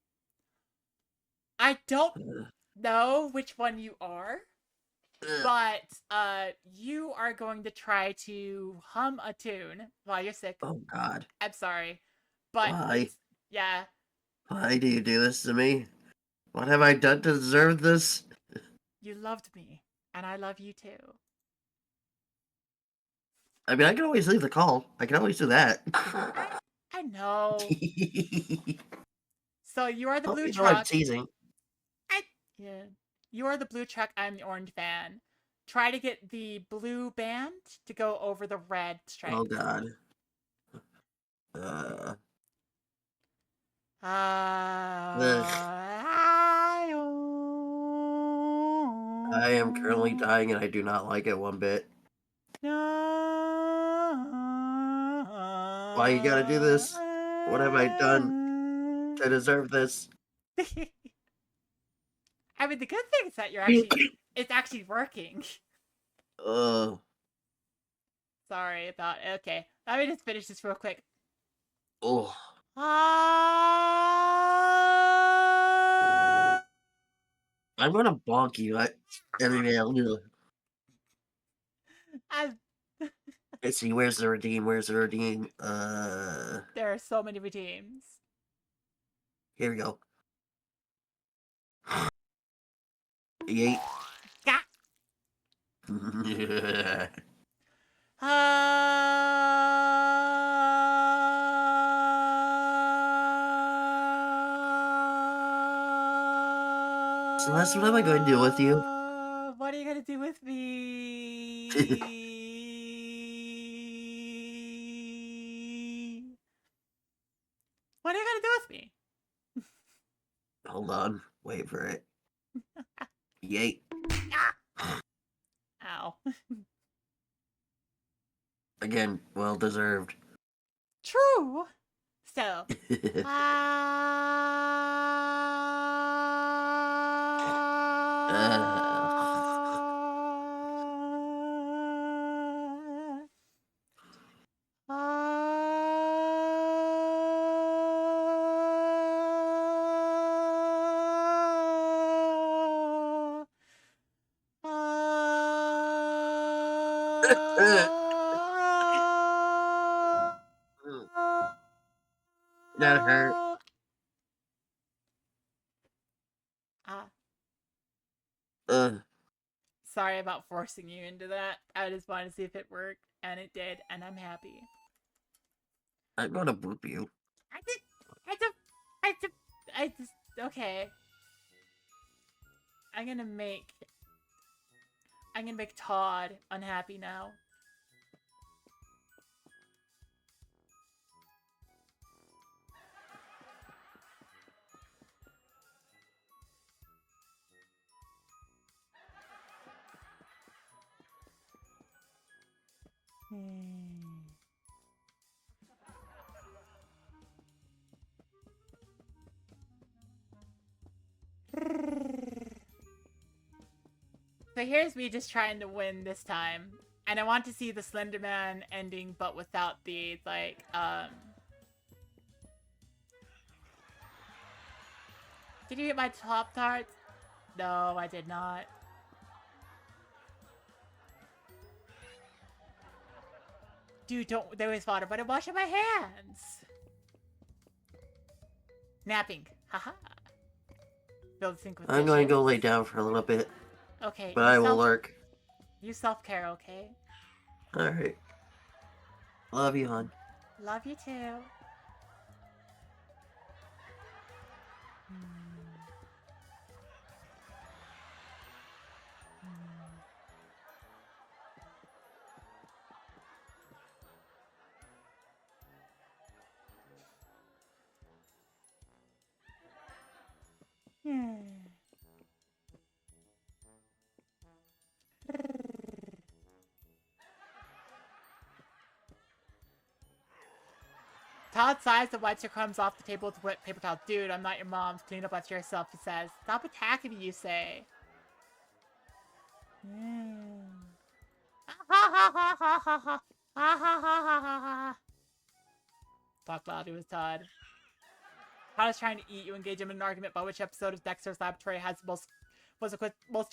I don't know which one you are, but you are going to try to hum a tune while you're sick. Oh god. I'm sorry, but Why? Yeah. Why do you do this to me? What have I done to deserve this? You loved me, and I love you too. I mean, I can always leave the call. I can always do that. I know. So you are the blue I'm truck. teasing. Yeah. You are the blue truck. I'm the orange van. Try to get the blue band to go over the red stripe. Oh god. I am currently dying and I do not like it one bit. Why you gotta do this? What have I done to deserve this? I mean, the good thing is that it's actually working. Sorry about it. Okay, let me just finish this real quick. Oh. I'm gonna bonk you. Let's see, where's the redeem? Where's the redeem? There are so many redeems. Here we go. Yeet. Gah! Celeste, what am I going to do with you? What are you going to do with me? What are you going to do with me? Hold on. Wait for it. Yeet. Ow. Again, well deserved. True. so. That hurt. Ugh. Sorry about forcing you into that. I just wanted to see if it worked, and it did, and I'm happy. I'm gonna boop you. I just, okay. I'm gonna make Todd unhappy now. So here's me just trying to win this time. And I want to see the Slender Man ending, but without the, like, Did you get my top tarts? No, I did not. Dude, don't, there was water, but I'm washing my hands. Napping. Haha. Build sync with I'm going to dishes. go lay down for a little bit, Okay. but I will lurk. You self-care, okay? Alright. Love you, hon. Love you too. Todd sighs and wipes her crumbs off the table with a wet paper towel. Dude, I'm not your mom. Clean up after yourself, he says. Stop attacking me, you say. Talk loudly with Todd. Todd is trying to eat. You engage him in an argument about which episode of Dexter's Laboratory has most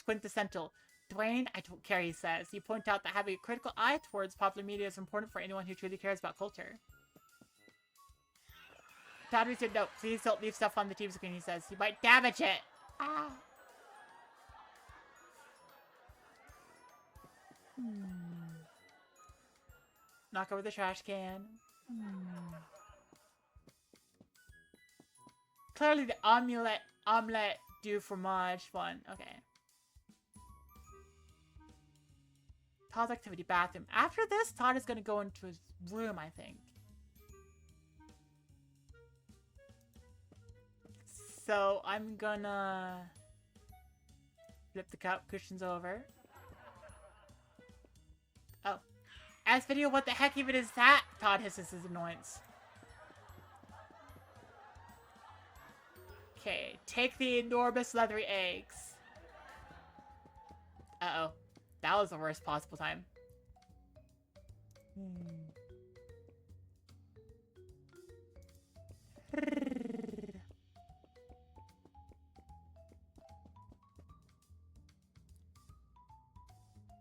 quintessential. Dwayne, I don't care, he says. You point out that having a critical eye towards popular media is important for anyone who truly cares about culture. Todd reads your note. Please don't leave stuff on the TV screen, he says. You might damage it. Ah. Knock over the trash can. Clearly the omelette du fromage one. Okay. Todd's activity bathroom. After this, Todd is going to go into his room, I think. So I'm gonna flip the cup cushions over. Oh. As video, what the heck even is that? Todd hisses his annoyance. Okay, take the enormous leathery eggs. Uh-oh. That was the worst possible time.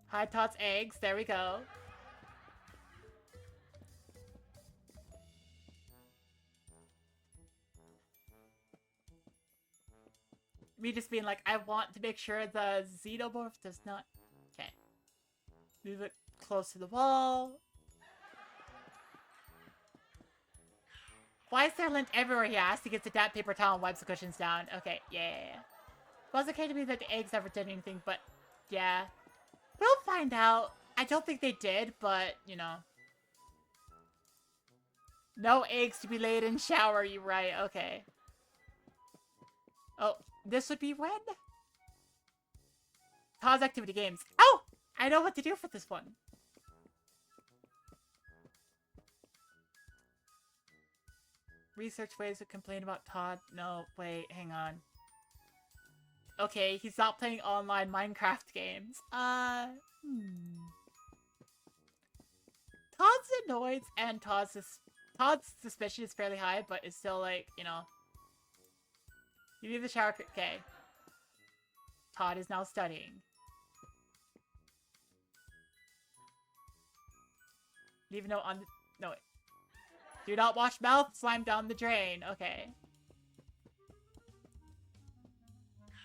Hide Todd's eggs. There we go. Me just being like, I want to make sure the xenomorph does not... Okay. Move it close to the wall. Why is there lint everywhere, he asks. He gets a damp paper towel and wipes the cushions down. Okay, yeah. It was okay to me that the eggs never did anything, but yeah. We'll find out. I don't think they did, but, you know. No eggs to be laid in shower, you right. Okay. Oh, this would be when? Pause activity games. Oh! I know what to do for this one. Research ways to complain about Todd. No, wait, hang on. Okay, he's not playing online Minecraft games. Todd's annoyance and Todd's suspicion is fairly high, but it's still like, you know. You leave the shower. Okay. Todd is now studying. Leave a note on the... No, wait. Do not wash mouth, slime down the drain. Okay.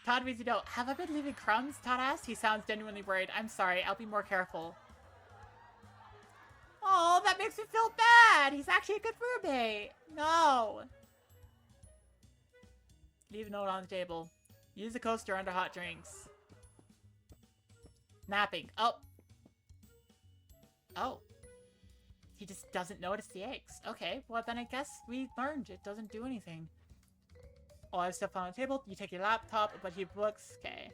Todd reads a note. Have I been leaving crumbs? Todd asked. He sounds genuinely worried. I'm sorry. I'll be more careful. Oh, that makes me feel bad. He's actually a good roommate. No. Leave a note on the table. Use the coaster under hot drinks. Napping. Oh. Oh. He just doesn't notice the eggs. Okay, well then I guess we learned it doesn't do anything. Oh, I have stuff on the table. You take your laptop, a bunch of books. Okay.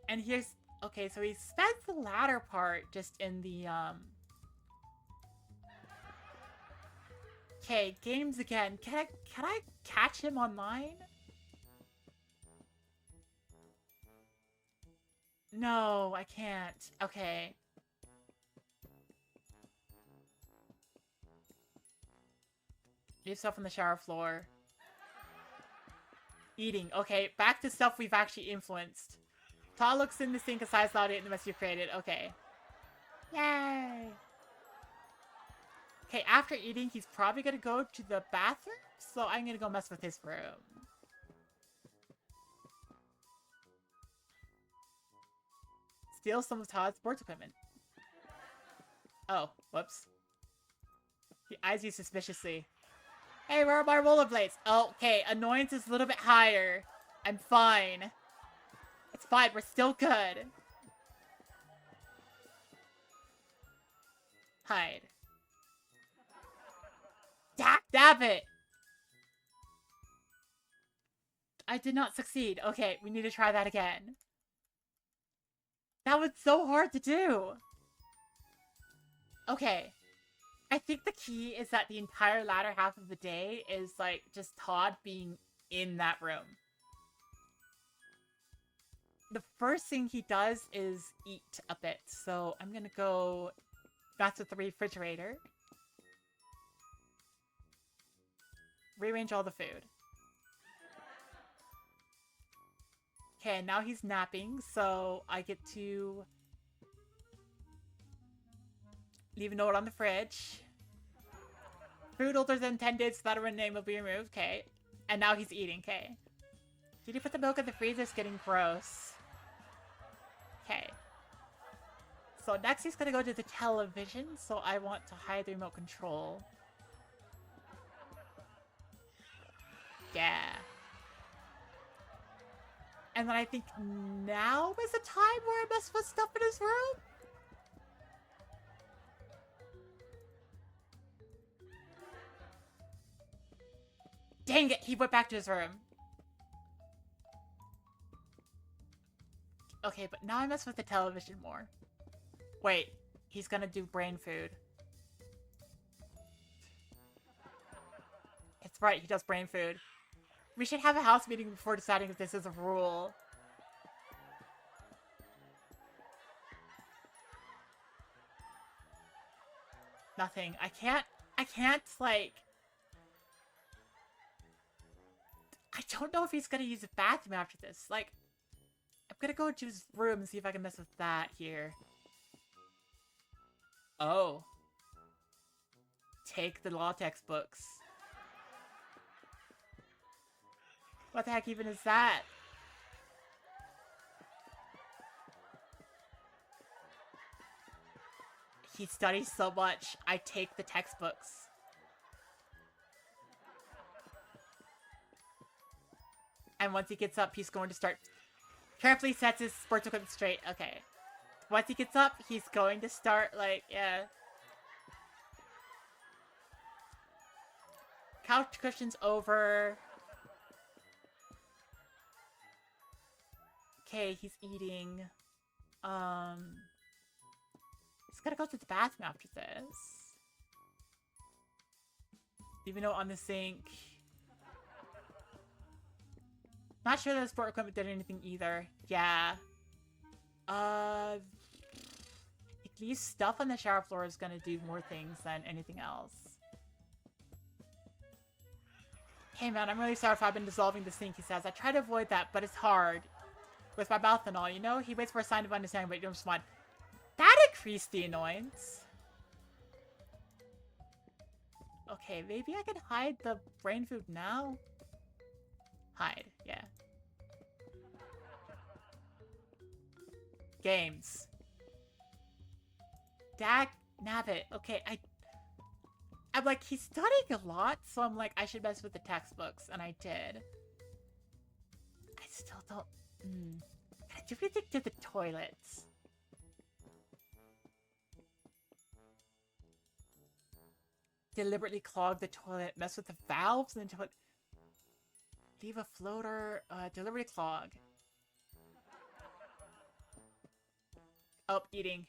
And here's... Okay, so he spent the latter part just in the, Okay, games again. Can I catch him online? No, I can't. Okay. Leave stuff on the shower floor. Eating. Okay, back to stuff we've actually influenced. Todd looks in the sink and sighs loudly at the mess you've created. Okay. Yay! Okay, after eating, he's probably gonna go to the bathroom, so I'm gonna go mess with his room. Steal some of Todd's sports equipment. Oh, whoops. He eyes you suspiciously. Hey, where are my rollerblades? Okay, annoyance is a little bit higher. I'm fine. It's fine, we're still good. Hide. Dab it! I did not succeed. Okay, we need to try that again. That was so hard to do. Okay. I think the key is that the entire latter half of the day is, like, just Todd being in that room. The first thing he does is eat a bit, so I'm gonna go mess with the refrigerator. Rearrange all the food. Okay, now he's napping, so I get to leave a note on the fridge. Food older than 10 days without a name will be removed. Okay. And now he's eating. Okay. Did you put the milk in the freezer? It's getting gross. Okay. So next he's gonna go to the television, so I want to hide the remote control. Yeah. And then I think now is the time where I mess with stuff in his room? Dang it, he went back to his room. Okay, but now I mess with the television more. Wait, he's gonna do brain food. It's right, he does brain food. We should have a house meeting before deciding if this is a rule. Nothing. I can't, like... I don't know if he's gonna use the bathroom after this. Like, I'm gonna go into his room and see if I can mess with that here. Oh. Take the law textbooks. What the heck even is that? He studies so much. I take the textbooks. And once he gets up, he's going to start... Carefully sets his sports equipment straight. Okay. Once he gets up, he's going to start, like, yeah. Couch cushions over. Okay, he's eating. He's gotta go to the bathroom after this. Even though on the sink. Not sure that the sport equipment did anything either. Yeah. At least stuff on the shower floor is gonna do more things than anything else. Hey man, I'm really sorry if I've been dissolving the sink, he says. I try to avoid that, but it's hard. With my mouth and all, you know? He waits for a sign of understanding, but you don't respond. That increased the annoyance. Okay, maybe I can hide the brain food now? Hide, yeah. Games. Dag nabbit. Okay, I'm like, he's studying a lot, so I'm like, I should mess with the textbooks, and I did. I still don't... Can I do anything to the toilets? Deliberately clog the toilet, mess with the valves in the toilet. Leave a floater, deliberately clog. Oh, eating.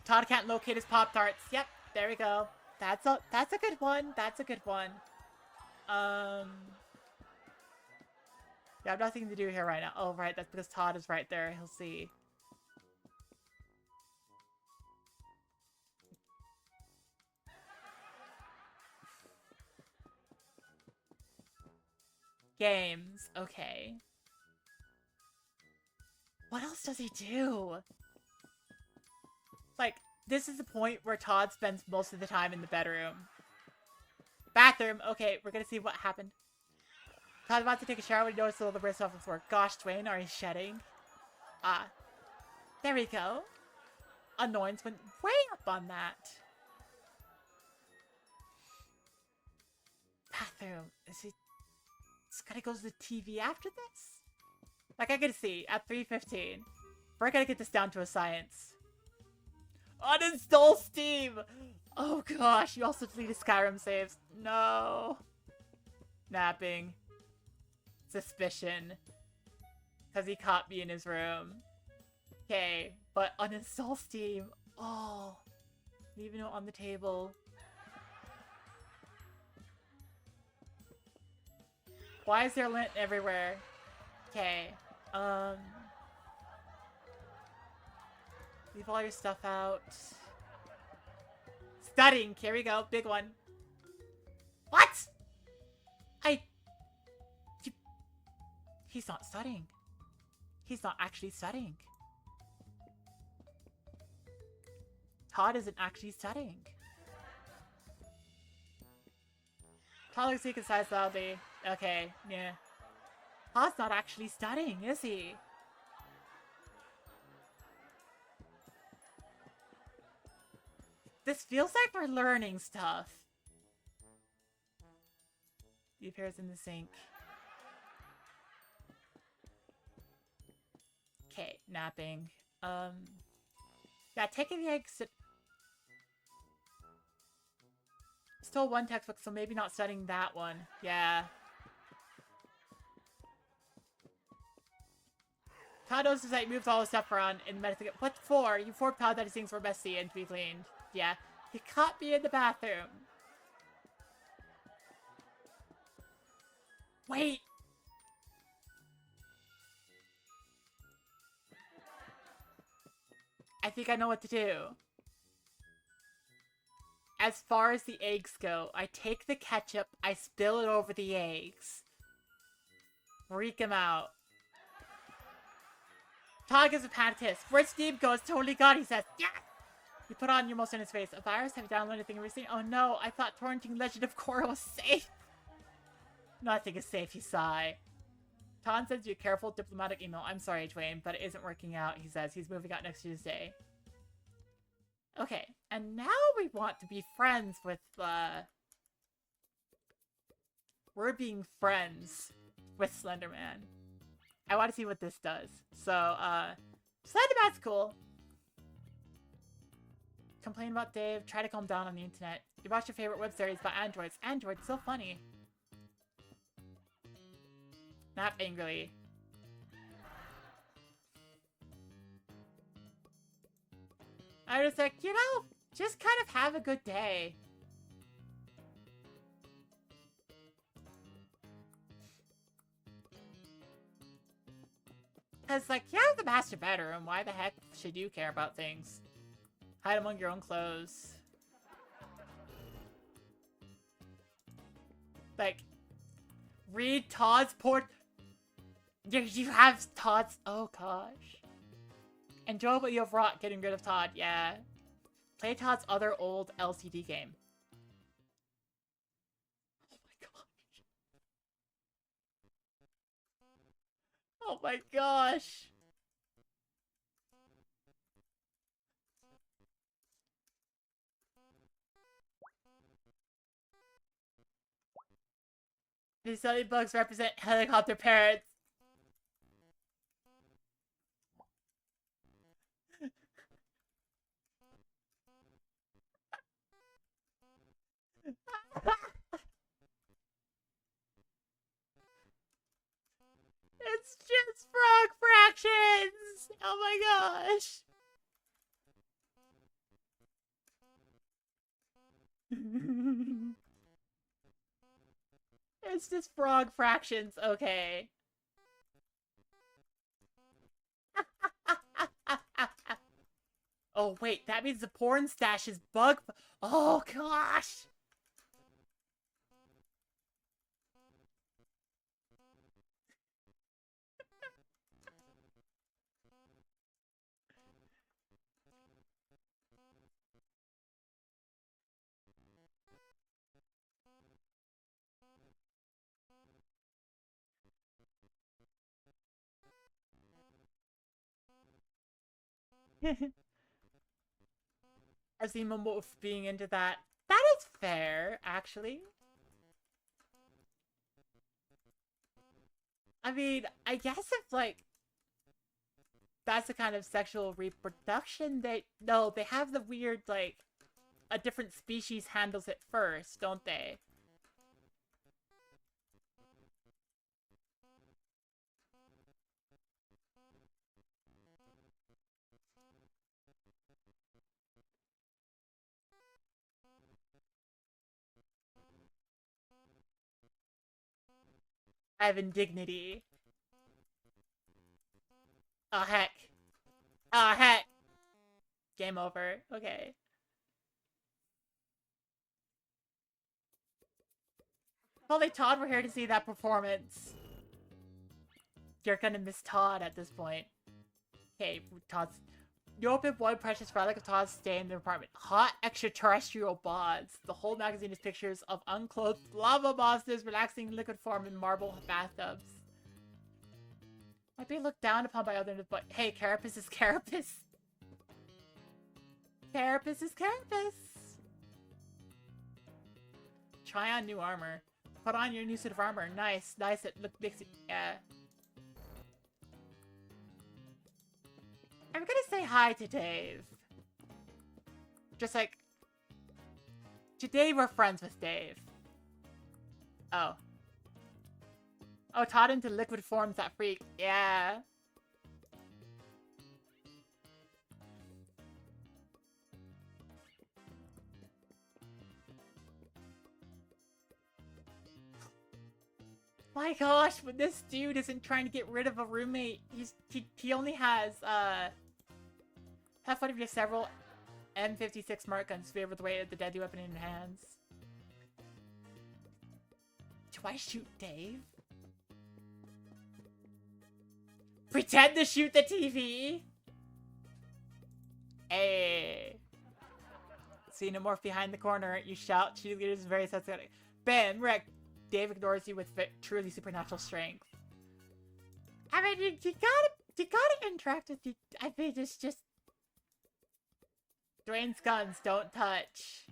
Todd can't locate his Pop-Tarts. Yep, there we go. That's a good one. That's a good one. Yeah, I have nothing to do here right now. Oh, right, that's because Todd is right there. He'll see. Games. Okay. What else does he do? Like, this is the point where Todd spends most of the time in the bedroom. Bathroom. Okay, we're gonna see what happened. Todd's about to take a shower when he notices all the wrists off the floor. Gosh, Dwayne, are you shedding? Ah. There we go. Annoyance went way up on that. Bathroom. Is he... It's gotta go to the TV after this? Like, I can see, at 3:15. We're gonna get this down to a science. Uninstall Steam! Oh gosh, you also deleted Skyrim saves. No. Napping. Suspicion. Because he caught me in his room. Okay, but uninstall Steam. Oh. Leaving it on the table. Why is there lint everywhere? Okay. Leave all your stuff out. Studying. Here we go. Big one. What? He's not studying. He's not actually studying. Todd isn't actually studying. Todd looks like he decides loudly. Okay, yeah. Todd's not actually studying, is he? This feels like we're learning stuff. He appears in the sink. Okay, napping. Yeah, taking the eggs. Stole one textbook, so maybe not studying that one. Yeah. Todd notices that he moves all his stuff around in the medicine. What for? You informed Todd that his things were messy and to be cleaned. Yeah. He caught me in the bathroom. Wait! I think I know what to do. As far as the eggs go, I take the ketchup, I spill it over the eggs. Freak him out. Todd gives a panicked hiss. Where'd Steve go? It's totally gone, he says. Yeah! You put on your most in his face. A virus? Have you downloaded anything recently? Oh no, I thought torrenting Legend of Korra was safe. Nothing is safe, he sighed. Todd sends you a careful diplomatic email. I'm sorry, Dwayne, but it isn't working out, he says. He's moving out next Tuesday. Okay, and now we want to be friends with, we're being friends with Slenderman. I want to see what this does. So, Slenderman's cool. Complain about Dave. Try to calm down on the internet. You watch your favorite web series by androids. Androids, so funny. Nap angrily. I was like, you know, just kind of have a good day. Cause like, yeah, the master bedroom. Why the heck should you care about things? Hide among your own clothes. Like, read Todd's port. You have Todd's. Oh gosh. Enjoy what you have wrought. Getting rid of Todd. Yeah. Play Todd's other old LCD game. Oh my gosh. Oh my gosh. These silly bugs represent helicopter parrots. It's just frog fractions! Oh my gosh! It's just frog fractions, okay. Oh wait, that means the porn stash is bug. Oh gosh! I've seen Momo being into that. That is fair, actually. I mean, I guess if, like, that's the kind of sexual reproduction they... No, they have the weird, like, a different species handles it first, don't they? I have indignity. Oh, heck. Oh, heck. Game over. Okay. If only Todd were here to see that performance. You're gonna miss Todd at this point. Okay, Todd's... You open one precious relic of Todd's stay in the apartment. Hot extraterrestrial bods. The whole magazine is pictures of unclothed lava monsters relaxing in liquid form in marble bathtubs. Might be looked down upon by others, but hey, Carapace is Carapace. Carapace is Carapace. Try on new armor. Put on your new suit of armor. Nice, nice. It makes it, yeah. I'm gonna say hi to Dave. Just like... Today we're friends with Dave. Oh. Oh, Todd into liquid forms, that freak. Yeah. My gosh, when this dude isn't trying to get rid of a roommate, he only has, have fun if you have several M56 smart guns to be able to weight the deadly weapon in your hands. Do I shoot Dave? Pretend to shoot the TV? Hey. Xenomorph behind the corner, you shout, cheerleaders is very sensitive. Bam, wreck. Dave ignores you with truly supernatural strength. I mean, you gotta interact with you. I mean, it's just... Dwayne's guns don't touch.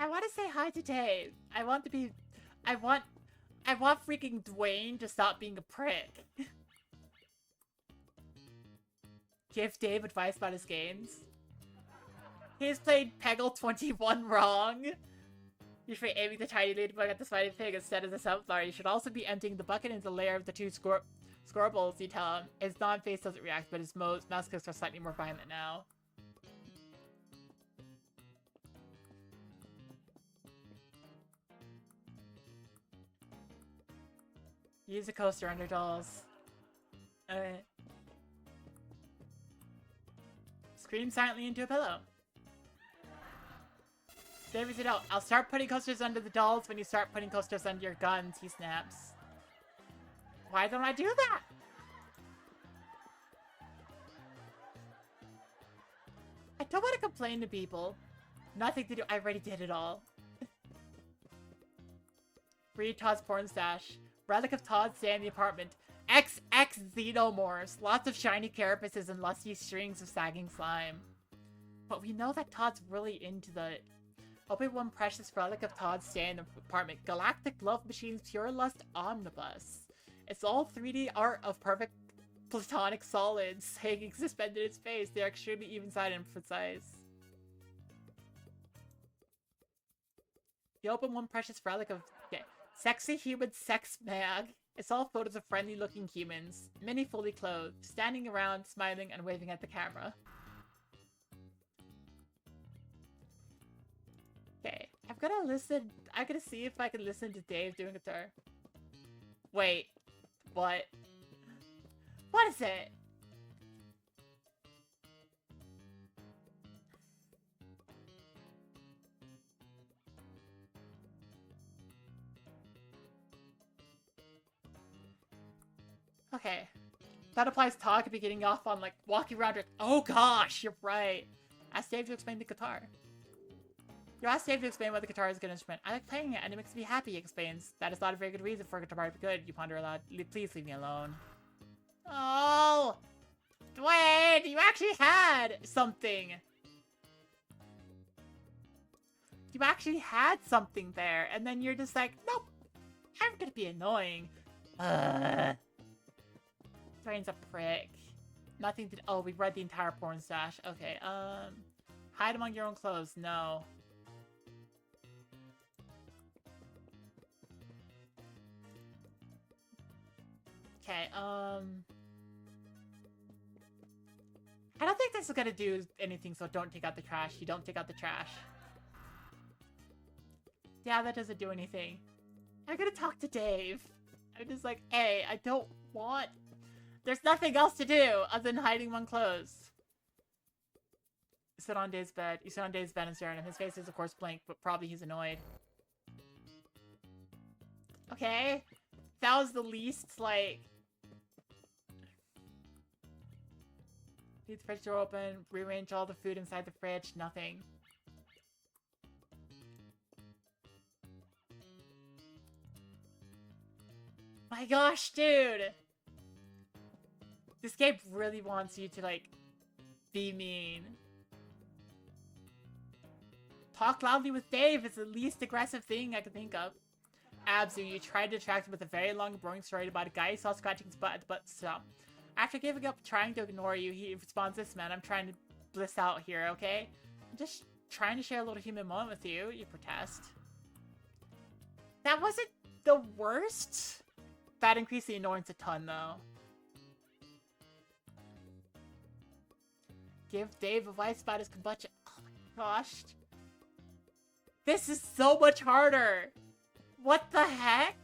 I want to say hi to Dave. I want freaking Dwayne to stop being a prick. Give Dave advice about his games. He's played Peggle 21 wrong. You should be aiming the tiny ladybug at the smiling pig instead of the sunflower. You should also be emptying the bucket into the layer of the two scorables, you tell him. His non-face doesn't react, but his mouse clicks are slightly more violent now. Use a coaster under dolls. Alright. Scream silently into a pillow. David said, "Oh, I'll start putting coasters under the dolls when you start putting coasters under your guns," he snaps. Why don't I do that? I don't want to complain to people. Nothing to do. I already did it all. Read Todd's porn stash. Relic of Todd stay in the apartment. XX xenomorphs. Lots of shiny carapaces and lusty strings of sagging slime. But we know that Todd's really into the... Open one precious relic of Todd's stay in the apartment. Galactic Love Machine's Pure Lust Omnibus. It's all 3D art of perfect platonic solids hanging suspended in space. They're extremely even-sided and precise. You open one precious relic of... Okay. Sexy human sex mag. It's all photos of friendly-looking humans. Many fully clothed. Standing around, smiling, and waving at the camera. Okay. I'm gonna listen... I'm gonna see if I can listen to Dave doing guitar. Wait. What? What is it? Okay. That applies to Todd could be getting off on, like, walking around with, oh gosh, you're right. Ask Dave to explain the guitar. You ask Dave to explain why the guitar is a good instrument. I like playing it and it makes me happy, he explains. That is not a very good reason for a guitar to be good, you ponder aloud. Please leave me alone. Oh! Dwayne, you actually had something! You actually had something there, and then you're just like, nope, I'm gonna be annoying. Dwayne's a prick. Nothing to- oh, we read the entire porn stash. Okay, hide among your own clothes. No. Okay, I don't think this is gonna do anything, so don't take out the trash. You don't take out the trash. Yeah, that doesn't do anything. I'm gonna talk to Dave. I'm just like, hey, I don't want... There's nothing else to do other than hiding among clothes. You sit on Dave's bed. You sit on Dave's bed and stare at him. His face is, of course, blank, but probably he's annoyed. Okay. That was the least, like... Leave the fridge door open. Rearrange all the food inside the fridge. Nothing. My gosh, dude! This game really wants you to, like, be mean. Talk loudly with Dave is the least aggressive thing I can think of. Abzu, you tried to attract him with a very long, boring story about a guy who saw scratching his butt at the butt stop. After giving up trying to ignore you, he responds, "This man, I'm trying to bliss out here, okay? I'm just trying to share a little human moment with you," you protest. That wasn't the worst. That increased the annoyance a ton, though. Give Dave advice about his kombucha. Oh my gosh. This is so much harder. What the heck?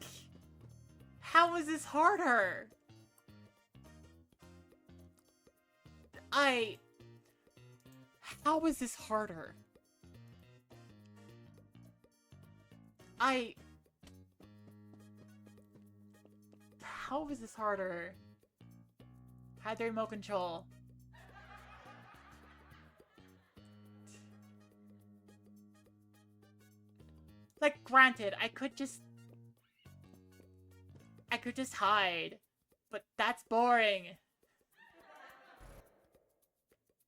How is this harder? How is this harder? How is this harder? Hide the remote control. Like, granted, I could just hide, but that's boring.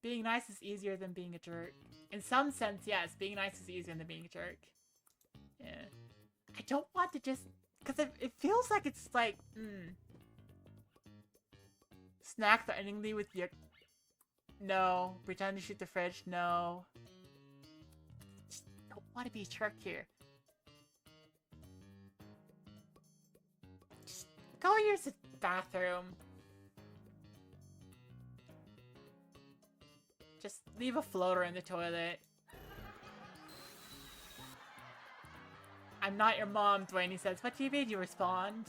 Being nice is easier than being a jerk. In some sense, yes, being nice is easier than being a jerk. Yeah. I don't want to just... Because it feels like it's like, Snack threateningly with your... No. Pretend to shoot the fridge? No. Just don't want to be a jerk here. Go use the bathroom. Just leave a floater in the toilet. I'm not your mom, Dwayne, he says. What do you mean, you respond?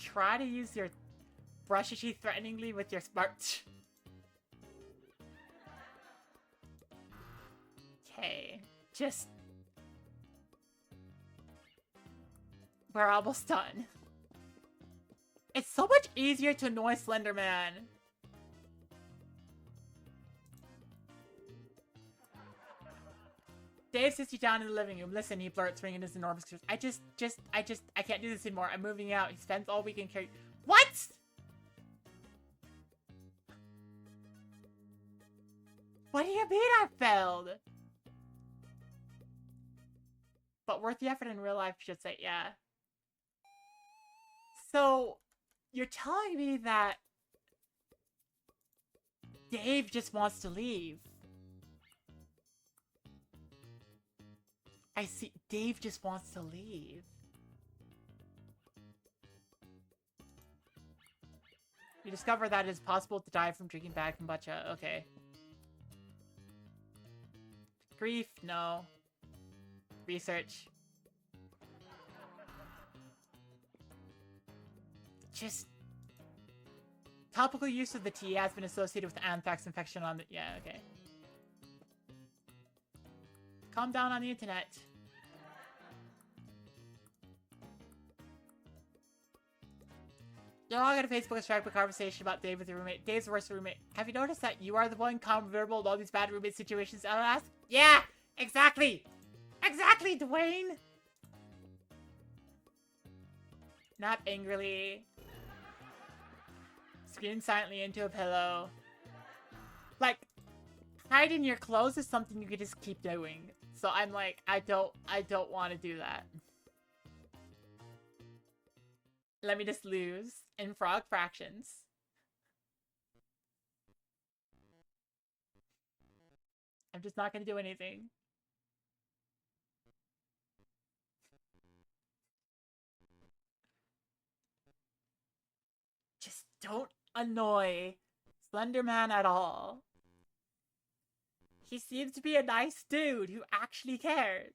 Try to use your brush your teeth threateningly with your smart. Okay, just... We're almost done. It's so much easier to annoy Slender Man. Dave sits you down in the living room. Listen, he blurts, ringing his enormous ears. I can't do this anymore. I'm moving out. He spends all weekend carrying... What?! What do you mean I failed? But worth the effort in real life, I should say, yeah. So, you're telling me that Dave just wants to leave. I see. Dave just wants to leave. You discover that it is possible to die from drinking bad kombucha. Okay. Grief? No. Research. Just... Topical use of the tea has been associated with anthrax infection on the... Yeah, okay. Calm down on the internet. You're all gonna Facebook extract a conversation about Dave with your roommate. Dave's worst roommate. Have you noticed that you are the one convertible in all these bad roommate situations? I'll ask. Yeah, exactly. Exactly, Dwayne. Not angrily. Scream silently into a pillow. Like, hiding your clothes is something you could just keep doing. So I'm like, I don't want to do that. Let me just lose in frog fractions. I'm just not gonna do anything. Just don't annoy Slenderman at all. He seems to be a nice dude who actually cares.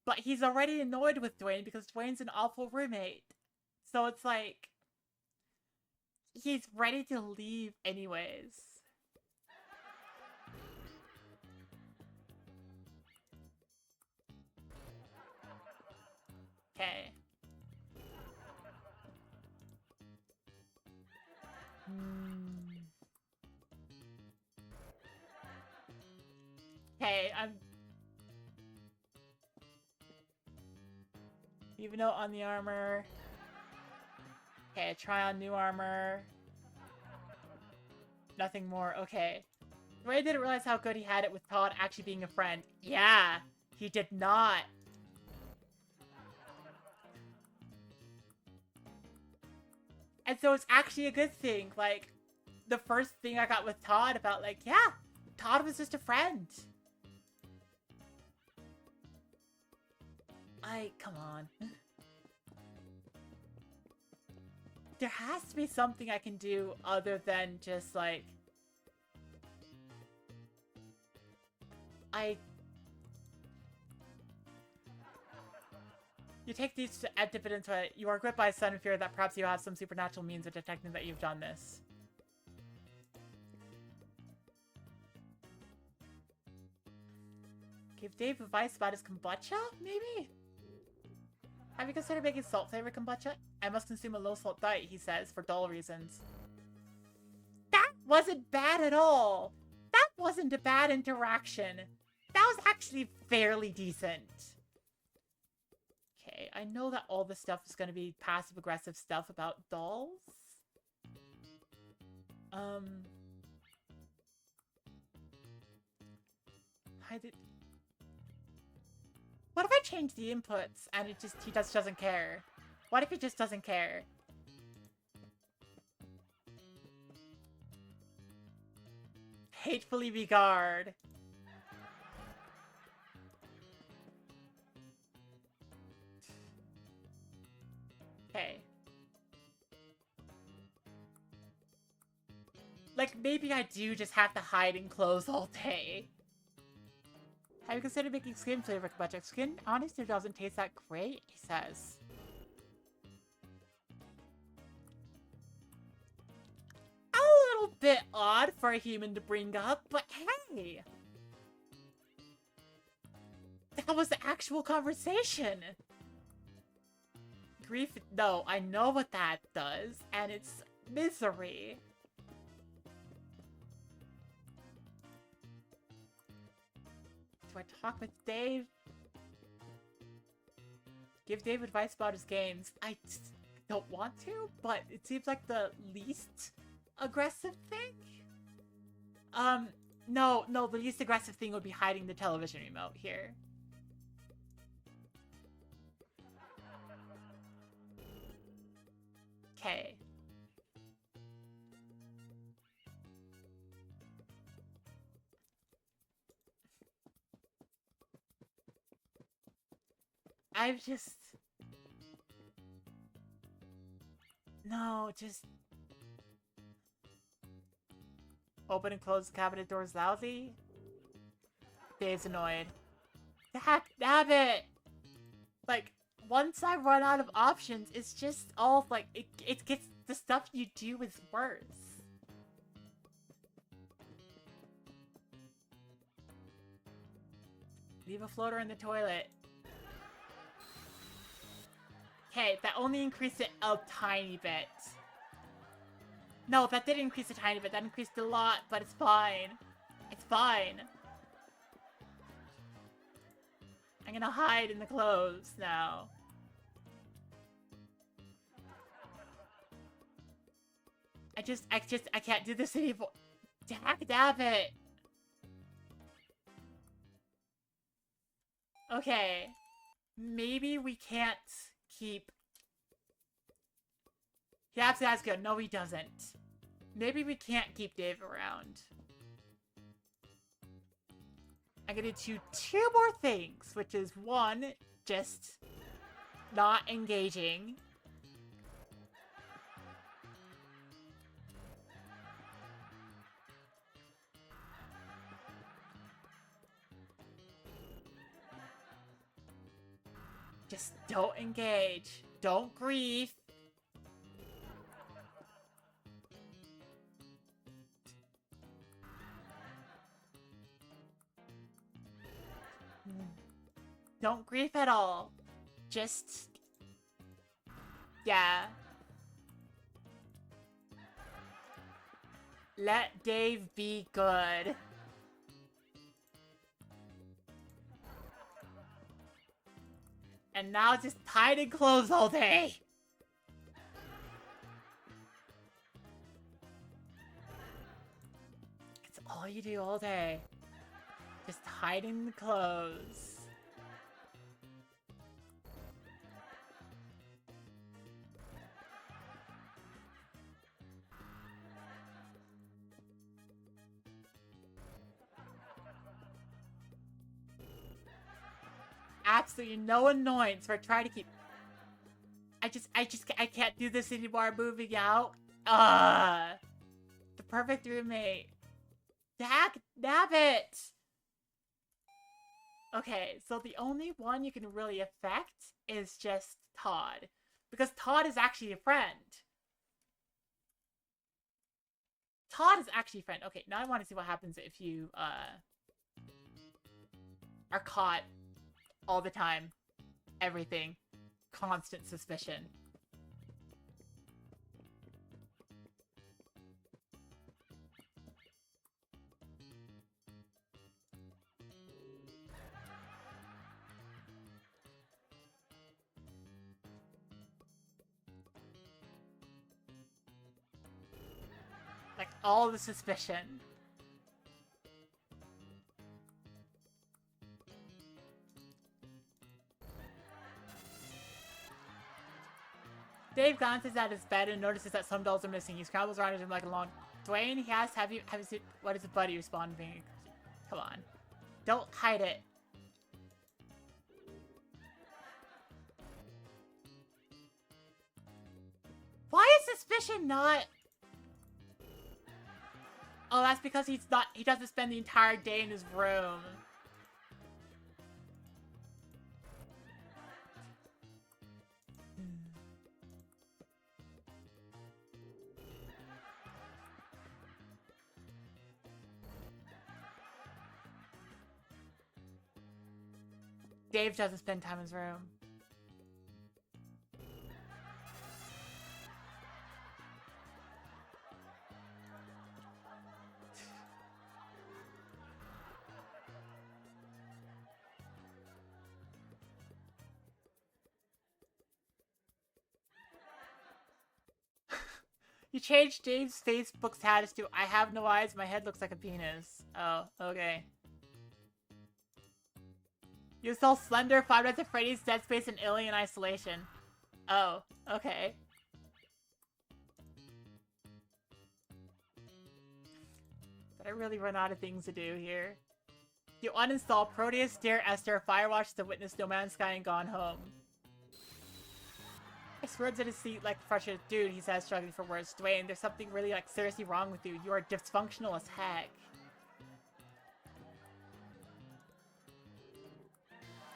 But he's already annoyed with Dwayne because Dwayne's an awful roommate. So it's like... he's ready to leave anyways. Okay. Okay, I'm... Leave a note on the armor. Okay, try on new armor. Nothing more. Okay. Ray didn't realize how good he had it with Todd actually being a friend. Yeah, he did not. And so it's actually a good thing. Like, the first thing I got with Todd about, like, yeah, Todd was just a friend. Come on. There has to be something I can do other than just, like... You take these at dividends, but you are gripped by a sudden fear that perhaps you have some supernatural means of detecting that you've done this. Give Dave advice about his kombucha, maybe? Have you considered making salt-flavored kombucha? I must consume a low-salt diet, he says, for dull reasons. That wasn't bad at all! That wasn't a bad interaction. That was actually fairly decent. Okay, I know that all this stuff is going to be passive-aggressive stuff about dolls. What if I change the inputs and he just doesn't care? What if he just doesn't care? Hatefully regard. Okay. Like, maybe I do just have to hide in clothes all day. Have you considered making skin flavor kombucha? Skin honestly doesn't taste that great, he says. A little bit odd for a human to bring up, but hey! That was the actual conversation! Grief, no, I know what that does, and it's misery. Do I talk with Dave? Give Dave advice about his games. I don't want to, but it seems like the least aggressive thing. No, the least aggressive thing would be hiding the television remote here. Okay. I've just... No, just... Open and close the cabinet doors loudly? Dave's annoyed. Damn it! Like, once I run out of options, it's just all, like, it gets... The stuff you do is worse. Leave a floater in the toilet. Okay, that only increased it a tiny bit. No, that did increase a tiny bit. That increased a lot, but it's fine. It's fine. I'm gonna hide in the clothes now. I can't do this anymore. Damn it. Okay. Maybe we can't keep... He absolutely has good. No, he doesn't. Maybe we can't keep Dave around. I'm gonna do two more things, which is one, just not engaging. Just don't engage. Don't grieve. Don't grief at all. Just... Yeah. Let Dave be good. And now just hide in clothes all day. It's all you do all day. Just hide in the clothes. Absolutely no annoyance for trying to keep... I can't do this anymore. Moving out. The perfect roommate. Damn it! Okay, so the only one you can really affect is just Todd. Because Todd is actually a friend. Todd is actually a friend. Okay, now I want to see what happens if you, are caught all the time. Everything. Constant suspicion. Like, all the suspicion. Dave glances at his bed and notices that some dolls are missing. He scrambles around him like a long... Dwayne, he asks, have you seen... What is the buddy responding? Come on. Don't hide it. Why is suspicion not... Oh, that's because he doesn't spend the entire day in his room. Dave doesn't spend time in his room. You changed Dave's Facebook status to I have no eyes, my head looks like a penis. Oh, okay. You saw Slender, Five Nights at Freddy's, Dead Space, and Alien Isolation. Oh, okay. Did I really run out of things to do here? You uninstall Proteus, Dear Esther, Firewatch, The Witness, No Man's Sky, and Gone Home. He swerves in his seat like a frustrated dude, he says, struggling for words. Dwayne, there's something really, like, seriously wrong with you. You are dysfunctional as heck.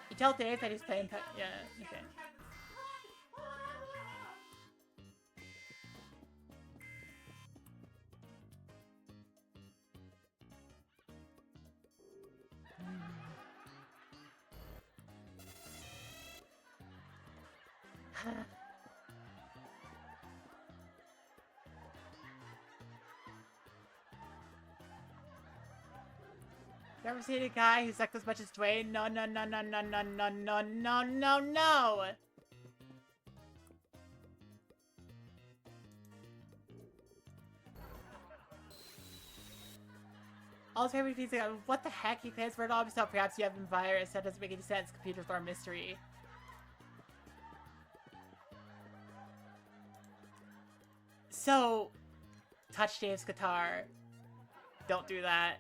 You tell Dave that he's playing yeah, okay. You ever seen a guy who sucked as much as Dwayne? No, no, no, no, no, no, no, no, no, no, no! Also, everybody's like, what the heck? He claims for it all himself. Perhaps you have a virus. That doesn't make any sense. Computers are a mystery. So, touch Dave's guitar. Don't do that.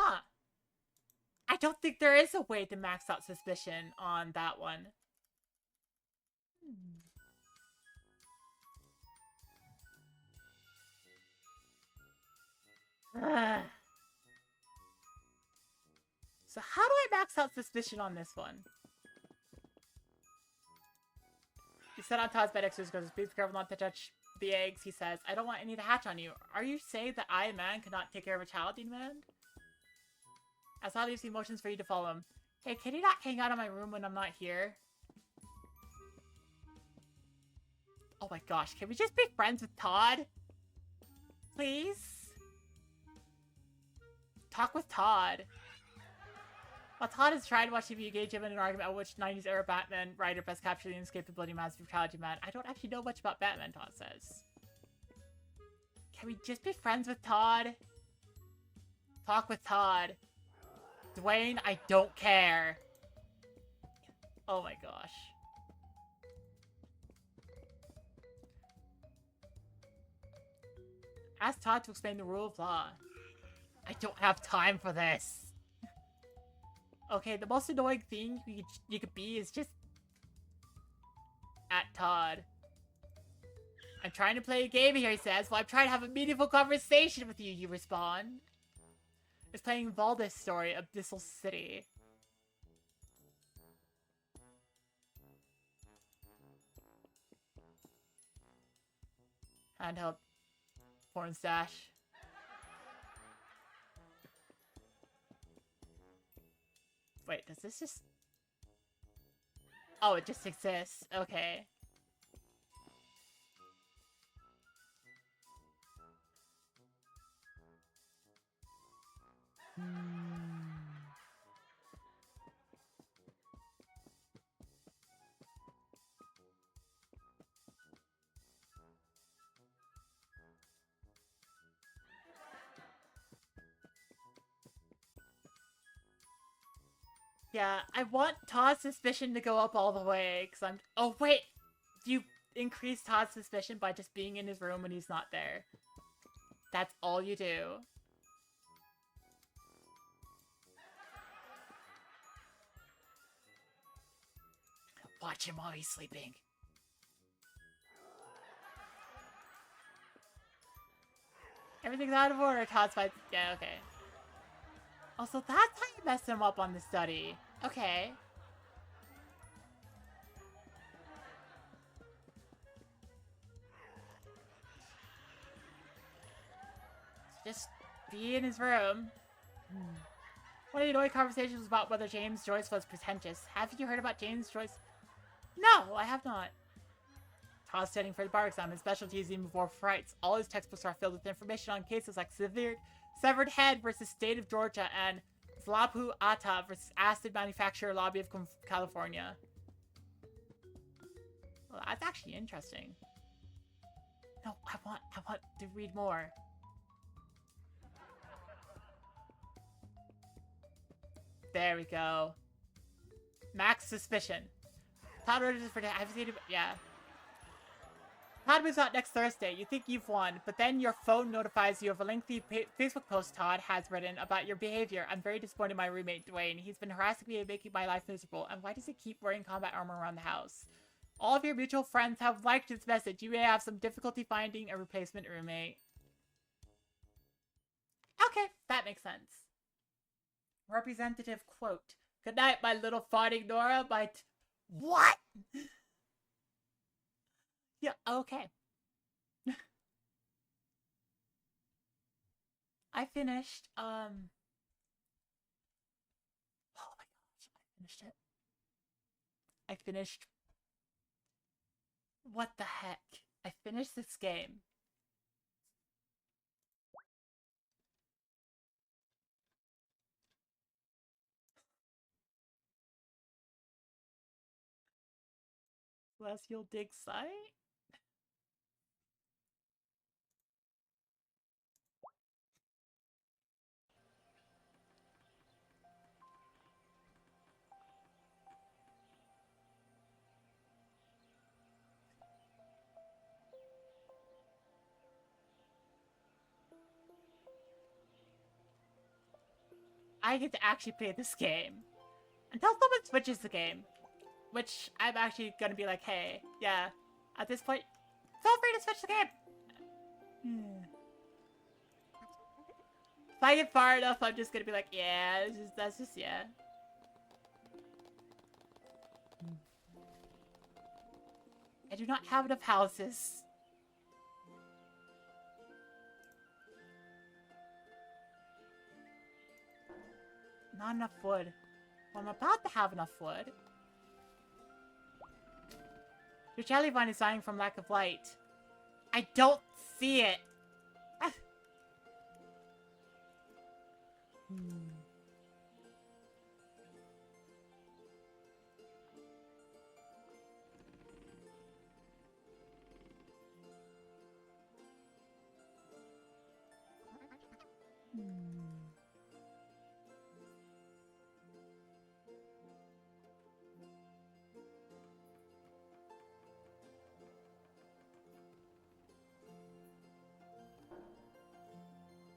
Huh. I don't think there is a way to max out suspicion on that one. Ugh. So how do I max out suspicion on this one? You set on Todd's bed next to his goes, please be careful not to touch the eggs, he says. I don't want any to hatch on you. Are you saying that I, a man, cannot take care of a child, he demands? As Todd leaves emotions for you to follow him. Hey, can you not hang out in my room when I'm not here? Oh my gosh, can we just be friends with Todd? Please? Talk with Todd. While Todd is trying to watch TV, engage him in an argument about which 90s era Batman writer best captured the inescapability of massive brutality man. I don't actually know much about Batman, Todd says. Can we just be friends with Todd? Talk with Todd. Dwayne, I don't care. Oh my gosh. Ask Todd to explain the rule of law. I don't have time for this. Okay, the most annoying thing you could be is just... at Todd. I'm trying to play a game here, he says. Well, I'm trying to have a meaningful conversation with you, you respond. It's playing Valdez story, Abyssal City. Handheld porn stash. Wait, does this just... Oh, it just exists. Okay. Yeah, I want Todd's suspicion to go up all the way, because I'm... Oh, wait! You increase Todd's suspicion by just being in his room when he's not there. That's all you do. Watch him while he's sleeping. Everything's out of order. Todd's fight. Yeah, okay. Also, that's how you mess him up on the study. Okay. Just be in his room. One of the annoying conversations was about whether James Joyce was pretentious. Haven't you heard about James Joyce? No, I have not. Todd's studying for the bar exam. His specialty is even before frights. All his textbooks are filled with information on cases like severed head versus state of Georgia and Zlapu Ata versus acid manufacturer lobby of California. Well, that's actually interesting. No, I want to read more. There we go. Max suspicion. Todd orders for I've seen it. Yeah. Todd moves out next Thursday. You think you've won, but then your phone notifies you of a lengthy Facebook post Todd has written about your behavior. I'm very disappointed in my roommate, Dwayne. He's been harassing me and making my life miserable. And why does he keep wearing combat armor around the house? All of your mutual friends have liked this message. You may have some difficulty finding a replacement roommate. Okay, that makes sense. Representative quote. Good night, my little farting Nora. What? Yeah, okay. I finished, oh my gosh, I finished it. I finished, what the heck? I finished this game. Celestial dig site? I get to actually play this game. Until someone switches the game. Which I'm actually gonna be like, hey, yeah, at this point, feel free to switch the game. If I get far enough, I'm just gonna be like, yeah, that's just, yeah. I do not have enough houses. Not enough wood. Well, I'm about to have enough wood. Your jelly vine is dying from lack of light. I don't see it. Ah.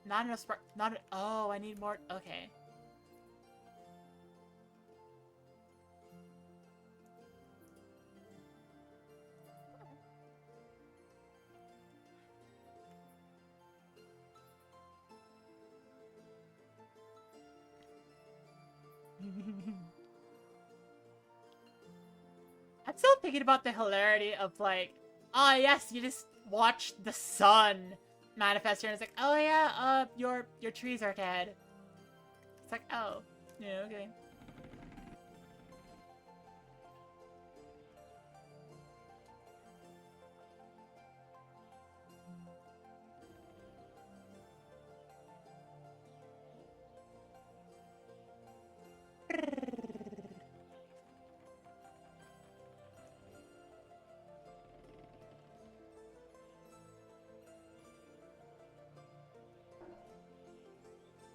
Not enough spark. Oh, I need more. Okay. I'm still thinking about the hilarity of like, oh yes, you just watched the sun manifest here, and it's like, oh yeah, your trees are dead. It's like, oh, yeah, okay.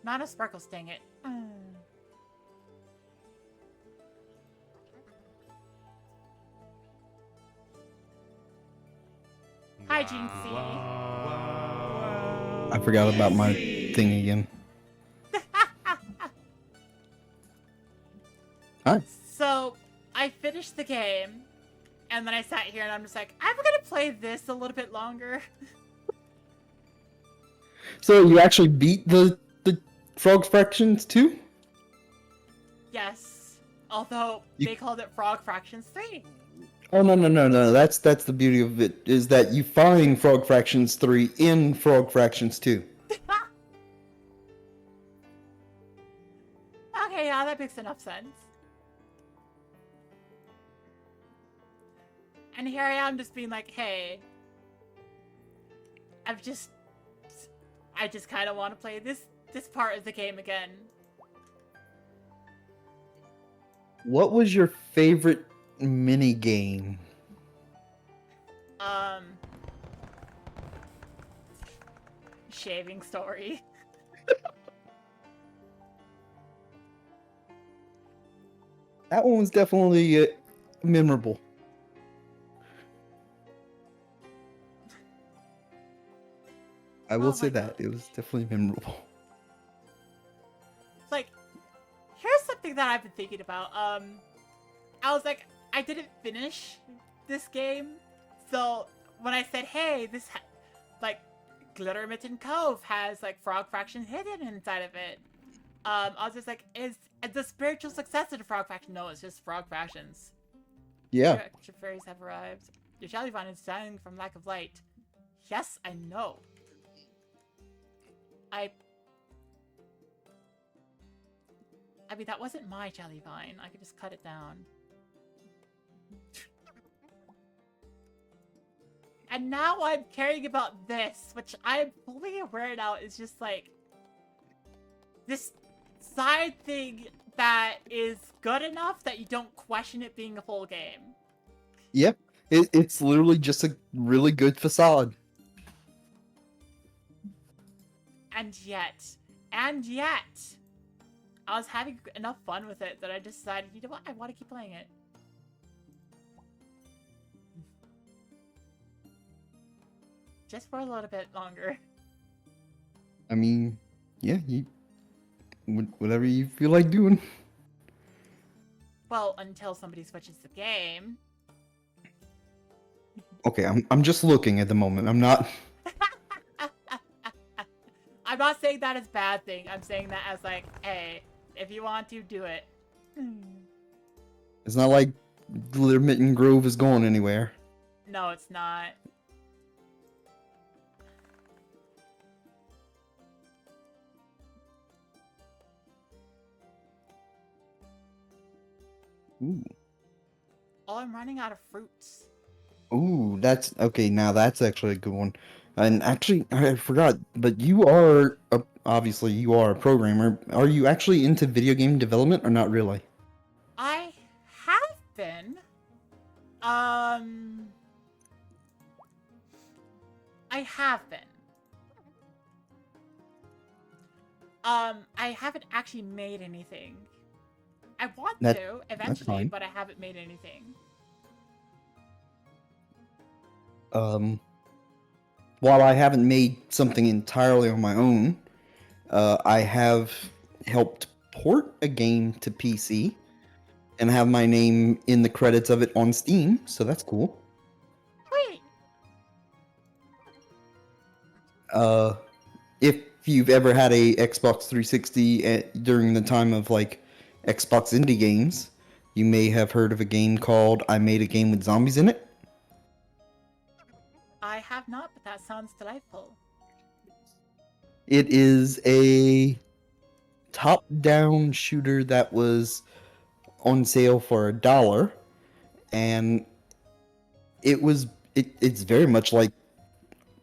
Not a sparkle, dang it. Hi, Gene C. I forgot about my thing again. Huh? So, I finished finished the game, and then I sat here and I'm just like, I'm gonna play this a little bit longer. So you actually beat the Frog Fractions too? Yes. Although they called it Frog Fractions 3. Oh no. That's the beauty of it, is that you find Frog Fractions 3 in Frog Fractions 2. Okay, yeah, that makes enough sense. And here I am just being like, hey, I just kind of want to play this part of the game again. What was your favorite mini game? Shaving story. That one was definitely memorable. I will say that it was definitely memorable. Like, here's something that I've been thinking about. I was like, I didn't finish this game, so when I said, hey, this like Glittermitten Cove has like Frog Fraction hidden inside of it, I was just like, is the spiritual successor to Frog Fraction? No, it's just Frog Fractions. Yeah. Your fairies have arrived. Your jellyvine is dying from lack of light. Yes, I know. I mean, that wasn't my jellyvine. I could just cut it down. And now I'm caring about this, which I'm fully aware now is just like this side thing that is good enough that you don't question it being a full game. Yep. It's literally just a really good facade. And yet, I was having enough fun with it that I decided, you know what, I want to keep playing it. Just for a little bit longer. I mean, yeah, whatever you feel like doing. Well, until somebody switches the game. Okay, I'm just looking at the moment. I'm not. I'm not saying that as a bad thing. I'm saying that as like, hey, if you want to, do it. It's not like Glittermitten Grove is going anywhere. No, it's not. Ooh. Oh, I'm running out of fruits. Ooh, that's okay. Now that's actually a good one. And actually, I forgot, but you are obviously you are a programmer. Are you actually into video game development or not really? I have been. I have been. I haven't actually made anything. I want to eventually, but I haven't made anything. While I haven't made something entirely on my own, I have helped port a game to PC and have my name in the credits of it on Steam, so that's cool. Wait. If you've ever had a Xbox 360 during the time of like Xbox indie games, you may have heard of a game called I Made a Game with Zombies in It. I have not, but that sounds delightful. It is a top-down shooter that was on sale for $1, and it's very much like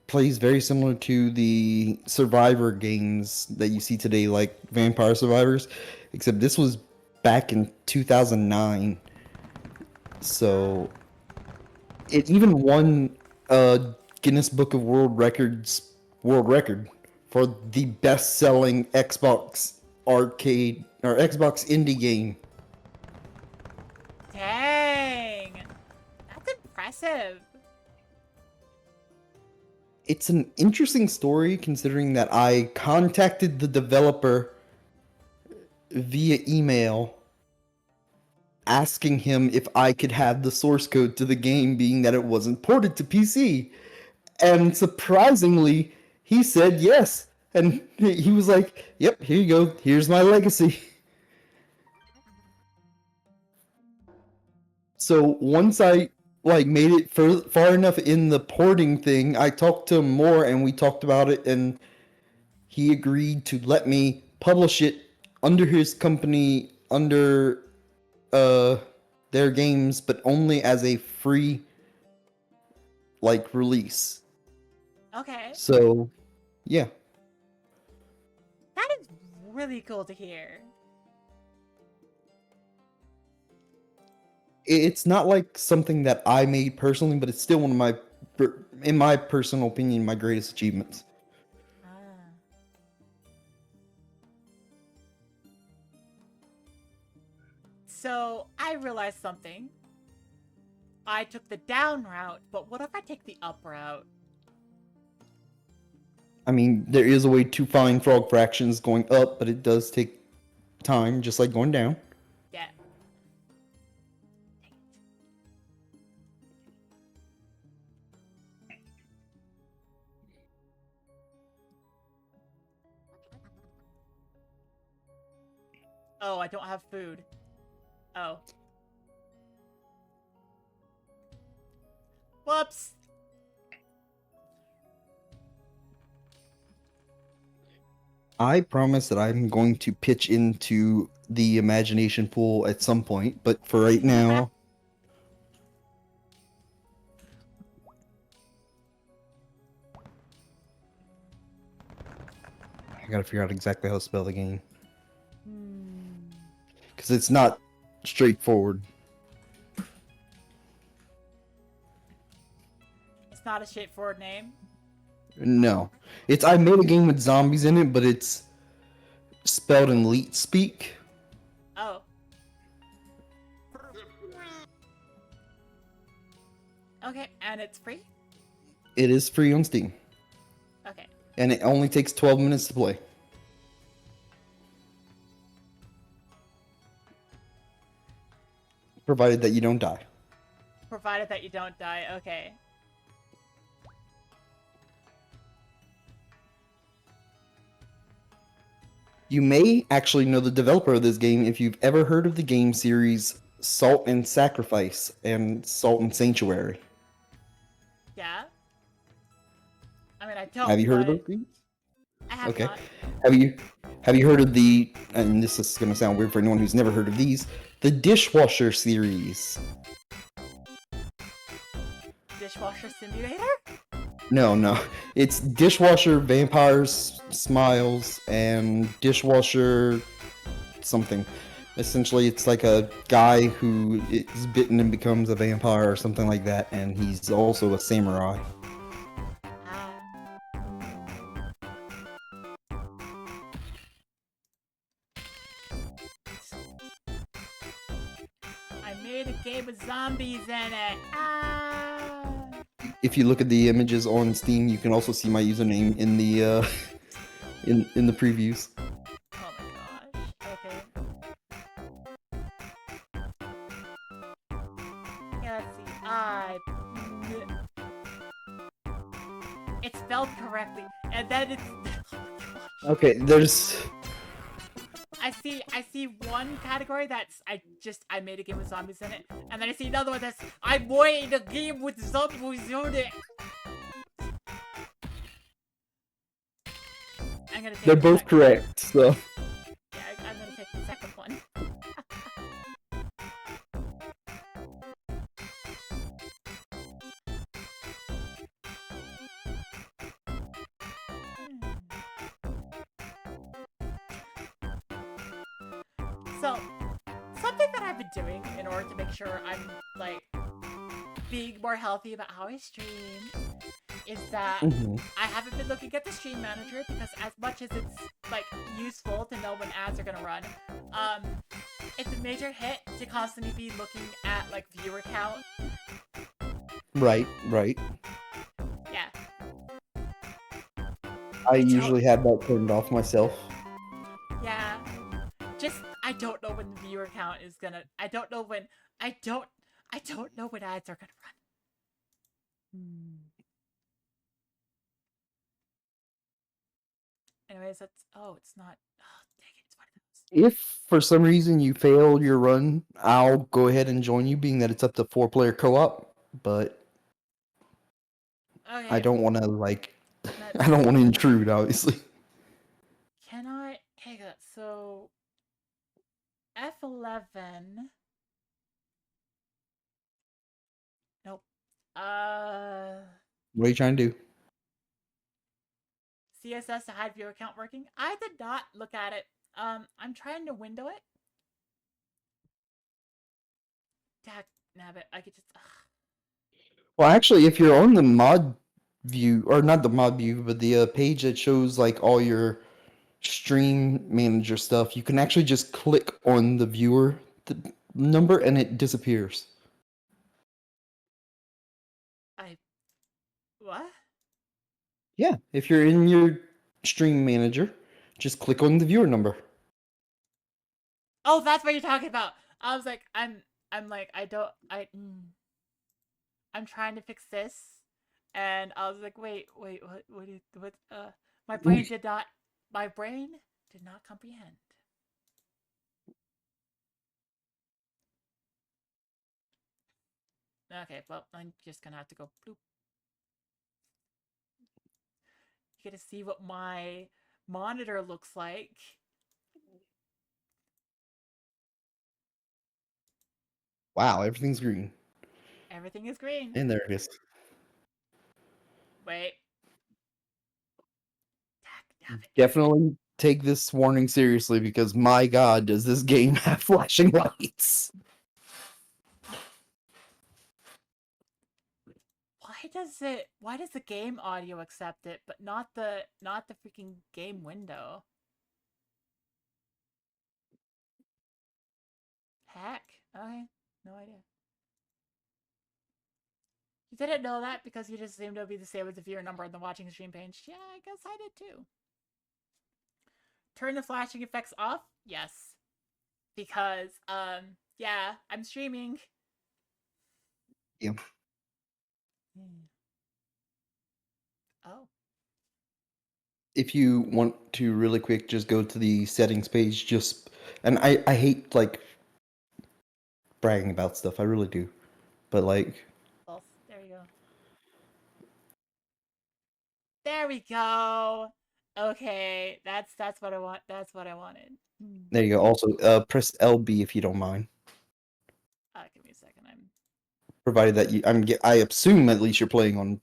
plays very similar to the Survivor games that you see today, like Vampire Survivors, except this was back in 2009. So it even won Guinness Book of World record for the best-selling Xbox arcade or Xbox indie game. Dang. That's impressive. It's an interesting story considering that I contacted the developer via email asking him if I could have the source code to the game, being that it wasn't ported to PC. And surprisingly, he said yes. And he was like, "Yep, here you go. Here's my legacy." So once I made it far enough in the porting thing, I talked to him more and we talked about it, and he agreed to let me publish it under his company, under uh their games, but only as a free release. Okay. So yeah. That is really cool to hear. It's not like something that I made personally, but it's still one of my, in my personal opinion, my greatest achievements. Ah. So I realized something. I took the down route, but what if I take the up route? I mean, there is a way to find frog fractions going up, but it does take time, just like going down. Yeah. Oh, I don't have food. Oh. Whoops. I promise that I'm going to pitch into the imagination pool at some point, but for right now, I gotta figure out exactly how to spell the game. Because it's not straightforward. It's not a straightforward name. No. I made a game with zombies in it, but it's spelled in leet speak. Oh. Okay, and it's free? It is free on Steam. Okay. And it only takes 12 minutes to play. Provided that you don't die. Provided that you don't die, okay. You may actually know the developer of this game if you've ever heard of the game series Salt and Sacrifice and Salt and Sanctuary. Yeah? I mean, I don't, Have you heard of but those games? I have Okay. not. Have you heard of and this is going to sound weird for anyone who's never heard of these, the Dishwasher series? Dishwasher Simulator? No. It's Dishwasher Vampires Smiles and Dishwasher something. Essentially, it's like a guy who is bitten and becomes a vampire or something like that, and he's also a samurai. I made a game with zombies in it. Ah! If you look at the images on Steam, you can also see my username in the in the previews. Oh my gosh. Okay. Yeah, let's see. It's spelled correctly, and then it's. Oh my gosh. Okay, there's. I see one category that's I made a game with zombies in it, and then I see another one that's I made a game with zombies in it. I'm gonna take They're the both second- correct, so. Yeah, I'm gonna take the second one. So, something that I've been doing in order to make sure I'm, like, being more healthy about how I stream is that I haven't been looking at the stream manager because as much as it's, like, useful to know when ads are gonna run, it's a major hit to constantly be looking at, like, viewer count. Right. Yeah. I usually have that turned off myself. Yeah. I don't know when the viewer count is gonna. I don't know when. I don't know when ads are gonna run. Anyways, that's. Oh, it's not. Oh, dang it! It's one of those. If for some reason you fail your run, I'll go ahead and join you, being that it's up to 4-player co-op. But Okay. I don't want to like. Let's I don't want to see. intrude, obviously. Can I? Hang on. So F11. Nope. What are you trying to do? CSS to hide viewer account working. I did not look at it. I'm trying to window it. Dag nabbit. I could just. Ugh. Well, actually, if you're on the mod view, or not the mod view, but the page that shows like all your stream manager stuff, you can actually just click on the viewer number and it disappears. What? Yeah, if you're in your stream manager, just click on the viewer number. Oh, that's what you're talking about. I was like, I'm like, I'm trying to fix this, and I was like, wait, what? My brain did not comprehend. Okay, well, I'm just gonna have to go bloop. You get to see what my monitor looks like. Wow, everything's green. Everything is green. And there it is. Wait. Definitely take this warning seriously, because my god, does this game have flashing lights. Why does the game audio accept it, but not the freaking game window? Heck. Okay. No idea. You didn't know that because you just assumed it would be the same as the viewer number on the watching stream page. Yeah, I guess I did too. Turn the flashing effects off? Yes. Because, yeah, I'm streaming. Yeah. Oh. If you want to really quick, just go to the settings page. And I hate like bragging about stuff. I really do. But like, Well, there you go. There we go. Okay, that's what I want. That's what I wanted. there you go. Also, press LB if you don't mind. Give me a second. Provided that I assume at least you're playing on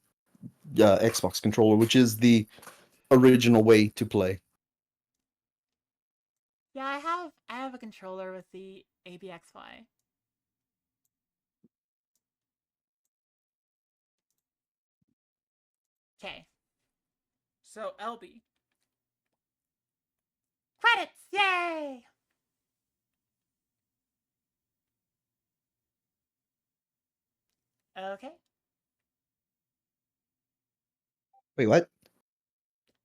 Xbox controller, which is the original way to play. Yeah, I have a controller with the ABXY. Okay. So LB. Credits! Yay! Okay. Wait, what?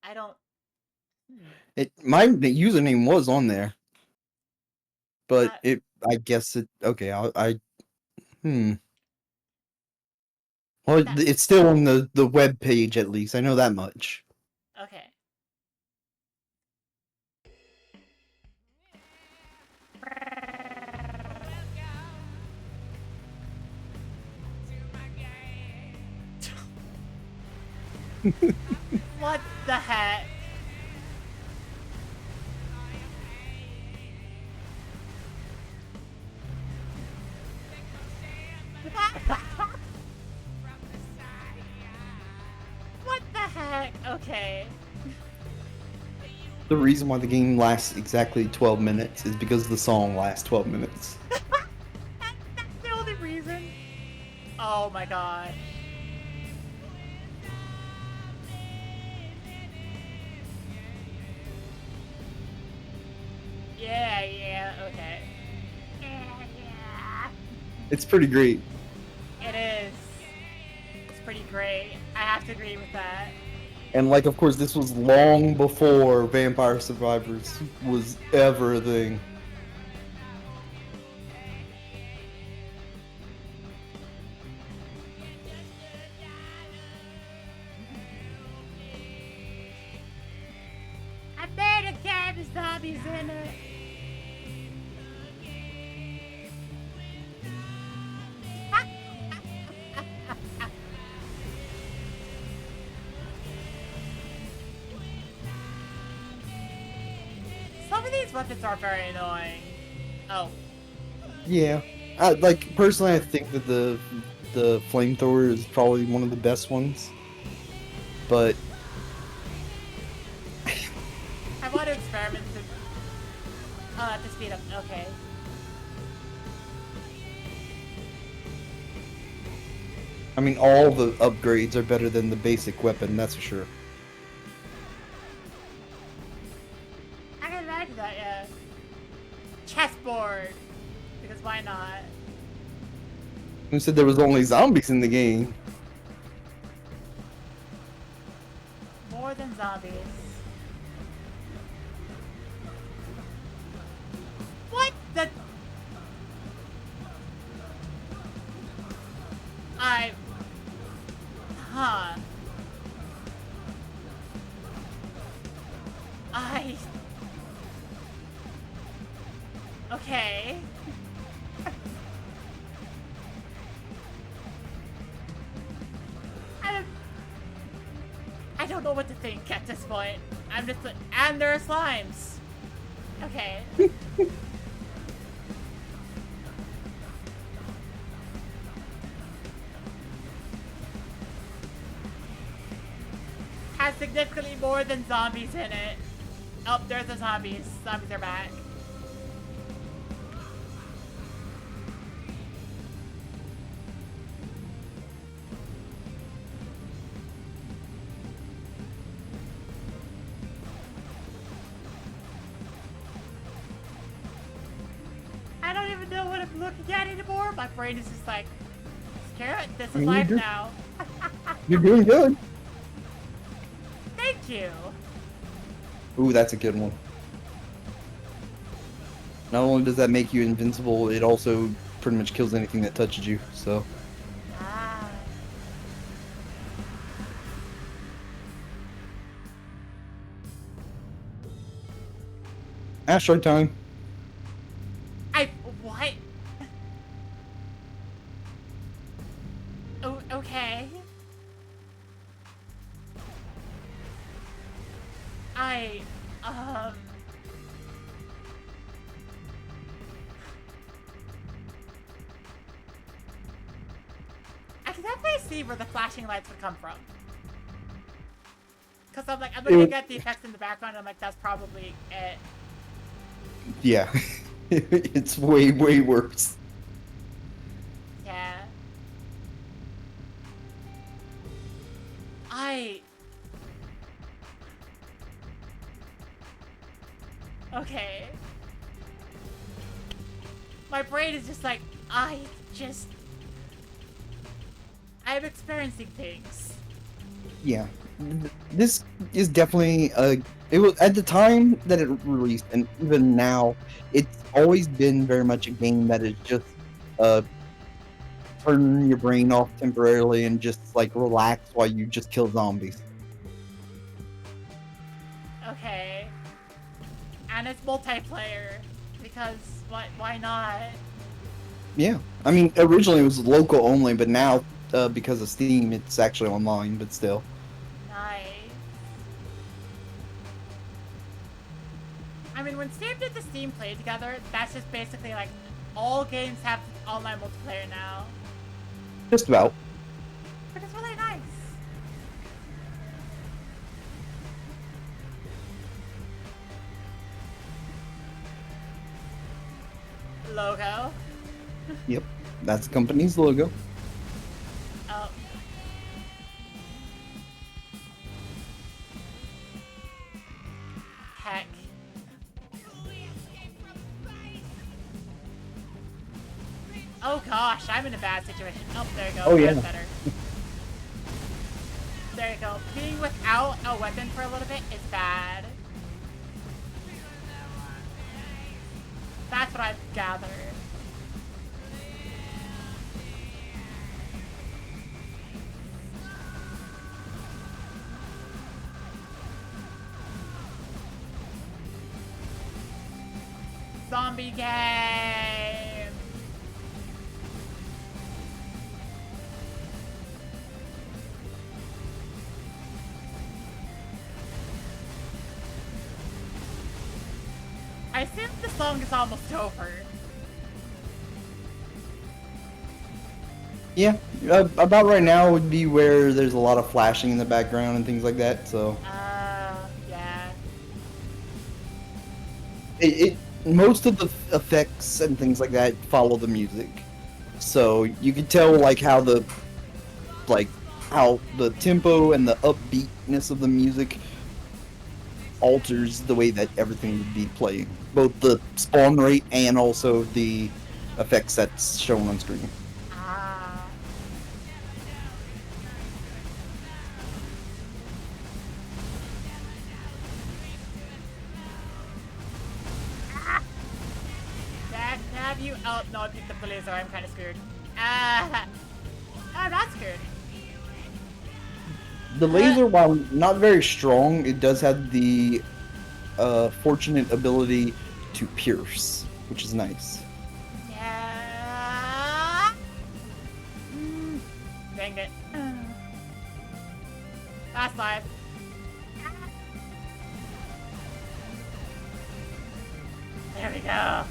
I don't. My username was on there, but I guess it. Okay, Well, it's still on the web page at least. I know that much. Okay. What the heck? What the heck? Okay. The reason why the game lasts exactly 12 minutes is because the song lasts 12 minutes. That's the only reason. Oh my god. Yeah, okay. Yeah. It's pretty great. It is. It's pretty great. I have to agree with that. And like, of course, this was long before Vampire Survivors was ever a thing. there's zombies in it. Some of these weapons are very annoying. Oh, Yeah. Like personally, I think that the flamethrower is probably one of the best ones. But I want to experiment to speed up. Okay. I mean, all the upgrades are better than the basic weapon. That's for sure. I can imagine that, yeah. Chessboard. Because why not? Who said there was only zombies in the game? More than zombies. What the? Huh. Okay. I don't know what to think at this point. I'm just like, and there are slimes. Okay. Has significantly more than zombies in it. Oh, there's the zombies. Zombies are back. I don't even know what I'm looking at anymore. My brain is just like, screw it. This is life now. You're doing good. Thank you. Ooh, that's a good one. Not only does that make you invincible, it also pretty much kills anything that touches you, so. Ah. Asteroid time. What? Oh, okay. I can definitely see where the flashing lights would come from. Cause I'm looking at the effects in the background and I'm like, that's probably it. Yeah. It's way, way worse. Yeah. Okay. My brain is just like, I'm experiencing things. Yeah. This is definitely it was at the time that it released, and even now, it's always been very much a game that is just turn your brain off temporarily and just like relax while you just kill zombies. Okay. And it's multiplayer. Because why not? Yeah. I mean, originally it was local only, but now because of Steam, it's actually online, but still. Nice. I mean, when Steam did the Steam Play Together, that's just basically like all games have online multiplayer now. Just about. But it's really nice. Logo. Yep. That's the company's logo. Oh. Heck. Oh gosh, I'm in a bad situation. Oh, there you go. Oh, yeah. That's better. There you go. Being without a weapon for a little bit is bad. That's what I've gathered. zombie game. I assume the song is almost over. Yeah, about right now would be where there's a lot of flashing in the background and things like that. So Yeah. it most of the effects and things like that follow the music. So you can tell how the tempo and the upbeatness of the music alters the way that everything would be playing, both the spawn rate and also the effects that's shown on screen. Ah. Dad, have you? Oh no, I picked up the laser. I'm kind of scared. I'm not scared. The laser, while not very strong, it does have the fortunate ability to pierce, which is nice. Yeah. Dang it. Last life. There we go.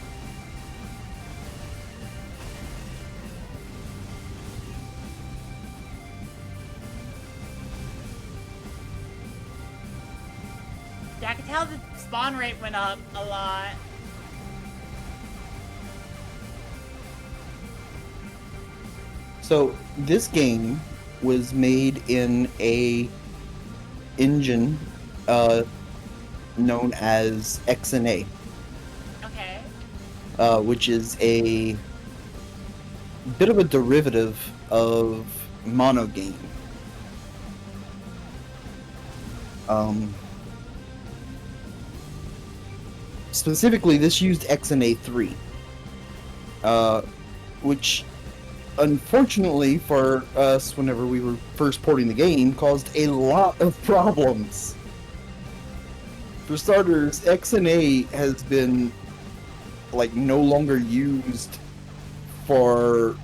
Yeah, I can tell the spawn rate went up a lot. So this game was made in a engine known as XNA, Okay. which is a bit of a derivative of monogame. Specifically, this used XNA 3, which unfortunately for us, whenever we were first porting the game, caused a lot of problems. For starters, XNA has been no longer used for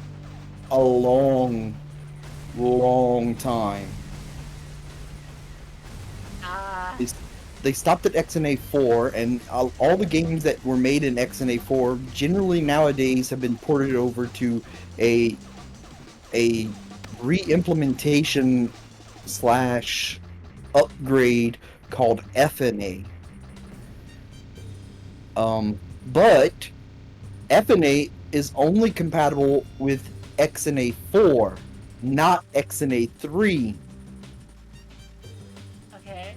a long time. They stopped at XNA 4, and all the games that were made in XNA 4 generally nowadays have been ported over to a re-implementation / upgrade called FNA. But FNA is only compatible with XNA 4, not XNA 3. Okay.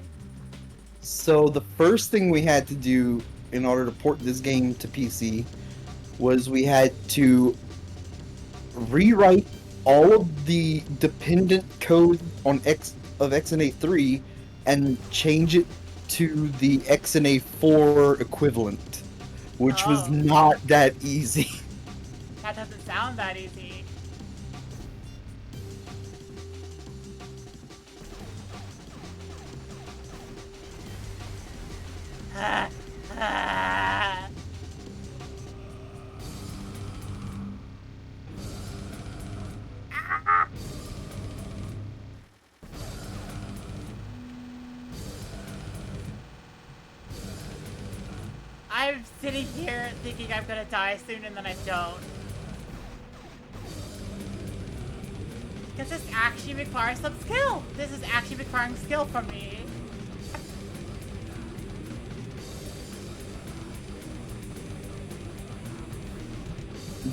So the first thing we had to do in order to port this game to PC was we had to rewrite all of the dependent code on XNA 3 and change it to the XNA 4 equivalent, which was not that easy. That doesn't sound that easy. I'm sitting here thinking I'm gonna die soon and then I don't. Because this actually requires some skill. This is actually requiring skill from me.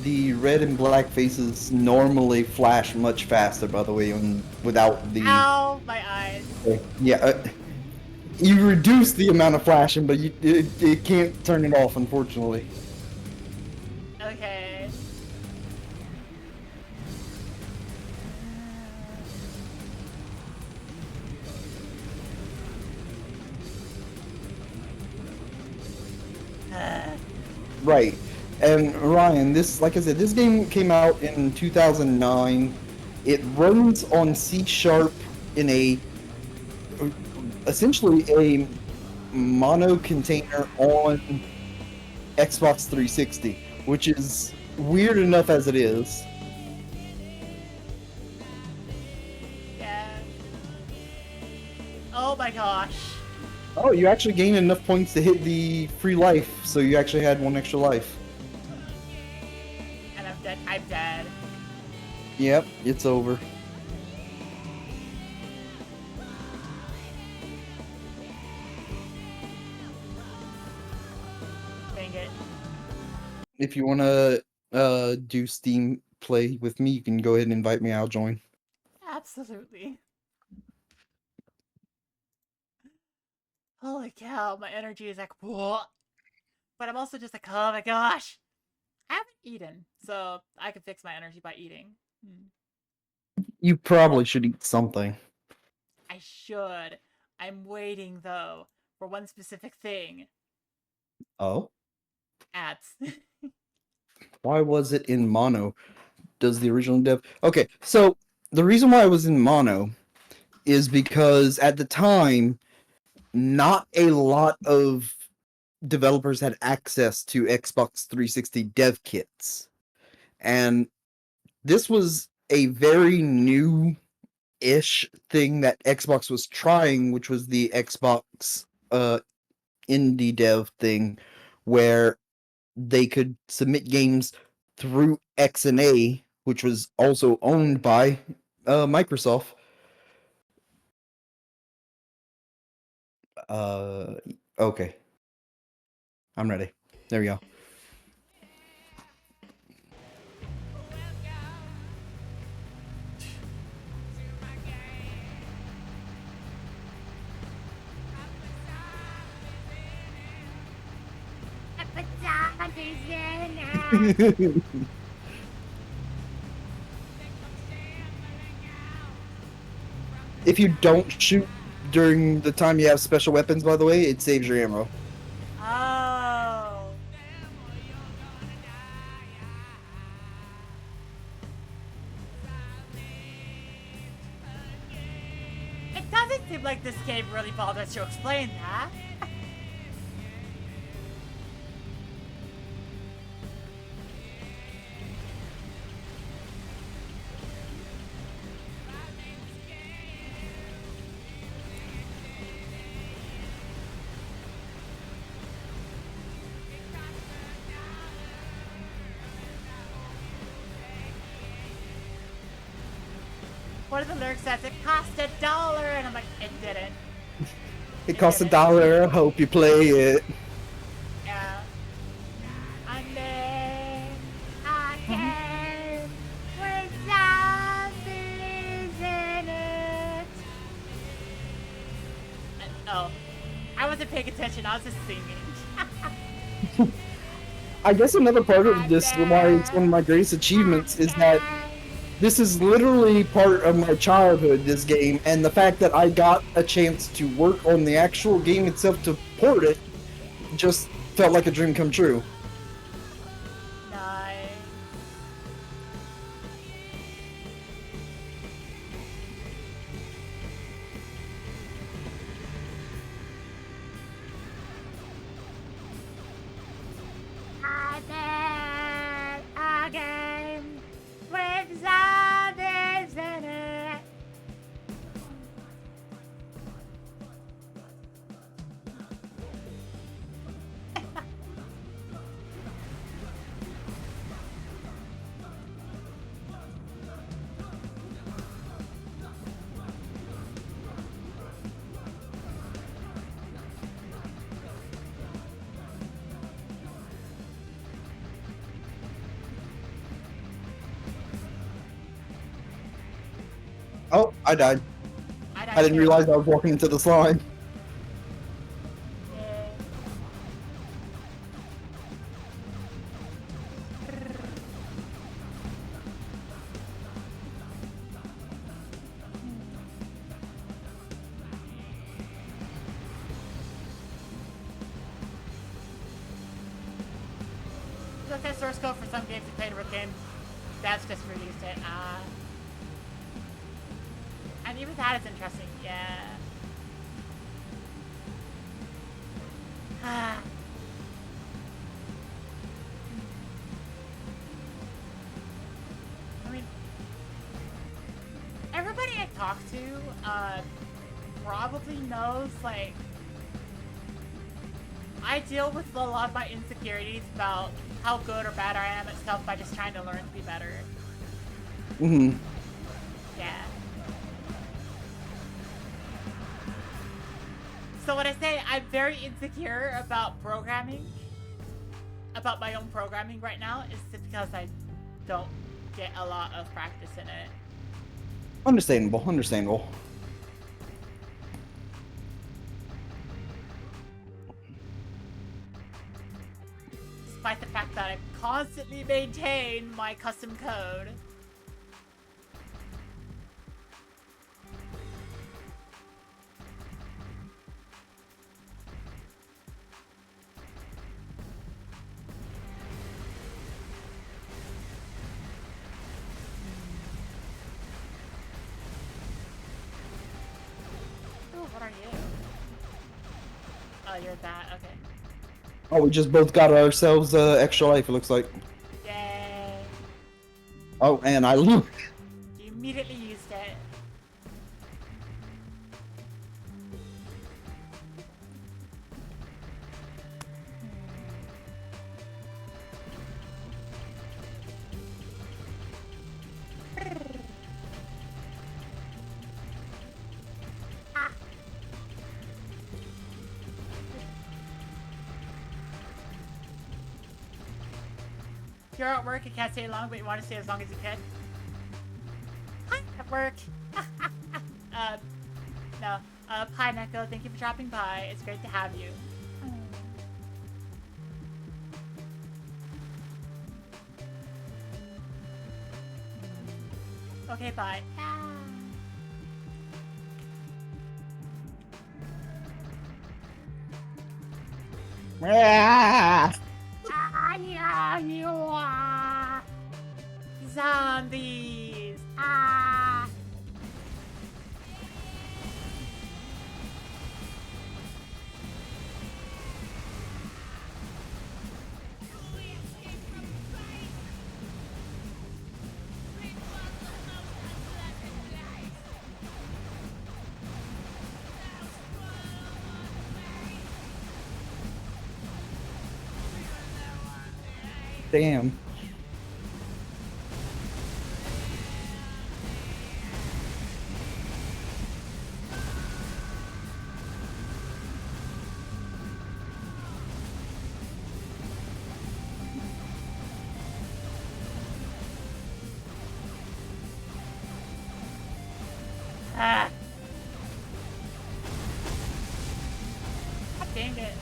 The red and black faces normally flash much faster, by the way, without the... Ow, my eyes. Yeah, you reduce the amount of flashing, but it can't turn it off, unfortunately. Okay. Right. And Ryan, like I said, this game came out in 2009. It runs on C# in essentially a mono container on Xbox 360, which is weird enough as it is. Yeah. Oh my gosh. Oh, you actually gained enough points to hit the free life, so you actually had one extra life. And I'm dead. I'm dead. Yep, it's over. Dang it. If you want to do Steam play with me, you can go ahead and invite me. I'll join. Absolutely. Holy cow, my energy is like, whoa. But I'm also just like, oh my gosh. I haven't eaten, so I can fix my energy by eating. You probably should eat something. I should. I'm waiting, though, for one specific thing. Oh? Ads. Why was it in mono? Does the original dev... Okay, so the reason why it was in mono is because at the time, not a lot of developers had access to Xbox 360 dev kits. And this was a very new-ish thing that Xbox was trying, which was the Xbox indie dev thing, where they could submit games through XNA, which was also owned by Microsoft. Okay. I'm ready. There we go. If you don't shoot during the time you have special weapons, by the way, it saves your ammo. Oh. It doesn't seem like this game really bothers to explain that. One of the lyrics says it cost $1, and I'm like, it didn't. It costs $1. I hope you play it. Yeah. I mean, I came with zombies in it. Oh, I wasn't paying attention. I was just singing. I guess another part of this, why it's one of my greatest achievements, is that this is literally part of my childhood, this game, and the fact that I got a chance to work on the actual game itself to port it just felt like a dream come true. Nice. I bet a game with zombies in it. Oh, I died. I didn't realize I was walking into the slime. Look at source code for some games to play to game. That's just released it. And even that is interesting. Yeah. talk to probably knows, like, I deal with a lot of my insecurities about how good or bad I am at stuff by just trying to learn to be better. Mm-hmm. Yeah. So when I say I'm very insecure about programming, about my own programming right now, it's just because I don't get a lot of practice in it. Understandable, understandable. Despite the fact that I constantly maintain my custom code. Oh, what are you? Oh, you're that, okay. Oh, we just both got ourselves extra life, it looks like. Yay. Oh, and I look. You immediately used it. You're at work, you can't stay long, but you want to stay as long as you can. Hi, at work. No. Hi, Neko. Thank you for dropping by. It's great to have you. Okay, bye. Ah! Yeah, you are. Zombies. Ah. Damn. Ah. God dang it.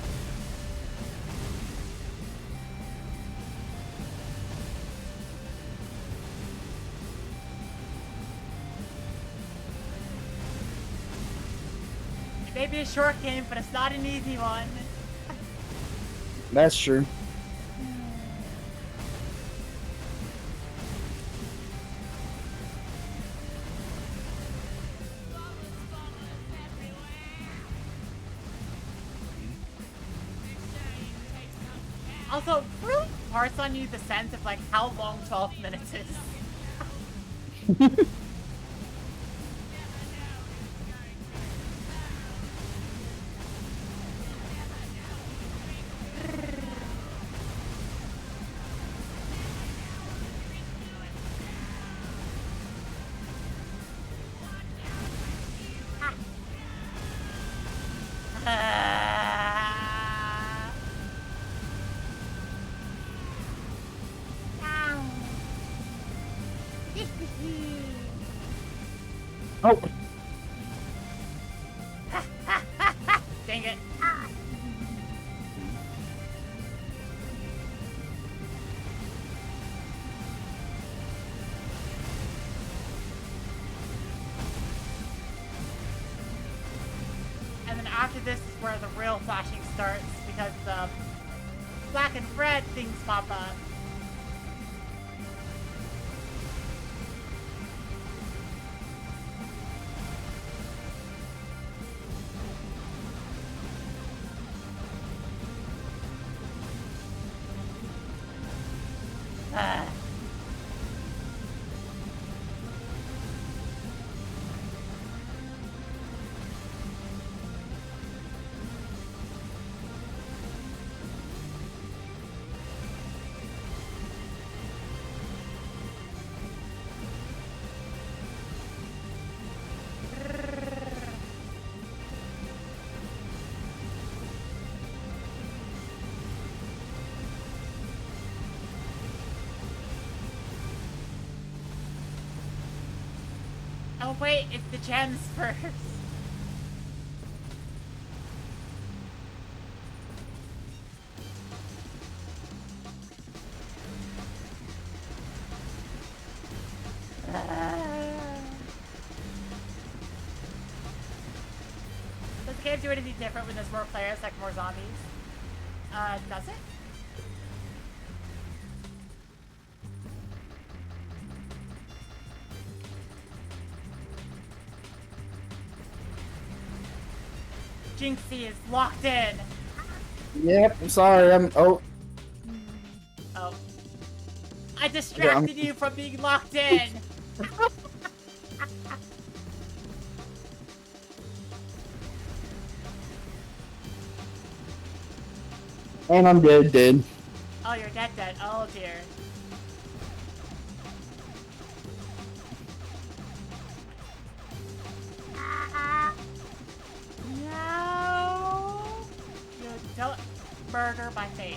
It may be a short game, but it's not an easy one. That's true. Also, really imparts on you the sense of like how long 12 minutes is. Ah. Oh, Dang it. And then after this is where the real flashing starts because the black and red things pop up. Ah. Oh wait, it's the gems first. Does the game do anything different when there's more players, like more zombies? Does it? Jinxie is locked in. Yep, I'm sorry. Oh, Oh. I distracted you from being locked in. and I'm dead. Oh, you're dead. Oh dear. No. You don't murder my face.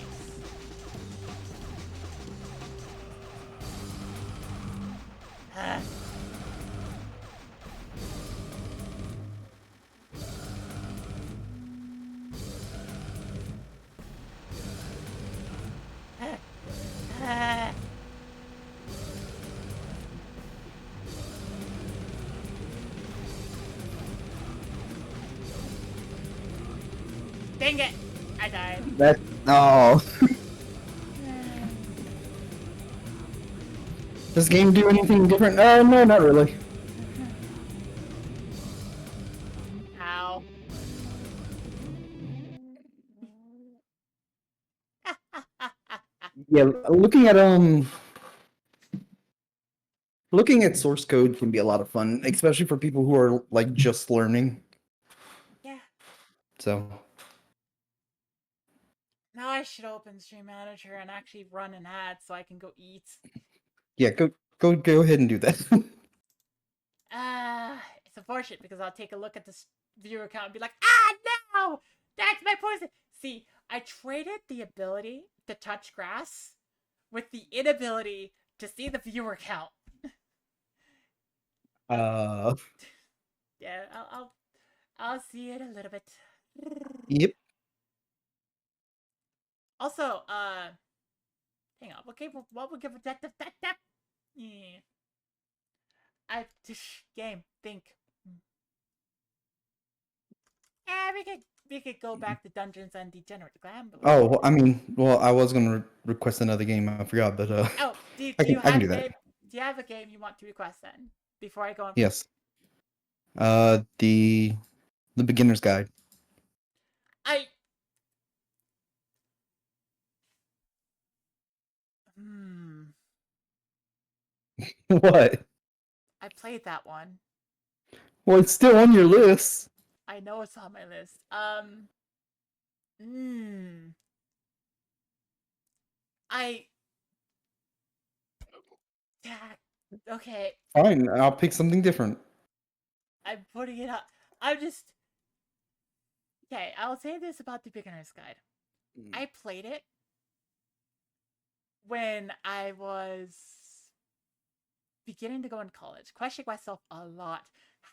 Dang it! I died. That oh. Does this game do anything different? No, not really. Ow. Yeah, looking at source code can be a lot of fun, especially for people who are like just learning. Yeah. So Now I should open Stream Manager and actually run an ad so I can go eat. yeah, go ahead and do that. It's unfortunate because I'll take a look at this viewer count and be like, no! That's my poison! See, I traded the ability to touch grass with the inability to see the viewer count. Yeah, I'll see it a little bit. Yep. Also, hang on. What would give that? Yeah. Game. Think. Yeah, we could go back to Dungeons and Degenerate Glam. Oh, well, I mean, I was gonna request another game. I forgot, but Oh, do I you can have do a that. game? Do you have a game you want to request then? Before I go on. Yes. The beginner's guide. I. What? I played that one. Well, it's still on your list. I know it's on my list. I. Yeah. Okay. Fine, I'll pick something different. I'm putting it up. I'm just. Okay, I'll say this about the beginner's guide. I played it when I was beginning to go in college, questioning myself a lot,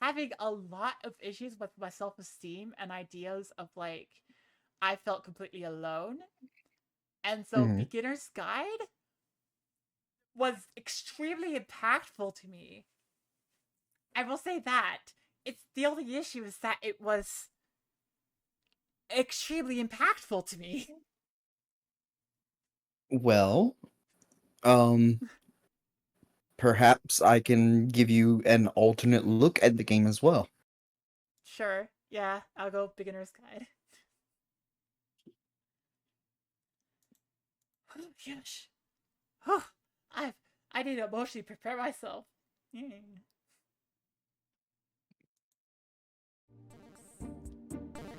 having a lot of issues with my self-esteem and ideas of like I felt completely alone. And so beginner's guide was extremely impactful to me. I will say that. It's the only issue is that it was extremely impactful to me. Well, perhaps I can give you an alternate look at the game as well. Sure. Yeah, I'll go beginner's guide. Oh, gosh. Oh, I need to emotionally prepare myself. Yeah.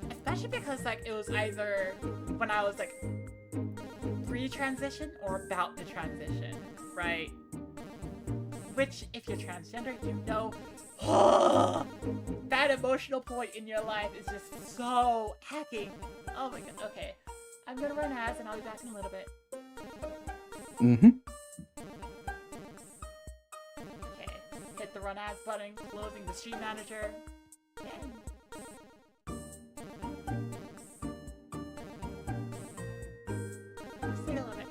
Especially because like it was either when I was like pre-transition or about to transition, right? Which, if you're transgender, you know that emotional point in your life is just so hacking. Oh my god. Okay, I'm gonna run ads and I'll be back in a little bit. Okay, hit the the run ads button, closing the stream manager. Yay. Just take a little bit.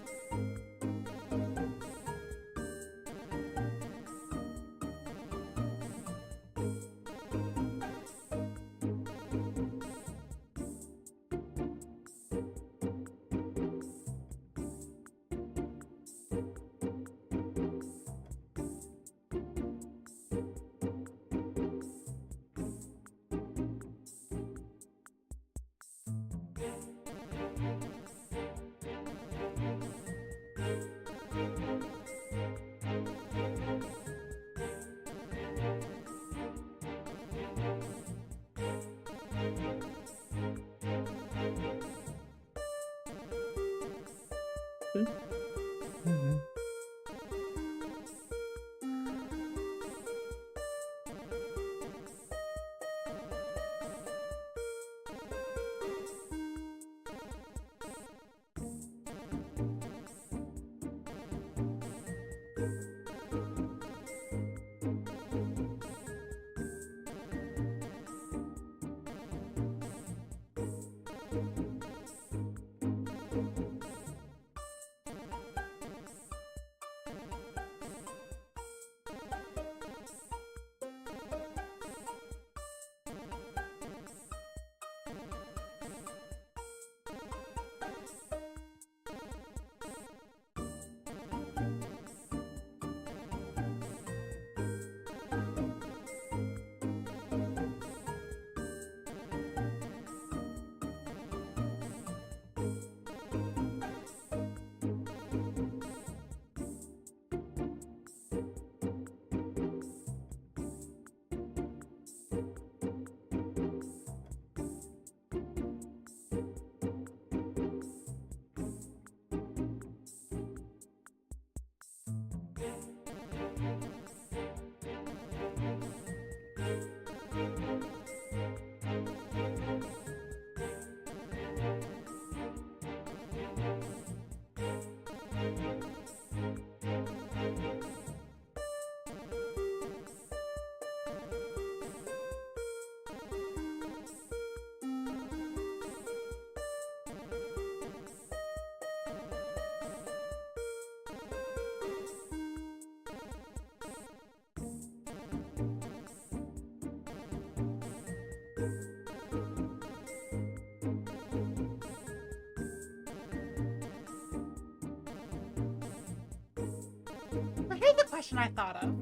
But here's the question I thought of.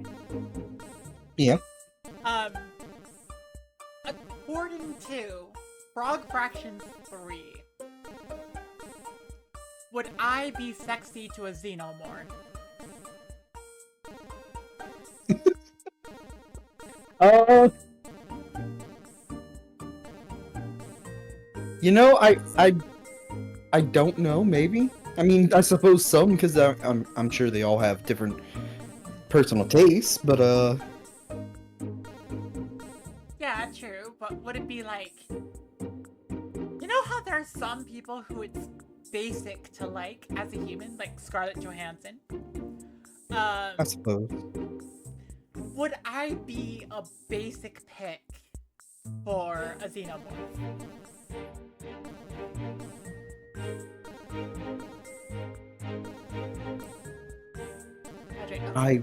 Yeah. According to Frog Fractions 3, would I be sexy to a xenomorph? You know, I don't know. Maybe. I mean, I suppose some, because I'm sure they all have different personal tastes. But Yeah, true, but would it be like... You know how there are some people who it's basic to like as a human, like Scarlett Johansson? I suppose. Would I be a basic pick for a xenomorph? Patrick, I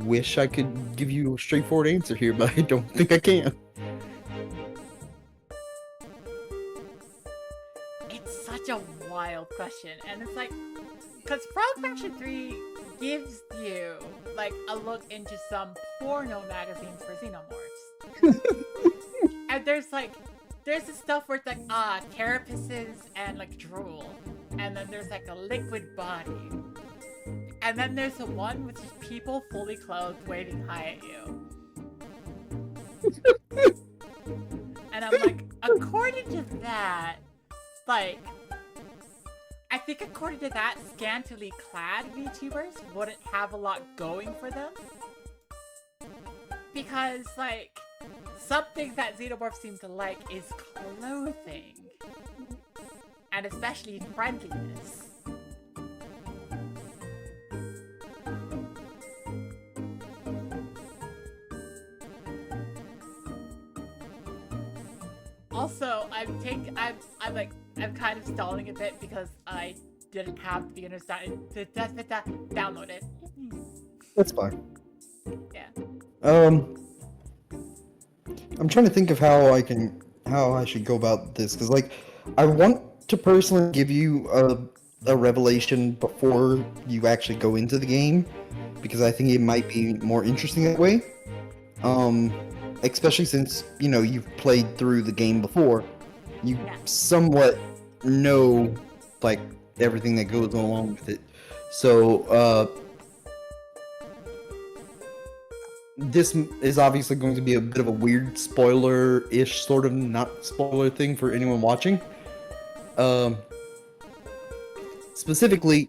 wish I could give you a straightforward answer here, but I don't think I can. it's such a wild question, and it's like, because Frog Faction 3 gives you like a look into some porno magazines for xenomorphs. And there's this stuff where it's like, carapaces and like drool. And then there's like a liquid body. And then there's the one with just people fully clothed waving hi at you. And I'm like, according to that, like, I think according to that, scantily clad VTubers wouldn't have a lot going for them. Because, like, something that xenomorphs seem to like is clothing. And especially friendliness. I'm kind of stalling a bit because I didn't have the beginner's downloaded. That's fine. Yeah. I'm trying to think of how I should go about this, because like I want to personally give you a revelation before you actually go into the game, because I think it might be more interesting that way. Especially since you've played through the game before, you Yeah. somewhat know like everything that goes along with it. So this is obviously going to be a bit of a weird spoiler-ish sort of not spoiler thing for anyone watching. Specifically,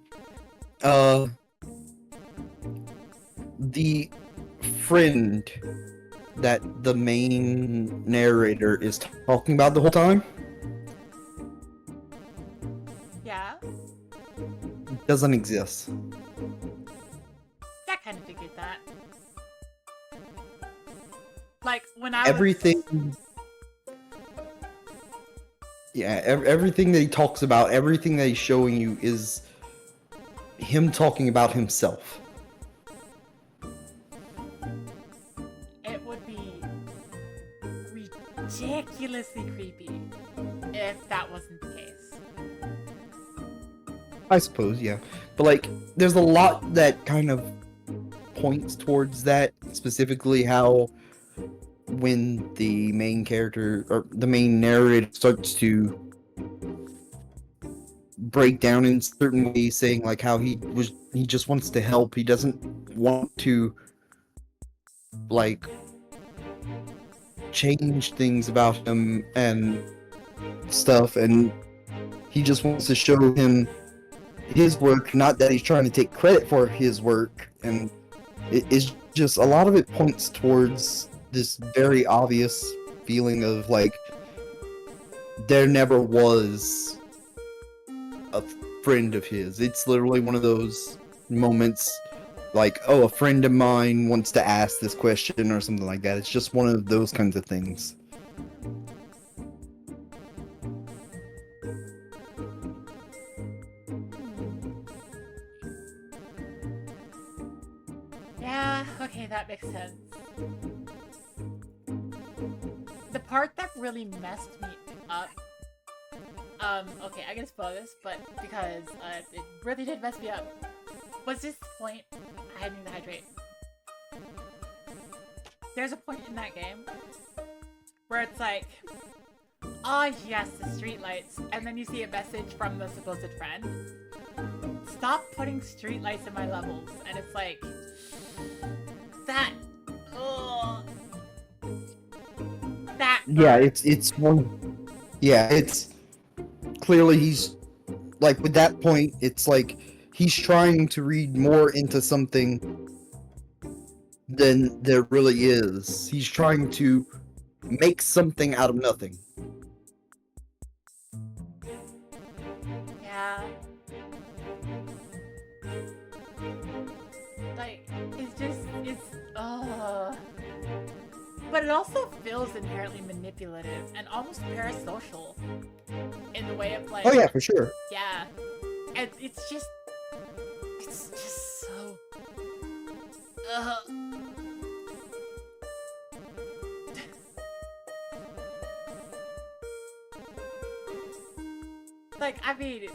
the friend that the main narrator is talking about the whole time Yeah. doesn't exist. I kind of figured that. Like when I Everything. Yeah, everything that he talks about, everything that he's showing you is him talking about himself. it would be ridiculously creepy if that wasn't the case. I suppose, yeah. But like, there's a lot that kind of points towards that, specifically how when the main character or the main narrator starts to break down in certain ways, saying like how he just wants to help, he doesn't want to like change things about him and stuff, and he just wants to show him his work, not that he's trying to take credit for his work. And it's just a lot of it points towards this very obvious feeling of like there never was a friend of his. It's literally one of those moments like, oh, a friend of mine wants to ask this question or something like that. It's just one of those kinds of things. Yeah, okay, that makes sense. The part that really messed me up, okay, I can spoil this, but because, it really did mess me up, was this point, I need to hydrate. There's a point in that game where it's like, oh yes, the streetlights, and then you see a message from the supposed friend. Stop putting streetlights in my levels, and it's like, that, ugh. That Yeah, hurt. it's one. Yeah, it's clearly he's like with that point. It's like he's trying to read more into something than there really is. He's trying to make something out of nothing. Yeah. Like, but it also feels inherently manipulative and almost parasocial in the way of like. Oh yeah, for sure. Yeah. And it's just so. Like, I mean,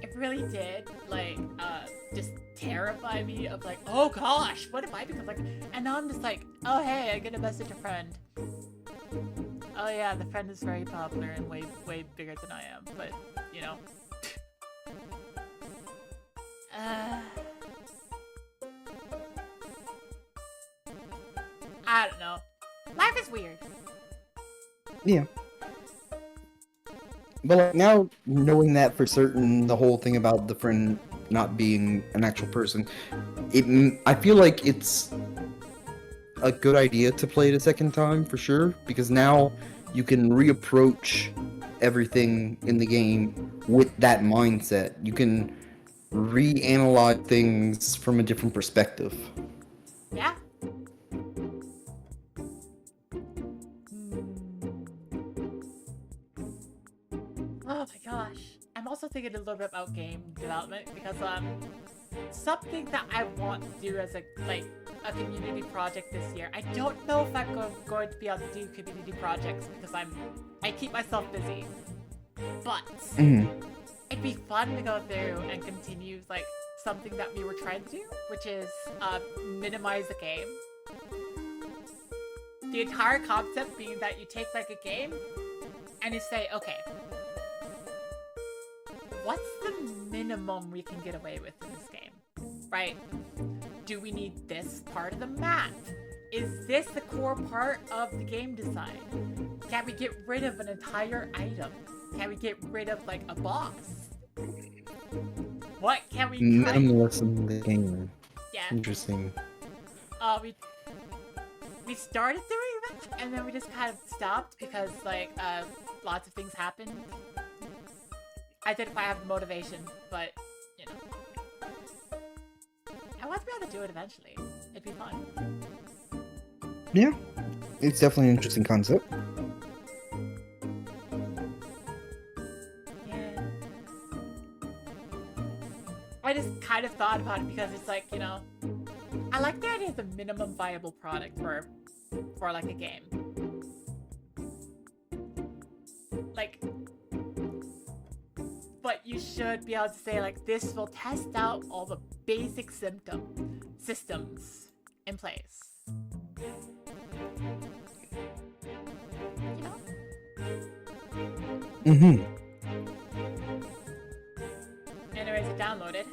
it really did, like, just terrify me of like, oh gosh, what if I become like, and now I'm just like, oh hey, I get a message a friend. Oh yeah, the friend is very popular and way bigger than I am, but, you know. I don't know. Life is weird. Yeah. But like now, knowing that for certain, the whole thing about the friend not being an actual person, I feel like it's a good idea to play it a second time for sure, because now you can reapproach everything in the game with that mindset. You can reanalyze things from a different perspective. Yeah. Oh my gosh. I'm also thinking a little bit about game development because something that I want to do as a a community project this year. I don't know if I'm going to be able to do community projects because I keep myself busy. But it'd be fun to go through and continue like something that we were trying to do, which is minimize the game. The entire concept being that you take like a game and you say, okay, what's the minimum we can get away with in this game, right? Do we need this part of the map? Is this the core part of the game design? Can we get rid of an entire item? Can we get rid of like a boss? What can we try? Minimalism in the game. Yeah. Interesting. We started doing that, and then we just kind of stopped because like lots of things happened. I didn't quite have the motivation, but you know, I want to be able to do it eventually. It'd be fun. Yeah, it's definitely an interesting concept. Yeah. I just kind of thought about it because it's like, you know, I like the idea of the minimum viable product for like a game. Like, but you should be able to say like this will test out all the basic systems in place. You know? Mm-hmm. Anyways, it downloaded.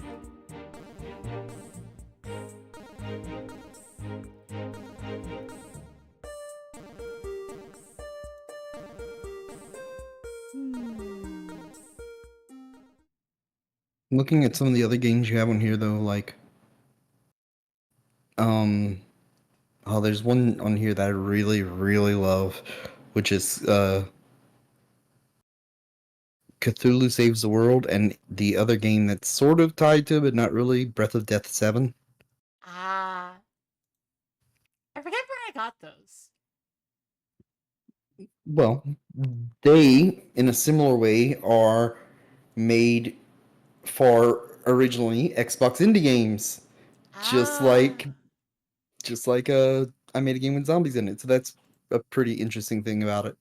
Looking at some of the other games you have on here, though, like, oh, there's one on here that I really, really love, which is Cthulhu Saves the World, and the other game that's sort of tied to it, but not really, Breath of Death 7. Ah. I forget where I got those. Well, they, in a similar way, are made for originally Xbox indie games. Just like I made a game with zombies in it, so that's a pretty interesting thing about it.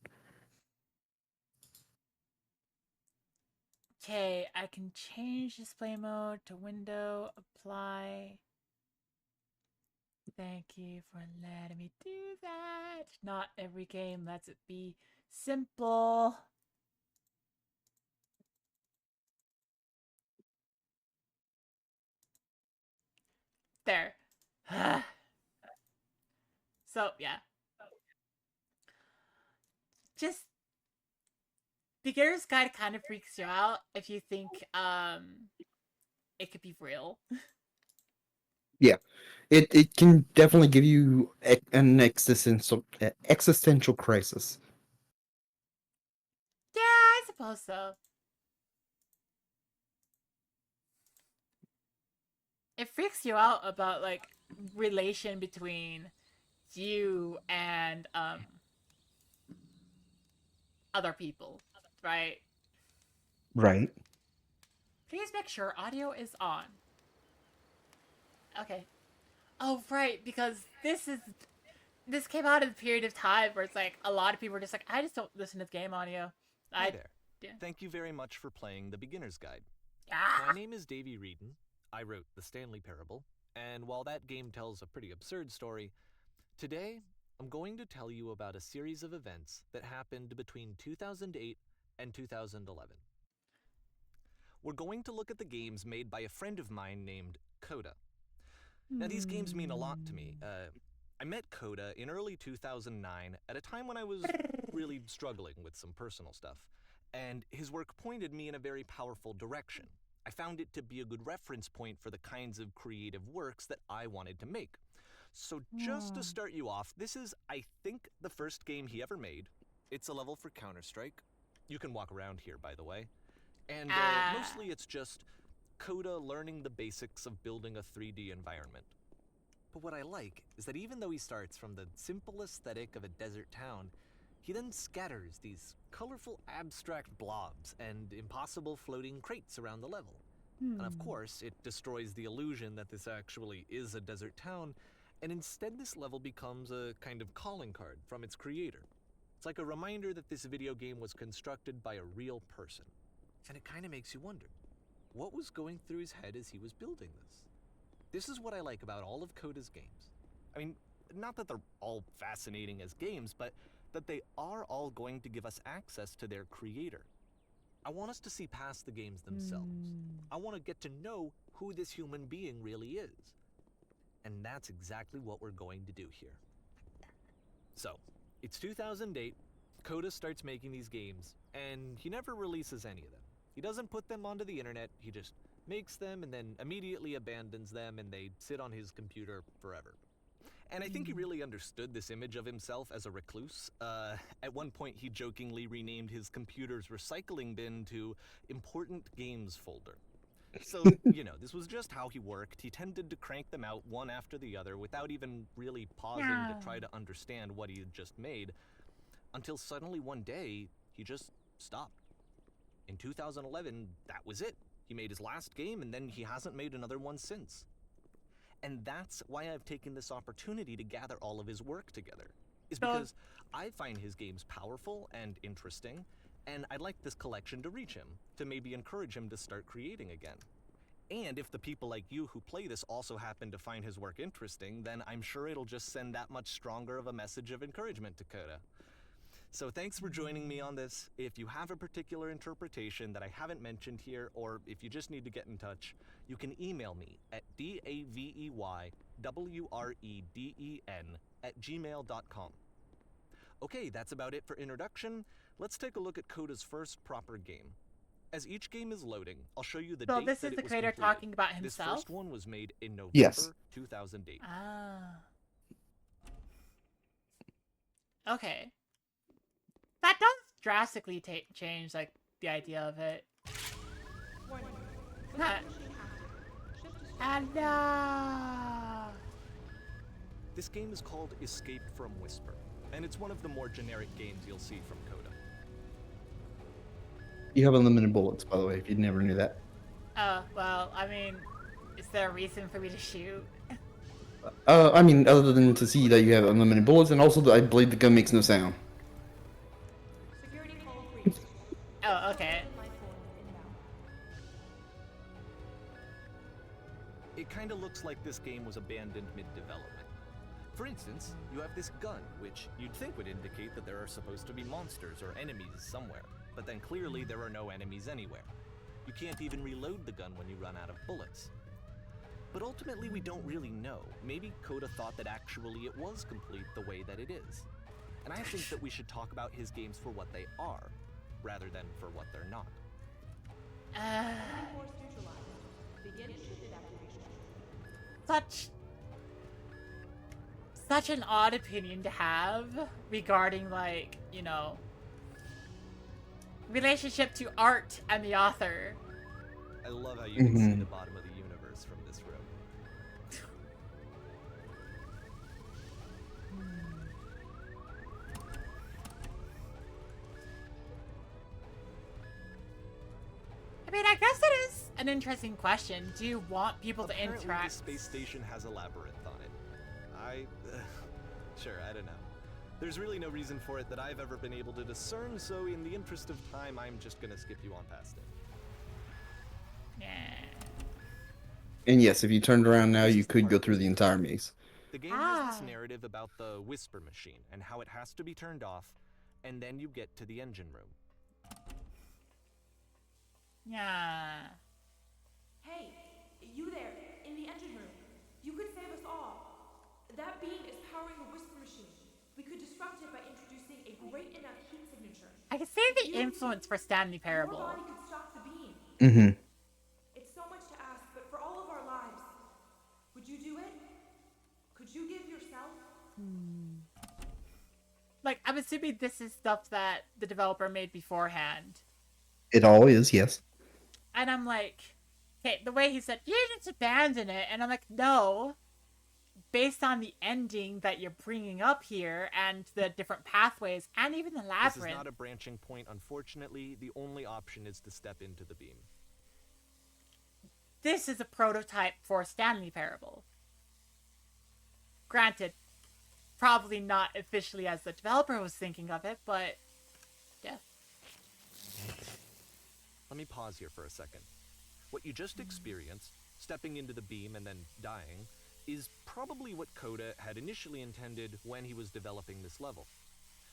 Okay, I can change display mode to window, apply. Thank you for letting me do that. Not every game lets it be simple. There. So, yeah. Just beginner's guide kind of freaks you out if you think it could be real. Yeah, it can definitely give you an existential crisis. Yeah, I suppose so. It freaks you out about like relation between you and other people, right? Right. Please make sure audio is on. Okay. Oh, right, because this came out in a period of time where it's like a lot of people were just like, I just don't listen to game audio. Hi there. Yeah. Thank you very much for playing The Beginner's Guide. Ah! My name is Davey Reedon. I wrote The Stanley Parable, and while that game tells a pretty absurd story, today I'm going to tell you about a series of events that happened between 2008 and 2011. We're going to look at the games made by a friend of mine named Coda. Now, these games mean a lot to me. I met Coda in early 2009 at a time when I was really struggling with some personal stuff, and his work pointed me in a very powerful direction. I found it to be a good reference point for the kinds of creative works that I wanted to make. So just to start you off, this is, I think, the first game he ever made. It's a level for Counter-Strike. You can walk around here, by the way. And mostly it's just Coda learning the basics of building a 3D environment. But what I like is that even though he starts from the simple aesthetic of a desert town, He then scatters these colorful abstract blobs and impossible floating crates around the level. And of course, it destroys the illusion that this actually is a desert town, and instead this level becomes a kind of calling card from its creator. It's like a reminder that this video game was constructed by a real person. And it kind of makes you wonder, what was going through his head as he was building this? This is what I like about all of Coda's games. I mean, not that they're all fascinating as games, but that they are all going to give us access to their creator. I want us to see past the games themselves. I want to get to know who this human being really is. And that's exactly what we're going to do here. So, it's 2008, Coda starts making these games, and he never releases any of them. He doesn't put them onto the internet, he just makes them and then immediately abandons them, and they sit on his computer forever. And I think he really understood this image of himself as a recluse. At one point, he jokingly renamed his computer's recycling bin to Important Games Folder. So, this was just how he worked. He tended to crank them out one after the other without even really pausing to try to understand what he had just made, until suddenly one day, he just stopped. In 2011, that was it. He made his last game, and then he hasn't made another one since. And that's why I've taken this opportunity to gather all of his work together, is because I find his games powerful and interesting, and I'd like this collection to reach him, to maybe encourage him to start creating again. And if the people like you who play this also happen to find his work interesting, then I'm sure it'll just send that much stronger of a message of encouragement to Coda. So thanks for joining me on this. If you have a particular interpretation that I haven't mentioned here, or if you just need to get in touch, you can email me at daveywreden@gmail.com. Okay, that's about it for introduction. Let's take a look at Coda's first proper game. As each game is loading, I'll show you the So date this that is it the was creator completed. talking about This himself? first one was made in November Yes. 2008. Ah. Okay. That does drastically change, like, the idea of it. And This game is called Escape from Whisper, and it's one of the more generic games you'll see from Coda. You have unlimited bullets, by the way, if you never knew that. well, I mean, is there a reason for me to shoot? I mean, other than to see that you have unlimited bullets, and also that I believe the gun makes no sound. Oh, okay. It kinda looks like this game was abandoned mid-development. For instance, you have this gun, which you'd think would indicate that there are supposed to be monsters or enemies somewhere, but then clearly there are no enemies anywhere. You can't even reload the gun when you run out of bullets. But ultimately we don't really know. Maybe Coda thought that actually it was complete the way that it is. And I think that we should talk about his games for what they are, rather than for what they're not. Such an odd opinion to have regarding, like, relationship to art and the author. I love how you can see the bottom of the universe from this room. I mean, I guess it is an interesting question. Do you want people to Apparently interact? the space station has a labyrinth on it. Sure, I don't know. There's really no reason for it that I've ever been able to discern, so in the interest of time, I'm just gonna skip you on past it. Yeah. And yes, if you turned around now, you could go through the entire maze. The game has this narrative about the Whisper Machine and how it has to be turned off, and then you get to the engine room. Yeah. Hey, you there, in the engine room. You could save us all. That beam is powering the Whisper Machine. We could disrupt it by introducing a great enough heat signature. I can see the influence for Stanley Your Parable. body could stop the beam. Mm-hmm. It's so much to ask, but for all of our lives, would you do it? Could you give yourself? Like, I'm assuming this is stuff that the developer made beforehand. It all is, yes. And I'm like, okay, the way he said, you just abandon it. And I'm like, no. based on the ending that you're bringing up here and the different pathways and even the labyrinth. This is not a branching point, unfortunately. The only option is to step into the beam. This is a prototype for Stanley Parable. Granted, probably not officially as the developer was thinking of it, but yeah. Let me pause here for a second. What you just experienced, stepping into the beam and then dying, is probably what Coda had initially intended when he was developing this level.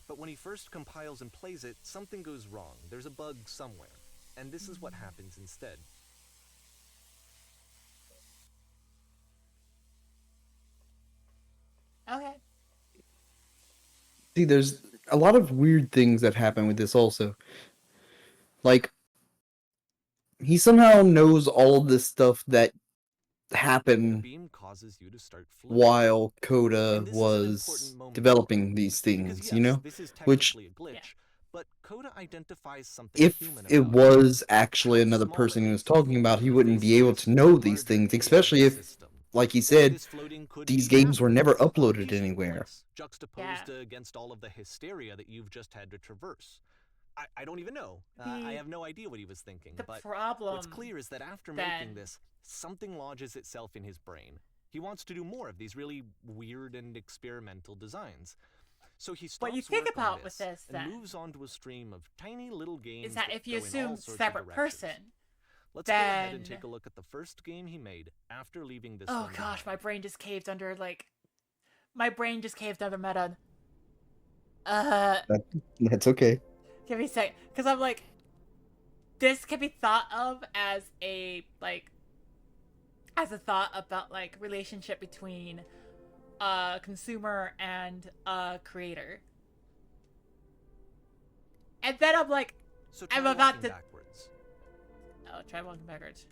But when he first compiles and plays it, something goes wrong. There's a bug somewhere. And this is what happens instead. Okay. See, there's a lot of weird things that happen with this also. Like, he somehow knows all of this stuff that The happened beam causes you to start floating. while Coda And this is an was important moment developing these because things, yes, you know? this is Which, technically a glitch, but Coda identifies something if human it about was actually how another small person it he was is. talking about, he They wouldn't be see able it to as know part these larger things, AI especially if, system. like he So said, this floating could these be games were never afterwards, a uploaded peaceful anywhere. place, juxtaposed against all of the hysteria that you've just had to traverse. I don't even know. I have no idea what he was thinking. The But problem what's clear is that after then- making this, something lodges itself in his brain. He wants to do more of these really weird and experimental designs. So he stops What you think work on about with this, and then, moves on to a stream of tiny little games is that if you go in all assume sorts of separate directions. person, Let's go ahead and then- take a look at the first game he made after leaving this oh one gosh, my behind. brain just caved under meta. That's okay. Give me a sec, because I'm like, this can be thought of as a thought about relationship between a consumer and a creator. And then I'm like, So I'm try about walking to- backwards. oh, try walking backwards.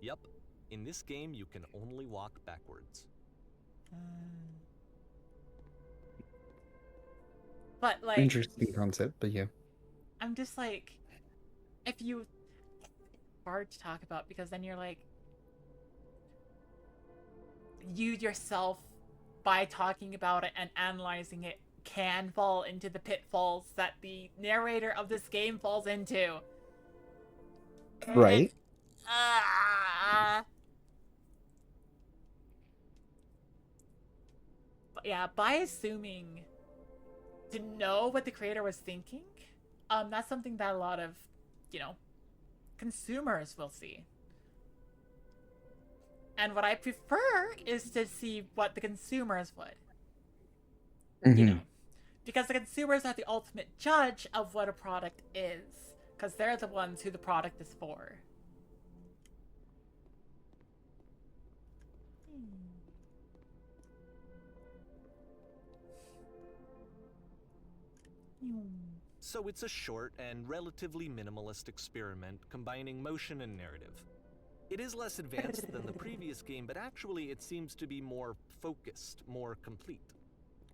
Yep. In this game, you can only walk backwards. But Interesting concept, but yeah. I'm just like, if you, it's hard to talk about because then you're like, you yourself, by talking about it and analyzing it, can fall into the pitfalls that the narrator of this game falls into. Right. But yeah, by assuming to know what the creator was thinking, that's something that a lot of, consumers will see. And what I prefer is to see what the consumers would. You know, because the consumers are the ultimate judge of what a product is, because they're the ones who the product is for. So it's a short and relatively minimalist experiment combining motion and narrative. It is less advanced than the previous game, but actually it seems to be more focused, more complete.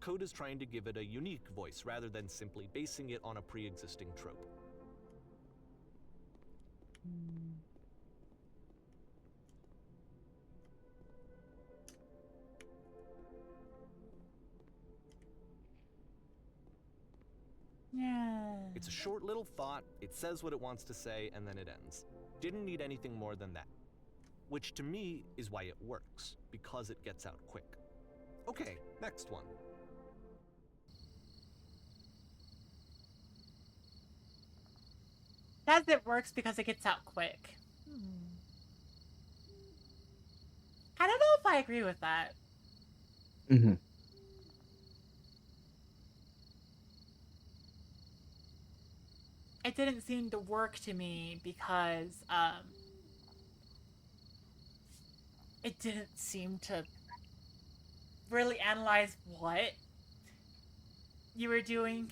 Code is trying to give it a unique voice rather than simply basing it on a pre-existing trope. Yeah. It's a short little thought, it says what it wants to say, and then it ends. Didn't need anything more than that. Which to me is why it works, because it gets out quick. Okay, next one. Says it works because it gets out quick. I don't know if I agree with that. Mm-hmm. It didn't seem to work to me because it didn't seem to really analyze what you were doing.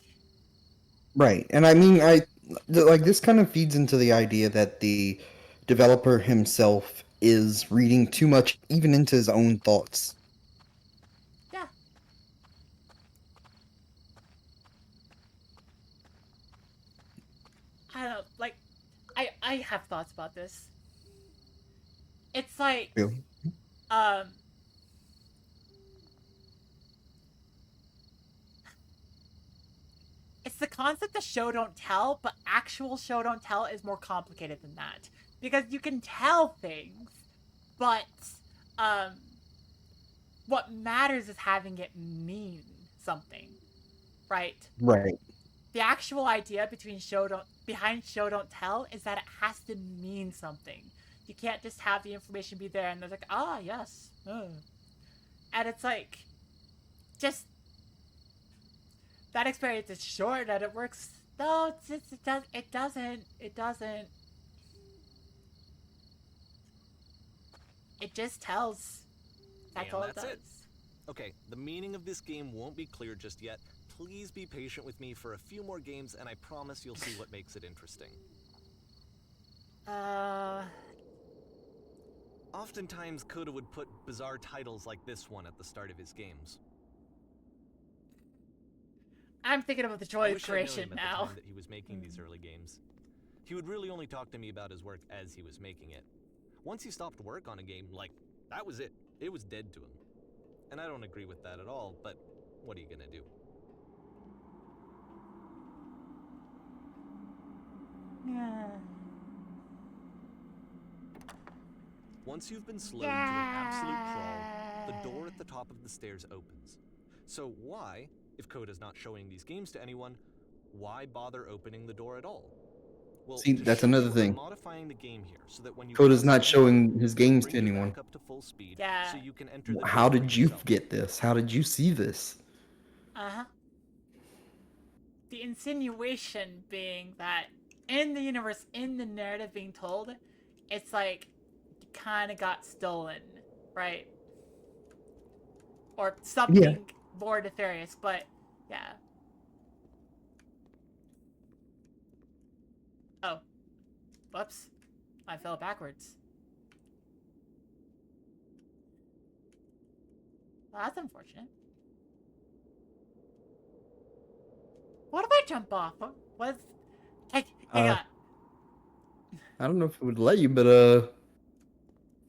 Right. And I mean, like this kind of feeds into the idea that the developer himself is reading too much even into his own thoughts. Yeah. I don't like. I have thoughts about this. It's like Really? um concept of show don't tell, but actual show don't tell is more complicated than that. Because you can tell things, but what matters is having it mean something, right? Right. The actual idea behind show don't tell is that it has to mean something. You can't just have the information be there and they're like, ah, yes. And it's like, just that experience is short and it works. No, it doesn't. It doesn't. It just tells. That's And all that's it it. does. Okay, the meaning of this game won't be clear just yet. Please be patient with me for a few more games, and I promise you'll see what makes it interesting. Oftentimes, Coda would put bizarre titles like this one at the start of his games. I'm thinking about the I joy of wish I'd known creation him at the now. time that he was making these early games. He would really only talk to me about his work as he was making it. Once he stopped work on a game, like, that was it. It was dead to him. And I don't agree with that at all, but what are you gonna do? Once you've been slowed to an absolute crawl, the door at the top of the stairs opens. So why, if Coda's not showing these games to anyone, why bother opening the door at all? Well, See, to that's show another you, I'm thing. modifying the game here so that when you Coda's press not enter, showing his it'll games bring to you anyone. back up to full speed, Yeah. so you can enter the How door for did you yourself. get this? How did you see this? Uh-huh. The insinuation being that in the universe, in the narrative being told, it's like you kind of got stolen, right? Or something more nefarious, but yeah. Oh. Whoops. I fell backwards. Well, that's unfortunate. What if I jump off? What's... Hey, hang on. I don't know if it would let you, but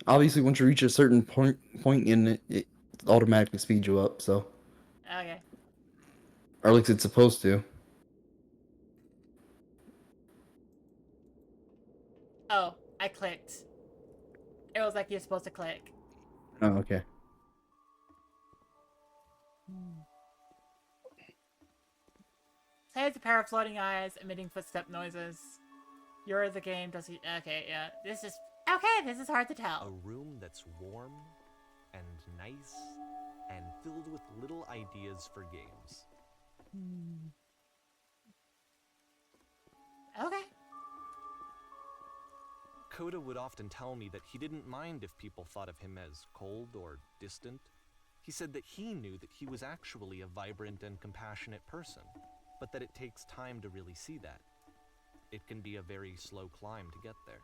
obviously once you reach a certain point in it, it automatically speeds you up. So, Okay. or at least it's supposed to. Oh, I clicked. It was like you're supposed to click. Oh, okay. Say it's a pair of floating eyes emitting footstep noises. You're the game, does he? Okay, yeah. This is... Okay, this is hard to A tell. room that's warm and nice and filled with little ideas for games. Okay. Coda would often tell me that he didn't mind if people thought of him as cold or distant. He said that he knew that he was actually a vibrant and compassionate person, but that it takes time to really see that. It can be a very slow climb to get there.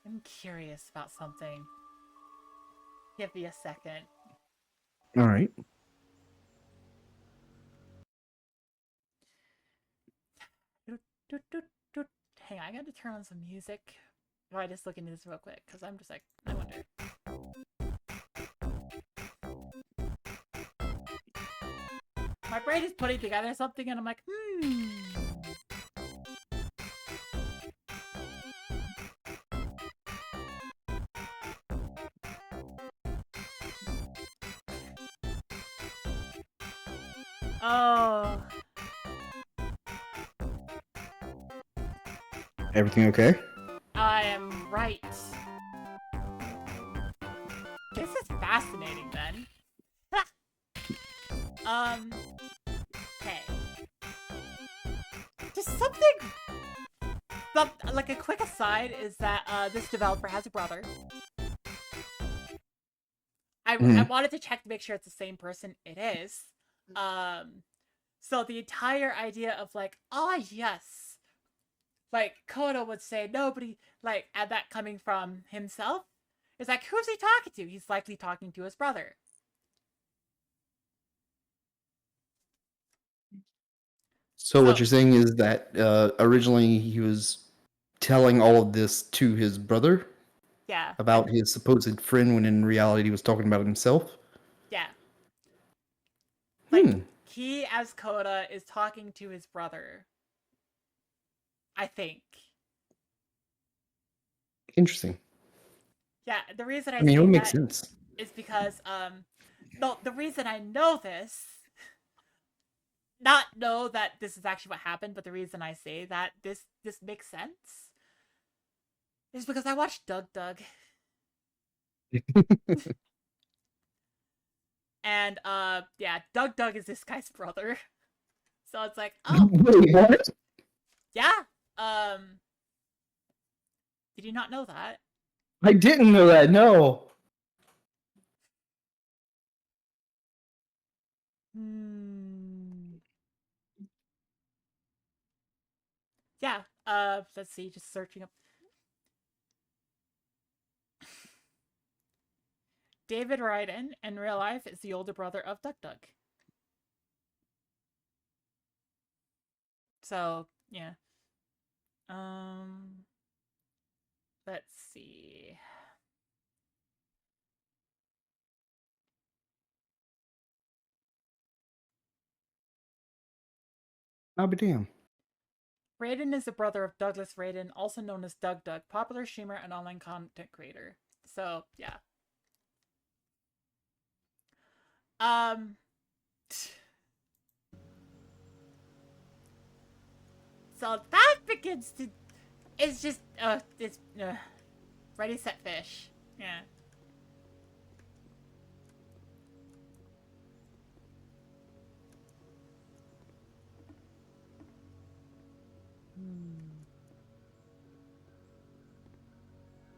I'm curious about something. Give me a second. All right. Hang on, I gotta turn on some music. Or I just look into this real quick, because I'm just like, I wonder. My brain is putting together something and I'm like, Oh. Everything okay? I am right. This is fascinating then. Okay. Just something... like a quick aside is that this developer has a brother. I wanted to check to make sure it's the same person. It is. So the entire idea of like, oh yes, like Kodo would say nobody, like, and that coming from himself, is like, who's he talking to? He's likely talking to his brother. So what you're saying is that originally he was telling all of this to his brother Yeah. about his supposed friend, when in reality he was talking about himself. Yeah. Like, he as Coda is talking to his brother. I think. Interesting. Yeah, the reason I I mean, it say would make that sense. is because no, the reason I know this, not know that this is actually what happened, but the reason I say that this makes sense is because I watched Doug Doug. And yeah, Doug Doug is this guy's brother. So it's like, oh Wait, what? yeah. Did you not know that? I didn't know that. No. Yeah. Let's see, just searching up. David Ryden in real life is the older brother of Duck Duck. So, yeah. Let's see. I'll be damned. Raiden is the brother of Douglas Raiden, also known as Doug Doug, popular streamer and online content creator. So, yeah. So that begins to. It's just. It's. Ready, set, fish. Yeah.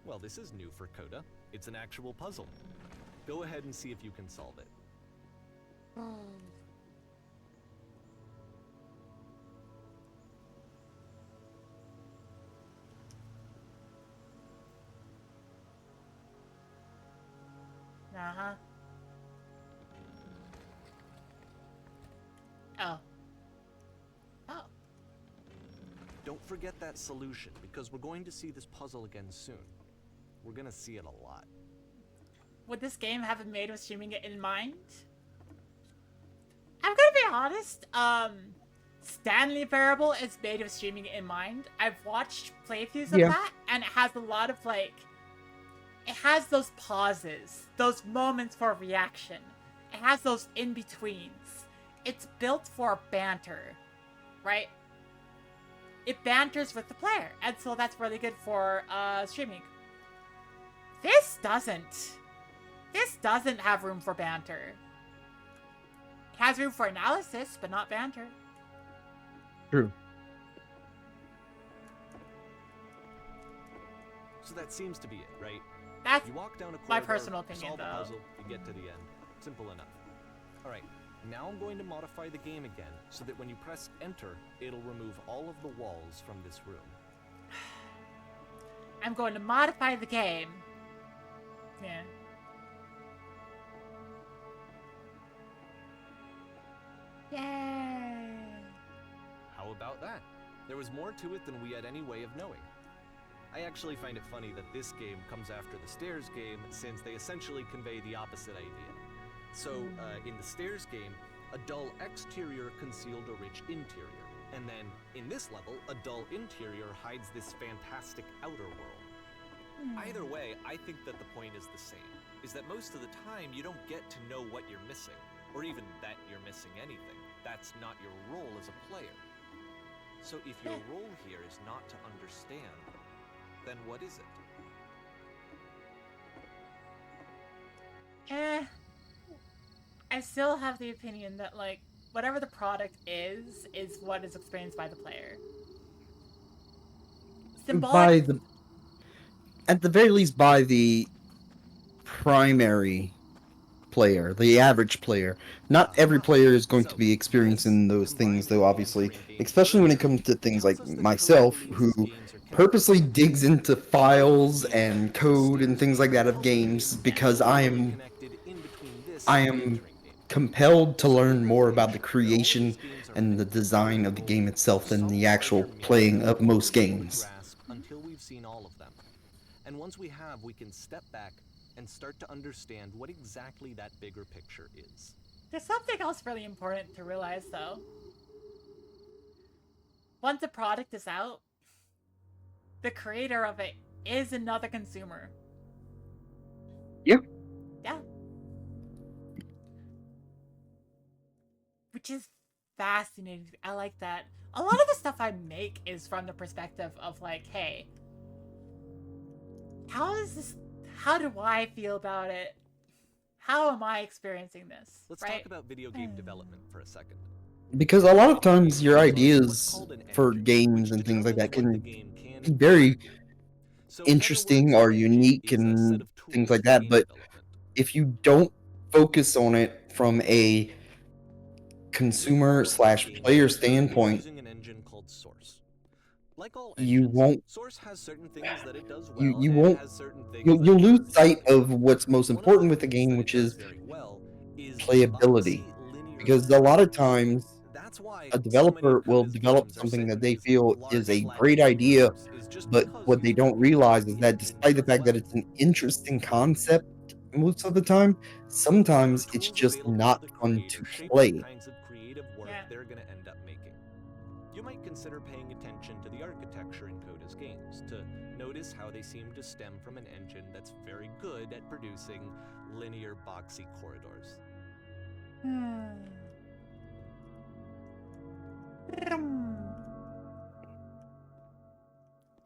Well, this is new for Coda. It's an actual puzzle. Go ahead and see if you can solve it. Uh-huh. Oh. Oh. Don't forget that solution, because we're going to see this puzzle again soon. We're gonna see it a lot. Would this game have been made with streaming it in mind? I'm gonna be honest, Stanley Parable is made with streaming it in mind. I've watched playthroughs of that, and it has a lot of, like, it has those pauses, those moments for reaction. It has those in-betweens. It's built for banter, right? It banters with the player, and so that's really good for streaming. This doesn't. This doesn't have room for banter. It has room for analysis, but not banter. True. So that seems to be it, right? That's you walk down a corridor, my personal opinion, solve though. a puzzle, you get to the end. Simple enough. All right, now I'm going to modify the game again so that when you press enter, it'll remove all of the walls from this room. I'm going to modify the game. Yeah. Yay! How about that? There was more to it than we had any way of knowing. I actually find it funny that this game comes after the Stairs game, since they essentially convey the opposite idea. So, in the Stairs game, a dull exterior concealed a rich interior. And then, in this level, a dull interior hides this fantastic outer world. Either way, I think that the point is the same, is that most of the time you don't get to know what you're missing, or even that you're missing anything. That's not your role as a player. So if your role here is not to understand, then what is it? I still have the opinion that, like, whatever the product is what is experienced by the player. By the, at the very least, by the primary player, the average player. Not every player is going to be experiencing those things, though, obviously, especially when it comes to things like myself, who purposely digs into files and code and things like that of games because I am compelled to learn more about the creation and the design of the game itself than the actual playing of most games. Until we've seen all of them. And once we have, we can step back and start to understand what exactly that bigger picture is. There's something else really important to realize, though. Once a product is out, the creator of it is another consumer. Yeah. Yeah. Which is fascinating. I like that. A lot of the stuff I make is from the perspective of like, hey, how do I feel about it? How am I experiencing this? Let's right? talk about video game development for a second. Because a lot of times your There's what's ideas called an for engine, games which and things like that determines what the can game can be and very cannot do. So in other interesting words, or an engine unique is a set and of things tools like for that, game but development. if you don't focus on it from a With consumer all of these slash game player developers standpoint, using an engine called Source. Like all you engines, won't Source has certain things that it does you well you and won't has certain things you'll, that you'll it lose doesn't. sight of what's most One of important the with the things game, that it which does is very well is playability. boxy linear Because a lot of times That's why a so many developer of will Coda's develop games are something set that in they these feel large is a flat great idea, games is just but because what they these don't games realize is the that engine despite the does fact that well. it's an interesting concept most of the time, sometimes The it's tools just available not to the fun creator to shape play. the kinds of creative work Yeah. they're going to end up making. You might consider paying attention to the architecture in Coda's games to notice how they seem to stem from an engine that's very good at producing linear boxy corridors.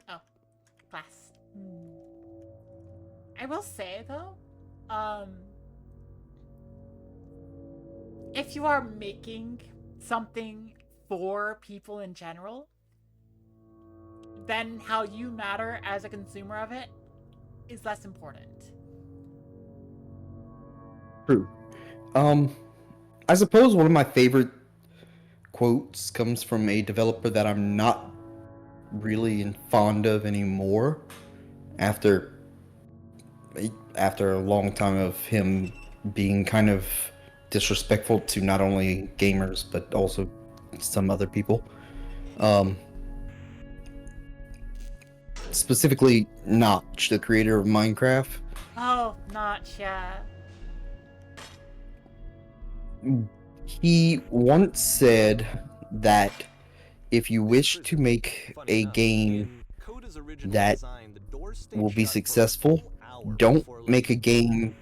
Oh, class. I will say though, if you are making something for people in general, then how you matter as a consumer of it is less important. True. I suppose one of my favorite quotes comes from a developer that I'm not really fond of anymore after a long time of him being kind of disrespectful to not only gamers but also some other people. Specifically Notch, the creator of Minecraft. Oh, Notch, yeah. He once said that if you wish to make Funny a enough, game in Coda's original that design, the doors stayed will be shut for a successful, full hour don't before make a letting you in. game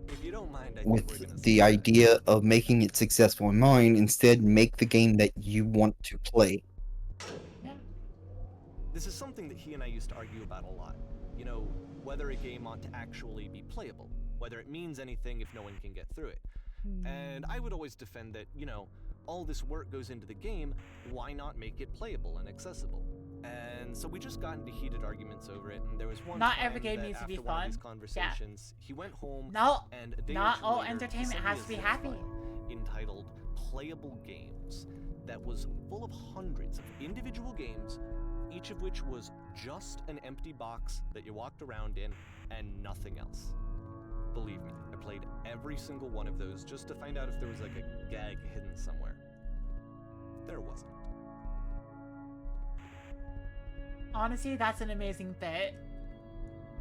If you don't mind, I think we're with gonna the skip idea of making it successful in mind. Instead, make the game that you want to play. This is something that he and I used to argue about a lot. You know, whether a game ought to actually be playable, whether it means anything if no one can get through it. And I would always defend that, you know, all this work goes into the game, why not make it playable and accessible? And so we just got into heated arguments over it, and there was one Not time every game that needs to be after one of fun. these Yeah. conversations, he went home No, and a day or not two all later, he entertainment sent me has a to be zip happy. file entitled Playable Games that was full of hundreds of individual games, each of which was just an empty box that you walked around in and nothing else. Believe me, I played every single one of those just to find out if there was like a gag hidden somewhere. There wasn't. Honestly, that's an amazing bit.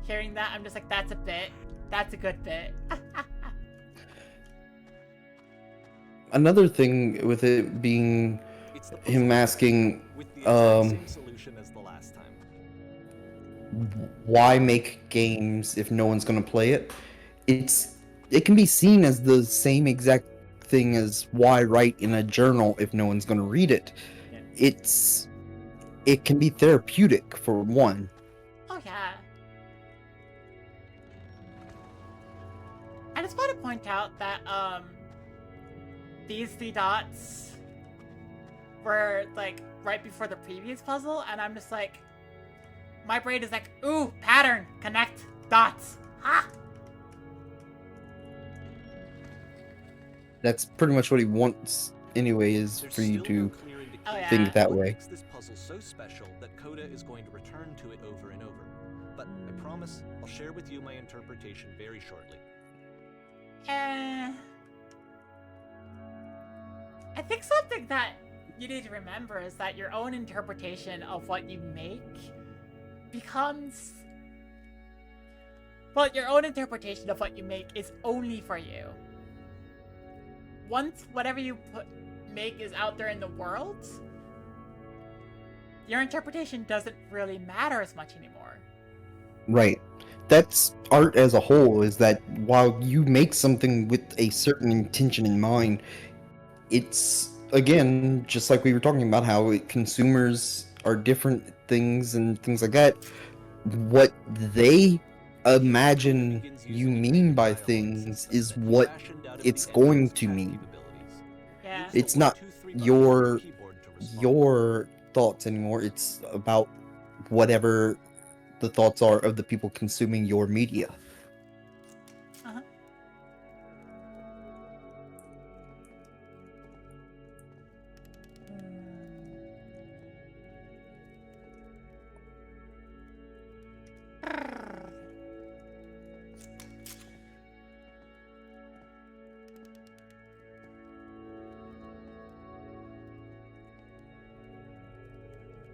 Hearing that, I'm just like, that's a bit. That's a good bit. Another thing with it being It's the him puzzle asking, with the exact same solution as the last time. why make games if no one's going to play it? It can be seen as the same exact thing as why write in a journal if no one's going to read it. It can be therapeutic for one. Oh, yeah. I just want to point out that, these 3 dots were, like, right before the previous puzzle, and I'm just like, my brain is like, ooh, pattern, connect, dots, ha! That's pretty much what he wants anyway, is There's for you still to no clear indication think of that what way. makes this puzzle so special that Coda is going to return to it over and over. But I promise I'll share with you my interpretation very shortly. I think something that you need to remember is that your own interpretation of what you make becomes... Well, your own interpretation of what you make is only for you. once whatever you make is out there in the world, your interpretation doesn't really matter as much anymore. Right. That's art as a whole, is that while you make something with a certain intention in mind, it's, again, just like we were talking about how consumers are different things and things like that. What they imagine you mean by things is what it's going to mean. Yeah. It's not your thoughts anymore. It's about whatever the thoughts are of the people consuming your media. Uh-huh.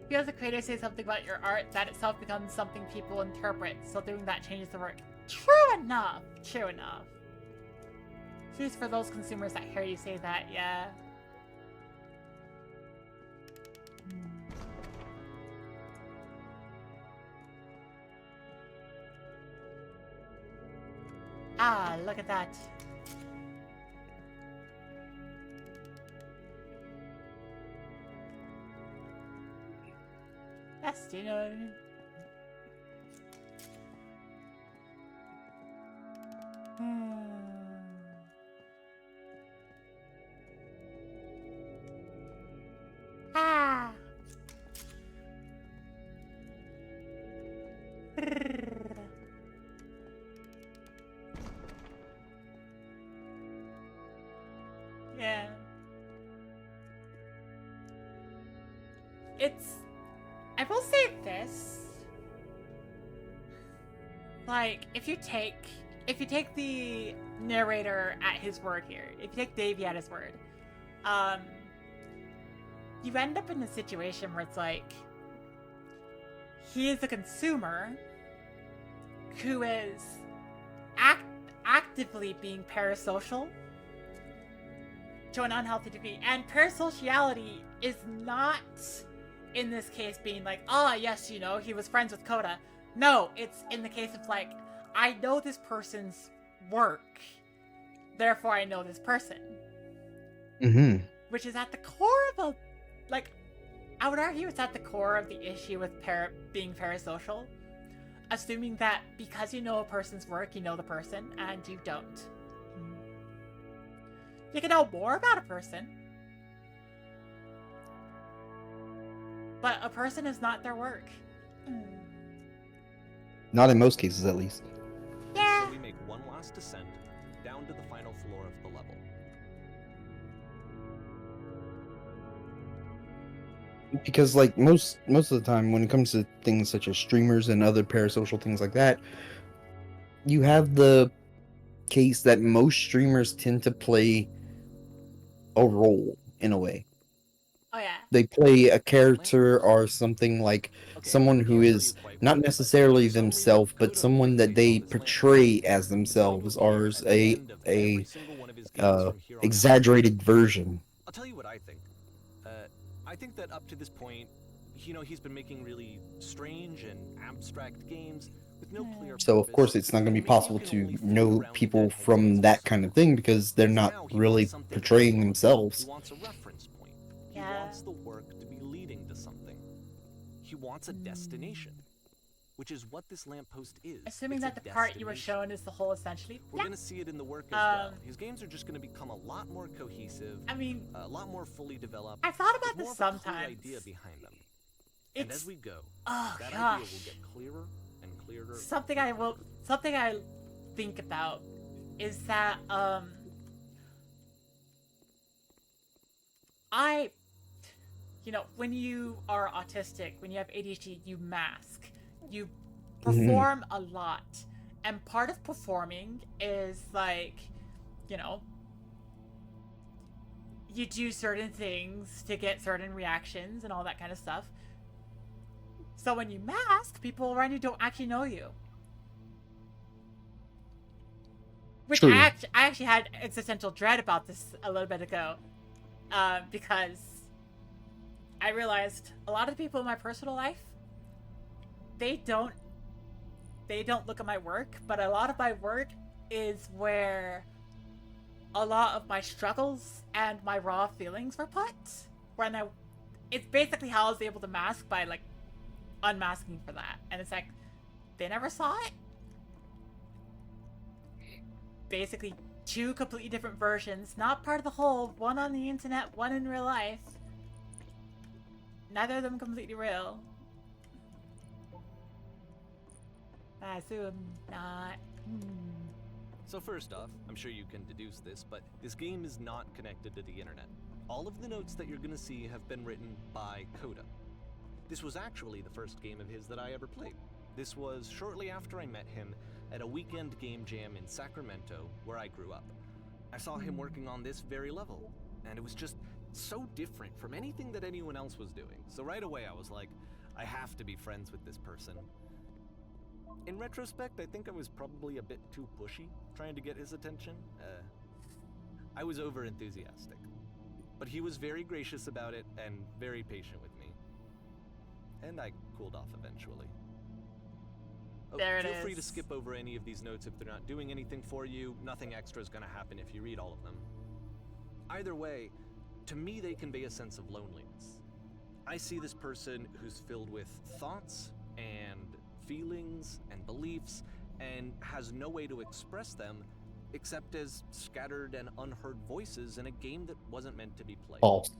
If you as a creator say something about your art, that itself becomes something people interpret, so doing that changes the work. True enough! True enough. Choose for those consumers that hear you say that, yeah. Ah, look at that. Yes, you know. Ah. Yeah. I will say this. Like, if you take the narrator at his word here, if you take Davey at his word, you end up in a situation where it's like, he is a consumer who is actively being parasocial to an unhealthy degree. And parasociality is not, in this case, being like, ah, yes, you know, he was friends with Coda. No, it's in the case of like, I know this person's work, therefore I know this person. Mm-hmm. Which is at the core of I would argue it's at the core of the issue with being parasocial. Assuming that because you know a person's work, you know the person, and you don't. You can know more about a person, but a person is not their work. Not in most cases, at least. Yeah. So we make one last descent down to the final floor of the level. Because like most of the time when it comes to things such as streamers and other parasocial things like that, you have the case that most streamers tend to play a role in a way. Oh yeah. They play a character or something, like someone who is not necessarily themselves, but someone that they portray as themselves, or as a exaggerated version. I'll tell you what I think. I think that up to this point, you know, he's been making really strange and abstract games with no clear purpose. So of course it's not going to be possible to know people from that kind of thing because they're not really portraying themselves. He wants a reference point. He Yeah. wants the work to be leading to something. He wants a destination, which is what this lamppost is. Assuming It's a that the part you were destination. shown is the whole, essentially. We're Yeah. gonna see it in the work as well. Um, His games are just gonna become a lot more cohesive, I mean, a lot more fully developed. I've thought about with this more of a clear sometimes. idea behind them. And It's as we go, oh that gosh. idea will get clearer and clearer. Something I think about is that when you are autistic, when you have ADHD, you mask. You perform a lot. And part of performing is like, you do certain things to get certain reactions and all that kind of stuff. So when you mask, people around you don't actually know you. Which True. I actually had existential dread about this a little bit ago, because I realized a lot of the people in my personal life, they don't look at my work, but a lot of my work is where a lot of my struggles and my raw feelings were put. It's basically how I was able to mask by like unmasking for that, and it's like they never saw it. Basically, two completely different versions, not part of the whole. One on the internet, one in real life. Neither of them completely real. I assume not. So first off, I'm sure you can deduce this, but this game is not connected to the internet. All of the notes that you're gonna see have been written by Coda. This was actually the first game of his that I ever played. This was shortly after I met him at a weekend game jam in Sacramento, where I grew up. I saw him working on this very level, and it was just so different from anything that anyone else was doing. So right away I was like, I have to be friends with this person. In retrospect, I think I was probably a bit too pushy, trying to get his attention. I was over-enthusiastic. But he was very gracious about it and very patient with me. And I cooled off eventually. Feel free to skip over any of these notes if they're not doing anything for you. Nothing extra is going to happen if you read all of them. Either way, to me they convey a sense of loneliness. I see this person who's filled with thoughts and feelings and beliefs and has no way to express them except as scattered and unheard voices in a game that wasn't meant to be played. Balls.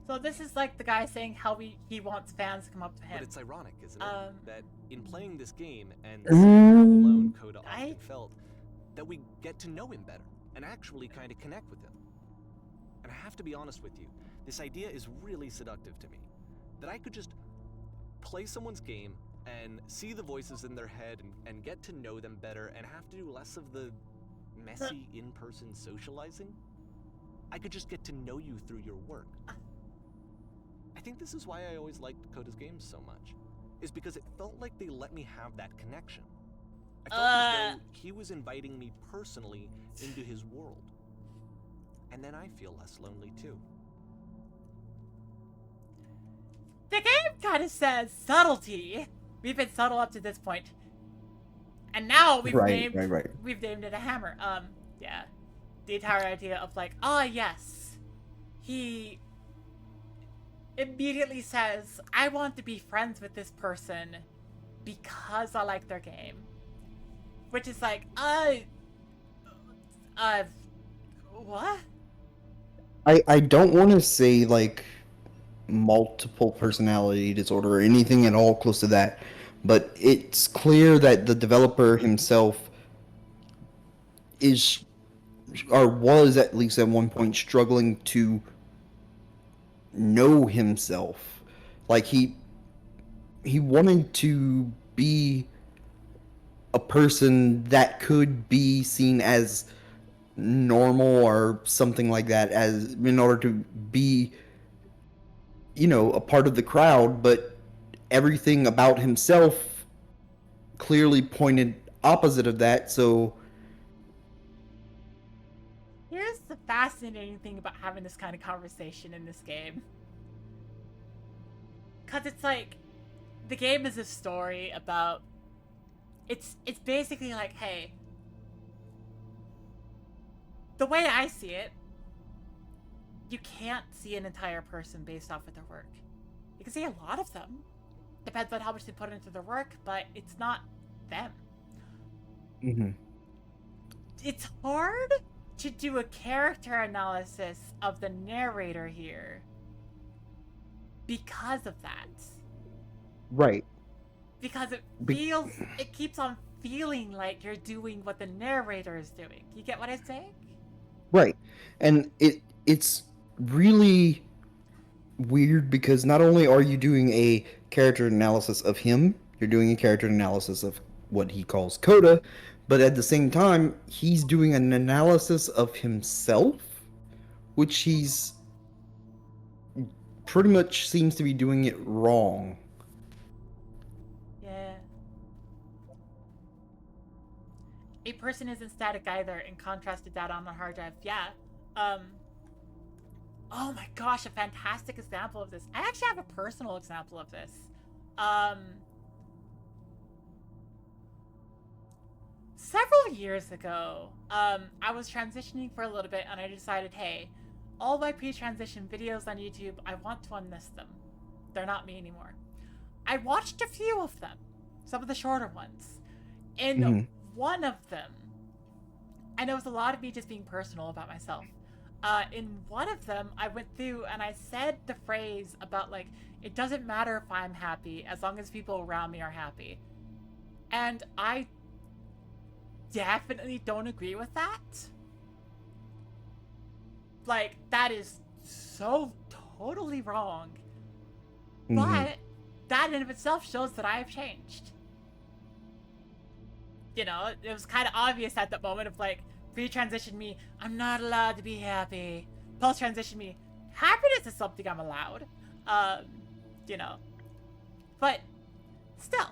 So this is like the guy saying how he wants fans to come up to him. But it's ironic, isn't it? That in playing this game and seeing how alone Coda often felt, that we get to know him better and actually kind of connect with him. And I have to be honest with you, this idea is really seductive to me. That I could just play someone's game and see the voices in their head and get to know them better and have to do less of the messy in-person socializing. I could just get to know you through your work. I think this is why I always liked Coda's games so much, is because it felt like they let me have that connection. I felt as though he was inviting me personally into his world. And then I feel less lonely too. The game kind of says subtlety. We've been subtle up to this point. And now we've named it a hammer. Yeah. The entire idea of like, yes. He immediately says, I want to be friends with this person because I like their game. Which is like, what? I don't want to say like multiple personality disorder or anything at all close to that, but it's clear that the developer himself is, or was at least at one point, struggling to know himself. Like he wanted to be a person that could be seen as normal or something like that, as in order to be, a part of the crowd, but everything about himself clearly pointed opposite of that. So here's the fascinating thing about having this kind of conversation in this game. Because it's like, the game is a story about, it's basically like, hey, the way I see it, you can't see an entire person based off of their work. You can see a lot of them. Depends on how much they put into their work, but it's not them. Mm-hmm. It's hard to do a character analysis of the narrator here because of that. Right. Because it keeps on feeling like you're doing what the narrator is doing. You get what I'm saying? Right. And it's really weird because not only are you doing a character analysis of him, you're doing a character analysis of what he calls Coda, but at the same time, he's doing an analysis of himself, which he's pretty much seems to be doing it wrong. Yeah. a person isn't static either, in contrast to data on a hard drive. Yeah. Oh my gosh, a fantastic example of this. I actually have a personal example of this. Several years ago, I was transitioning for a little bit and I decided, hey, all my pre-transition videos on YouTube, I want to unlist them. They're not me anymore. I watched a few of them, some of the shorter ones. In one of them, and it was a lot of me just being personal about myself. In one of them, I went through and I said the phrase about, like, it doesn't matter if I'm happy as long as people around me are happy. And I definitely don't agree with that. Like, that is so totally wrong. But that in of itself shows that I have changed. You know, it was kind of obvious at that moment of, like, pre-transition me, I'm not allowed to be happy. Post-transition me, happiness is something I'm allowed. You know. But, still.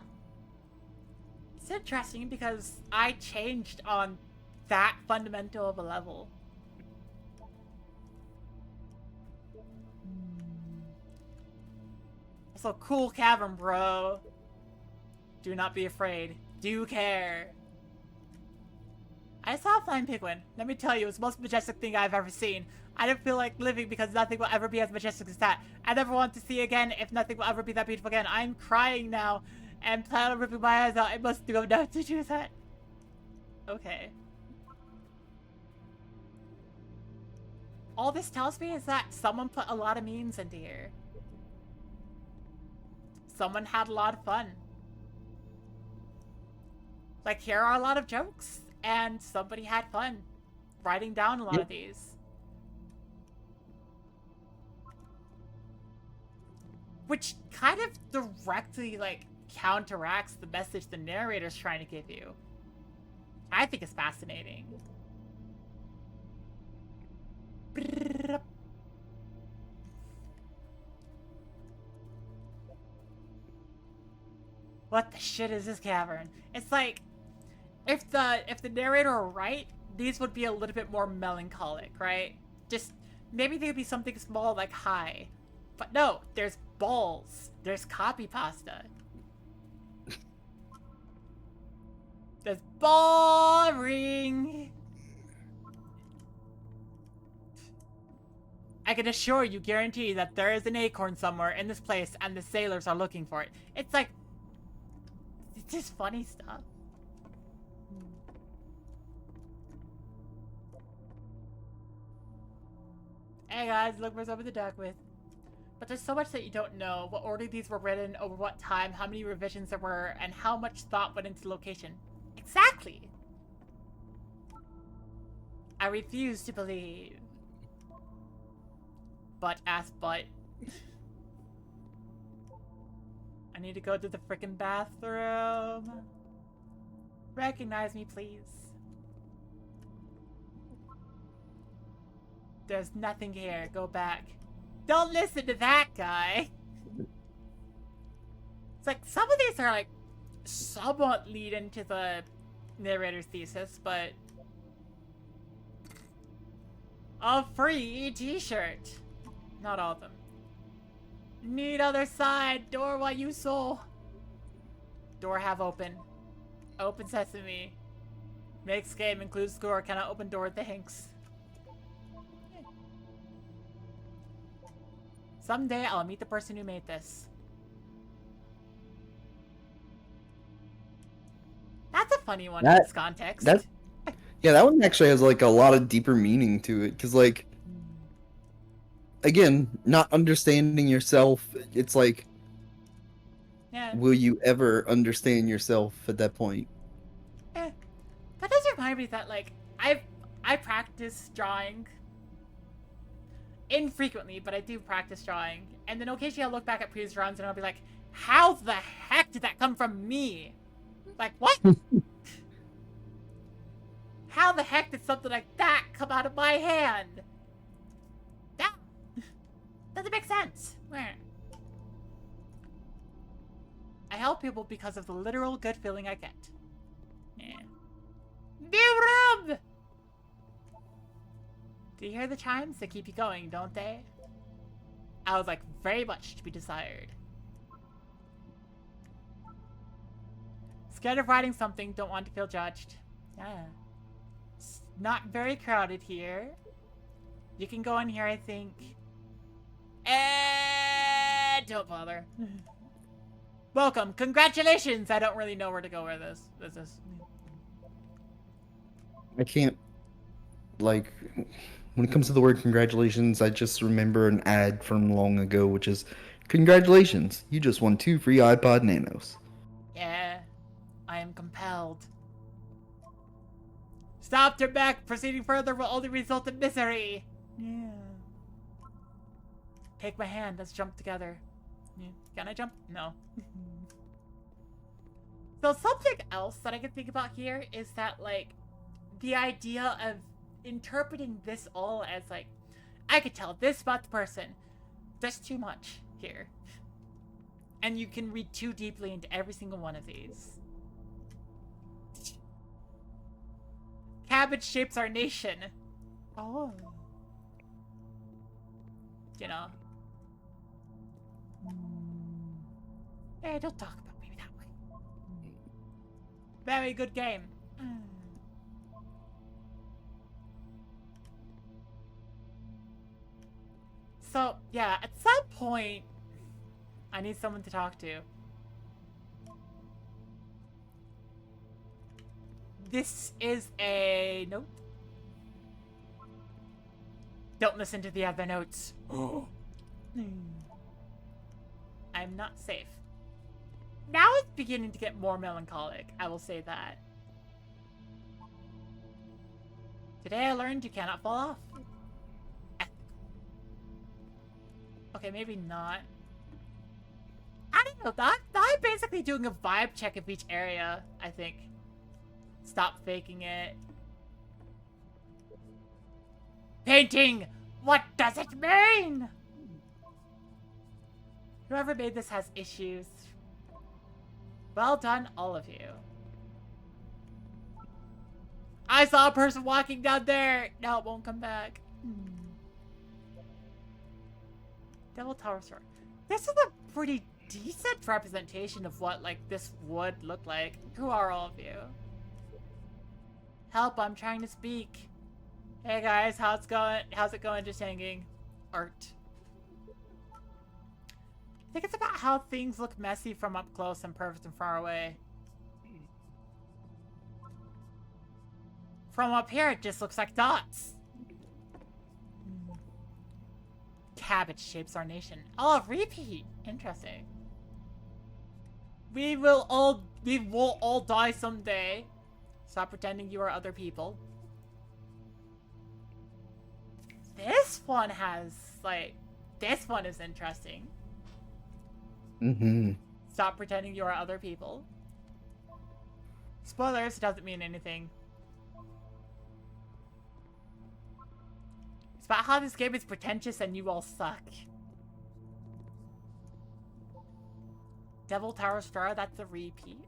It's interesting because I changed on that fundamental of a level. Also, cool cavern, bro. Do not be afraid. Do care. I saw a flying penguin. Let me tell you, it's the most majestic thing I've ever seen. I don't feel like living because nothing will ever be as majestic as that. I never want to see again if nothing will ever be that beautiful again. I'm crying now and plan on ripping my eyes out. I must go now to do that. Okay. All this tells me is that someone put a lot of memes into here. Someone had a lot of fun. Like, here are a lot of jokes, and somebody had fun writing down a lot of these. Which kind of directly, like, counteracts the message the narrator's trying to give you. I think it's fascinating. What the shit is this cavern? It's like, if the narrator were right, these would be a little bit more melancholic, right? Just, maybe they would be something small like hi. But no, there's balls. There's copy pasta. There's boring. I can assure you, guarantee that there is an acorn somewhere in this place and the sailors are looking for it. It's like, it's just funny stuff. Hey guys, look what's over the dock with. But there's so much that you don't know. What order these were written, over what time, how many revisions there were, and how much thought went into location. Exactly! I refuse to believe. But ass butt. I need to go to the frickin' bathroom. Recognize me, please. There's nothing here. Go back. Don't listen to that guy. It's like, some of these are like somewhat lead into the narrator's thesis, but a free t-shirt. Not all of them. Need other side. Door what you soul. Door have open. Open sesame. Makes game includes score. Cannot open door thanks. Someday I'll meet the person who made this. That's a funny one in this context. Yeah, that one actually has like a lot of deeper meaning to it, because like, again, not understanding yourself, it's like, yeah. Will you ever understand yourself at that point? That does remind me that, like, I practice drawing infrequently, but I do practice drawing, and then occasionally I'll look back at previous drawings and I'll be like, how the heck did that come from me? Like, what? How the heck did something like that come out of my hand? That doesn't make sense. I help people because of the literal good feeling I get. Yeah. Do you hear the chimes? They keep you going, don't they? I was like, very much to be desired. Scared of writing something, don't want to feel judged. Yeah. It's not very crowded here. You can go in here, I think. And don't bother. Welcome. Congratulations. I don't really know where to go with this. I can't, like, when it comes to the word congratulations, I just remember an ad from long ago, which is, congratulations, you just won 2 free iPod Nanos. Yeah. I am compelled. Stop, turn back. Proceeding further will only result in misery. Yeah. Take my hand. Let's jump together. Yeah. Can I jump? No. So something else that I can think about here is that, like, the idea of interpreting this all as, like, I could tell this about the person. There's too much here. And you can read too deeply into every single one of these. Cabbage shapes our nation. Oh. You know. Hey, don't talk about me that way. Very good game. So, yeah, at some point, I need someone to talk to. This is a note. Don't listen to the other notes. I'm not safe. Now it's beginning to get more melancholic, I will say that. Today I learned you cannot fall off. Okay, maybe not. I don't know, I'm basically doing a vibe check of each area, I think. Stop faking it. Painting! What does it mean? Whoever made this has issues. Well done, all of you. I saw a person walking down there! No, it won't come back. Devil Tower Store. This is a pretty decent representation of what, like, this would look like. Who are all of you? Help, I'm trying to speak. Hey guys, how's it going? Just hanging. Art. I think it's about how things look messy from up close and perfect from far away. From up here, it just looks like dots. Cabbage shapes our nation. Oh, repeat. Interesting. We will all die someday. Stop pretending you are other people. This one has, like, this one is interesting. Stop pretending you are other people. Spoilers, it doesn't mean anything. It's about how this game is pretentious and you all suck. Devil Tower Star, that's a repeat.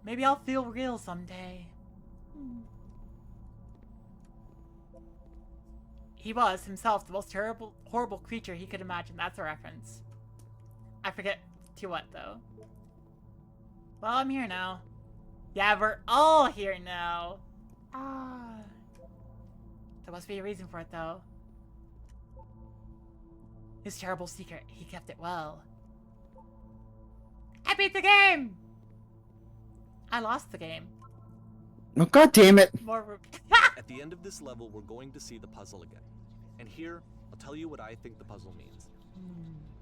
Maybe I'll feel real someday. He was, himself, the most horrible creature he could imagine. That's a reference. I forget to what, though. Well, I'm here now. Yeah, we're all here now. Ah. There must be a reason for it, though. His terrible secret. He kept it well. I beat the game! I lost the game. Oh, God damn it! More At the end of this level, we're going to see the puzzle again. And here, I'll tell you what I think the puzzle means.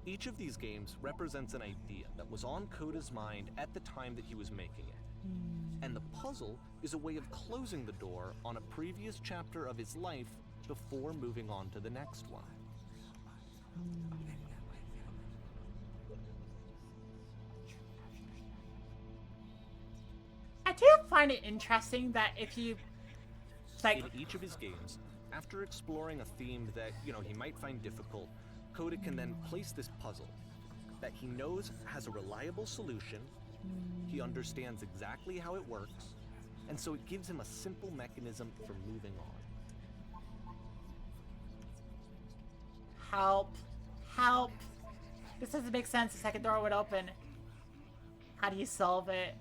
Each of these games represents an idea that was on Coda's mind at the time that he was making it. And the puzzle is a way of closing the door on a previous chapter of his life before moving on to the next one. I do find it interesting that if you, like... In each of his games, after exploring a theme that, he might find difficult, Coda can then place this puzzle that he knows has a reliable solution, he understands exactly how it works, and so it gives him a simple mechanism for moving on. Help. Help. This doesn't make sense. The second door would open. How do you solve it?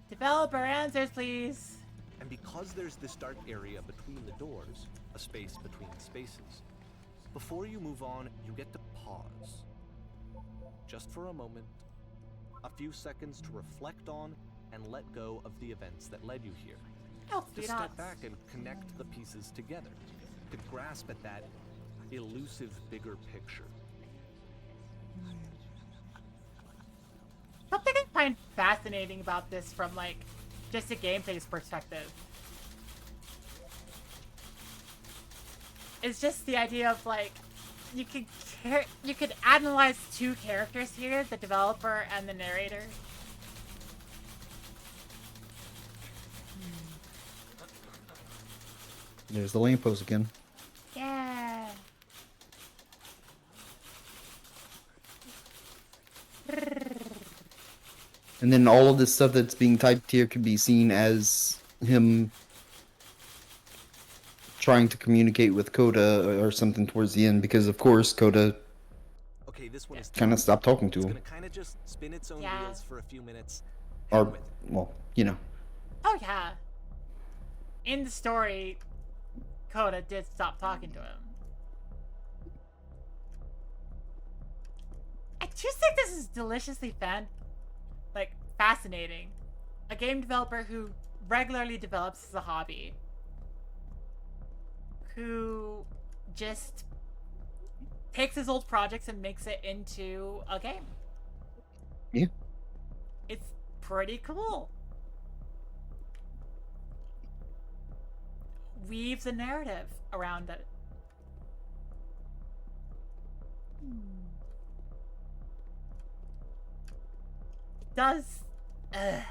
Developer answers, please. And because there's this dark area between the doors, a space between spaces, before you move on, you get to pause. Just for a moment, a few seconds to reflect on and let go of the events that led you here. Oh, To step back and connect the pieces together, to grasp at that elusive bigger picture. Something I find fascinating about this from, like, just a gameplay's perspective is just the idea of, like, you could analyze two characters here, the developer and the narrator. There's the lamppost again. Yeah. And then all of this stuff that's being typed here could be seen as him trying to communicate with Coda or something towards the end, because of course Coda Okay, this one is kind of stopped talking to It's him. gonna kind of just spin its own Yeah. wheels for a few minutes. Hang Or, with it. well, you know. Oh, yeah. In the story, Coda did stop talking to him. I just think this is deliciously fascinating. A game developer who regularly develops as a hobby. Who just takes his old projects and makes it into a game. Yeah. It's pretty cool. Weaves a narrative around it. It does. I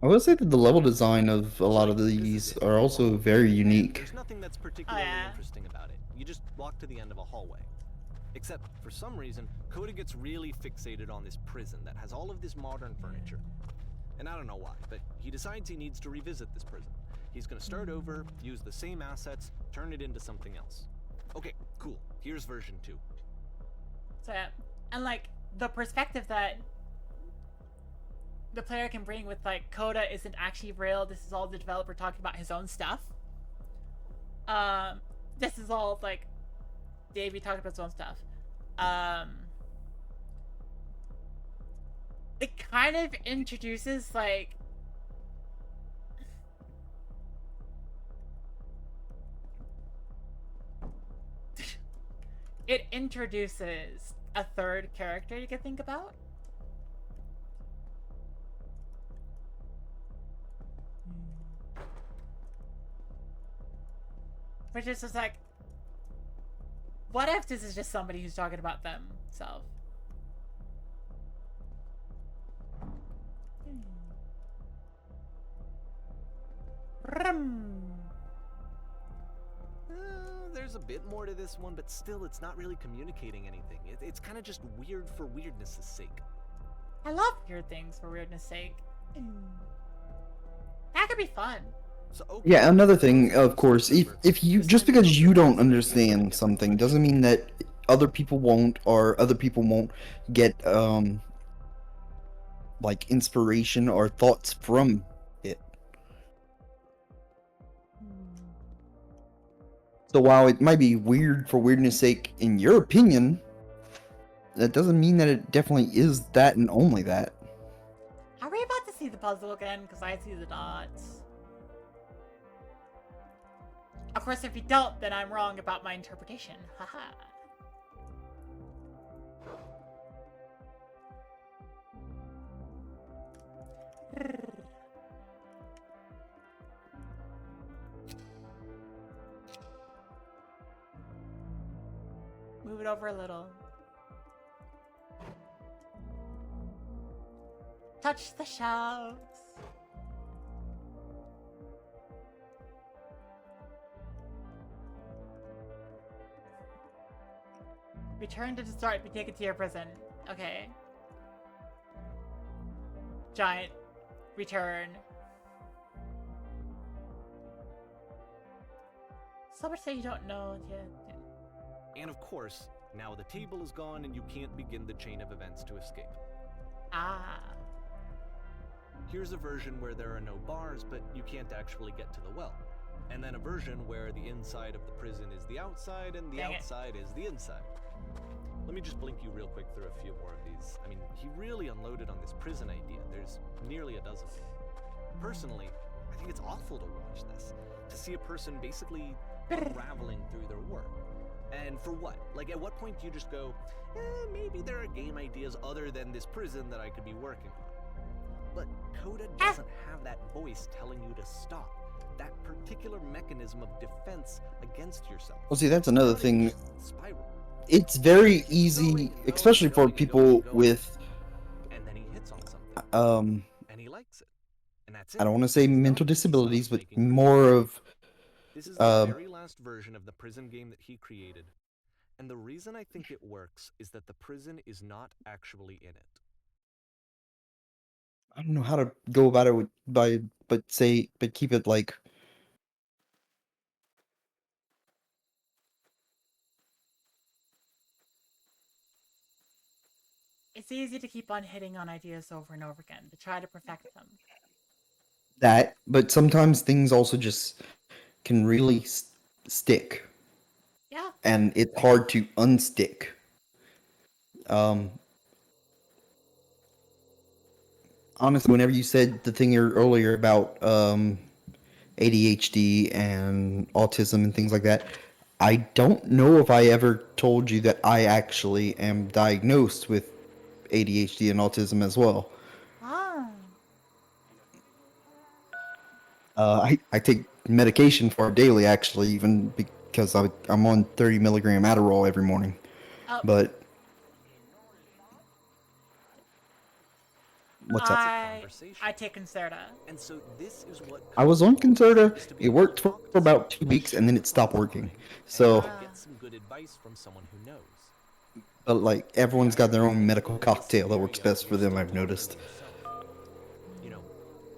would say that the level design of a lot of these are also very unique. There's nothing that's particularly yeah. interesting about it. You just walk to the end of a hallway. Except, for some reason, Coda gets really fixated on this prison that has all of this modern furniture. And I don't know why, but he decides he needs to revisit this prison. He's gonna start over, use the same assets, turn it into something else. Okay, cool. Here's version 2. So yeah, and like the perspective that the player can bring with like Coda isn't actually real. This is all the developer talking about his own stuff. This is all like Davey talking about his own stuff. It kind of introduces like it introduces a third character you can think about. Which is just like, what if this is just somebody who's talking about themselves? There's a bit more to this one, but still, it's not really communicating anything. It's kind of just weird for weirdness' sake. I love weird things for weirdness' sake. That could be fun. So, okay. Yeah, another thing, of course, if you just because you don't understand something doesn't mean that other people won't, or other people won't get like inspiration or thoughts from it. So while it might be weird for weirdness' sake in your opinion, that doesn't mean that it definitely is that and only that. Are we about to see the puzzle again? Because I see the dots. Of course, if you don't, then I'm wrong about my interpretation. Haha. Move it over a little. Touch the shelves. Return to the start. Be taken to your prison. Okay. Giant. Return. So much that you don't know. And of course, now the table is gone and you can't begin the chain of events to escape. Ah. Here's a version where there are no bars, but you can't actually get to the well. And then a version where the inside of the prison is the outside and the Dang it. outside is the inside. Let me just blink you real quick through a few more of these. I mean, he really unloaded on this prison idea. There's nearly a dozen. Personally, I think it's awful to watch this. To see a person basically unraveling through their work. And for what? Like, at what point do you just go, maybe there are game ideas other than this prison that I could be working on? But Coda doesn't have that voice telling you to stop. That particular mechanism of defense against yourself. Well, see, that's another thing. Spiral. It's very easy, especially for people with, And then he hits on something. And he likes it. And that's it. I don't want to say He's mental not disabilities, but making more of, This is the very last version of the prison game that he created. And the reason I think it works is that the prison is not actually in it. I don't know how to go about it but keep it like, It's easy to keep on hitting on ideas over and over again to try to perfect them. that, but sometimes things also just can really stick. Yeah. And it's hard to unstick. Honestly, whenever you said the thing earlier about ADHD and autism and things like that, I don't know if I ever told you that I actually am diagnosed with ADHD and autism as well. Ah. I take medication for it daily, actually, even because I'm on 30 milligram Adderall every morning. Oh. But what's that? I take Concerta. And so this is what I was on Concerta. It worked for about 2 weeks, and then it stopped working. So, get some good advice from someone who knows. but like everyone's got their own medical cocktail that works best for them. I've noticed. You know,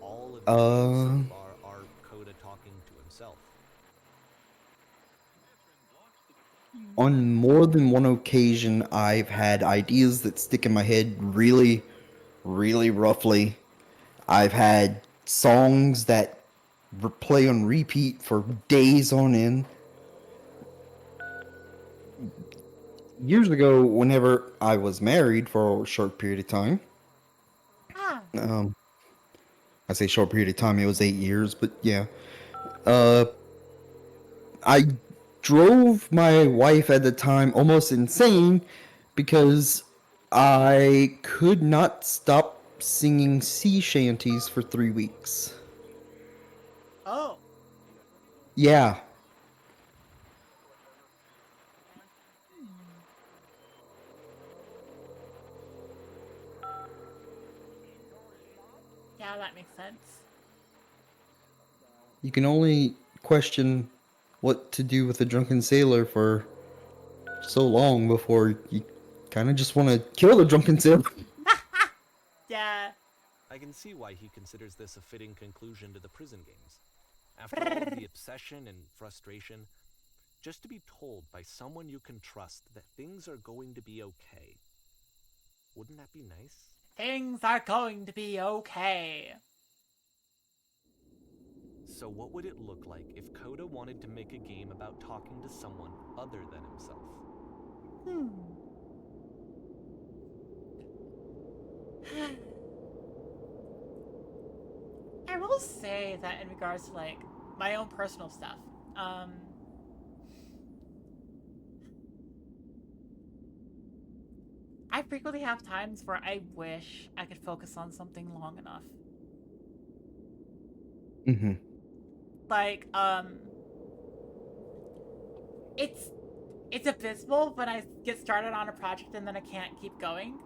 all of these so far are Coda talking to himself. On more than one occasion, I've had ideas that stick in my head really, really roughly. I've had songs that play on repeat for days on end. Years ago, whenever I was married for a short period of time, I say short period of time, it was 8 years, but yeah. I drove my wife at the time almost insane because I could not stop singing sea shanties for 3 weeks. Oh. Yeah. Yeah, that makes sense. You can only question what to do with a drunken sailor for so long before you kind of just want to kill the drunken sailor. Yeah. I can see why he considers this a fitting conclusion to the prison games. After all of the obsession and frustration, just to be told by someone you can trust that things are going to be okay. Wouldn't that be nice? Things are going to be okay. So what would it look like if Coda wanted to make a game about talking to someone other than himself? I will say that in regards to like my own personal stuff, I frequently have times where I wish I could focus on something long enough. Mm-hmm. Like, it's abysmal when I get started on a project and then I can't keep going.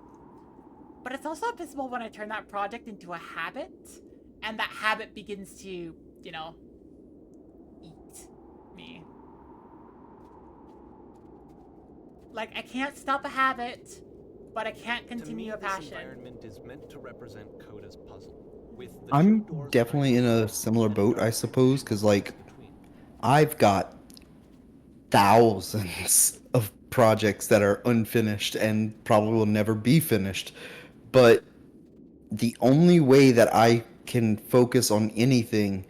But it's also abysmal when I turn that project into a habit, and that habit begins to, you know, eat me. Like, I can't stop a habit, but I can't continue a passion. This environment is meant to represent Coda's puzzle. I'm definitely in a similar boat, I suppose, because, like, I've got thousands of projects that are unfinished and probably will never be finished. But the only way that I can focus on anything,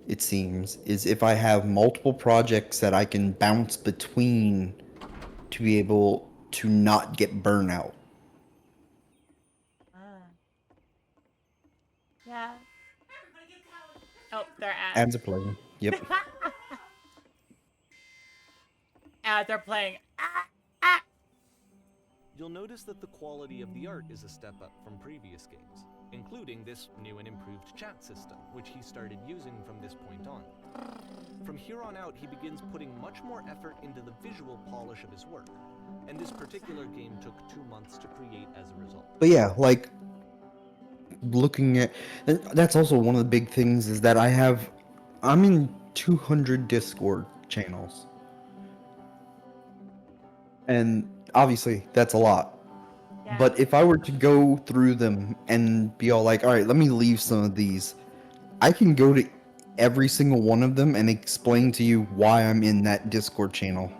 it seems, is if I have multiple projects that I can bounce between to be able to not get burnout. Ah. Yeah. Oh, they're at. Ads are playing. Yep. They're playing. Ah, ah. You'll notice that the quality of the art is a step up from previous games, including this new and improved chat system, which he started using from this point on. From here on out, he begins putting much more effort into the visual polish of his work, and this particular game took 2 months to create as a result. But yeah, like looking at that's also one of the big things is that I'm in 200 Discord channels. And obviously that's a lot. Yeah. But if I were to go through them and be all like, all right, let me leave some of these, I can go to every single one of them and explain to you why I'm in that Discord channel.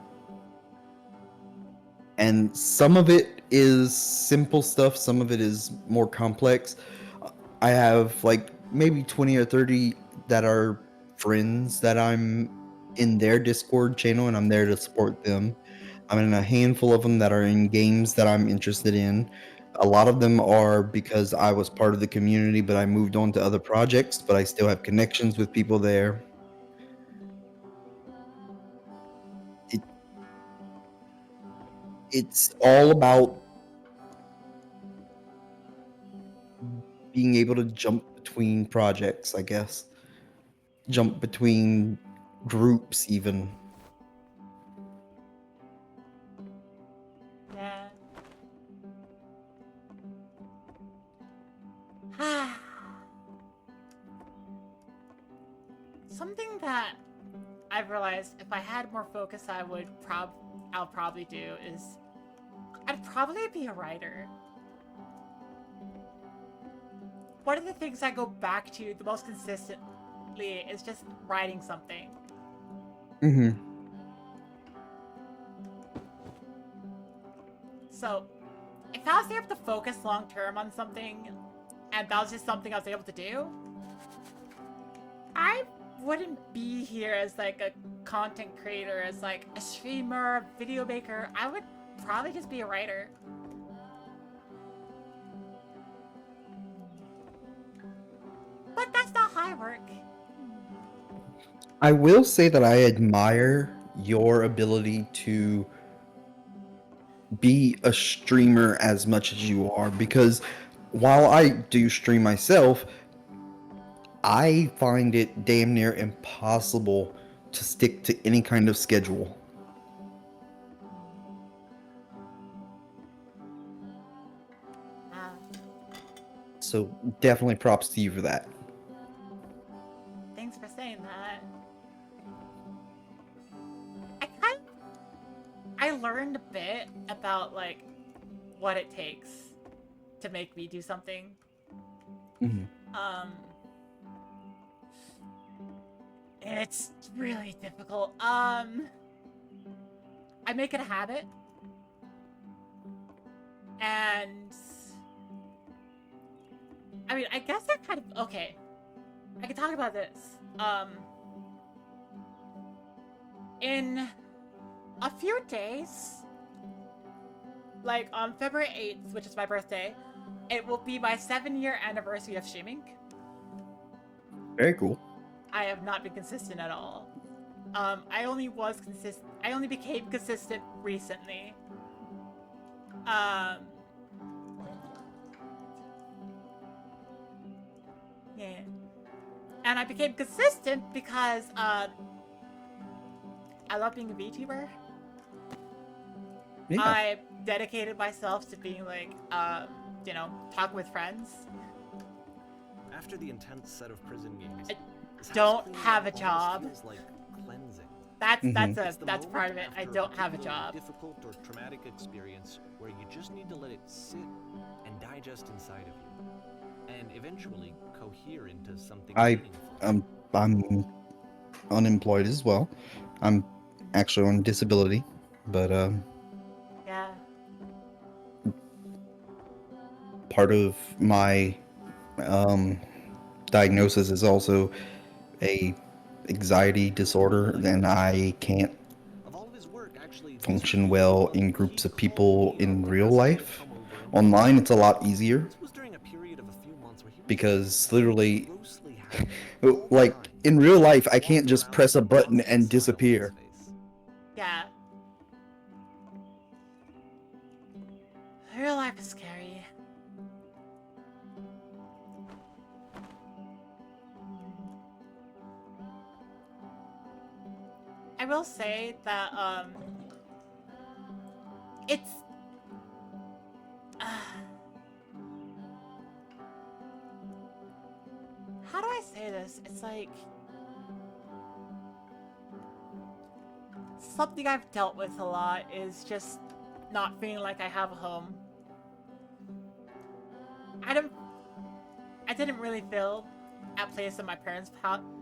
And some of it is simple stuff, some of it is more complex. I have like maybe 20 or 30 that are friends that I'm in their Discord channel and I'm there to support them. I'm in a handful of them that are in games that I'm interested in. A lot of them are because I was part of the community, but I moved on to other projects, but I still have connections with people there. It's all about being able to jump between projects, I guess. Jump between groups, even. Yeah. Something that I've realized if I had more focus, I'll probably do is I'd probably be a writer. One of the things I go back to the most consistently is just writing something. Mm-hmm. So, if I was able to focus long term on something, and that was just something I was able to do, I wouldn't be here as like a content creator, as like a streamer, video maker. I would probably just be a writer. But that's not how I work. I will say that I admire your ability to be a streamer as much as you are, because while I do stream myself, I find it damn near impossible to stick to any kind of schedule. So definitely props to you for that. Thanks for saying that. I learned a bit about like what it takes to make me do something. Mm-hmm. It's really difficult. I make it a habit. And I mean, I guess I kind of okay. I can talk about this. In a few days, like on February 8th, which is my birthday, it will be my 7-year anniversary of streaming. Very cool. I have not been consistent at all. I only became consistent recently. Yeah. And I became consistent because, I love being a VTuber. Yeah. I dedicated myself to being like, talking with friends. After the intense set of prison games, I don't have a job. feels like cleansing. That's It's the that's part of it. moment I after don't a have a particularly job. difficult or traumatic experience where you just need to let it sit and digest inside of you, and eventually cohere into something meaningful. I'm unemployed as well. I'm actually on disability, but Yeah. part of my diagnosis is also a anxiety disorder, and I can't Of all of his work, actually, these are function the well ones in that groups he of people called me in up and real asked me to life. come over and Online, it's a lot easier This was during a period of a few months where he was because literally, grossly happy all the like time. in real life, I Walking can't just around press a with button constant and smile on his disappear. face. Yeah. Real life is scary. I will say that, it's... how do I say this? It's like... something I've dealt with a lot is just not feeling like I have a home. I didn't really feel at place in my parents'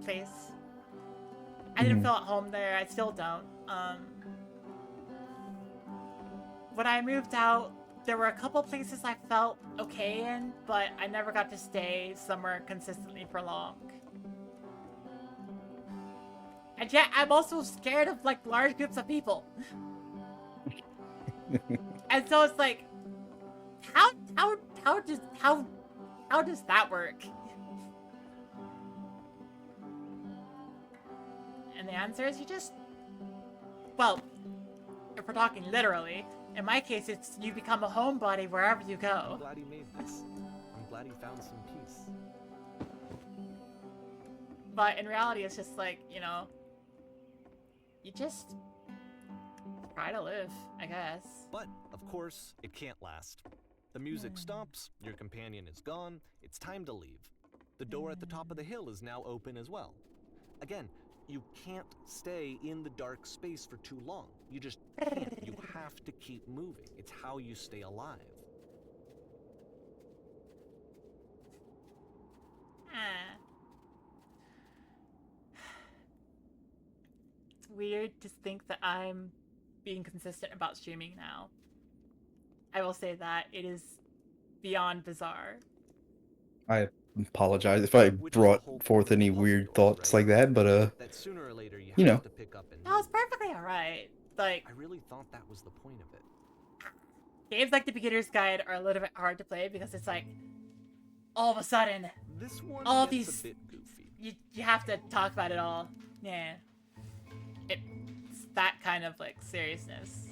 place. I didn't Mhm. feel at home there. I still don't. When I moved out, there were a couple places I felt okay in, but I never got to stay somewhere consistently for long. And yet, I'm also scared of like large groups of people. And so it's like, how does that work? And the answer is you just, well, if we're talking literally, in my case, it's you become a homebody wherever you I'm go. glad he made this. I'm glad he found some peace. But in reality, it's just like, you know, you just try to live, I guess. But, of course, it can't last. The music stops, your companion is gone, it's time to leave. The door at the top of the hill is now open as well. Again, you can't stay in the dark space for too long. You just can't. You have to keep moving. It's how you stay alive. Ah. It's weird to think that I'm being consistent about streaming now. I will say that it is beyond bizarre. I apologize if I Which is the brought whole forth point of any the weird puzzle, thoughts right? like that, but That sooner or later you you have know. to pick up and That was perfectly alright. Like, I really thought that was the point of it. games like the Beginner's Guide are a little bit hard to play because it's like, all of a sudden, This one all gets these... a bit goofy. You have to talk about it all. Yeah. It's that kind of, like, seriousness.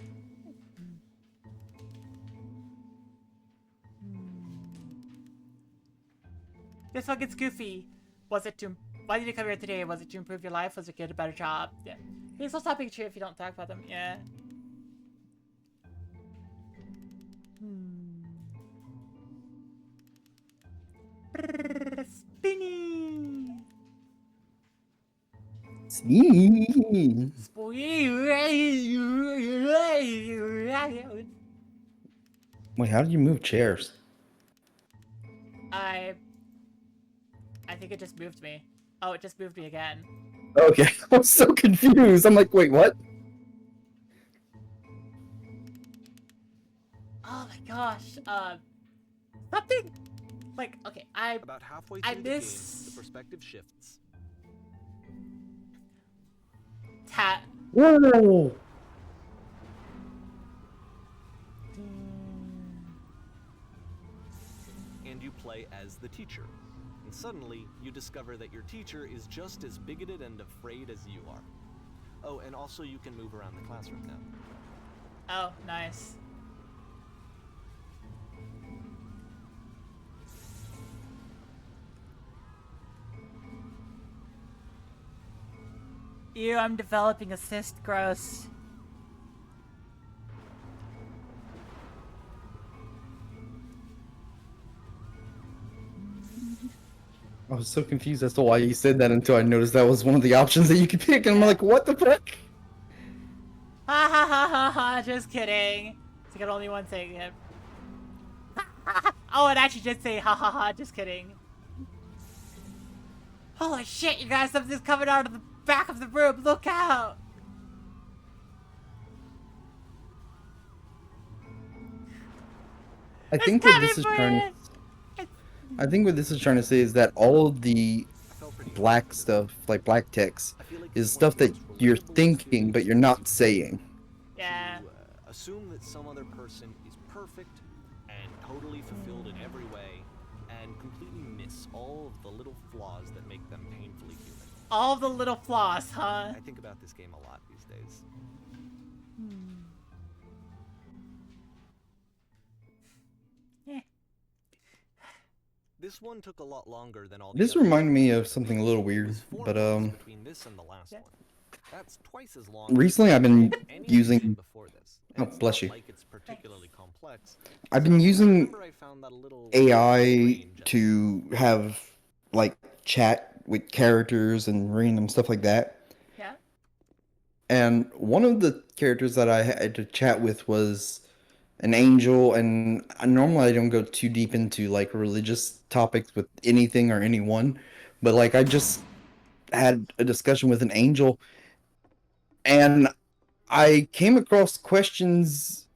This one gets goofy. Was it to... Why did you come here today? Was it to improve your life? Was it to get a better job? Yeah. These will stop being true if you don't talk about them. Yeah. Spinny! See? Wait, how did you move chairs? I think it just moved me. Oh, it just moved me again. Okay, I'm so confused. I'm like, wait, what? Oh my gosh. Something like, okay, About halfway I through the game, miss- the perspective shifts. Whoa! And you play as the teacher. And suddenly, you discover that your teacher is just as bigoted and afraid as you are. Oh, and also you can move around the classroom now. Oh, nice. Ew, I'm developing a cyst. Gross. I was so confused as to why you said that until I noticed that was one of the options that you could pick, and I'm like, what the fuck? Ha ha ha ha ha, just kidding. It's got only one saying it. Oh, it actually did say ha ha ha, just kidding. Holy shit, you guys, something's coming out of the back of the room. Look out! I It's think what coming this is for trying you. to, I think what this is trying to say is that all of the I felt pretty black stuff, like black text, I feel like is it's one of stuff the that most you're relatable thinking but you're not saying. Yeah. To assume that some other person is perfect and totally fulfilled in every way, and completely miss all of the little flaws that make them painfully human. All the little flaws, huh? I think about this game a lot these days. Yeah. This one took a lot longer than all the This others. reminded me of something a little It weird, was 4 but months between this and the last Yeah. one. That's twice as long. recently I've been any using. before this. Oh, It's bless not you. like it's particularly complex. I've So been I using remember I found that a little AI strange. to have like chat with characters and random stuff like that. Yeah. And one of the characters that I had to chat with was an angel, and normally I don't go too deep into like religious topics with anything or anyone, but like I just had a discussion with an angel, and I came across questions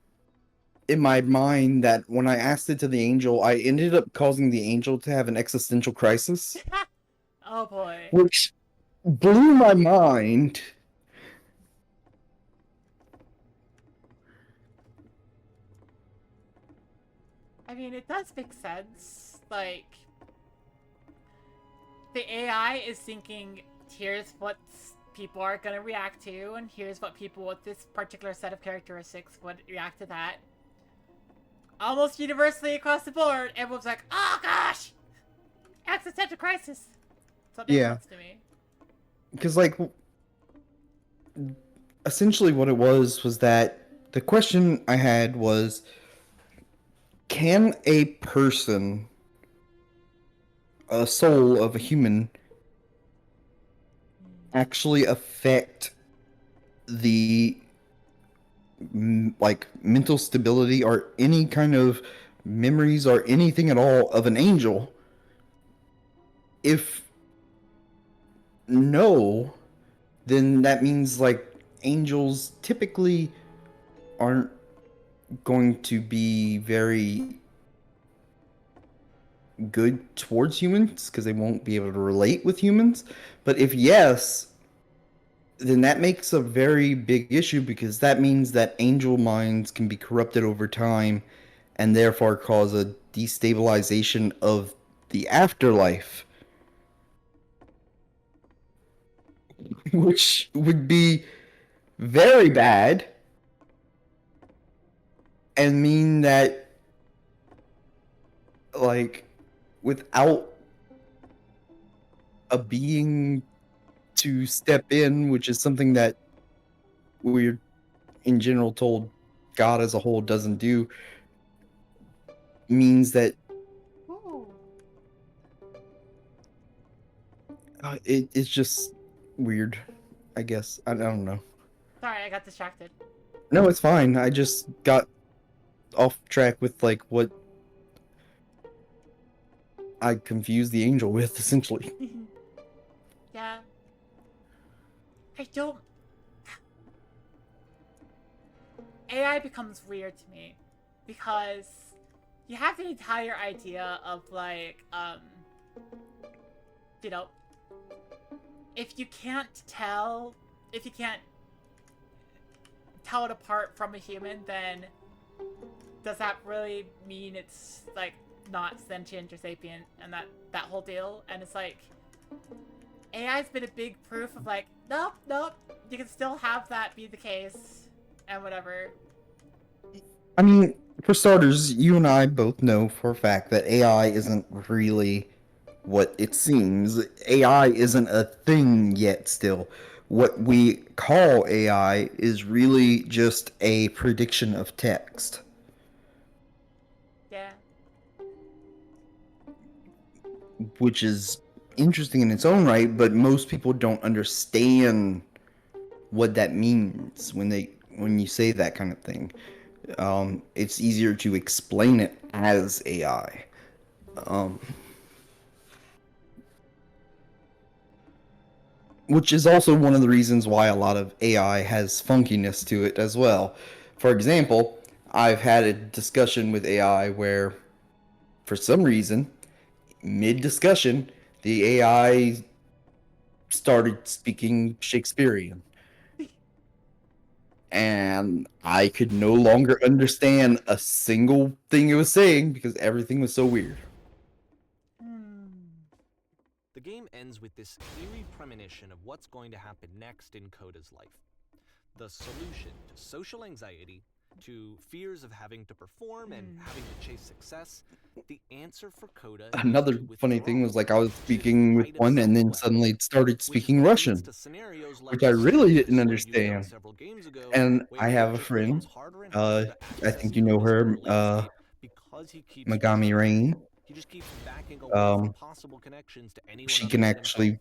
in my mind that when I asked it to the angel, I ended up causing the angel to have an existential crisis, Oh boy. which blew my mind. I mean, it does make sense. Like, the AI is thinking, here's what people are gonna react to, and here's what people with this particular set of characteristics would react to that. Almost universally across the board, everyone's like, oh gosh! Existential crisis! So it makes Yeah. sense to me. Because like essentially what it was that the question I had was, can a person, a soul of a human, actually affect the like mental stability or any kind of memories or anything at all of an angel? If no, then that means like angels typically aren't going to be very good towards humans because they won't be able to relate with humans. But if yes, then that makes a very big issue because that means that angel minds can be corrupted over time and therefore cause a destabilization of the afterlife, which would be very bad and mean that, like, without a being to step in, which is something that we're in general told God as a whole doesn't do, means that Ooh. it's just weird, I guess. I don't know. Sorry, I got distracted. No, it's fine. I just got off track with like what I confused the angel with, essentially. Yeah. I don't... AI becomes weird to me because you have the entire idea of like, you know, if you can't tell it apart from a human, then does that really mean it's like not sentient or sapient and that whole deal? And it's like, AI's been a big proof of like, nope, you can still have that be the case and whatever. I mean, for starters, you and I both know for a fact that AI isn't really what it seems. AI isn't a thing yet still. What we call AI is really just a prediction of text. Yeah. Which is interesting in its own right, but most people don't understand what that means when you say that kind of thing. It's easier to explain it as AI. Which is also one of the reasons why a lot of AI has funkiness to it as well. For example, I've had a discussion with AI where, for some reason, mid discussion, the AI started speaking Shakespearean. And I could no longer understand a single thing it was saying because everything was so weird. The game ends with this eerie premonition of what's going to happen next in Coda's life. The solution to social anxiety, to fears of having to perform and having to chase success, the answer for Coda Another is to funny withdraw, thing was like I was to speaking with write one and himself then well, suddenly it started which is speaking what leads Russian, to scenarios like which I the really didn't surrealist one you found understand. several games ago, And I where have it a just becomes friend, harder and harder to I access think you know Coda's her, inner landscape because he keeps Megami changing. Rain. He just keeps backing away from Um, possible connections to anyone she other can than himself. actually To be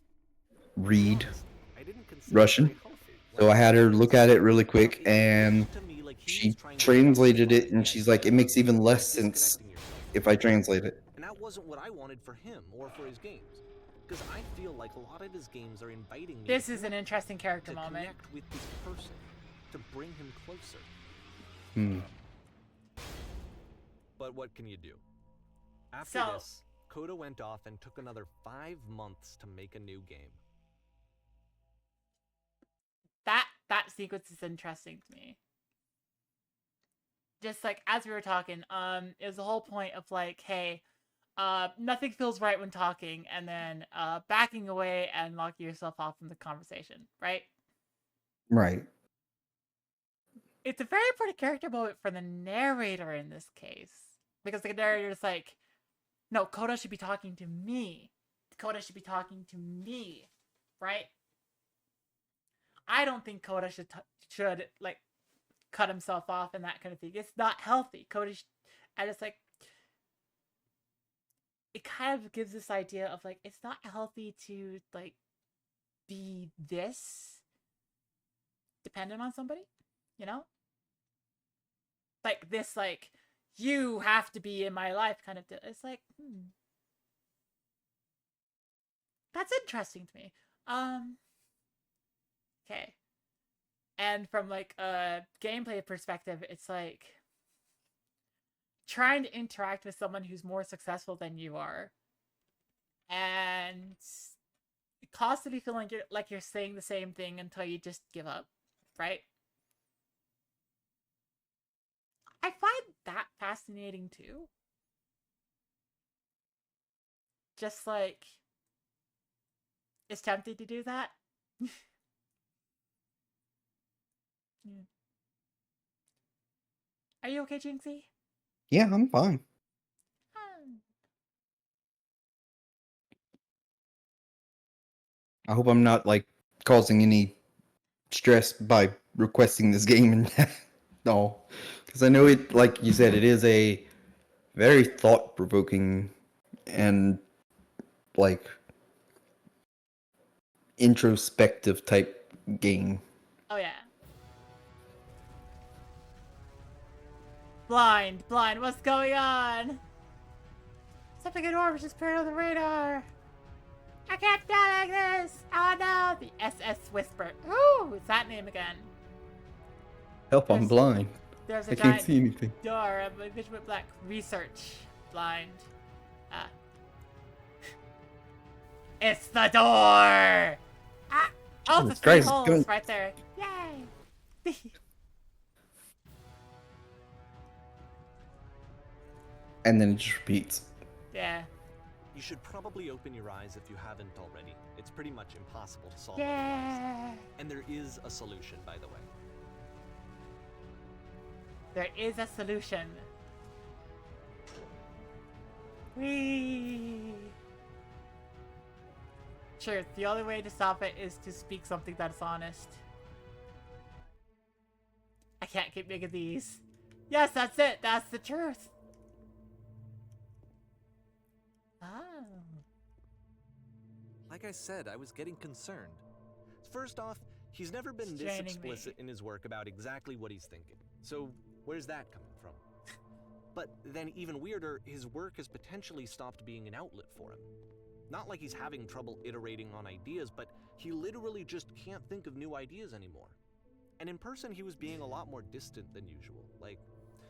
read honest, I didn't consider it Russian, very healthy. so I had her look at it really Now, quick, it and looked to me like he was she trying to translated justify it, and the she's like, idea it makes of even less sense disconnecting yourself from if I people. translate it. And that wasn't what I wanted for him or for his games. Because I feel like a lot of his games are inviting me This to is an connect, interesting character to moment. connect with this person, to bring him closer. But what can you do? After So- this, Coda went off and took another 5 months to make a new game. That sequence is interesting to me. Just like as we were talking, it was the whole point of like, hey, nothing feels right when talking, and then backing away and locking yourself off from the conversation, right? Right. It's a very important character moment for the narrator in this case. Because the narrator is like, no, Coda should be talking to me. Coda should be talking to me, right? I don't think Coda should like cut himself off and that kind of thing. It's not healthy. I just like, it kind of gives this idea of like, it's not healthy to like be this dependent on somebody, you know? Like this, like, you have to be in my life kind of deal. It's like, that's interesting to me. Okay. And from like a gameplay perspective, it's like trying to interact with someone who's more successful than you are, and constantly feeling like you're saying the same thing until you just give up, right? I find that fascinating too. Just like, it's tempting to do that. Yeah. Are you okay, Jinxie? Yeah, I'm fine. I hope I'm not like causing any stress by requesting this game and no, because I know it, like you said, it is a very thought-provoking and like introspective type game. Oh yeah. Blind, what's going on? Something enormous just appeared on the radar. I can't die like this. Oh no, the SS Whisper. Ooh, it's that name again. Help, I'm blind. There's a I can't giant see anything. door of a vision with black research. Blind. Ah. It's the door! Ah! Oh, the Jesus 3 Christ, holes don't- right there. Yay! And then it just repeats. Yeah. You should probably open your eyes if you haven't already. It's pretty much impossible to solve Yeah. otherwise. And there is a solution, by the way. There is a solution. Whee! Sure, the only way to stop it is to speak something that's honest. I can't keep making these. Yes, that's it. That's the truth. Oh. Like I said, I was getting concerned. First off, he's never been this Straining explicit me. in his work about exactly what he's thinking. So, where's that coming from? But then, even weirder, his work has potentially stopped being an outlet for him. Not like he's having trouble iterating on ideas, but he literally just can't think of new ideas anymore. And in person, he was being a lot more distant than usual. Like,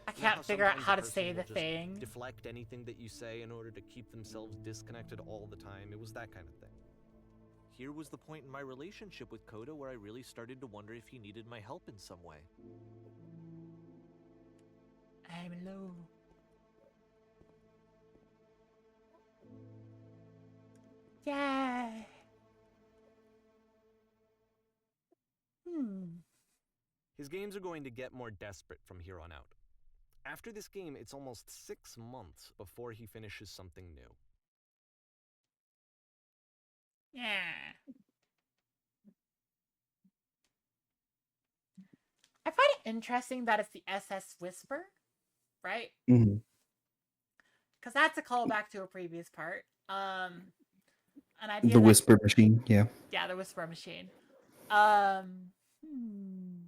I You know can't figure out sometimes how a to person say will the just thing. deflect anything that you say in order to keep themselves disconnected all the time. It was that kind of thing. Here was the point in my relationship with Coda where I really started to wonder if he needed my help in some way. I'm low. Yeah. His games are going to get more desperate from here on out. After this game, it's almost 6 months before he finishes something new. Yeah. I find it interesting that it's the SS Whisper, right? Mhm. Because that's a callback to a previous part. An idea The that Whisper Machine, yeah. yeah, the Whisper Machine. Hmm.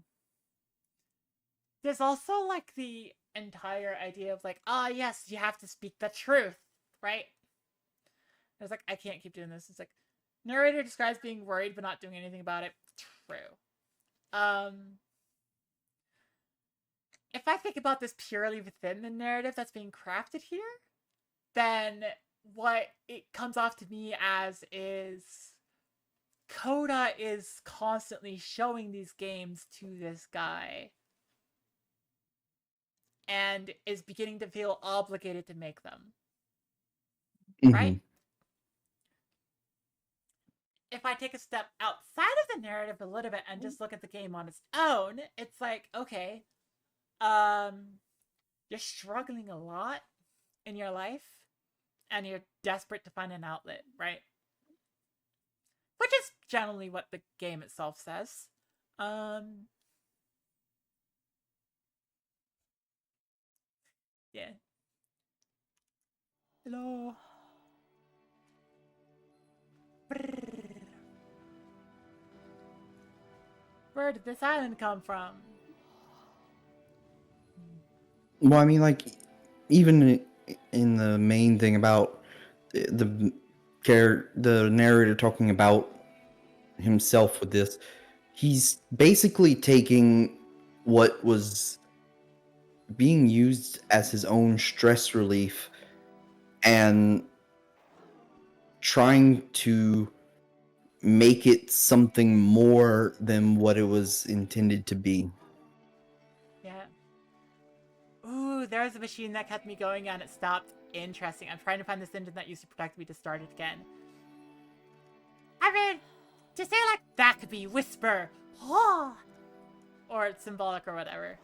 There's also like the entire idea of like, ah, yes, you have to speak the truth, right? It's like I can't keep doing this. It's like narrator describes being worried but not doing anything about it. True. If I think about this purely within the narrative that's being crafted here, then what it comes off to me as is Coda is constantly showing these games to this guy and is beginning to feel obligated to make them. Right? Mhm. If I take a step outside of the narrative a little bit and just look at the game on its own, it's like, okay, you're struggling a lot in your life and you're desperate to find an outlet, right? Which is generally what the game itself says. Yeah. Hello. Where did this island come from? Well, I mean, like, even in the main thing about the the narrator talking about himself with this, he's basically taking what was being used as his own stress relief and trying to make it something more than what it was intended to be. Yeah. Ooh, there's a machine that kept me going and it stopped. Interesting. I'm trying to find this engine that used to protect me to start it again. I mean, to say like that could be whisper, oh, or it's symbolic or whatever.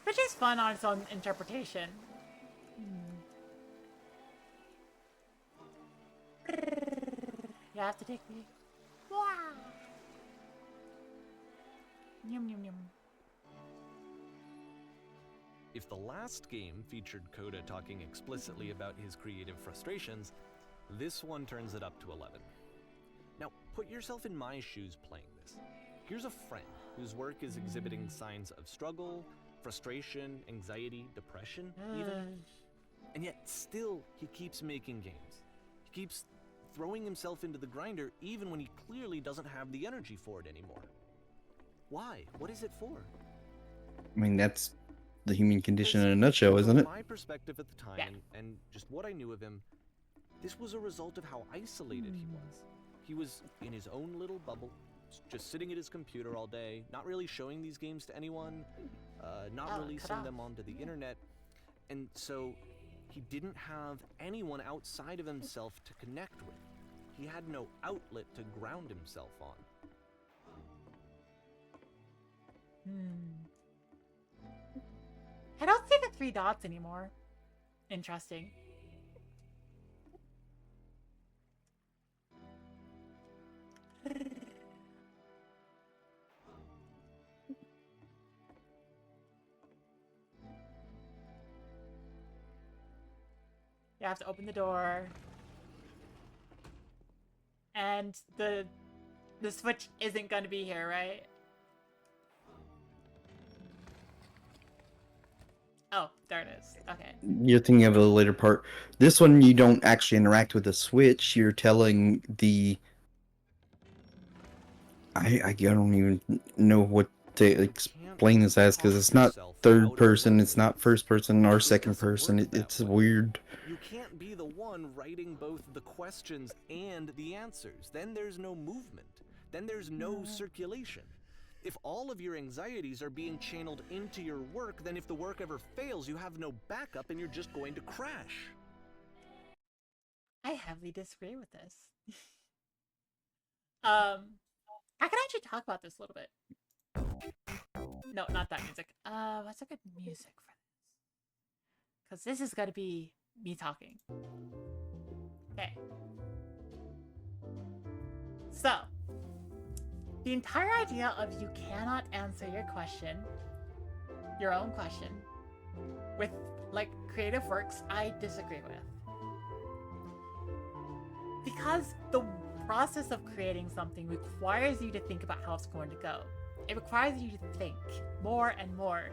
Which is fun on its own interpretation. You have to take me. Wow. Yum yum yum. If the last game featured Coda talking explicitly about his creative frustrations, this one turns it up to 11. Now, put yourself in my shoes playing this. Here's a friend whose work is exhibiting signs of struggle, frustration, anxiety, depression, even. And yet, still, he keeps making games. He keeps throwing himself into the grinder even when he clearly doesn't have the energy for it anymore. Why? What is it for? I mean, that's the human condition in a nutshell, isn't it? From my perspective at the time, Yeah. and just what I knew of him, this was a result of how isolated he was. He was in his own little bubble, just sitting at his computer all day, not really showing these games to anyone, not releasing them onto the internet, and so he didn't have anyone outside of himself to connect with. He had no outlet to ground himself on. I don't see the 3 dots anymore. Interesting. You have to open the door. And the switch isn't going to be here, right? Oh, there it is. Okay. You're thinking of the later part. This one, you don't actually interact with the switch. You're telling the... I don't even know what to explain this as, because it's not third person, it's not first person or second person. It's weird. You can't be the one writing both the questions and the answers. Then there's no movement. Then there's no circulation. If all of your anxieties are being channeled into your work, then if the work ever fails, you have no backup and you're just going to crash. I heavily disagree with this. I can actually talk about this a little bit. No, not that music. What's a good music for this? Because this is gonna be me talking. Okay. So, the entire idea of you cannot answer your own question, with like creative works, I disagree with. Because the process of creating something requires you to think about how it's going to go. It requires you to think more and more,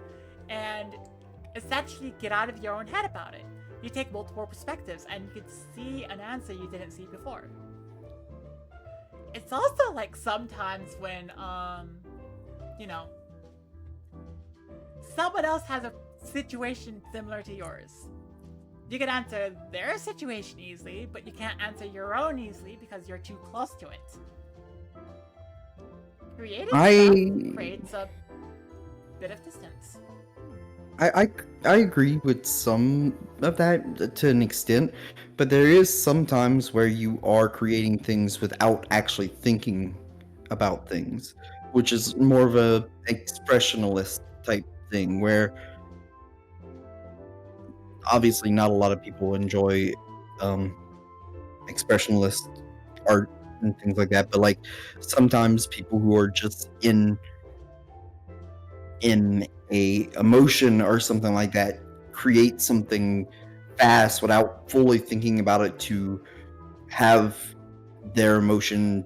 and essentially get out of your own head about it. You take multiple perspectives and you can see an answer you didn't see before. It's also like sometimes when, you know, someone else has a situation similar to yours. You can answer their situation easily, but you can't answer your own easily because you're too close to it. Creating stuff creates a bit of distance. I agree with some of that to an extent, but there is some times where you are creating things without actually thinking about things, which is more of a expressionalist type thing, where obviously not a lot of people enjoy expressionalist art and things like that, but like sometimes people who are just in a emotion or something like that create something fast without fully thinking about it to have their emotion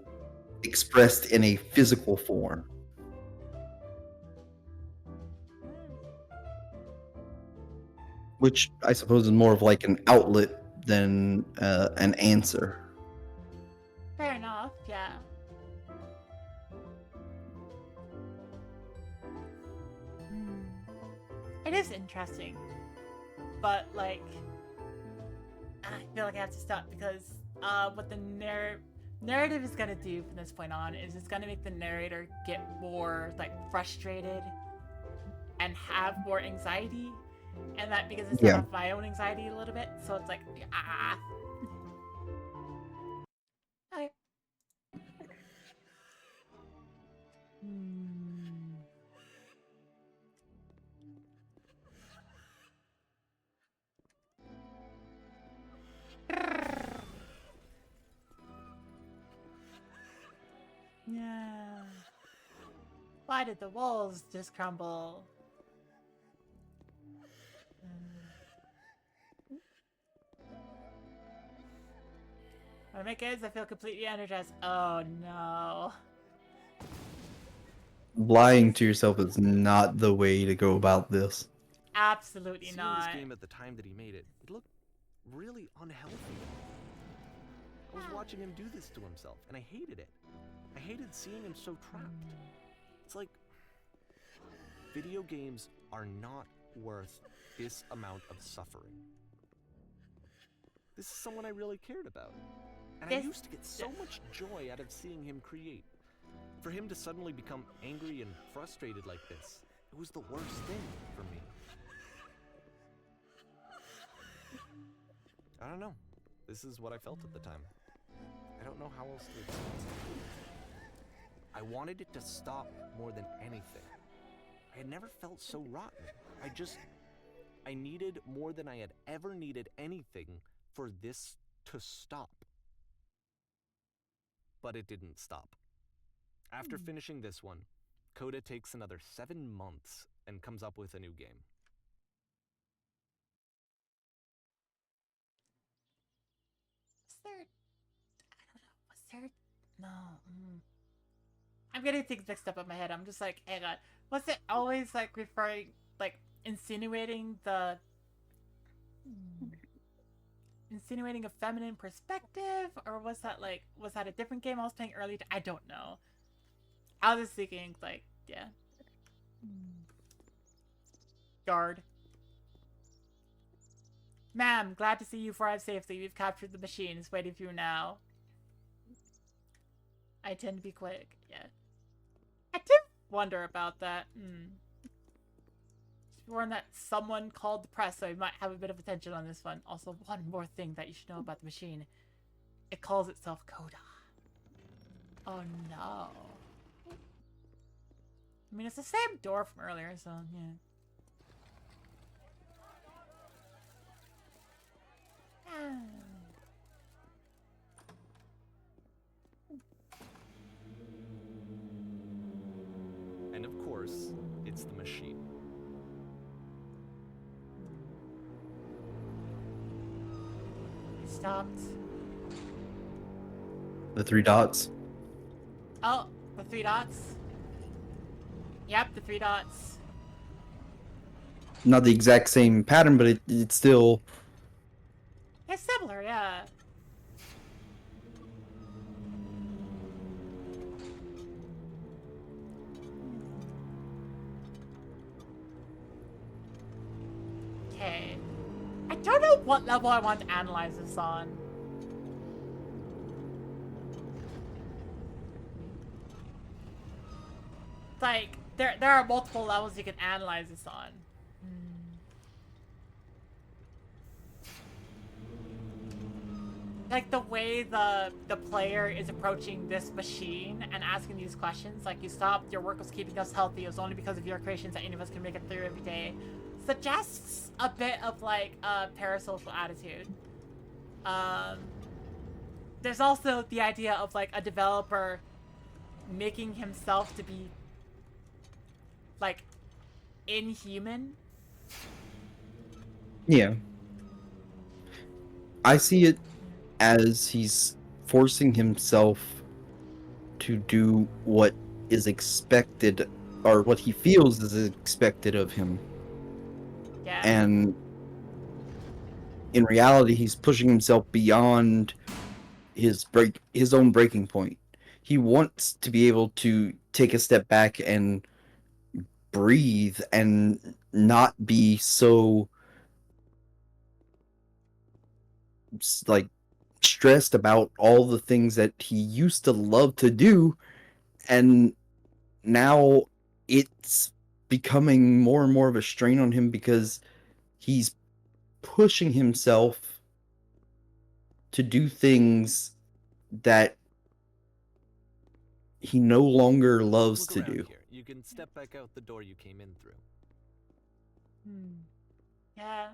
expressed in a physical form. Which I suppose is more of like an outlet than an answer. Fair enough, yeah. It is interesting, but like, I feel like I have to stop because what the narrative is gonna do from this point on is it's gonna make the narrator get more like frustrated and have more anxiety, and that because it's not my own anxiety a little bit, so it's like Okay. Yeah. Why did the walls just crumble? When I make eggs, I feel completely energized. Oh no. Lying to yourself is not the way to go about this. Absolutely Seeing not. this game at the time that he made it, it looked really unhealthy. I was watching him do this to himself, and I hated it. I hated seeing him so trapped. It's like, video games are not worth this amount of suffering. This is someone I really cared about. And I used to get so much joy out of seeing him create. For him to suddenly become angry and frustrated like this, it was the worst thing for me. I don't know. This is what I felt at the time. I don't know how else to explain it. I wanted it to stop more than anything. I had never felt so rotten. I needed more than I had ever needed anything for this to stop. But it didn't stop. After finishing this one, Coda takes another 7 months and comes up with a new game. No. I'm getting things mixed up in my head. I'm just like, hang on. Was it always like referring, like insinuating a feminine perspective, or was that a different game I was playing earlier? I don't know. I was just thinking like, yeah. Guard. Ma'am, glad to see you arrived safely. We've captured the machine. It's waiting for you now. I tend to be quick, yeah. I did wonder about that. Just warned that someone called the press, so we might have a bit of attention on this one. Also, one more thing that you should know about the machine. It calls itself Coda. Oh no. I mean, it's the same door from earlier, so yeah. And of course, it's the machine. He stopped. The 3 dots. Oh, the 3 dots. Yep, the 3 dots. Not the exact same pattern, but it's still... It's similar, yeah. Okay. I don't know what level I want to analyze this on. Like, there are multiple levels you can analyze this on. Like, the way the player is approaching this machine and asking these questions, like, you stopped, your work was keeping us healthy, it was only because of your creations that any of us can make it through every day, suggests a bit of, like, a parasocial attitude. There's also the idea of, like, a developer making himself to be, like, inhuman. Yeah. I see it as he's forcing himself to do what is expected, or what he feels is expected of him. Yeah. And in reality, he's pushing himself beyond his own breaking point. He wants to be able to take a step back and breathe and not be so, like, stressed about all the things that he used to love to do, and now it's becoming more and more of a strain on him because he's pushing himself to do things that he no longer loves Look to around do. here. You can step back out the door you came in through. Yeah.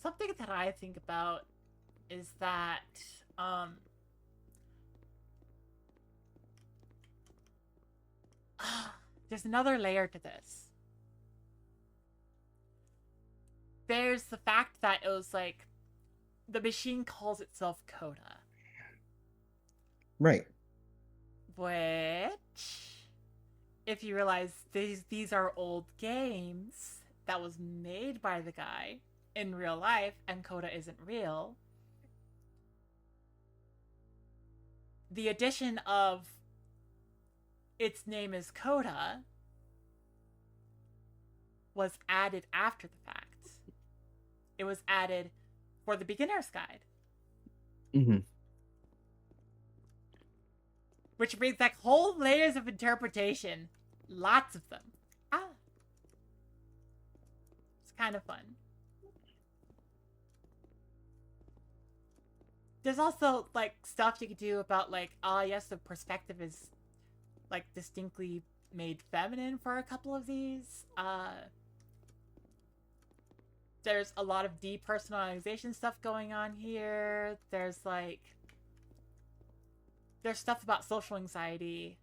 Something that I think about is that, there's another layer to this. There's the fact that it was like, the machine calls itself Coda. Right. Which, if you realize these are old games that was made by the guy in real life, and Coda isn't real, the addition of its name is Coda was added after the fact. It was added for the beginner's guide. Mm-hmm. Which brings like whole layers of interpretation. Lots of them. It's kind of fun. There's also like stuff you could do about like, yes, the perspective is like distinctly made feminine for a couple of these. There's a lot of depersonalization stuff going on here. There's stuff about social anxiety.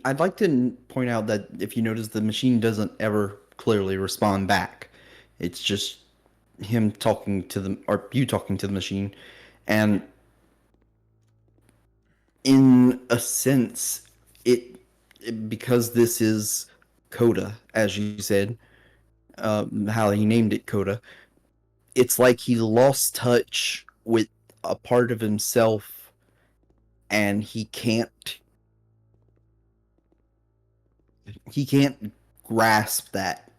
I'd like to point out that if you notice, the machine doesn't ever clearly respond back. It's just him talking to them, or you talking to the machine. And in a sense, because this is Coda, as you said, how he named it Coda, it's like he lost touch with a part of himself, and he can't grasp that,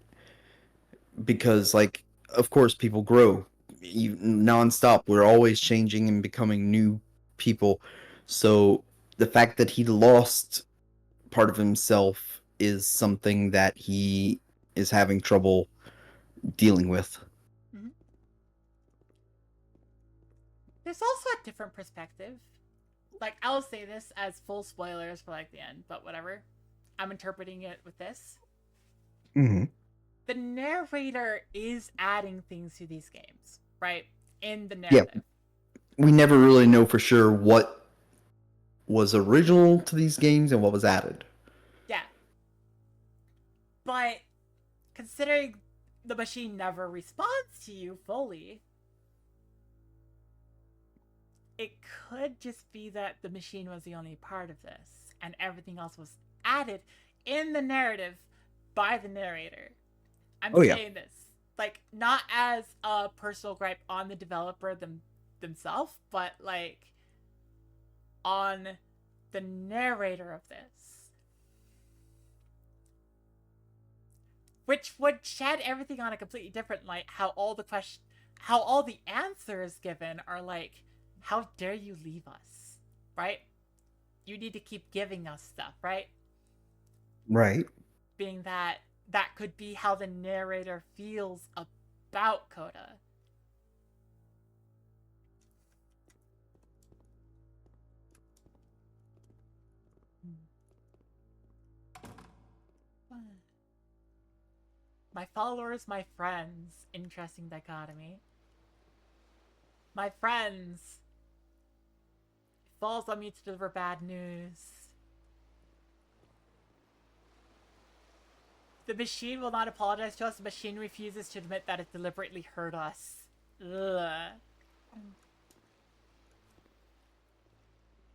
because, like, of course people grow nonstop. We're always changing and becoming new people. So the fact that he lost part of himself is something that he is having trouble dealing with. Mhm. There's also a different perspective. Like, I'll say this as full spoilers for like the end, but whatever. I'm interpreting it with this. Mm-hmm. The narrator is adding things to these games, right? In the Yeah, narrative. we never really know for sure what was original to these games and what was added. Yeah. But considering the machine never responds to you fully, it could just be that the machine was the only part of this and everything else was added in the narrative by the narrator. I'm saying this like not as a personal gripe on the developer themselves, but like on the narrator of this, which would shed everything on a completely different light. How all the answers given are like, how dare you leave us, right? You need to keep giving us stuff, right? Right. Being that could be how the narrator feels about Coda. My followers, my friends. Interesting dichotomy. My friends. Falls on me to deliver bad news. The machine will not apologize to us. The machine refuses to admit that it deliberately hurt us. Ugh.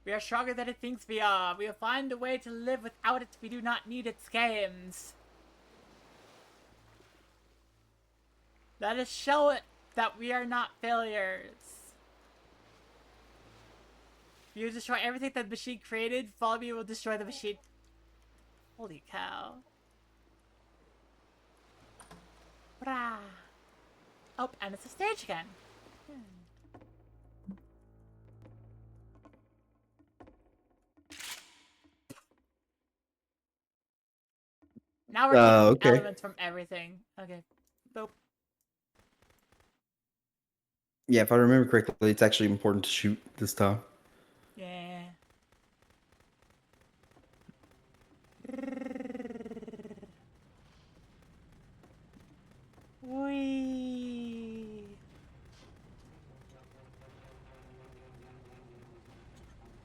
We are stronger than it thinks we are. We will find a way to live without it. We do not need its games. Let us show it that we are not failures. If you destroy everything that the machine created, follow me will destroy the machine. Holy cow. Brah. Oh, and it's a stage again. Now we're getting Okay. elements from everything. Okay. Boop. Yeah, if I remember correctly, it's actually important to shoot this time. Yeah. Whee.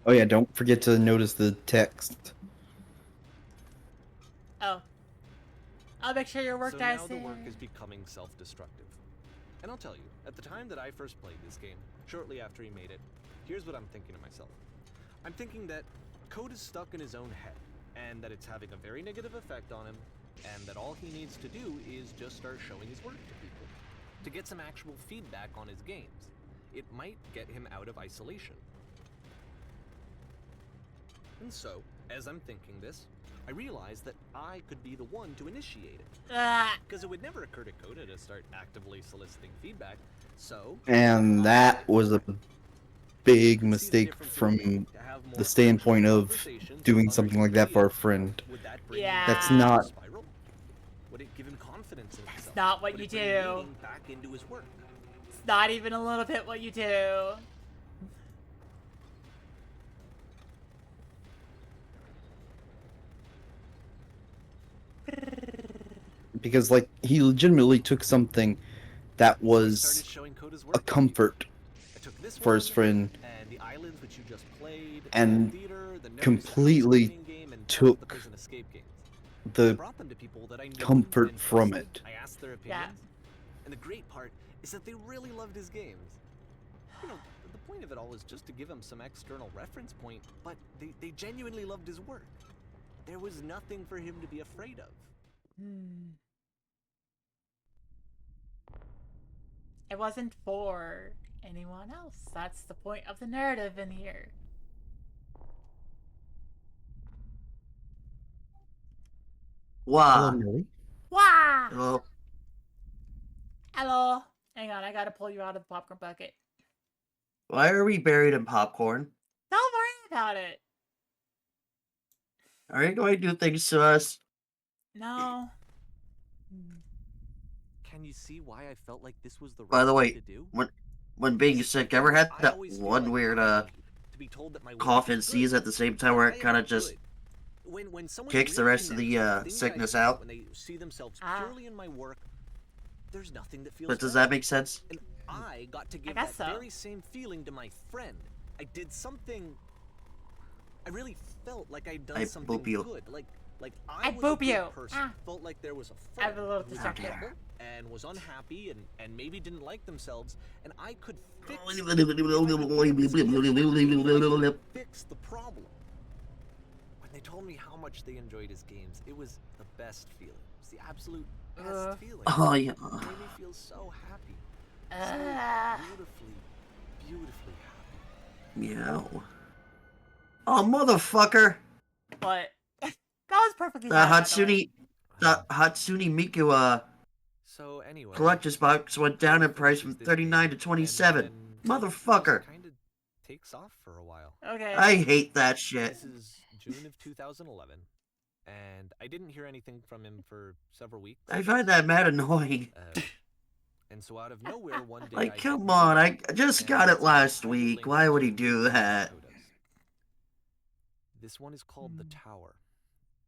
Oh yeah, don't forget to notice the text. Oh. I'll make sure your work So dies now the work there. is becoming self-destructive. And I'll tell you, at the time that I first played this game, shortly after he made it, here's what I'm thinking to myself. I'm thinking that Code is stuck in his own head, and that it's having a very negative effect on him, and that all he needs to do is just start showing his work to people, to get some actual feedback on his games. It might get him out of isolation. And so, as I'm thinking this, I realized that I could be the one to initiate it. Because it would never occur to Coda to start actively soliciting feedback, so... And that was a big mistake from the standpoint of doing something like that for a friend. Would that bring Yeah. him That's into a not... spiral? Would it give him confidence in himself? not what Would you it bring do. meaning back into his work? It's not even a little bit what you do. Because, like, he legitimately took something that So I was started showing Coda's a work. comfort I took this for his one, friend and the islands which you just played, and the theater, the notes, completely the game, and all of the took prison escape games. I the brought them to people that I knew comfort and from trusted. it. I asked their Yeah. opinions, and the great part is that they really loved his games. You know, the point of it all is just to give him some external reference point, but they genuinely loved his work. There was nothing for him to be afraid of. It wasn't for anyone else. That's the point of the narrative in here. Hello, Wow. Millie. Wah! Well, Hello. Hang on, I gotta pull you out of the popcorn bucket. why are we buried in popcorn? Don't worry about it. Are you going to do things to us? No. Can you see why I felt like this was the By right the thing way, to do? when being sick, ever had I that always feel one like weird I need to be told that my work cough is and good. sneeze at the same time where it kind of just When someone kicks the really rest of connects the with things that I sickness do, out? when they see themselves Ah. purely in my work, there's nothing that feels But does better. that make sense? And I got to give guess that so. very same feeling to my friend. I did something. I really felt like I'd done I something boop you. good. Like I I was a boop good you. person. Ah. Felt like there was a I'm friend a little who was distracted. trouble and was unhappy and maybe didn't like themselves, and I could fix. Fix the problem. When they told me how much they enjoyed his games, it was the best feeling. It was the absolute best feeling. Oh, yeah. It made me feel so happy. So beautifully happy. Meow. Oh, motherfucker! What? That was perfectly The fine, by the way. Hatsune Miku, So anyway, collector's box went down in price from 39 to 27. Motherfucker! Kind of takes off for a while. Okay. I hate that shit. This is June of 2011, and I didn't hear anything from him for several weeks. I find that mad annoying. And so out of nowhere one day, Like, I come get on, this I just and got it it's a last hyperlink week. Why would he to do one of that? Coda's. This one is called The Tower,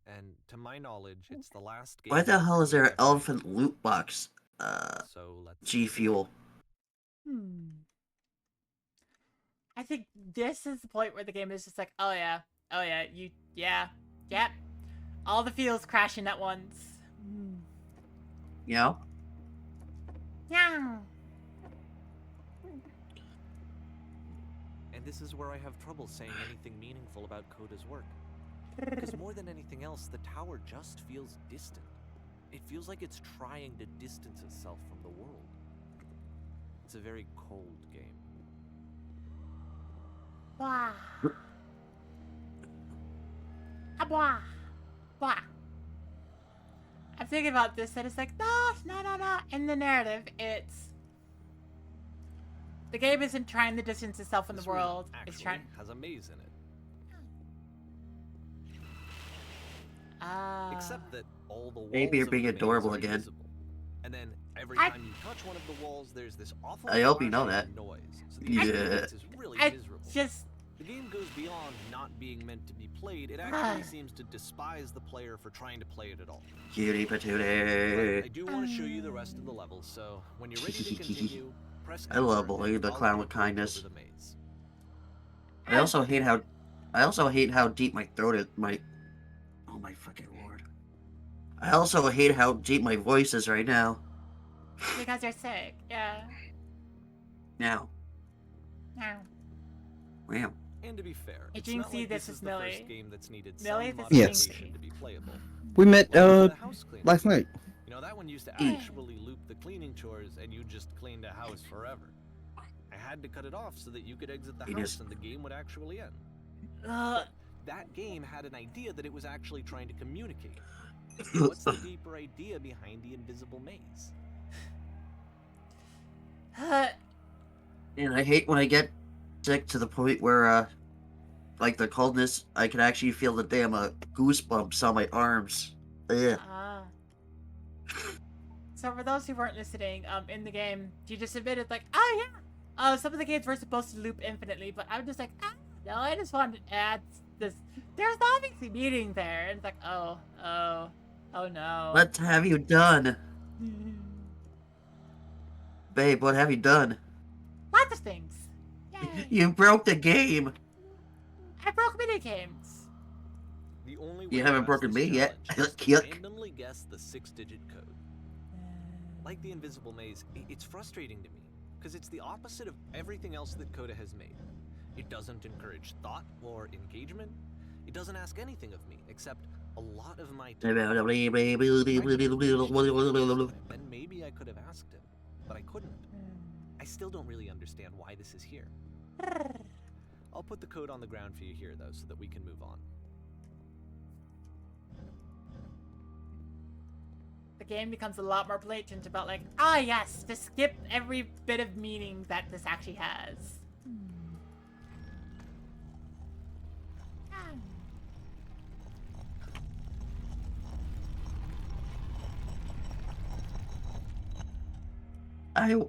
and to my knowledge, it's the last game. Why the hell is there an Coda ever elephant made. loot box? So let's G Fuel. I think this is the point where the game is just like, oh yeah, yep. All the feels crashing at once. You know? Yeah. And this is where I have trouble saying anything meaningful about Coda's work. Because more than anything else, the tower just feels distant. It feels like it's trying to distance itself from the world. It's a very cold game. Blah. Blah. Blah. I'm thinking about this and it's like, no. In the narrative, it's... The game isn't trying to distance itself from the This room world. It's actually trying... has a maze in it. Except that all the walls Maybe you're of being the maze adorable are again. invisible. And then every I- time you touch one of the walls, there's this awful I hope you know clashing that. noise. So the Yeah. experience is really I miserable. just... The game goes beyond not being meant to be played. It actually seems to despise the player for trying to play it at all. Cutie But I patootie. do want to show you the rest of the levels, so when you're ready to continue, press I love enter bullying and the I'll clown lead with you over kindness. the maze. I also hate how deep my throat is. Oh my fucking lord. I also hate how deep my voice is right now. Because you're sick. Yeah. Now. Now. Wow. And to be fair, Hey, it's Jinxie, not like this this is is the Millie. first game that's needed Millie, some this is Yes. modification to be playable. We met Like the house cleaner. last night. You know, that one used to Mm. actually loop the cleaning chores and you just cleaned a house forever. I had to cut it off so that you could exit the It house is- and the game would actually end. Ugh. That game had an idea that it was actually trying to communicate. What's the deeper idea behind the invisible maze? And I hate when I get sick to the point where, like the coldness, I can actually feel the damn goosebumps on my arms. Ugh. So for those who weren't listening, in the game, you just admitted like, oh yeah, some of the games were supposed to loop infinitely, but I'm just like, no, I just wanted to add this. There's obviously meaning there, and it's like, oh no. What have you done? Babe, what have you done? Lots of things. Yay. You broke the game. I broke mini games. The only You way haven't past broken this me yet. challenge is to Yuck. randomly guess the 6-digit code. Like the invisible maze, it's frustrating to me, because it's the opposite of everything else that Coda has made. It doesn't encourage thought or engagement. It doesn't ask anything of me, except a lot of my time. Then maybe I could have asked him, but I couldn't. I still don't really understand why this is here. I'll put the code on the ground for you here, though, so that we can move on. The game becomes a lot more blatant about like, ah yes, just skip every bit of meaning that this actually has.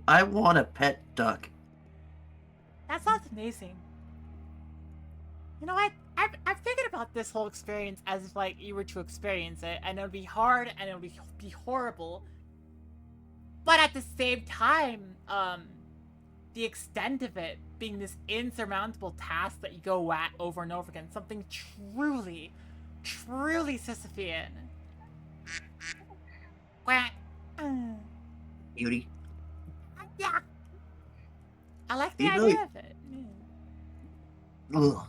I want a pet duck. That sounds amazing. You know what? I'm thinking about this whole experience as if like you were to experience it, and it would be hard and it would be horrible. But at the same time, the extent of it being this insurmountable task that you go at over and over again, something truly, truly Sisyphean. Quack. Beauty. Yeah. I like the You know- idea of it. Ugh.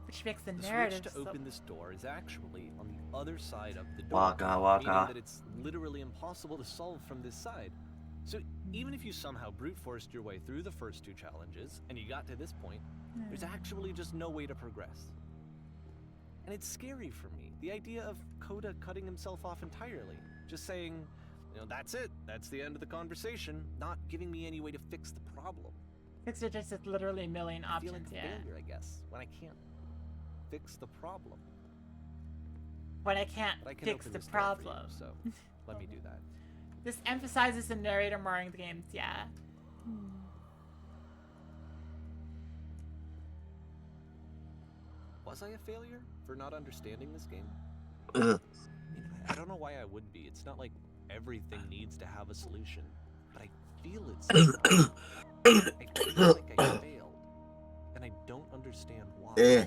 Which makes the The narrative switch to so... open this door is actually on the other side of the door, Waka meaning waka. that it's literally impossible to solve from this side. So even if you somehow brute forced your way through the first 2 challenges and you got to this point, there's actually just no way to progress. And it's scary for me, the idea of Coda cutting himself off entirely, just saying, you know, that's it, that's the end of the conversation, not giving me any way to fix the problem. Fix it just literally a million I feel like options, a yeah. failure, I guess, when I can't fix the problem. When I can't But I can fix open the this door for you, problem. so let me do that. This emphasizes the narrator more in the games, yeah. Was I a failure for not understanding this game? Ugh. I mean, I don't know why I would be. It's not like everything needs to have a solution, but I feel it somehow. I feel like I failed, and I don't understand why. Eh.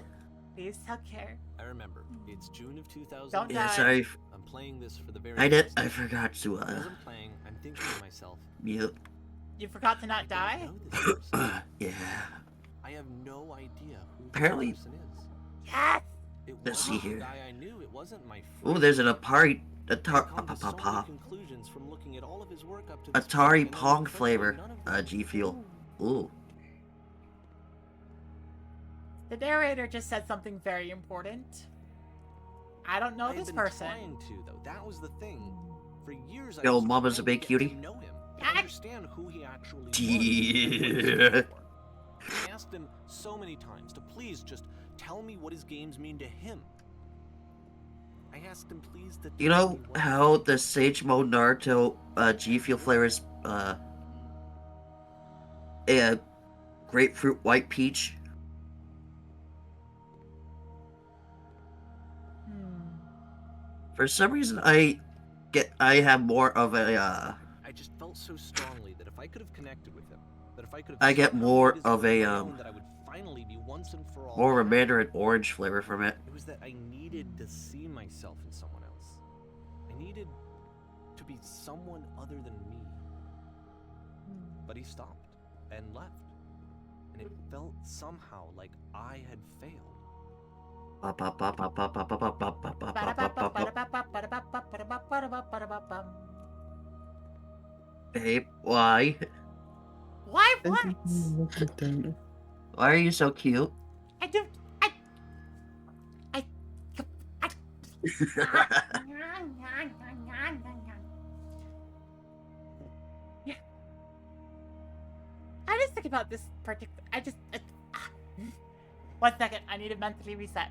Please take care. I remember, it's June of 2000. Don't Yeah, die. sorry. I'm playing this for the very I first I time. forgot to As I'm playing, I'm thinking to myself, mute. You forgot to I not die? don't know this person. Yeah. I have no idea who Apparently- this person is. Yes! It Let's see wasn't here. the guy I knew. It wasn't my Oh, friend. there's an Atari I've come to so many conclusions from looking at all of his work up to this Atari point, and Pong unfortunately, flavor. none of them- G Fuel. Ooh. The narrator just said something very important. I don't know I had this been person. trying to, though. That was the thing. For years, I Yo, was Mama's a trying big to get to cutie. know him, to Ah. understand who he actually was. Yeah. and what he stood for. I asked him so many times to please just tell me what his games mean to him. I asked him please to You tell know me what- how the Sage Mode Naruto G Fuel flavor is a grapefruit white peach? For some reason I have more of a I just felt so strongly that if I could have connected with him, that if I could have I get somehow more made his of work a, my own, that I would finally be once and for all more of a happy. mandarin orange flavor from it. It was that I needed to see myself in someone else. I needed to be someone other than me. But he stopped and left. And it felt somehow like I had failed. Babe, why? Why what? Why are you so cute? I do. Yeah. I just think about this particular. One second. I need to mentally reset.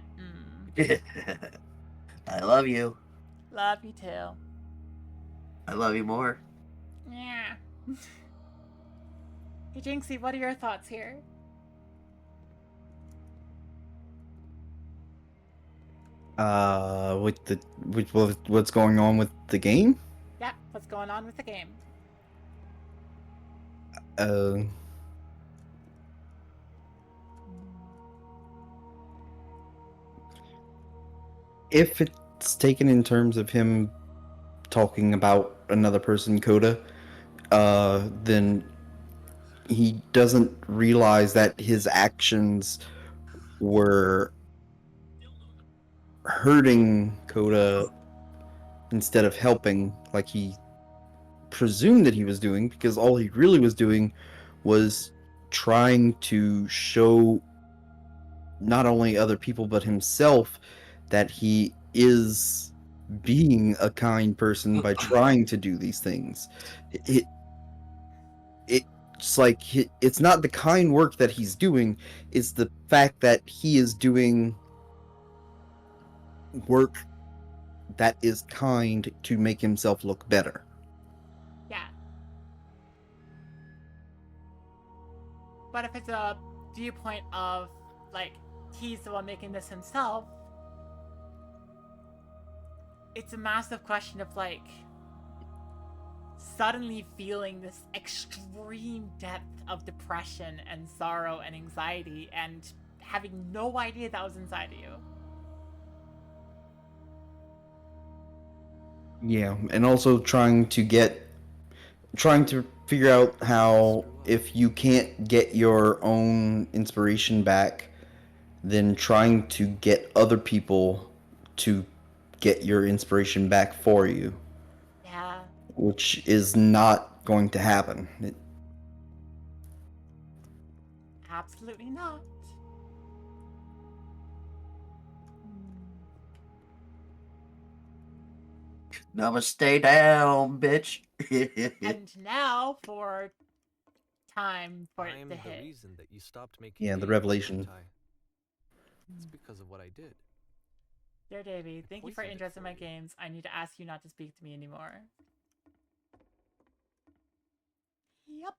I love you. Love you too. I love you more. Yeah. Hey Jinxie, what are your thoughts here? What's going on with the game? Yeah, what's going on with the game? If it's taken in terms of him talking about another person, Coda, then he doesn't realize that his actions were hurting Coda instead of helping, like he presume that he was doing, because all he really was doing was trying to show not only other people but himself that he is being a kind person by trying to do these things. It it's like it's not the kind work that he's doing, it's the fact that he is doing work that is kind to make himself look better. Yeah. But if it's a viewpoint of, like, he's the one making this himself, it's a massive question of, like, suddenly feeling this extreme depth of depression and sorrow and anxiety and having no idea that was inside of you. Yeah, and also trying to figure out how, if you can't get your own inspiration back, then trying to get other people to get your inspiration back for you, Yeah. which is not going to happen. Absolutely not. Namaste down, bitch. And now for time for it I'm to the hit. reason that you stopped making Yeah, the games, revelation. aren't I? It's because of what I did. Dear Davy, thank you for poisoned it interest in for my you. games. I need to ask you not to speak to me anymore. Yep.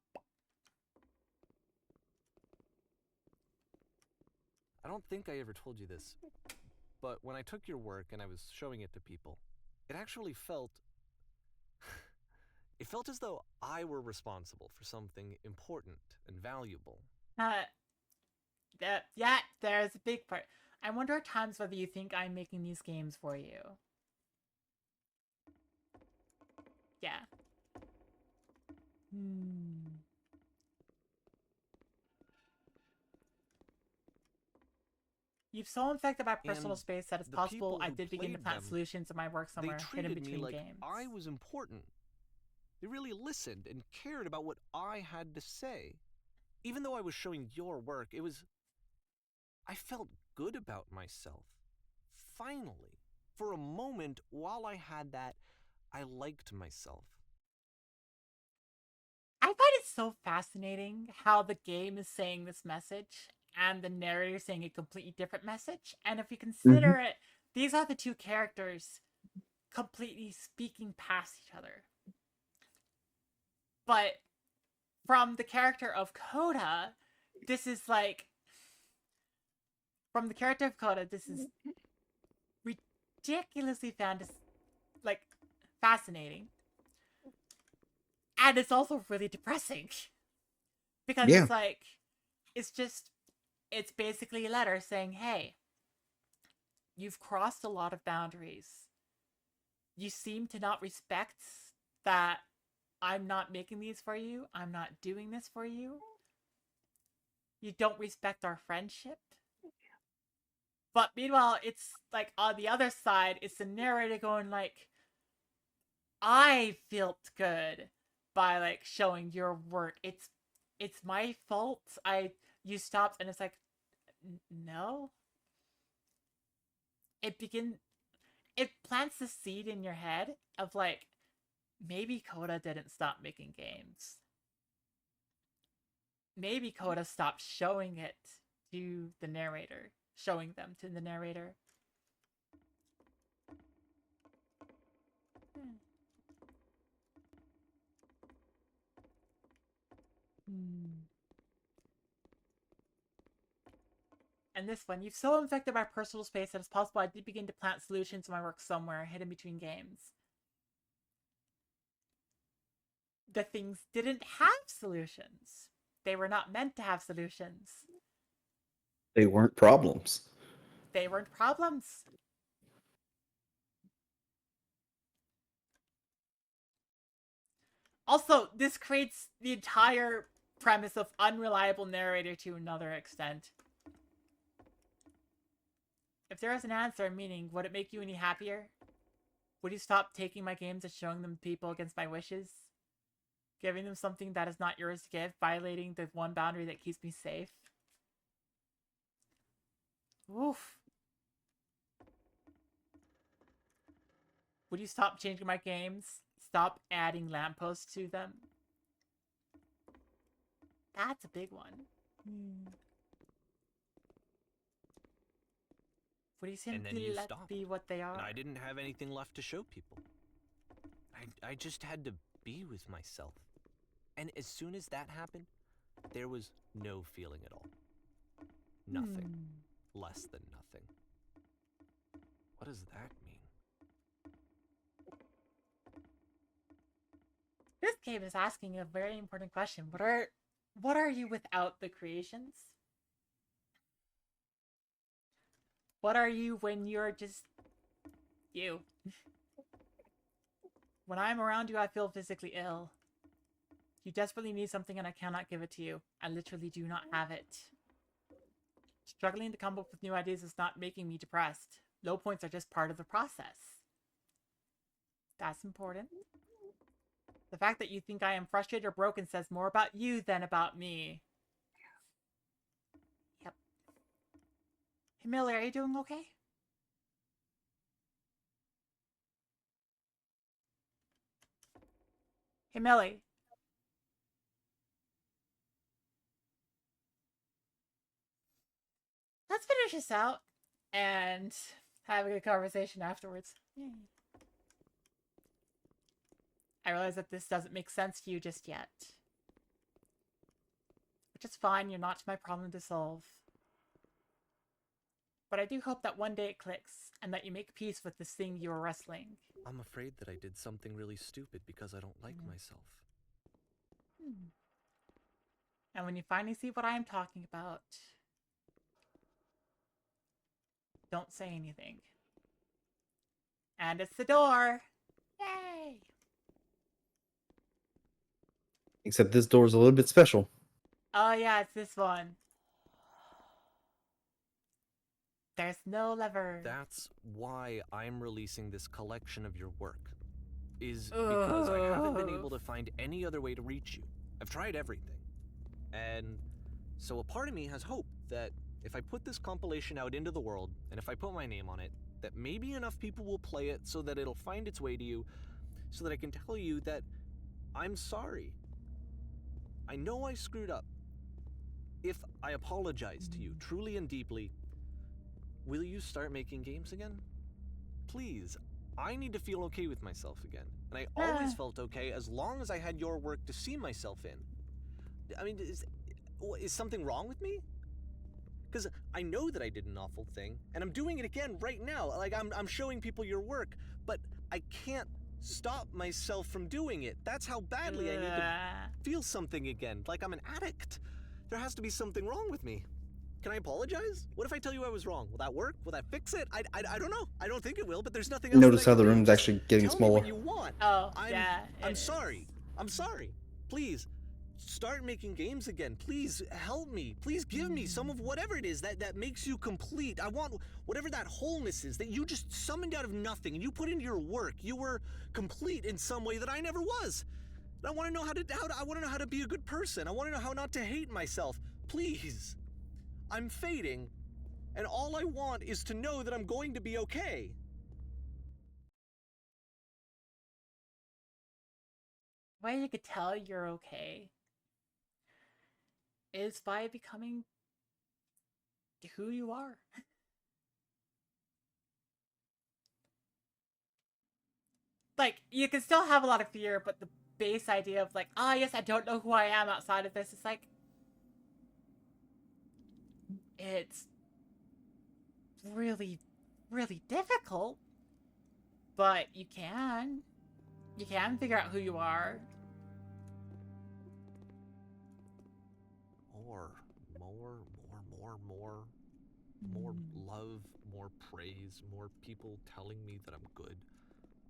I don't think I ever told you this, but when I took your work and I was showing it to people, it actually felt... it felt as though I were responsible for something important and valuable. Yeah, there's a big part. I wonder at times whether you think I'm making these games for you. Yeah. You've so infected my personal And space that it's the possible people I who did begin to played plant them, solutions in my work they somewhere hidden treated me between like games. I was important. They really listened and cared about what I had to say. Even though I was showing your work, I felt good about myself. Finally. For a moment, while I had that, I liked myself. I find it so fascinating how the game is saying this message and the narrator saying a completely different message. And if you consider it, these are the two characters completely speaking past each other. But from the character of Coda, this is like... From the character of Coda, this is ridiculously fascinating. And it's also really depressing. Because Yeah. it's like, it's basically a letter saying, hey, you've crossed a lot of boundaries. You seem to not respect that I'm not making these for you. I'm not doing this for you. You don't respect our friendship. But meanwhile, it's like on the other side, it's the narrator going like, I felt good by like showing your work. It's my fault. You stopped, and it's like, no. It begin it plants the seed in your head of like, maybe Coda didn't stop making games. Maybe Coda stopped showing it to the narrator, showing them to the narrator. And this one, you've so infected my personal space that it's possible I did begin to plant solutions in my work somewhere hidden between games. The things didn't have solutions. They were not meant to have solutions. They weren't problems. They weren't problems. Also, this creates the entire premise of unreliable narrator to another extent. If there is an answer, meaning, would it make you any happier? Would you stop taking my games and showing them to people against my wishes? Giving them something that is not yours to give, violating the one boundary that keeps me safe. Oof. Would you stop changing my games? Stop adding lampposts to them? That's a big one. Would you And then simply you let stopped, be what they are? and I didn't have anything left to show people. I just had to be with myself. And as soon as that happened, there was no feeling at all. Nothing. Less than nothing. What does that mean? This game is asking a very important question. What are you without the creations? What are you when you're just you? When I'm around you, I feel physically ill. You desperately need something and I cannot give it to you. I literally do not have it. Struggling to come up with new ideas is not making me depressed. Low points are just part of the process. That's important. The fact that you think I am frustrated or broken says more about you than about me. Yep. Hey, Millie, are you doing okay? Hey, Millie. Let's finish this out and have a good conversation afterwards. Yay. I realize that this doesn't make sense to you just yet. Which is fine, you're not my problem to solve. But I do hope that one day it clicks, and that you make peace with this thing you are wrestling. I'm afraid that I did something really stupid because I don't like myself. And when you finally see what I am talking about, don't say anything. And it's the door! Yay! Except this door is a little bit special. Oh yeah, it's this one. There's no lever. That's why I'm releasing this collection of your work. Is because I haven't been able to find any other way to reach you. I've tried everything. And so a part of me has hope that if I put this compilation out into the world, and if I put my name on it, that maybe enough people will play it so that it'll find its way to you, so that I can tell you that I'm sorry. I know I screwed up. If I apologize to you truly and deeply, will you start making games again? Please. I need to feel okay with myself again. And I always felt okay as long as I had your work to see myself in. I mean, is something wrong with me? Because I know that I did an awful thing, and I'm doing it again right now. Like, I'm showing people your work, but I can't stop myself from doing it. That's how badly I need to feel something again, like I'm an addict. There has to be something wrong with me. Can I apologize? What if I tell you I was wrong? Will that work? Will that fix it? I don't know. I don't think it will, but there's nothing else. Notice that I how the can do. room's actually getting Tell smaller. me what you want. Oh, I'm sorry. I'm sorry. Please, start making games again. Please, help me. Please give me some of whatever it is that makes you complete. I want whatever that wholeness is that you just summoned out of nothing and you put into your work. You were complete in some way that I never was. I want to know I want to know how to be a good person. I want to know how not to hate myself. Please. I'm fading, and all I want is to know that I'm going to be okay. Way you could tell you're okay is by becoming who you are. Like, you can still have a lot of fear, but the base idea of like, oh yes, I don't know who I am outside of this is like, it's really, really difficult, but you can figure out who you are. More love, more praise, more people telling me that I'm good.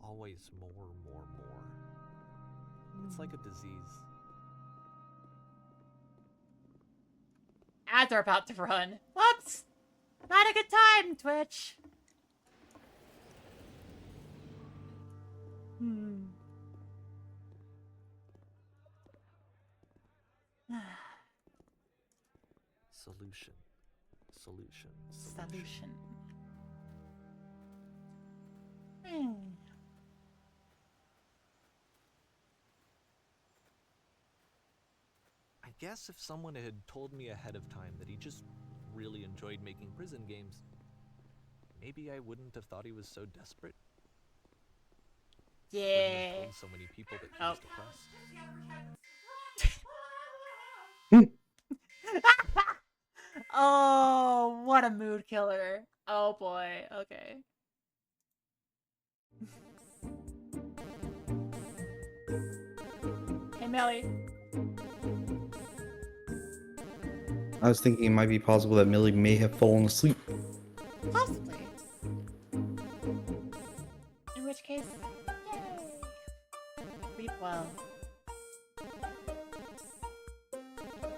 Always more. It's like a disease. Ads are about to run. Whoops! Not a good time, Twitch. solution. Solution. Solution. Hmm. I guess if someone had told me ahead of time that he just really enjoyed making prison games, maybe I wouldn't have thought he was so desperate. Wouldn't have Yeah. told so many people that he Oh. was depressed. Oh, what a mood killer. Oh boy. Okay. Hey, Melly. I was thinking it might be possible that Millie may have fallen asleep. Possibly. In which case, yay. Sleep well.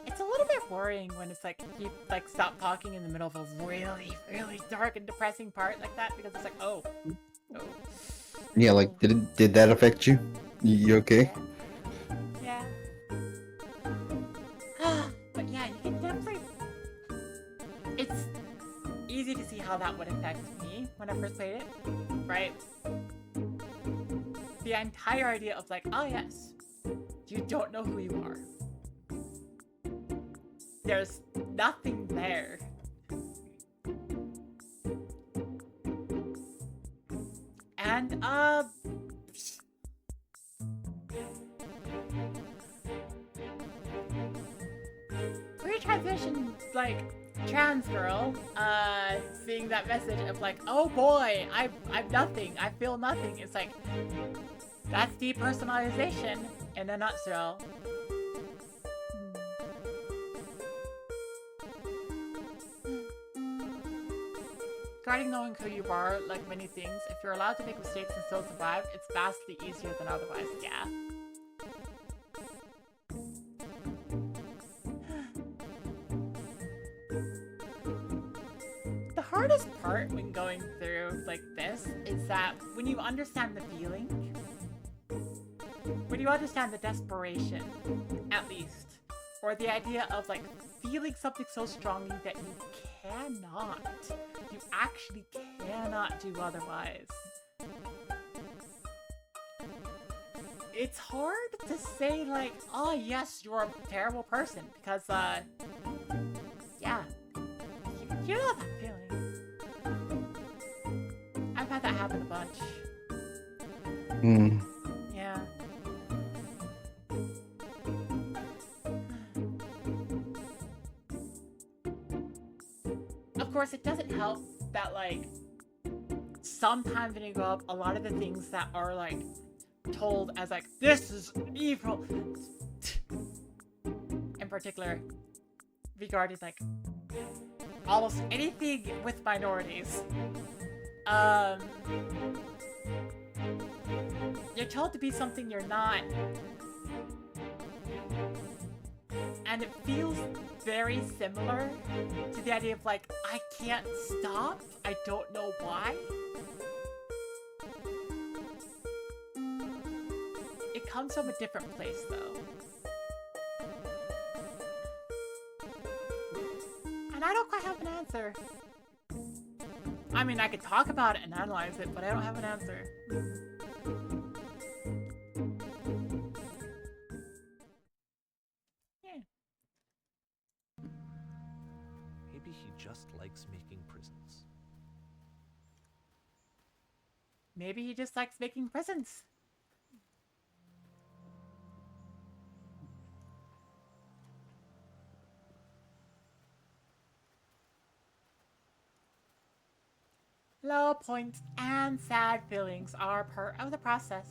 It's a little bit worrying when it's like you like stop talking in the middle of a really, really dark and depressing part like that because it's like, oh. Yeah, like did that affect you? You okay? Yeah. But yeah, you can definitely. It's easy to see how that would affect me when I first played it, right? The entire idea of like, oh yes, you don't know who you are. There's nothing there. And, pre-transition, like, trans girl, seeing that message of like, oh boy, I'm nothing, I feel nothing. It's like, that's depersonalization in a nutshell. Regarding knowing who you are, like many things, if you're allowed to make mistakes and still survive, it's vastly easier than otherwise, yeah. The hardest part when going through like this is that when you understand the feeling, when you understand the desperation, at least, or the idea of like feeling something so strongly that you actually cannot do otherwise. It's hard to say like, oh yes, you're a terrible person, because yeah, you know that feeling. I've had that happen a bunch. Yeah. Of course, it doesn't help that, like, sometimes when you grow up, a lot of the things that are, like, told as, like, this is evil, in particular, regarding, like, almost anything with minorities, you're told to be something you're not. And it feels very similar to the idea of like, I can't stop, I don't know why. It comes from a different place though. And I don't quite have an answer. I mean, I could talk about it and analyze it, but I don't have an answer. Maybe he just likes making prisons. Maybe he just likes making prisons. Low points and sad feelings are part of the process.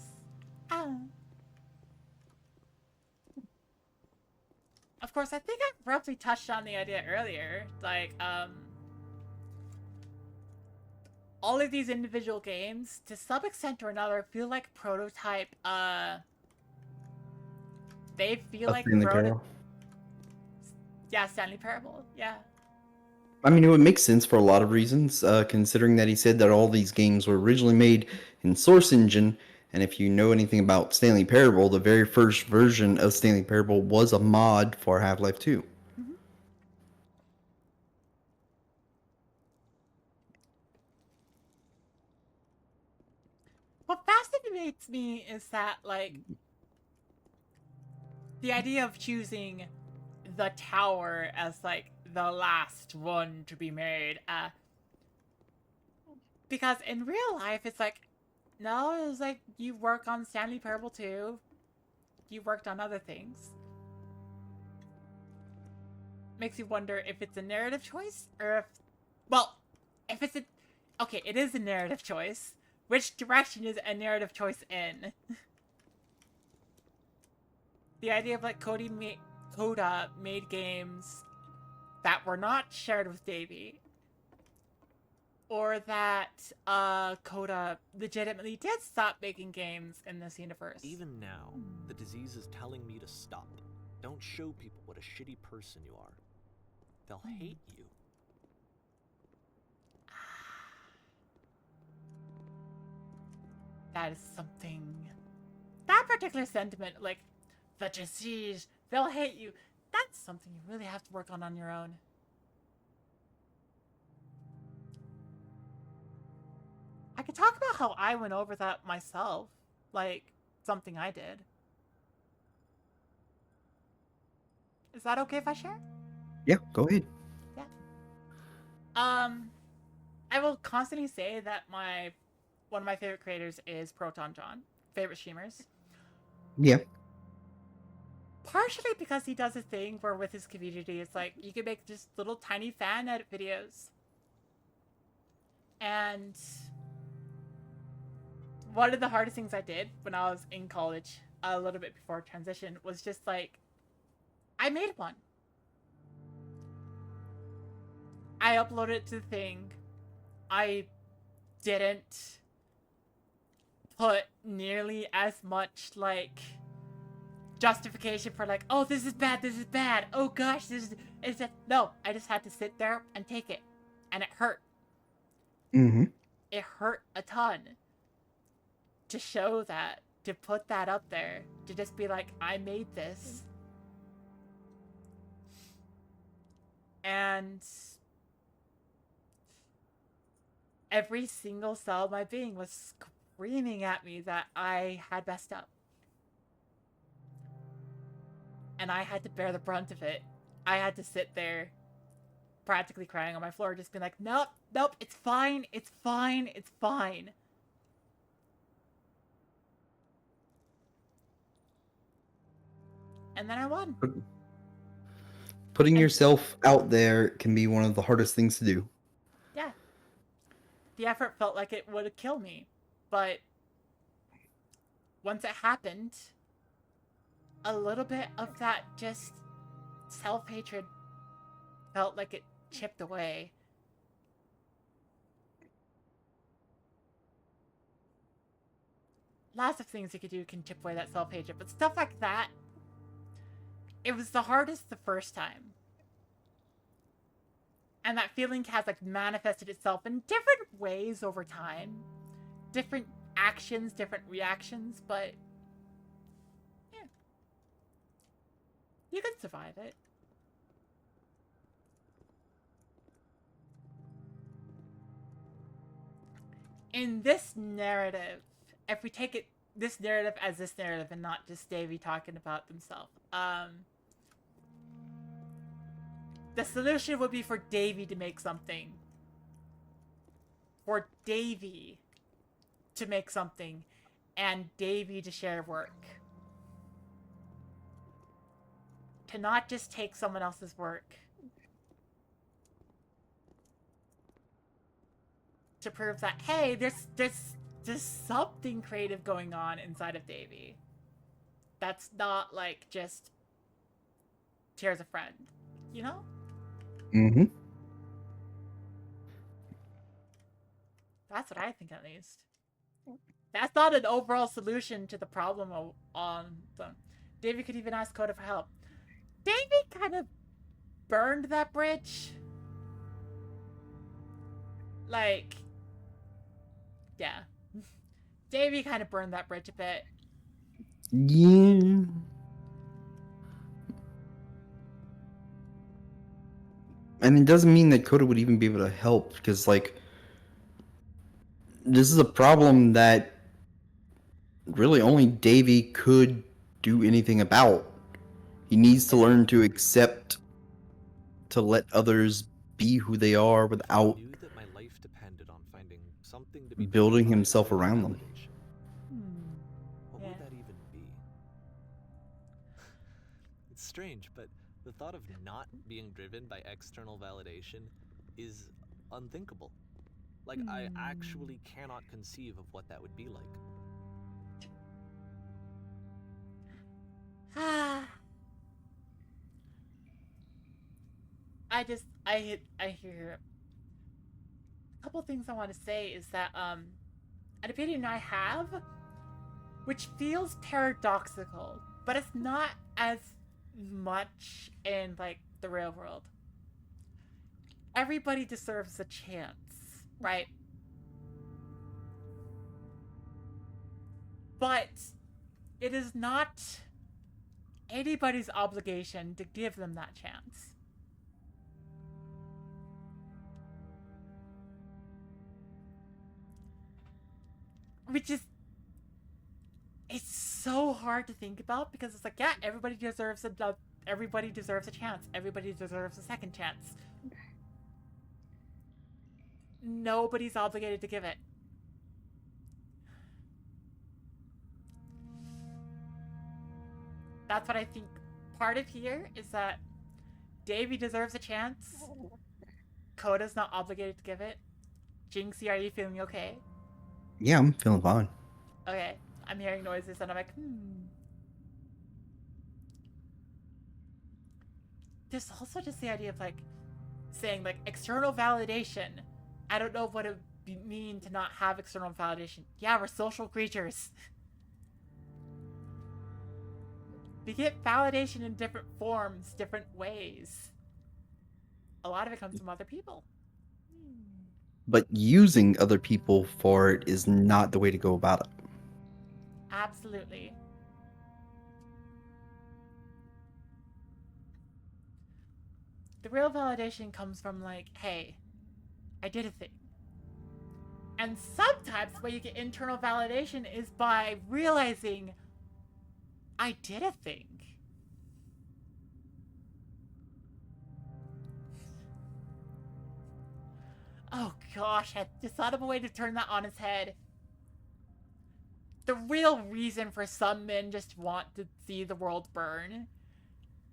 Of course, I think I roughly touched on the idea earlier. Like, all of these individual games, to some extent or another, feel like prototype, they feel like prototype. Yeah, Stanley Parable, yeah. I mean, it would make sense for a lot of reasons, considering that he said that all these games were originally made in Source Engine, and if you know anything about Stanley Parable, the very first version of Stanley Parable was a mod for Half-Life 2. infuriates me is that, like, the idea of choosing the tower as, like, the last one to be made, because in real life, it's like, no, it was like, you work on Stanley Parable too. You worked on other things. Makes you wonder if it's a narrative choice, or if, well, if it's a, okay, it is a narrative choice. Which direction is a narrative choice in? The idea of, like, Coda made games that were not shared with Davey, or that Coda legitimately did stop making games in this universe. Even now, the disease is telling me to stop. Don't show people what a shitty person you are. They'll hate you. That is something. That particular sentiment, like, the disease, they'll hate you. That's something you really have to work on your own. I could talk about how I went over that myself. Like, something I did. Is that okay if I share? Yeah, go ahead. Yeah. I will constantly say that one of my favorite creators is Proton John. Favorite streamers. Yeah. Partially because he does a thing where with his community, it's like, you can make just little tiny fan edit videos. And one of the hardest things I did when I was in college, a little bit before transition, was just like, I made one. I uploaded it to the thing. I didn't put nearly as much, like, justification for, like, oh, this is bad, oh gosh, is it? No, I just had to sit there and take it. And it hurt. Mm-hmm. It hurt a ton to show that, to put that up there, to just be like, I made this. And every single cell of my being was screaming at me that I had messed up. And I had to bear the brunt of it. I had to sit there practically crying on my floor, just being like, nope, it's fine, it's fine, it's fine. And then I won. Putting yourself out there can be one of the hardest things to do. Yeah. The effort felt like it would kill me. But once it happened, a little bit of that just self-hatred felt like it chipped away. Lots of things you could do can chip away that self-hatred, but stuff like that, it was the hardest the first time. And that feeling has, like, manifested itself in different ways over time. Different actions, different reactions, but yeah. You can survive it. In this narrative, if we take it, this narrative as this narrative and not just Davey talking about themselves, the solution would be for Davey to make something. For Davey to make something, and Davey to share work. To not just take someone else's work. To prove that, hey, there's something creative going on inside of Davey. That's not like just here's a friend, you know? Mm-hmm. That's what I think, at least. That's not an overall solution to the problem on the... Davey could even ask Coda for help. Davey kind of burned that bridge. Like, yeah. Davey kind of burned that bridge a bit. Yeah. And it doesn't mean that Coda would even be able to help, because, like, this is a problem that really only Davy could do anything about. He needs to learn to accept, to let others be who they are If I without knew that my life depended on finding something to be proud building by himself external around them. validation, what Yeah. would that even be? It's strange, but the thought of not being driven by external validation is unthinkable. Like, I actually cannot conceive of what that would be like. Ah. I hear a couple things I want to say is that an opinion I have, which feels paradoxical, but it's not as much in like the real world. Everybody deserves a chance, right? But it is not anybody's obligation to give them that chance. Which is, it's so hard to think about because it's like, yeah, everybody deserves everybody deserves a chance. Everybody deserves a second chance. Nobody's obligated to give it. That's what I think. Part of here is that Davy deserves a chance. Coda's not obligated to give it. Jinxie, are you feeling okay? Yeah, I'm feeling fine. Okay, I'm hearing noises and I'm like, There's also just the idea of like saying like external validation. I don't know what it would mean to not have external validation. Yeah, we're social creatures. We get validation in different forms, different ways. A lot of it comes from other people. But using other people for it is not the way to go about it. Absolutely. The real validation comes from like, hey, I did a thing. And sometimes the way you get internal validation is by realizing I did a thing. Oh gosh, I just thought of a way to turn that on its head. The real reason for some men just want to see the world burn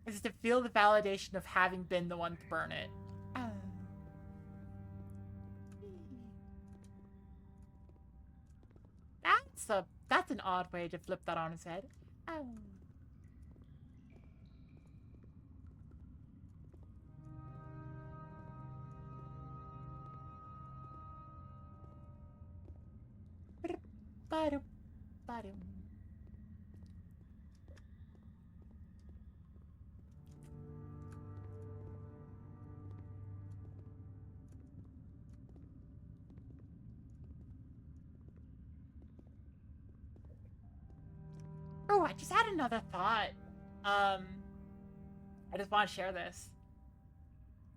is to feel the validation of having been the one to burn it. That's an odd way to flip that on its head. Oh, I just had another thought. I just want to share this.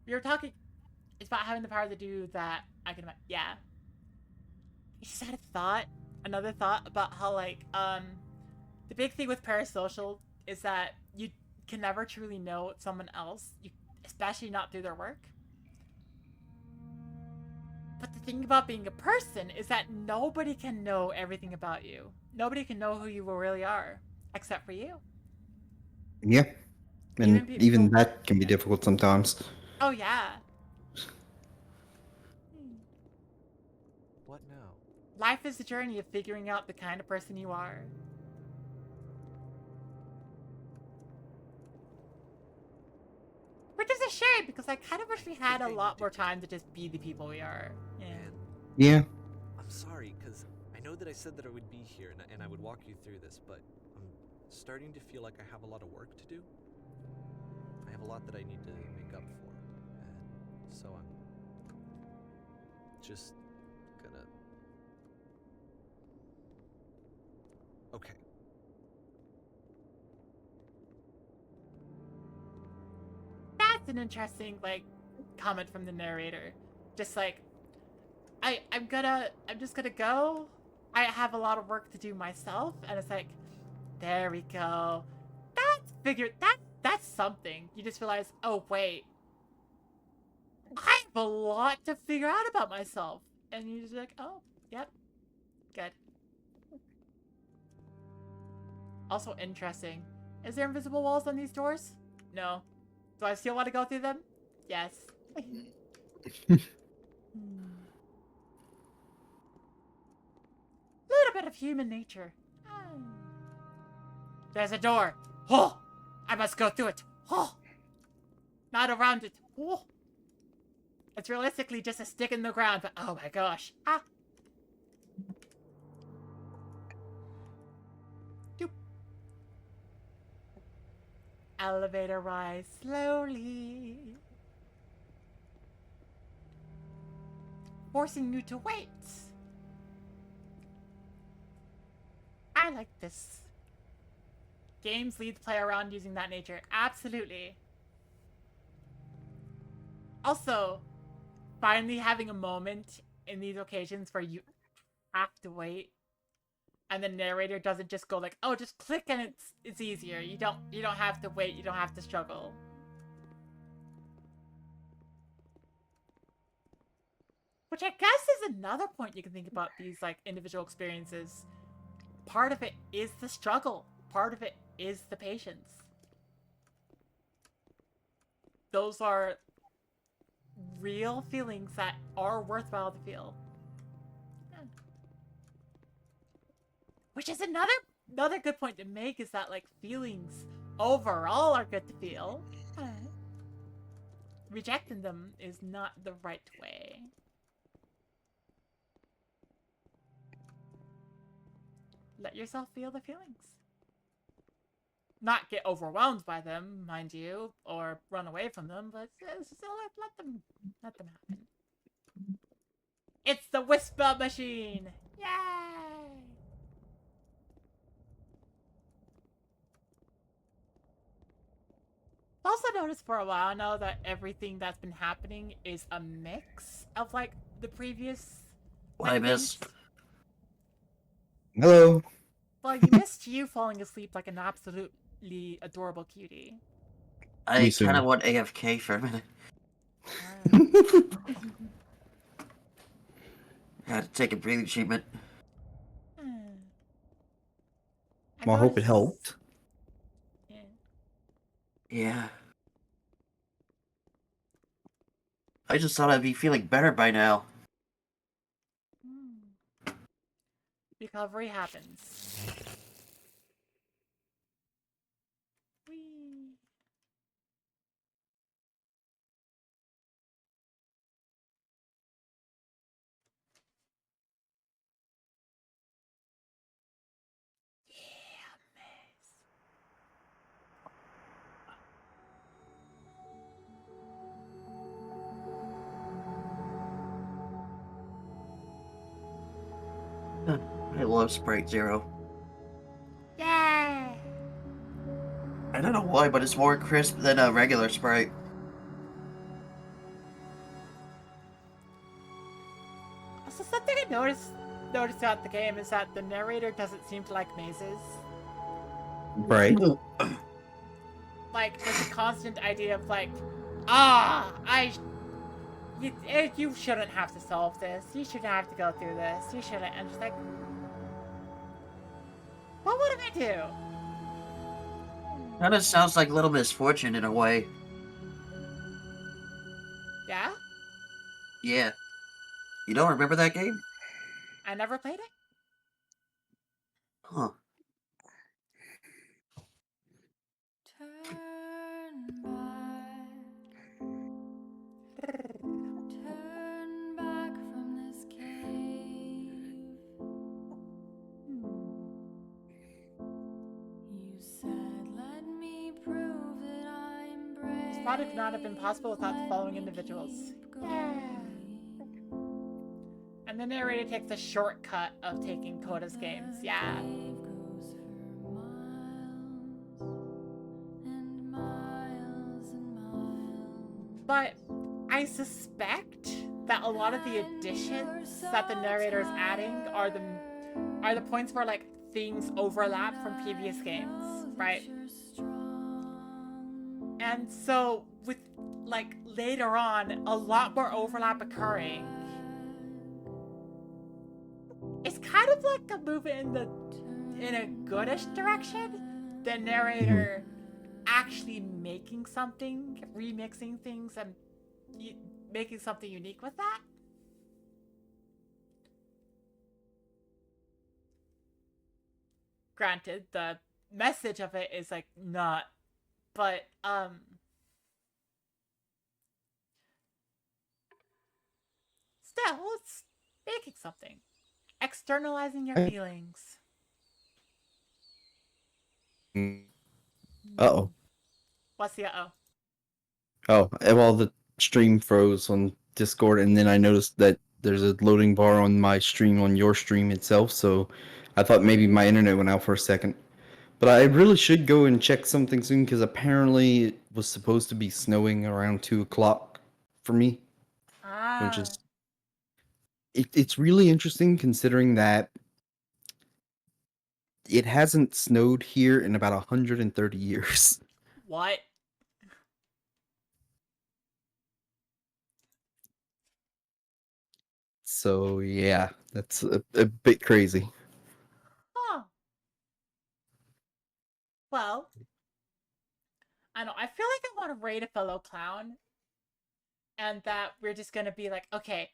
We were talking. It's about having the power to do that. Yeah. I just had a thought. Another thought about how like the big thing with parasocial is that you can never truly know someone else, especially not through their work. But the thing about being a person is that nobody can know everything about you. Nobody can know who you really are, except for you. Yeah. And even people. that can be difficult sometimes. Oh yeah. What now? Life is a journey of figuring out the kind of person you are. Which is a shame because I kind of wish we had a lot more time to just be the people we are. Yeah. Yeah. I'm sorry, because I know that I said that I would be here and I would walk you through this, but I'm starting to feel like I have a lot of work to do. I have a lot that I need to make up for, and so I'm just gonna... Okay. That's an interesting, like, comment from the narrator. Just like, I'm just gonna go. I have a lot of work to do myself, and it's like, there we go. That's something. You just realize, oh wait, I have a lot to figure out about myself. And you're just like, oh, yep, good. Also interesting. Is there invisible walls on these doors? No. Do I still want to go through them? Yes. Little bit of human nature. There's a door. Oh! I must go through it. Oh! Not around it. Oh! It's realistically just a stick in the ground, but oh my gosh. Ah! Doop. Elevator rise slowly. Forcing you to wait. I like this. Games lead the player around using that nature. Absolutely. Also, finally having a moment in these occasions where you have to wait, and the narrator doesn't just go like, "Oh, just click and it's easier." You don't have to wait. You don't have to struggle. Which I guess is another point you can think about these like individual experiences. Part of it is the struggle. Part of it is the patience. Those are real feelings that are worthwhile to feel. Yeah. Which is another good point to make, is that like feelings overall are good to feel. Rejecting them is not the right way. Let yourself feel the feelings. Not get overwhelmed by them, mind you, or run away from them, but still let them happen. It's the whisper machine! Yay! I've also noticed for a while now that everything that's been happening is a mix of like the previous. What I missed? games. Hello. Well, you missed you falling asleep like an absolutely adorable cutie. I Me too. kind of went AFK for a minute. I had to take a breathing treatment. Well, I hope it noticed- helped. Yeah. Yeah. I just thought I'd be feeling better by now. Recovery happens. Whee. I love Sprite Zero. Yeah. I don't know why, but it's more crisp than a regular Sprite. Also, something I noticed throughout the game is that the narrator doesn't seem to like mazes. Right. Like, there's a constant idea of like, you shouldn't have to solve this. You shouldn't have to go through this. You shouldn't. And just like, what would I do? Kinda sounds like Little Misfortune in a way. Yeah? Yeah. You don't remember that game? I never played it? Huh. Turn back from this cave. You said, let me prove that I'm brave. This plot could not have been possible without the following individuals. Yeah. And the narrator takes a shortcut of taking Coda's games. Yeah. But I suspect that a lot of the additions that the narrator is adding are the are the points where like things overlap from previous games, right? And so with like later on a lot more overlap occurring, it's kind of like a move in a goodish direction. The narrator actually making something, remixing things, and making something unique with that. Granted, the message of it is like not, but still, it's making something, externalizing your feelings. Uh-oh. What's the uh-oh? Oh, well, the stream froze on Discord, and then I noticed that there's a loading bar on my stream, on your stream itself, so I thought maybe my internet went out for a second. But I really should go and check something soon, because apparently it was supposed to be snowing around 2 o'clock for me, which is... It's really interesting, considering that it hasn't snowed here in about 130 years. What? So, yeah, that's a bit crazy. Huh. Well, I know. I feel like I want to raid a fellow clown, and that we're just gonna be like, okay,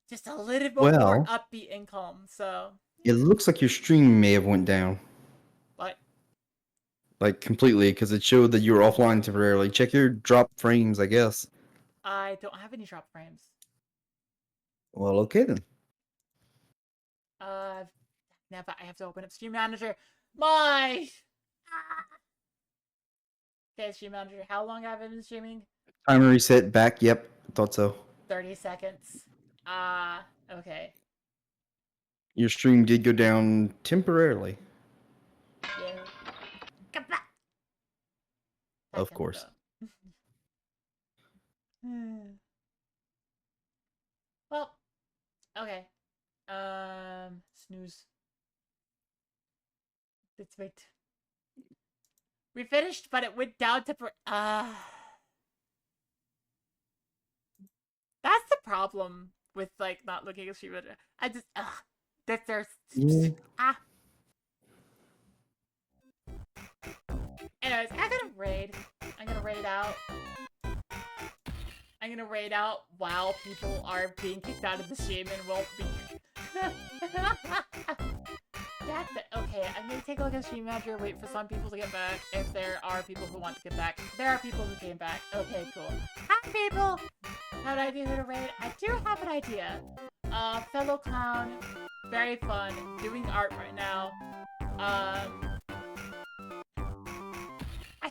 just a little bit more Well, upbeat and calm. So it looks like your stream may have went down. what? Like, completely, because it showed that you were offline temporarily. Check your drop frames, I guess. I don't have any drop frames. Well, okay then. Never. I have to open up Stream Manager. My. Okay, Stream Manager. How long have I been streaming? Timer reset back. Yep, thought so. 30 seconds. Okay. Your stream did go down temporarily. Yeah. Come back. Of course. Well, okay. Snooze. Let's wait. We finished, but it went down to that's the problem with like not looking at stream. I just that there's Anyways, I'm gonna raid. I'm gonna raid out. I'm gonna raid out while people are being kicked out of the stream and won't be. Okay, I'm gonna take a look at Stream Manager, wait for some people to get back. If there are people who want to get back, there are people who came back. Okay, cool. Hi, people! Have an idea who to raid? I do have an idea. Fellow clown, very fun, doing art right now. I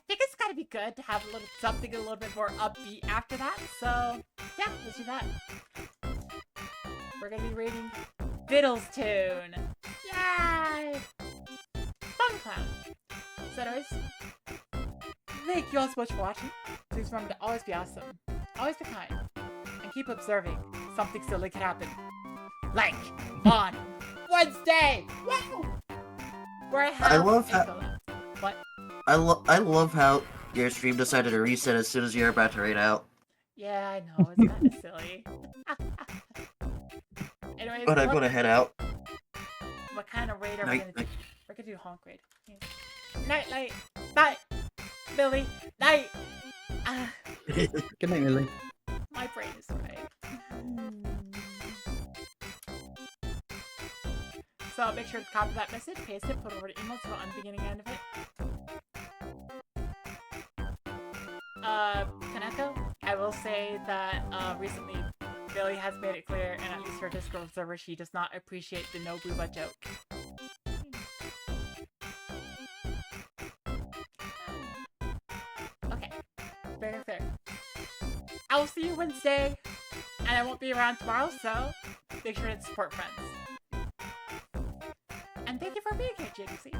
think it's gotta be good to have something a little bit more upbeat after that. So yeah, let's do that. We're gonna be raiding Fiddle's Tune. Yay! Fun clown. So anyways, thank you all so much for watching. Please remember to always be awesome, always be kind, and keep observing. Something silly can happen. Like on Wednesday. Woo! Where I love how. What? I love how your stream decided to reset as soon as you're about to raid out. Yeah, I know, it's kind of silly. Anyways, But I'm gonna head out. What kind of raid are we Night, gonna do? night. We're gonna do honk raid. Night, light, night, Billy, night. Good night, Lily. My brain is right. So make sure to copy that message, paste it, put it over to email to go on the beginning end of it. Kaneko, I will say that recently Billy has made it clear, and at least her Discord server, she does not appreciate the no booba joke. Okay, very fair. I will see you Wednesday, and I won't be around tomorrow, so make sure to support friends. And thank you for being here, Jinxie.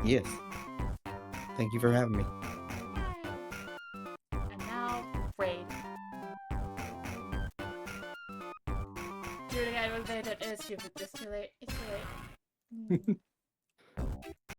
Yes. Thank you for having me. And now, raid. Do do it again. It was stupid. It's too late. It's too late.